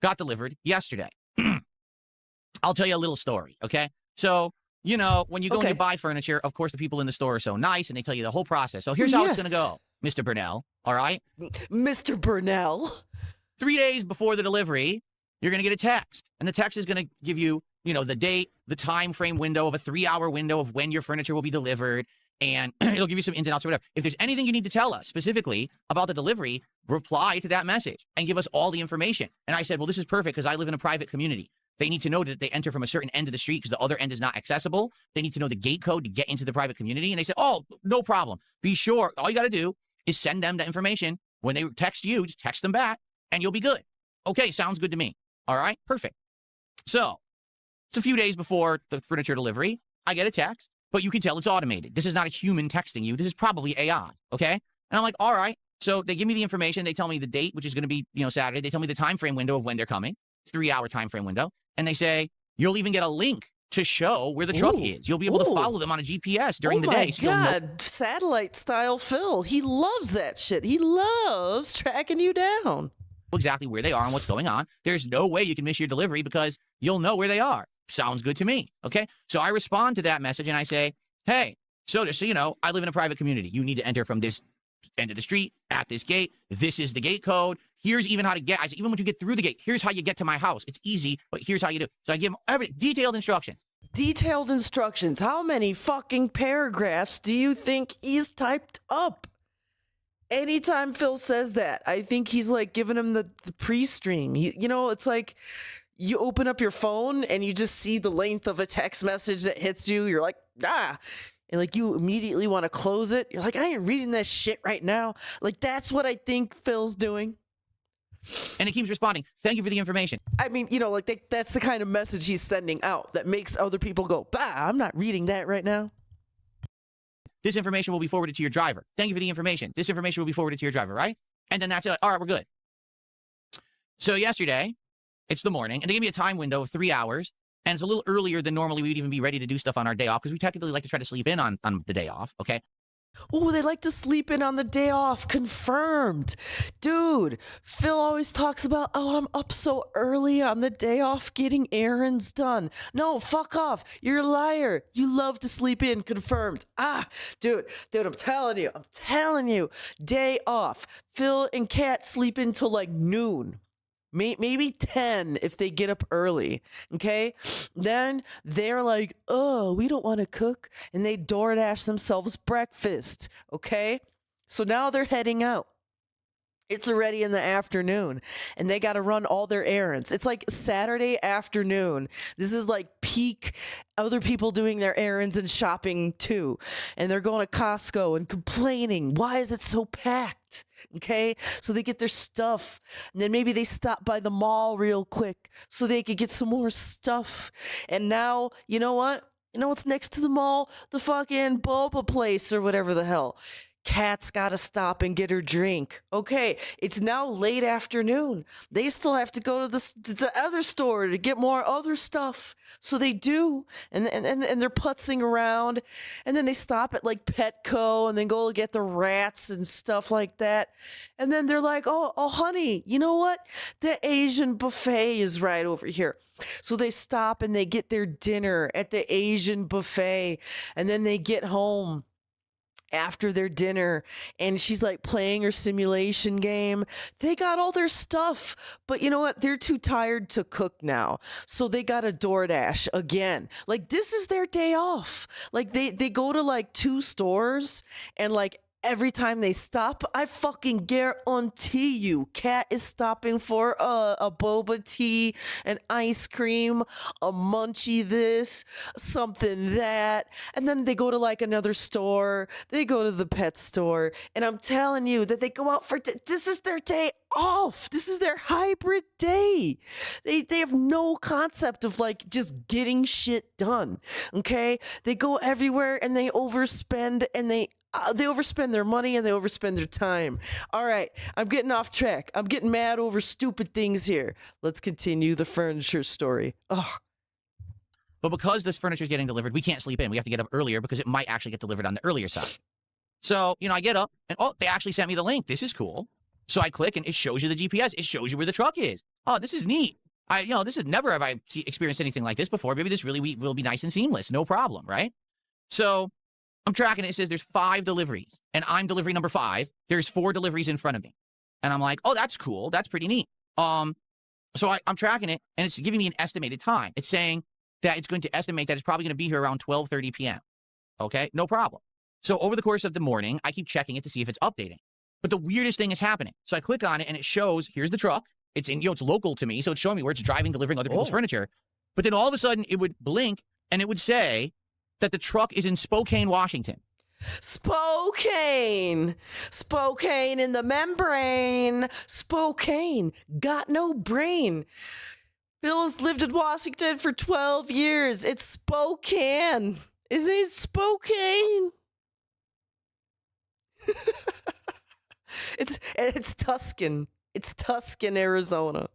got delivered yesterday. I'll tell you a little story, okay? So, when you go and you buy furniture, of course, the people in the store are so nice, and they tell you the whole process. So here's how it's going to go, Mr. Burnell, all right? Mr. Burnell? 3 days before the delivery, you're going to get a text. And the text is going to give you, the date, the time frame window of a 3-hour window of when your furniture will be delivered. And it'll give you some ins and outs or whatever. If there's anything you need to tell us specifically about the delivery, reply to that message and give us all the information. And I said, well, this is perfect because I live in a private community. They need to know that they enter from a certain end of the street because the other end is not accessible. They need to know the gate code to get into the private community. And they say, oh, no problem. Be sure. All you got to do is send them the information. When they text you, just text them back and you'll be good. Okay, sounds good to me. All right, perfect. So it's a few days before the furniture delivery. I get a text, but you can tell it's automated. This is not a human texting you. This is probably AI, okay? And I'm like, all right. So they give me the information. They tell me the date, which is going to be, Saturday. They tell me the time frame window of when they're coming. It's 3-hour time frame window. And they say, you'll even get a link to show where the truck is. You'll be able to follow them on a GPS during the day. Oh my God, satellite style Phil. He loves that shit. He loves tracking you down. Exactly where they are and what's going on. There's no way you can miss your delivery because you'll know where they are. Sounds good to me. Okay. So I respond to that message and I say, hey, so just so you know, I live in a private community. You need to enter from this end of the street at this gate. This is the gate code. Here's even how to get. I said, even when you get through the gate, here's how you get to my house. It's easy, but here's how you do. So I give them detailed instructions. Detailed instructions. How many fucking paragraphs do you think he's typed up? Anytime Phil says that, I think he's like giving him the pre-stream. It's like you open up your phone and you just see the length of a text message that hits you. You're like, and like you immediately want to close it. You're like, I ain't reading that shit right now. Like that's what I think Phil's doing. And it keeps responding. Thank you for the information. I mean, that's the kind of message he's sending out that makes other people go, I'm not reading that right now. This information will be forwarded to your driver. Thank you for the information. This information will be forwarded to your driver, right? And then that's it. All right, we're good. So yesterday, it's the morning, and they gave me a time window of 3 hours, and it's a little earlier than normally we would even be ready to do stuff on our day off, because we technically like to try to sleep in on the day off, okay? Oh, they like to sleep in on the day off. Confirmed. Dude, Phil always talks about, I'm up so early on the day off getting errands done. No, fuck off. You're a liar. You love to sleep in. Confirmed. Dude, I'm telling you. Day off. Phil and Kat sleep until like noon. Maybe 10 if they get up early, okay? Then they're like, we don't want to cook, and they DoorDash themselves breakfast, okay? So now they're heading out. It's already in the afternoon, and they got to run all their errands. It's like Saturday afternoon. This is like peak other people doing their errands and shopping too. And they're going to Costco and complaining, why is it so packed? Okay, so they get their stuff, and then maybe they stop by the mall real quick so they could get some more stuff. And now, you know what? You know what's next to the mall? The fucking boba place or whatever the hell. Kat's got to stop and get her drink. Okay, it's now late afternoon. They still have to go to the other store to get more other stuff. So they do, and they're putzing around, and then they stop at like Petco and then go get the rats and stuff like that. And then they're like, oh, honey, you know what? The Asian buffet is right over here. So they stop and they get their dinner at the Asian buffet, and then they get home after their dinner, and she's like playing her simulation game. They got all their stuff, but you know what? They're too tired to cook now. So they got a DoorDash again. Like this is their day off. Like they go to like 2 stores, and like every time they stop, I fucking guarantee you, Kat is stopping for a boba tea, an ice cream, a munchie this, something that. And then they go to like another store. They go to the pet store. And I'm telling you that they go out for, this is their day off. This is their hybrid day. They have no concept of like just getting shit done. Okay? They go everywhere and they overspend, and they overspend their money and they overspend their time. All right, I'm getting off track. I'm getting mad over stupid things here. Let's continue the furniture story. But because this furniture is getting delivered, we can't sleep in. We have to get up earlier because it might actually get delivered on the earlier side. So, I get up and, they actually sent me the link. This is cool. So I click and it shows you the GPS. It shows you where the truck is. Oh, this is neat. This is never have I experienced anything like this before. Maybe this really will be nice and seamless. No problem, right? So I'm tracking it. It says there's 5 deliveries, and I'm delivery number 5. There's 4 deliveries in front of me. And I'm like, oh, that's cool. That's pretty neat. So I'm tracking it, and it's giving me an estimated time. It's saying that it's going to estimate that it's probably going to be here around 12:30 p.m. Okay, no problem. So over the course of the morning, I keep checking it to see if it's updating. But the weirdest thing is happening. So I click on it, and it shows, here's the truck. It's in, it's local to me, so it's showing me where it's driving, delivering other people's furniture. But then all of a sudden it would blink and it would say that the truck is in Spokane, Washington. Spokane in the membrane. Spokane got no brain. Bill's lived in Washington for 12 years. It's Spokane. Isn't it Spokane? It's Tuscan. It's Tuscan, Arizona.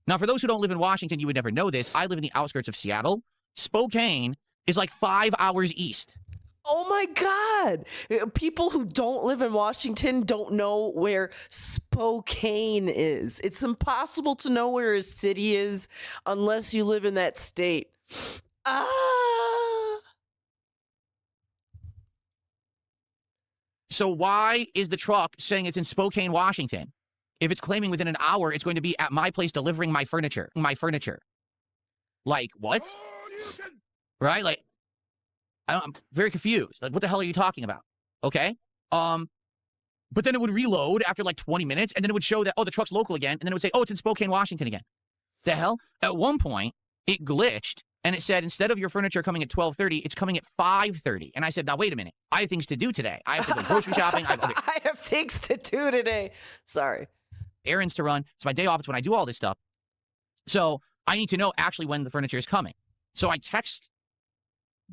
Now, for those who don't live in Washington, you would never know this. I live in the outskirts of Seattle. Spokane is like 5 hours east. Oh my God. People who don't live in Washington don't know where Spokane is. It's impossible to know where a city is unless you live in that state. So why is the truck saying it's in Spokane, Washington? If it's claiming within an hour, it's going to be at my place delivering my furniture. Like, what? Right? Like, I'm very confused. Like, what the hell are you talking about? Okay. But then it would reload after like 20 minutes, and then it would show that, oh, the truck's local again, and then it would say, oh, it's in Spokane, Washington again. The hell? At one point, it glitched, and it said, instead of your furniture coming at 12:30, it's coming at 5:30. And I said, now, wait a minute. I have things to do today. I have to go grocery shopping. I have things to do today. Sorry. Errands to run. It's my day off. It's when I do all this stuff. So I need to know actually when the furniture is coming. So I text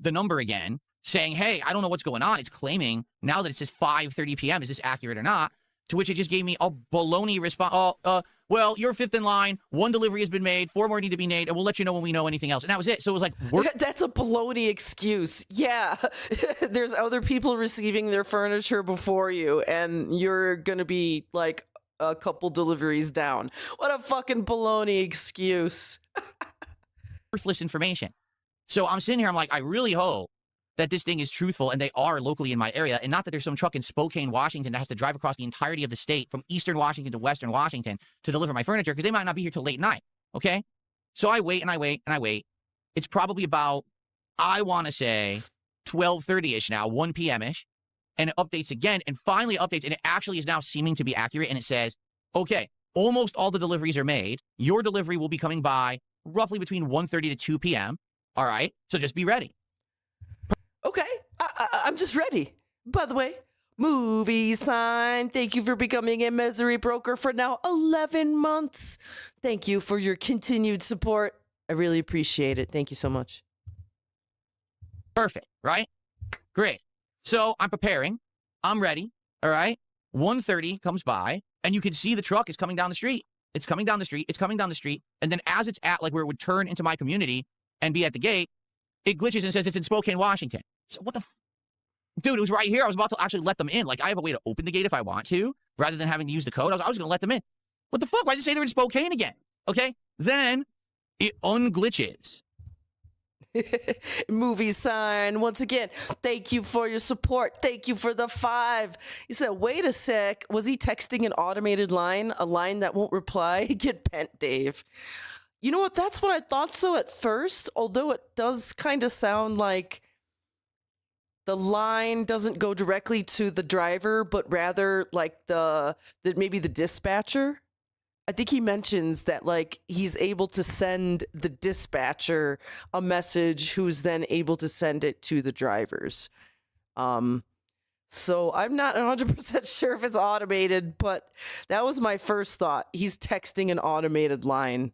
the number again saying, hey, I don't know what's going on. It's claiming now that it says 5:30 p.m. Is this accurate or not? To which it just gave me a baloney response. Well, you're fifth in line. 1 delivery has been made. 4 more need to be made. And we'll let you know when we know anything else. And that was it. So it was like, that's a baloney excuse. Yeah. There's other people receiving their furniture before you, and you're going to be like a couple deliveries down. What a fucking baloney excuse. worthless information. So I'm sitting here, I'm like, I really hope that this thing is truthful and they are locally in my area, and not that there's some truck in Spokane, Washington that has to drive across the entirety of the state from eastern Washington to western Washington to deliver my furniture, because they might not be here till late night, okay? So I wait and I wait and I wait. It's probably about, I want to say, 12:30-ish now, 1 p.m.-ish, and it updates again, and finally updates, and it actually is now seeming to be accurate, and it says, okay, almost all the deliveries are made. Your delivery will be coming by roughly between 1:30 to 2 p.m., all right? So just be ready. Okay, I'm just ready. By the way, movie sign, thank you for becoming a misery broker for now 11 months. Thank you for your continued support. I really appreciate it. Thank you so much. Perfect, right? Great. So I'm preparing. I'm ready, all right? 1:30 comes by, and you can see the truck is coming down the street. It's coming down the street. It's coming down the street. And then as it's at, like, where it would turn into my community and be at the gate, it glitches and says it's in Spokane, Washington. So what the dude, it was right here. I was about to actually let them in. Like, I have a way to open the gate if I want to, rather than having to use the code. I was going to let them in. What the fuck? Why did it say they're in Spokane again? Okay. Then it unglitches. Movie sign. Once again, thank you for your support. Thank you for the 5. He said, wait a sec. Was he texting an automated line? A line that won't reply? Get bent, Dave. You know what? That's what I thought so at first, although it does kind of sound like the line doesn't go directly to the driver, but rather like maybe the dispatcher. I think he mentions that, like, he's able to send the dispatcher a message who's then able to send it to the drivers. So I'm not 100% sure if it's automated, but that was my first thought. He's texting an automated line.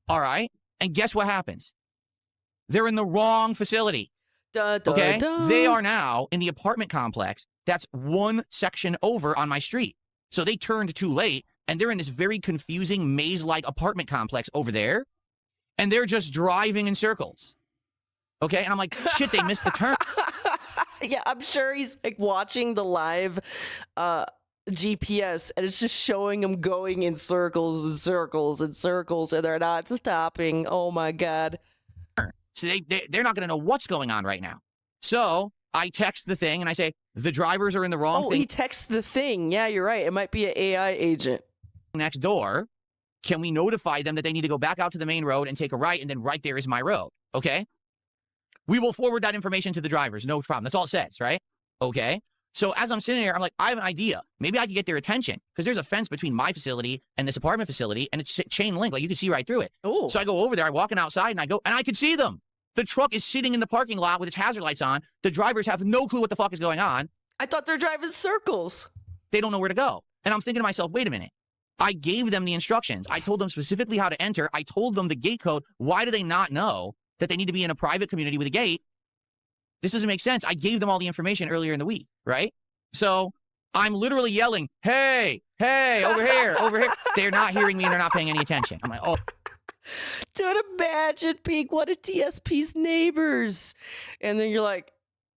All right. And guess what happens? They're in the wrong facility. Okay? They are now in the apartment complex that's one section over on my street. So they turned too late, and they're in this very confusing maze-like apartment complex over there, and they're just driving in circles. Okay? And I'm like, shit, they missed the turn. Yeah, I'm sure he's like watching the live GPS, and it's just showing them going in circles and circles and circles, and they're not stopping. Oh my God. So they're not going to know what's going on right now. So I text the thing and I say, the drivers are in the wrong thing. Oh, he texts the thing. Yeah, you're right. It might be an AI agent. Next door. Can we notify them that they need to go back out to the main road and take a right, and then right there is my road? Okay? We will forward that information to the drivers. No problem. That's all it says, right? Okay? So as I'm sitting there, I'm like, I have an idea. Maybe I could get their attention because there's a fence between my facility and this apartment facility, and it's chain link. Like you can see right through it. Oh. So I go over there, I walk in outside, and I can see them. The truck is sitting in the parking lot with its hazard lights on. The drivers have no clue what the fuck is going on. I thought they're driving circles. They don't know where to go. And I'm thinking to myself, wait a minute. I gave them the instructions. I told them specifically how to enter. I told them the gate code. Why do they not know that they need to be in a private community with a gate? This doesn't make sense. I gave them all the information earlier in the week, right? So I'm literally yelling, hey, over here, over here. They're not hearing me and they're not paying any attention. I'm like, oh. Dude, imagine being one of DSP's neighbors. And then you're like,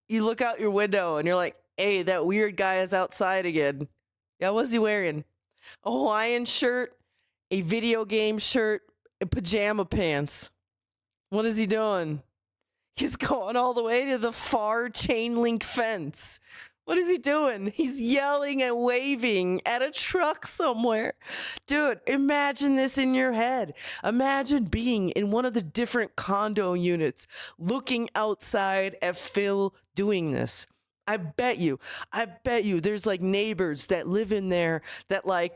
you look out your window and you're like, hey, that weird guy is outside again. Yeah, what's he wearing? A Hawaiian shirt, a video game shirt, and pajama pants. What is he doing? He's going all the way to the far chain link fence. What is he doing? He's yelling and waving at a truck somewhere. Dude, imagine this in your head. Imagine being in one of the different condo units, looking outside at Phil doing this. I bet you there's like neighbors that live in there that like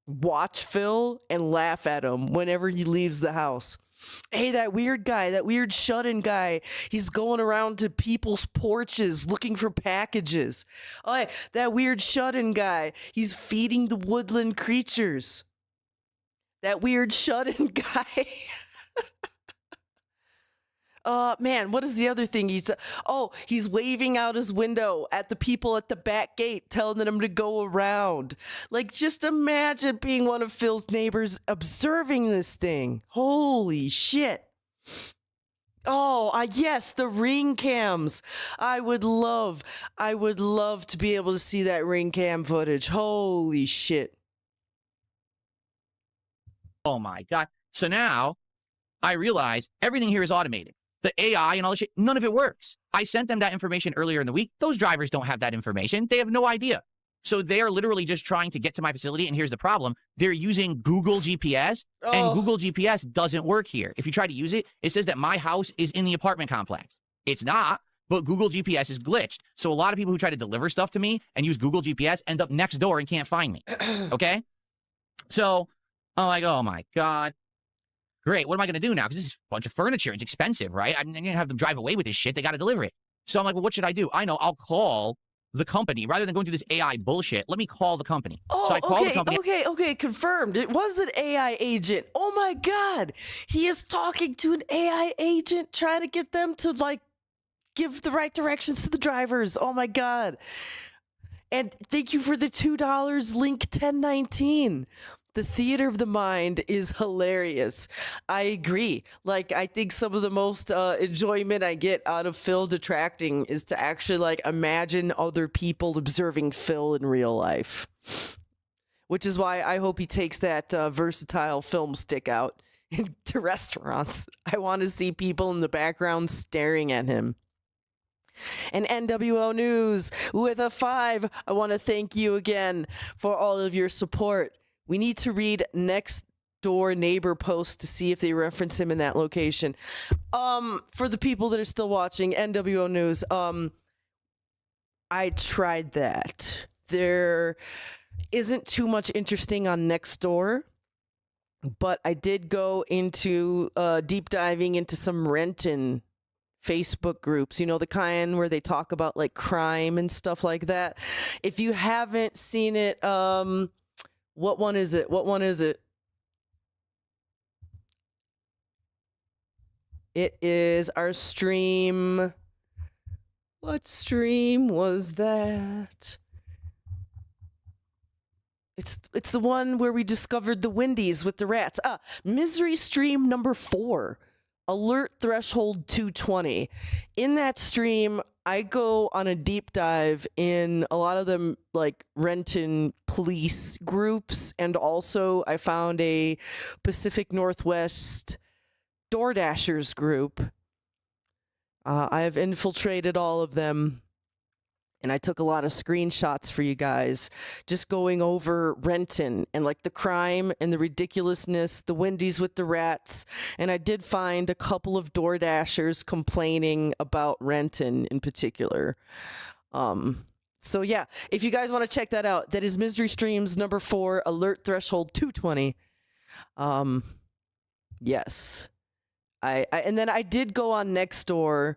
watch Phil and laugh at him whenever he leaves the house. Hey, that weird guy, that weird shut-in guy, he's going around to people's porches looking for packages. Oh, hey, that weird shut-in guy, he's feeding the woodland creatures. That weird shut-in guy. Man, what is the other thing? He's waving out his window at the people at the back gate, telling them to go around. Like, just imagine being one of Phil's neighbors observing this thing. Holy shit. Oh, yes, the ring cams. I would love to be able to see that ring cam footage. Holy shit. Oh my God. So now I realize everything here is automated. The AI and all this shit, none of it works. I sent them that information earlier in the week. Those drivers don't have that information. They have no idea. So they are literally just trying to get to my facility. And here's the problem. They're using Google GPS, and Google GPS doesn't work here. If you try to use it, it says that my house is in the apartment complex. It's not, but Google GPS is glitched. So a lot of people who try to deliver stuff to me and use Google GPS end up next door and can't find me. Okay? So I'm like, oh my God. Great, what am I going to do now? Because this is a bunch of furniture. It's expensive, right? I'm going to have them drive away with this shit. They got to deliver it. So I'm like, well, what should I do? I know, I'll call the company. Rather than going through this AI bullshit, let me call the company. So I call the company. Okay, confirmed. It was an AI agent. Oh my God. He is talking to an AI agent, trying to get them to, like, give the right directions to the drivers. Oh my God. And thank you for the $2 link 1019. The theater of the mind is hilarious. I agree. Like, I think some of the most enjoyment I get out of Phil detracting is to actually, like, imagine other people observing Phil in real life. Which is why I hope he takes that versatile film stick out into restaurants. I want to see people in the background staring at him. And NWO News with a 5. I want to thank you again for all of your support. We need to read next door neighbor posts to see if they reference him in that location. For the people that are still watching NWO News, I tried that. There isn't too much interesting on Nextdoor, but I did go into deep diving into some Renton Facebook groups, you know, the kind where they talk about like crime and stuff like that. If you haven't seen it, what one is it? It is our stream. What stream was that? It's the one where we discovered the Wendy's with the rats. Misery stream number 4. Alert threshold 220. In that stream, I go on a deep dive in a lot of them, like Renton police groups, and also I found a Pacific Northwest DoorDashers group. I have infiltrated all of them, and I took a lot of screenshots for you guys, just going over Renton and like the crime and the ridiculousness, the Wendy's with the rats. And I did find a couple of DoorDashers complaining about Renton in particular. So yeah, if you guys want to check that out, that is Misery Streams number 4, alert threshold 220. Yes. And then I did go on Nextdoor,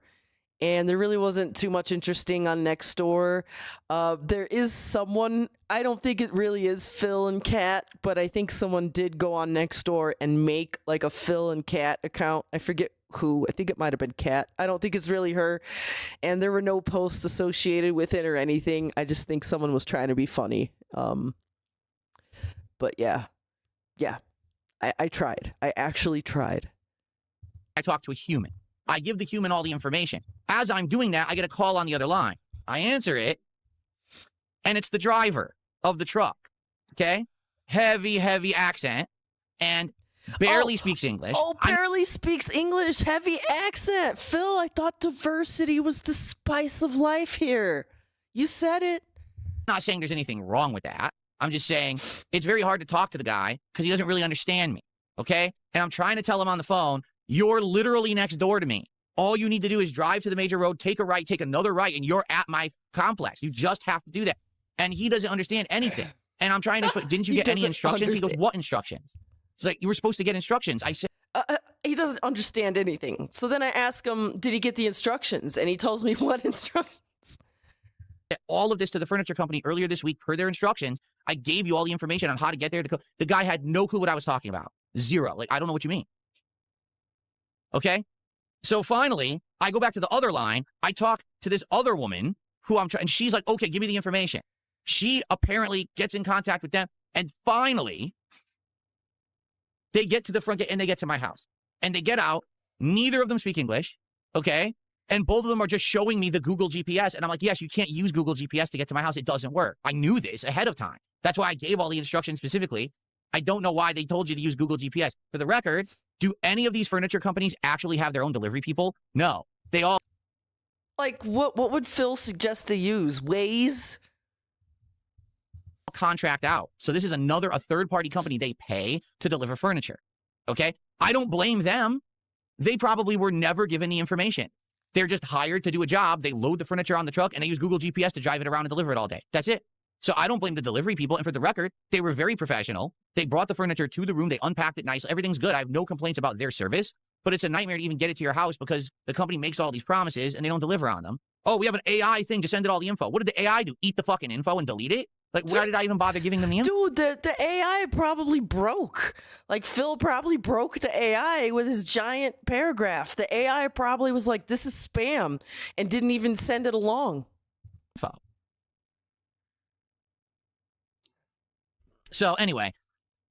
and there really wasn't too much interesting on Nextdoor. There is someone, I don't think it really is Phil and Kat, but I think someone did go on Nextdoor and make like a Phil and Kat account. I forget who. I think it might have been Kat. I don't think it's really her. And there were no posts associated with it or anything. I just think someone was trying to be funny. But yeah. I tried. I actually tried. I talk to a human. I give the human all the information. As I'm doing that, I get a call on the other line. I answer it, and it's the driver of the truck, okay? Heavy accent, and barely speaks English. Barely speaks English, heavy accent. Phil, I thought diversity was the spice of life here. You said it. I'm not saying there's anything wrong with that. I'm just saying it's very hard to talk to the guy because he doesn't really understand me, okay? And I'm trying to tell him on the phone, you're literally next door to me. All you need to do is drive to the major road, take a right, take another right, and you're at my complex. You just have to do that. And he doesn't understand anything. And I'm trying to explain, didn't you get any instructions? He goes, what instructions? It's like, you were supposed to get instructions. I said, he doesn't understand anything. So then I ask him, did he get the instructions? And he tells me what instructions. All of this to the furniture company earlier this week per their instructions. I gave you all the information on how to get there. The guy had no clue what I was talking about. Zero. Like, I don't know what you mean. Okay? So finally, I go back to the other line. I talk to this other woman who I'm trying, and she's like, okay, give me the information. She apparently gets in contact with them, and finally, they get to the front gate and they get to my house. And they get out. Neither of them speak English, okay? And both of them are just showing me the Google GPS. And I'm like, yes, you can't use Google GPS to get to my house. It doesn't work. I knew this ahead of time. That's why I gave all the instructions specifically. I don't know why they told you to use Google GPS. For the record, do any of these furniture companies actually have their own delivery people? No. They all... Like, what would Phil suggest to use? Waze? Contract out. So this is a third-party company they pay to deliver furniture. Okay? I don't blame them. They probably were never given the information. They're just hired to do a job. They load the furniture on the truck, and they use Google GPS to drive it around and deliver it all day. That's it. So I don't blame the delivery people. And for the record, they were very professional. They brought the furniture to the room. They unpacked it nice. Everything's good. I have no complaints about their service. But it's a nightmare to even get it to your house because the company makes all these promises and they don't deliver on them. Oh, we have an AI thing to send it all the info. What did the AI do? Eat the fucking info and delete it? Like, why did I even bother giving them the info? Dude, the AI probably broke. Like, Phil probably broke the AI with his giant paragraph. The AI probably was like, this is spam, and didn't even send it along. Info. So anyway,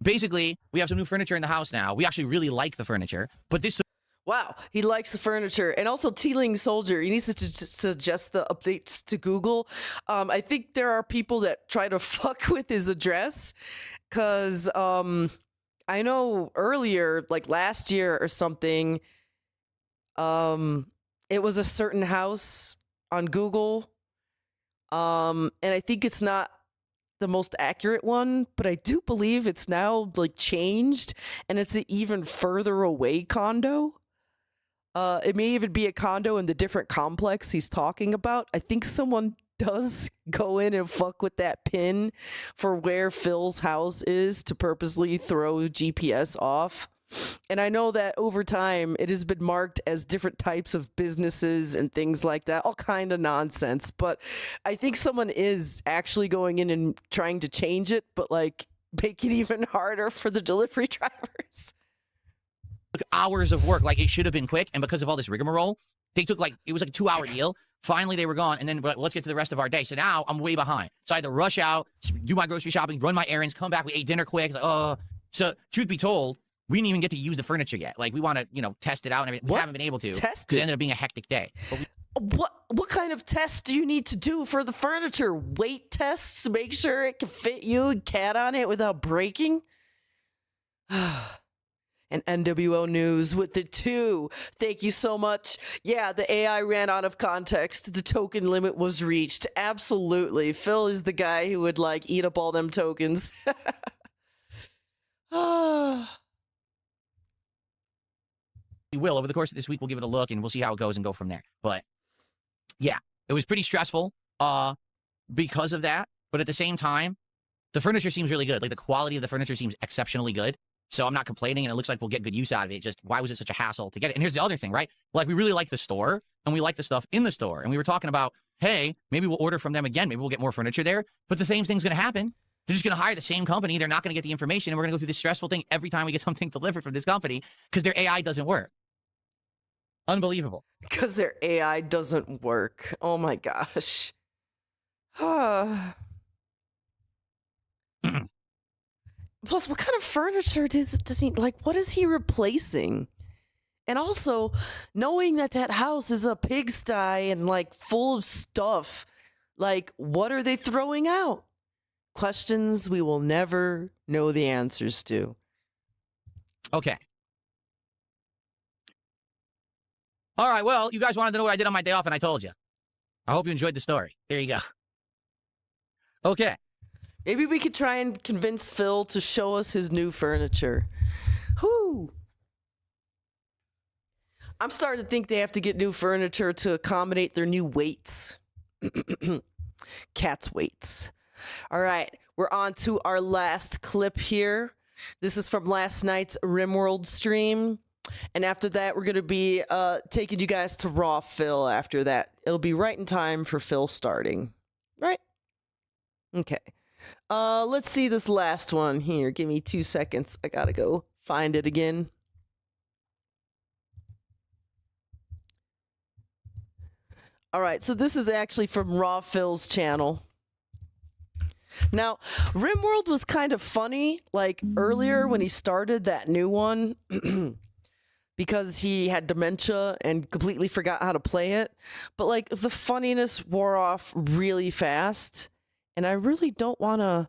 basically, we have some new furniture in the house now. We actually really like the furniture, but this... Wow, he likes the furniture. And also Teeling Soldier, he needs to suggest the updates to Google. I think there are people that try to fuck with his address because I know earlier, like last year or something, it was a certain house on Google. And I think it's not the most accurate one, but I do believe it's now like changed and it's an even further away condo. It may even be a condo in the different complex he's talking about. I think someone does go in and fuck with that pin for where Phil's house is to purposely throw GPS off. And I know that over time it has been marked as different types of businesses and things like that, all kind of nonsense. But I think someone is actually going in and trying to change it, but like make it even harder for the delivery drivers. Hours of work, like it should have been quick, and because of all this rigmarole, they took like, it was like a 2-hour deal. Finally they were gone, and then let's get to the rest of our day. So now I'm way behind, so I had to rush out, do my grocery shopping, run my errands, come back, we ate dinner quick. Like, oh, so truth be told, we didn't even get to use the furniture yet. Like, we want to, you know, test it out and everything. We haven't been able to because it ended up being a hectic day. But what kind of tests do you need to do for the furniture? Weight tests to make sure it can fit you and Cat on it without breaking? And NWO News with the 2. Thank you so much. Yeah, the AI ran out of context. The token limit was reached. Absolutely. Phil is the guy who would, like, eat up all them tokens. We will. Over the course of this week, we'll give it a look, and we'll see how it goes and go from there. But, yeah, it was pretty stressful. because of that. But at the same time, the furniture seems really good. Like, the quality of the furniture seems exceptionally good. So I'm not complaining, and it looks like we'll get good use out of it. Just, why was it such a hassle to get it? And here's the other thing, right? Like, we really like the store, and we like the stuff in the store. And we were talking about, hey, maybe we'll order from them again. Maybe we'll get more furniture there. But the same thing's going to happen. They're just going to hire the same company. They're not going to get the information, and we're going to go through this stressful thing every time we get something delivered from this company because their AI doesn't work. Unbelievable. Because their AI doesn't work. Oh my gosh. Plus, what kind of furniture does he, like, what is he replacing? And also, knowing that that house is a pigsty and, like, full of stuff, like, what are they throwing out? Questions we will never know the answers to. Okay. All right, well, you guys wanted to know what I did on my day off, and I told you. I hope you enjoyed the story. There you go. Okay. Maybe we could try and convince Phil to show us his new furniture. Whoo! I'm starting to think they have to get new furniture to accommodate their new weights. Cat's weights. All right, we're on to our last clip here. This is from last night's RimWorld stream. And after that, we're going to be taking you guys to Raw Phil after that. It'll be right in time for Phil starting. Right? Okay. Let's see this last one here. Give me 2 seconds. I got to go find it again. All right, so this is actually from Raw Phil's channel. Now, RimWorld was kind of funny, like earlier when he started that new one, because he had dementia and completely forgot how to play it. But like the funniness wore off really fast, and I really don't want to.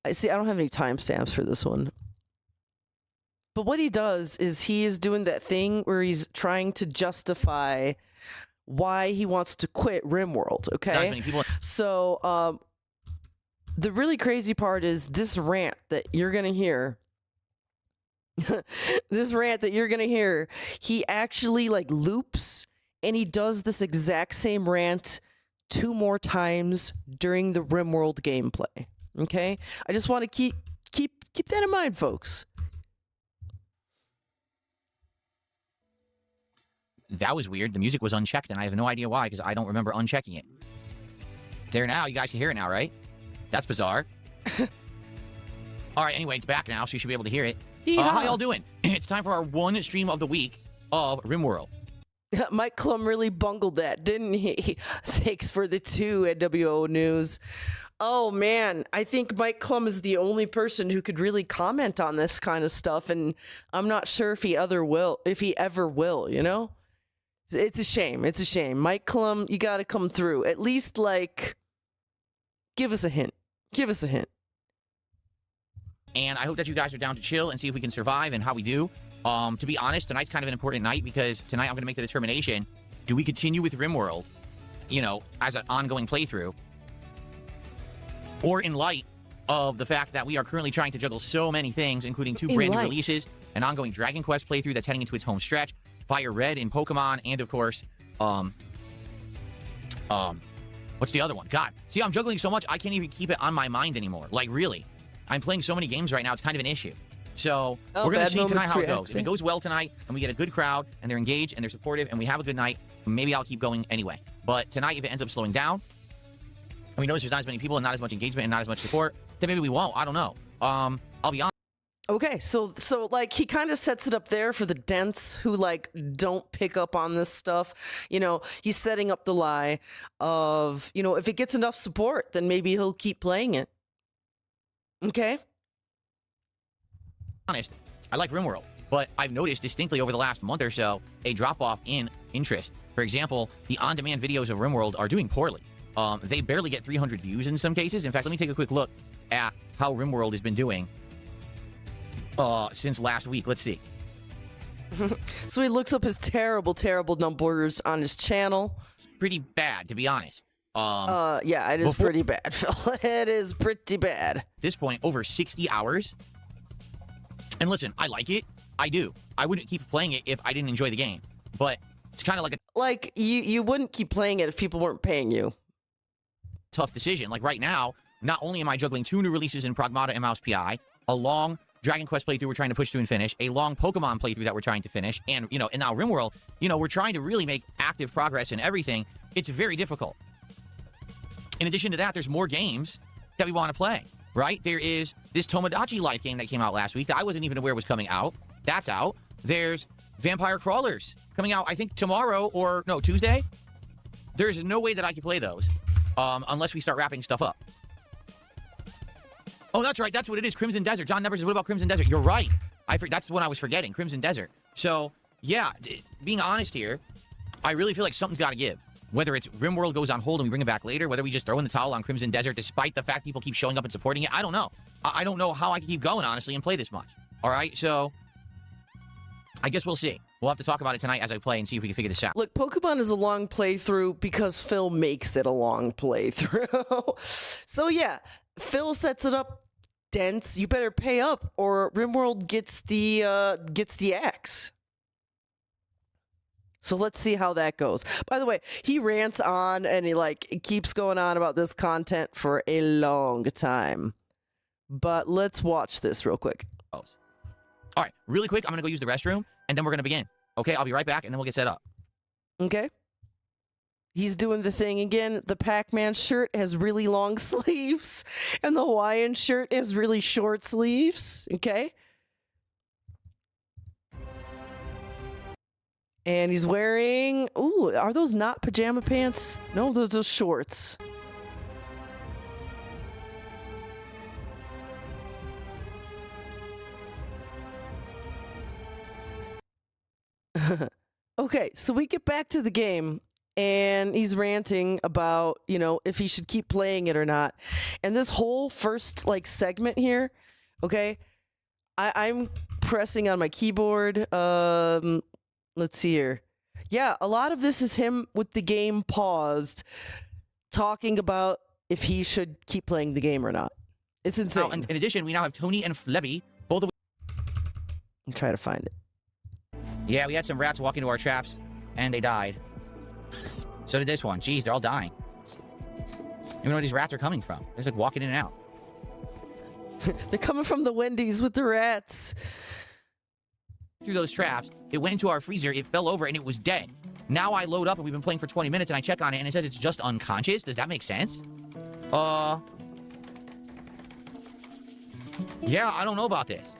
I don't have any timestamps for this one. But what he does is he is doing that thing where he's trying to justify why he wants to quit RimWorld, okay? So, the really crazy part is this rant that you're going to hear. This rant that you're going to hear, he actually like loops and he does this exact same rant 2 more times during the RimWorld gameplay. Okay? I just want to keep that in mind, folks. That was weird. The music was unchecked, and I have no idea why, because I don't remember unchecking it. There now. You guys can hear it now, right? That's bizarre. All right, anyway, it's back now, so you should be able to hear it. How y'all doing? It's time for our one stream of the week of RimWorld. Mike Klum really bungled that, didn't he? Thanks for the 2 NWO news. Oh, man. I think Mike Klum is the only person who could really comment on this kind of stuff, and I'm not sure if he ever will, you know? It's a shame. It's a shame. Mike Klum, you got to come through. At least, like, give us a hint. Give us a hint. And I hope that you guys are down to chill and see if we can survive and how we do. To be honest, tonight's kind of an important night because tonight I'm going to make the determination. Do we continue with RimWorld, you know, as an ongoing playthrough? Or in light of the fact that we are currently trying to juggle so many things, including 2 brand new releases, an ongoing Dragon Quest playthrough that's heading into its home stretch, Fire Red in Pokemon, and of course, what's the other one? God. See, I'm juggling so much, I can't even keep it on my mind anymore. Like, really. I'm playing so many games right now, it's kind of an issue. So, we're going to see tonight how it goes. If it goes well tonight, and we get a good crowd, and they're engaged, and they're supportive, and we have a good night, maybe I'll keep going anyway. But tonight, if it ends up slowing down, and we notice there's not as many people, and not as much engagement, and not as much support, then maybe we won't. I don't know. I'll be honest. Okay, so like he kind of sets it up there for the dents who like don't pick up on this stuff. You know, he's setting up the lie of, you know, if it gets enough support, then maybe he'll keep playing it. Okay? Honest, I like RimWorld, but I've noticed distinctly over the last month or so a drop-off in interest. For example, the on-demand videos of RimWorld are doing poorly. They barely get 300 views in some cases. In fact, let me take a quick look at how RimWorld has been doing since last week. Let's see. So he looks up his terrible, terrible numbers on his channel. It's pretty bad, to be honest. Yeah, it is pretty bad, Phil. It is pretty bad. At this point, over 60 hours. And listen, I like it. I do. I wouldn't keep playing it if I didn't enjoy the game. But it's kind of like a... Like, you wouldn't keep playing it if people weren't paying you. tough decision. Like right now, not only am I juggling 2 new releases in Pragmata and Mouse PI, a long Dragon Quest playthrough we're trying to push through and finish, a long Pokemon playthrough that we're trying to finish, and, you know, and now RimWorld, you know, we're trying to really make active progress in everything. It's very difficult. In addition to that, there's more games that we want to play, right? There is this Tomodachi Life game that came out last week that I wasn't even aware was coming out. That's out. There's Vampire Crawlers coming out, I think, tomorrow or, no, Tuesday. There's no way that I can play those unless we start wrapping stuff up. Oh, that's right. That's what it is. Crimson Desert. John Nevers says, what about Crimson Desert? You're right. That's the one I was forgetting. Crimson Desert. So, yeah, being honest here, I really feel like something's got to give. Whether it's RimWorld goes on hold and we bring it back later, whether we just throw in the towel on Crimson Desert despite the fact people keep showing up and supporting it, I don't know. I don't know how I can keep going, honestly, and play this much. All right? So, I guess we'll see. We'll have to talk about it tonight as I play and see if we can figure this out. Look, Pokemon is a long playthrough because Phil makes it a long playthrough. So yeah, Phil sets it up dense. You better pay up, or RimWorld gets the axe. So let's see how that goes. By the way, he rants on and he keeps going on about this content for a long time. But let's watch this real quick. All right, really quick, I'm going to go use the restroom, and then we're going to begin. Okay, I'll be right back, and then we'll get set up. Okay. He's doing the thing again. The Pac-Man shirt has really long sleeves, and the Hawaiian shirt has really short sleeves. Okay. And he's wearing... Ooh, are those not pajama pants? No, those are shorts. Okay, so we get back to the game, and he's ranting about, you know, if he should keep playing it or not. And this whole first, segment here, okay, I'm pressing on my keyboard. Let's see here. Yeah, a lot of this is him with the game paused, talking about if he should keep playing the game or not. It's insane. Now, in addition, we now have Tony and Flebby, both of... I'll try to find it. Yeah, we had some rats walk into our traps, and they died. So did this one. Jeez, they're all dying. I don't know where these rats are coming from. They're just walking in and out. They're coming from the Wendy's with the rats. Through those traps, it went into our freezer, it fell over, and it was dead. Now I load up, and we've been playing for 20 minutes, and I check on it, and it says it's just unconscious. Does that make sense? Yeah, I don't know about this.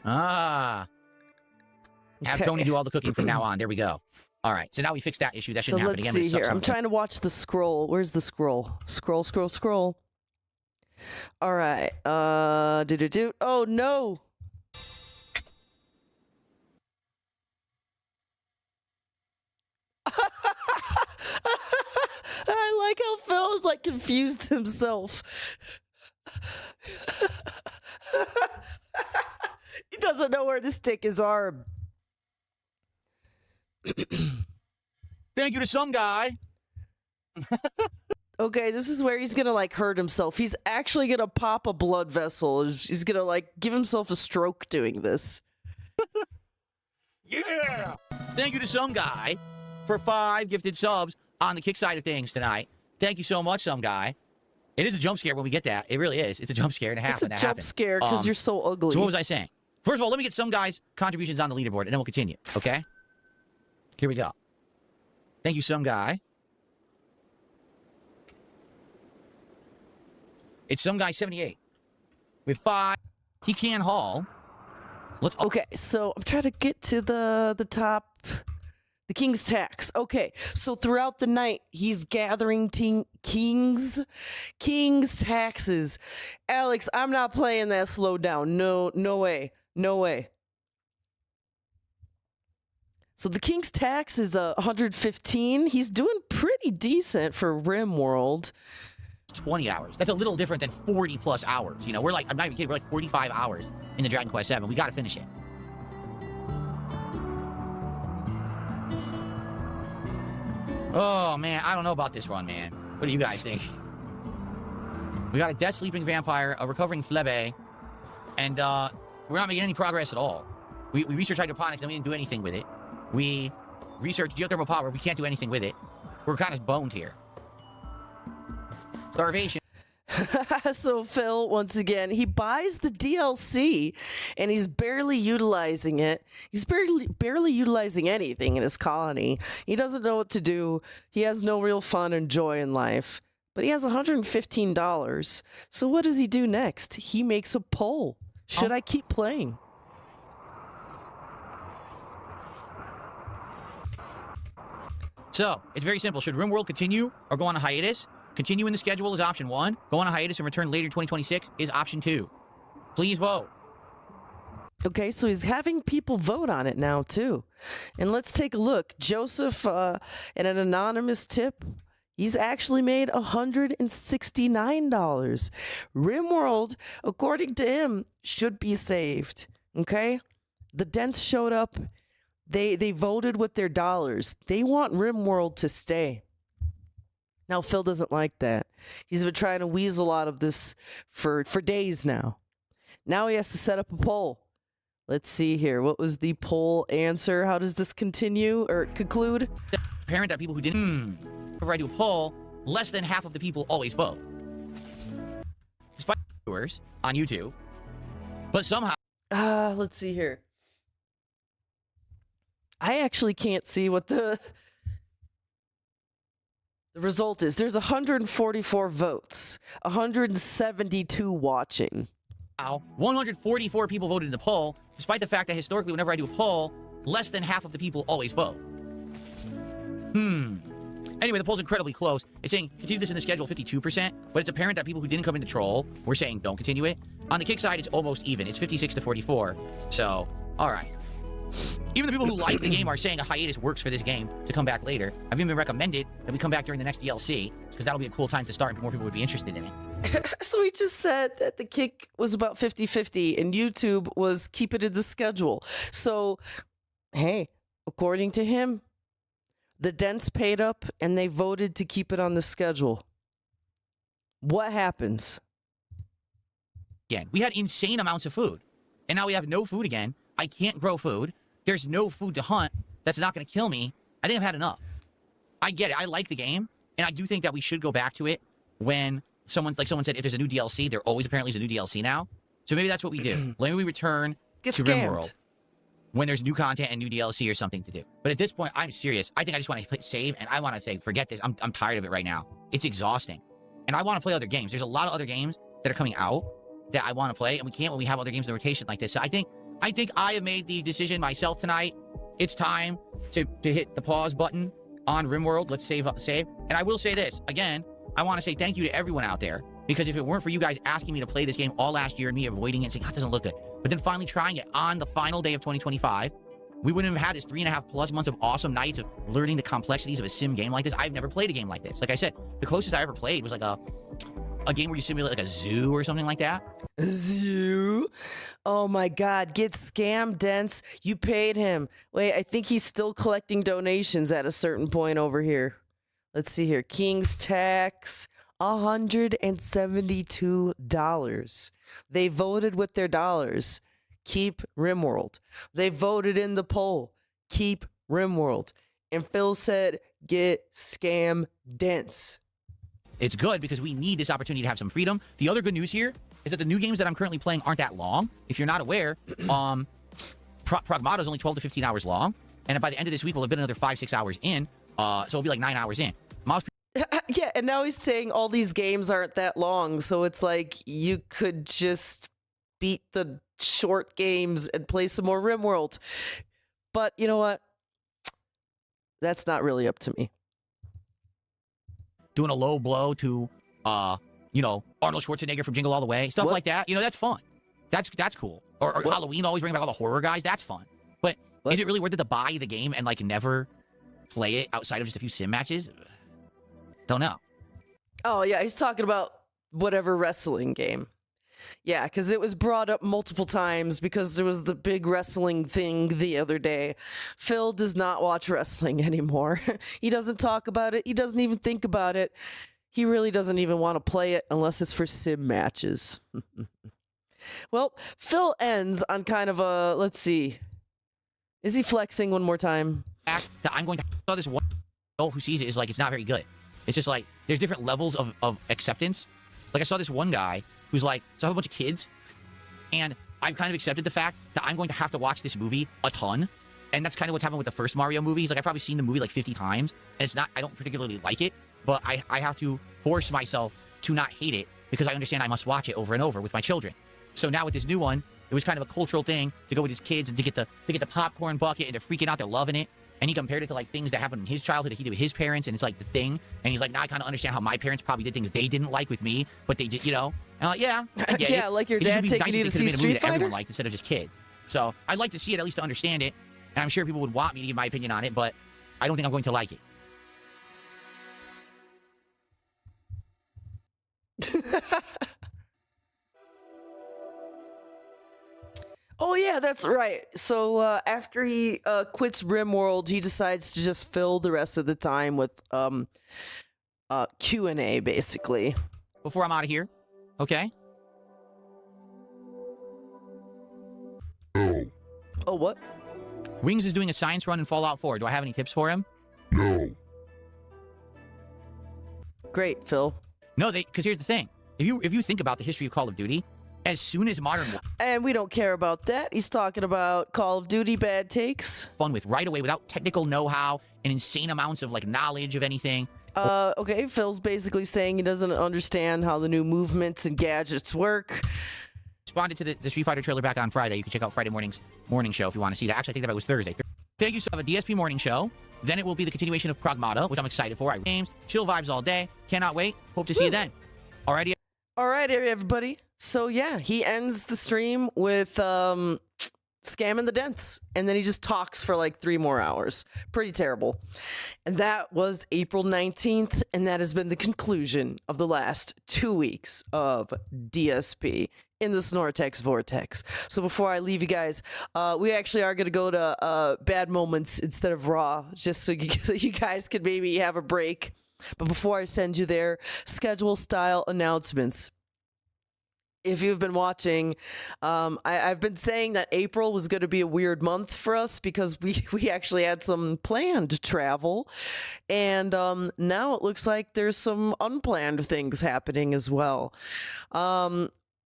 Have Tony do all the cooking from now on. There we go. All right. So now we fixed that issue. That shouldn't happen again. So let's see here. I'm trying to watch the scroll. Where's the scroll? Scroll. All right. Oh, no. I like how Phil is confused himself. He doesn't know where to stick his arm. Thank you to some guy. Okay, this is where he's gonna hurt himself. He's actually gonna pop a blood vessel. He's gonna give himself a stroke doing this. Yeah! Thank you to some guy for 5 gifted subs on the kick side of things tonight. Thank you so much, some guy. It is a jump scare when we get that. It really is. It's a jump scare and a half. It's a jump scare because you're so ugly. So what was I saying? First of all, let me get some guys' contributions on the leaderboard, and then we'll continue, okay? Here we go. Thank you, some guy. It's some guy 78 with 5. He can haul. Okay, so I'm trying to get to the top. The King's Tax. Okay, so throughout the night, he's gathering King's taxes. Alex, I'm not playing that slow down. No way. So the King's Tax is 115. He's doing pretty decent for RimWorld. 20 hours. That's a little different than 40 plus hours. You know, I'm not even kidding, we're 45 hours in the Dragon Quest 7. We got to finish it. Oh, man, I don't know about this one, man. What do you guys think? We got a death sleeping vampire, a recovering Flebe, and we're not making any progress at all. We researched hydroponics, and we didn't do anything with it. We researched geothermal power. We can't do anything with it. We're kind of boned here. Starvation. So Phil, once again, he buys the DLC and he's barely utilizing it. He's barely utilizing anything in his colony. He doesn't know what to do. He has no real fun and joy in life. But he has $115. So what does he do next? He makes a poll. Should I keep playing? So, it's very simple. Should RimWorld continue or go on a hiatus? Continue in the schedule is option 1. Go on a hiatus and return later 2026 is option 2. Please vote. Okay, so he's having people vote on it now, too. And let's take a look. Joseph, and an anonymous tip, he's actually made $169. RimWorld, according to him, should be saved. Okay? The Dents showed up. They voted with their dollars. They want RimWorld to stay. Now, Phil doesn't like that. He's been trying to weasel out of this for days now. Now he has to set up a poll. Let's see here. What was the poll answer? How does this continue or conclude? Apparent that people who didn't whenever I do a poll, less than half of the people always vote. Despite viewers on YouTube. But somehow... let's see here. I actually can't see what the result is. There's 144 votes, 172 watching. 144 people voted in the poll, despite the fact that historically, whenever I do a poll, less than half of the people always vote. Anyway, the poll's incredibly close. It's saying continue this in the schedule 52%, but it's apparent that people who didn't come in to troll were saying don't continue it. On the kick side, it's almost even. It's 56 to 44. So, all right. Even the people who like the game are saying a hiatus works for this game to come back later. I've even recommended that we come back during the next DLC, because that'll be a cool time to start and more people would be interested in it. So he just said that the kick was about 50-50 and YouTube was keep it in the schedule. So, hey, according to him, the Dents paid up and they voted to keep it on the schedule. What happens? Again, we had insane amounts of food, and now we have no food again. I can't grow food. There's no food to hunt. That's not going to kill me. I think I've had enough. I get it. I like the game, and I do think that we should go back to it when someone said if there's a new DLC, there always apparently is a new DLC now. So maybe that's what we do. Maybe we return to RimWorld when there's new content and new DLC or something to do. But at this point, I'm serious. I think I just want to hit save, and I want to say, forget this. I'm tired of it right now. It's exhausting. And I want to play other games. There's a lot of other games that are coming out that I want to play, and we can't when we have other games in the rotation like this. So I think I have made the decision myself tonight. It's time to hit the pause button on RimWorld. Let's save. And I will say this. Again, I want to say thank you to everyone out there, because if it weren't for you guys asking me to play this game all last year and me avoiding it and saying, it doesn't look good, but then finally trying it on the final day of 2025, we wouldn't have had this 3.5+ months of awesome nights of learning the complexities of a sim game like this. I've never played a game like this. Like I said, the closest I ever played was like a game where you simulate like a zoo or something like that. Zoo? Oh my God, get scammed, Dents. You paid him. Wait, I think he's still collecting donations at a certain point over here. Let's see here. King's Tax, $172. They voted with their dollars. Keep RimWorld. They voted in the poll. Keep RimWorld. And Phil said, get scam Dents. It's good because we need this opportunity to have some freedom. The other good news here is that the new games that I'm currently playing aren't that long. If you're not aware, Pragmata is only 12 to 15 hours long. And by the end of this week, we'll have been another 5-6 hours in. So it'll be like 9 hours in. Yeah, and now he's saying all these games aren't that long. So it's like you could just beat the short games and play some more RimWorld. But you know what? That's not really up to me. Doing a low blow to, Arnold Schwarzenegger from Jingle All the Way. Stuff like that. That's fun. That's cool. Or Halloween, always bringing back all the horror guys. That's fun. But is it really worth it to buy the game and, never play it outside of just a few sim matches? Don't know. Oh, yeah. He's talking about whatever wrestling game. Yeah, because it was brought up multiple times because there was the big wrestling thing the other day. Phil does not watch wrestling anymore. He doesn't talk about it. He doesn't even think about it. He really doesn't even want to play it unless it's for sim matches. Well, Phil ends on kind of a, let's see. Is he flexing one more time? I'm going to this one. who sees it is like, it's not very good. It's just like, there's different levels of acceptance. Like, I saw this one guy who's like, so I have a bunch of kids, and I've kind of accepted the fact that I'm going to have to watch this movie a ton. And that's kind of what's happened with the first Mario movie. Like, I've probably seen the movie like 50 times, and it's not, I don't particularly like it, but I have to force myself to not hate it because I understand I must watch it over and over with my children. So now with this new one, it was kind of a cultural thing to go with his kids and to get the popcorn bucket, and they're freaking out, they're loving it. And he compared it to like things that happened in his childhood that he did with his parents, and it's like the thing. And he's like, now I kind of understand how my parents probably did things they didn't like with me, but they did, you know. And I'm like, yeah, I get yeah, it. like your It just dad would be taking nice you if to they see could've made a movie Street that everyone Fighter? liked instead of just kids. So I'd like to see it at least to understand it, and I'm sure people would want me to give my opinion on it, but I don't think I'm going to like it. Oh yeah, that's right. So after he quits RimWorld, he decides to just fill the rest of the time with Q&A, basically. Before I'm out of here, okay? No. Oh, what? Wings is doing a science run in Fallout 4. Do I have any tips for him? No. Great, Phil. No, because here's the thing. If you think about the history of Call of Duty, as soon as Modern Warfare... And we don't care about that. He's talking about Call of Duty bad takes. Fun with right away without technical know-how and insane amounts of like knowledge of anything. Okay, Phil's basically saying he doesn't understand how the new movements and gadgets work. Responded to the Street Fighter trailer back on Friday. You can check out Friday morning's morning show if you want to see that. Actually, I think that was Thursday. Thank you. So I have a DSP morning show. Then it will be the continuation of Pragmata, which I'm excited for. Games, chill vibes all day. Cannot wait. Hope to see you then. Alrighty. All right, everybody. So yeah, he ends the stream with scamming the dents, and then he just talks for like 3 more hours. Pretty terrible. And that was April 19th, and that has been the conclusion of the last 2 weeks of DSP in the Snortex Vortex. So before I leave you guys, we actually are going to go to Bad Moments instead of Raw, just so you guys could maybe have a break. But before I send you there, schedule style announcements. If you've been watching, I've been saying that April was going to be a weird month for us because we actually had some planned travel. And now it looks like there's some unplanned things happening as well.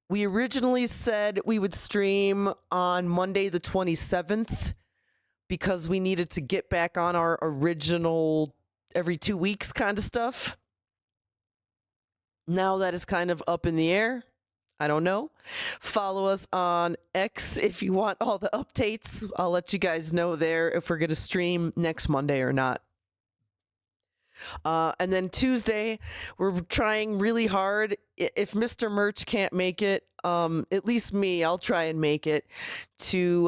We originally said we would stream on Monday the 27th because we needed to get back on our original every 2 weeks kind of stuff. Now that is kind of up in the air. I don't know. Follow us on X if you want all the updates. I'll let you guys know there if we're going to stream next Monday or not. And then Tuesday, we're trying really hard. If Mr. Merch can't make it, at least me, I'll try and make it to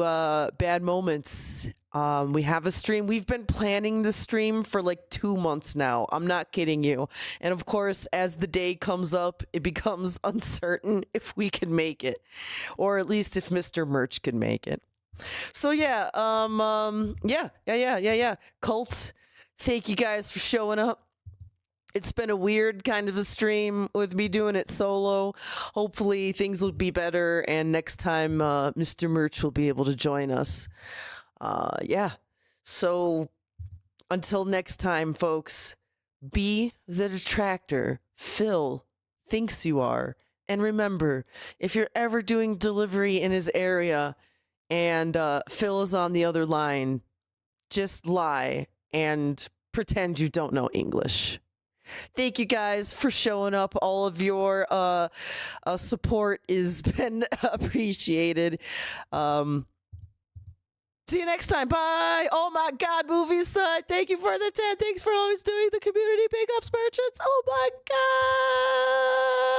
Bad Moments. We have a stream. We've been planning the stream for like 2 months now. I'm not kidding you. And of course, as the day comes up, it becomes uncertain if we can make it, or at least if Mr. Merch can make it. So yeah, yeah. Cult, thank you guys for showing up. It's been a weird kind of a stream with me doing it solo. Hopefully things will be better, and next time Mr. Merch will be able to join us. Yeah. So until next time, folks, be the detractor Phil thinks you are. And remember, if you're ever doing delivery in his area and Phil is on the other line, just lie and pretend you don't know English. Thank you guys for showing up. All of your support has been appreciated. See you next time. Bye. Oh my God, Movie Side. Thank you for the 10. Thanks for always doing the community big ups merchants. Oh my God.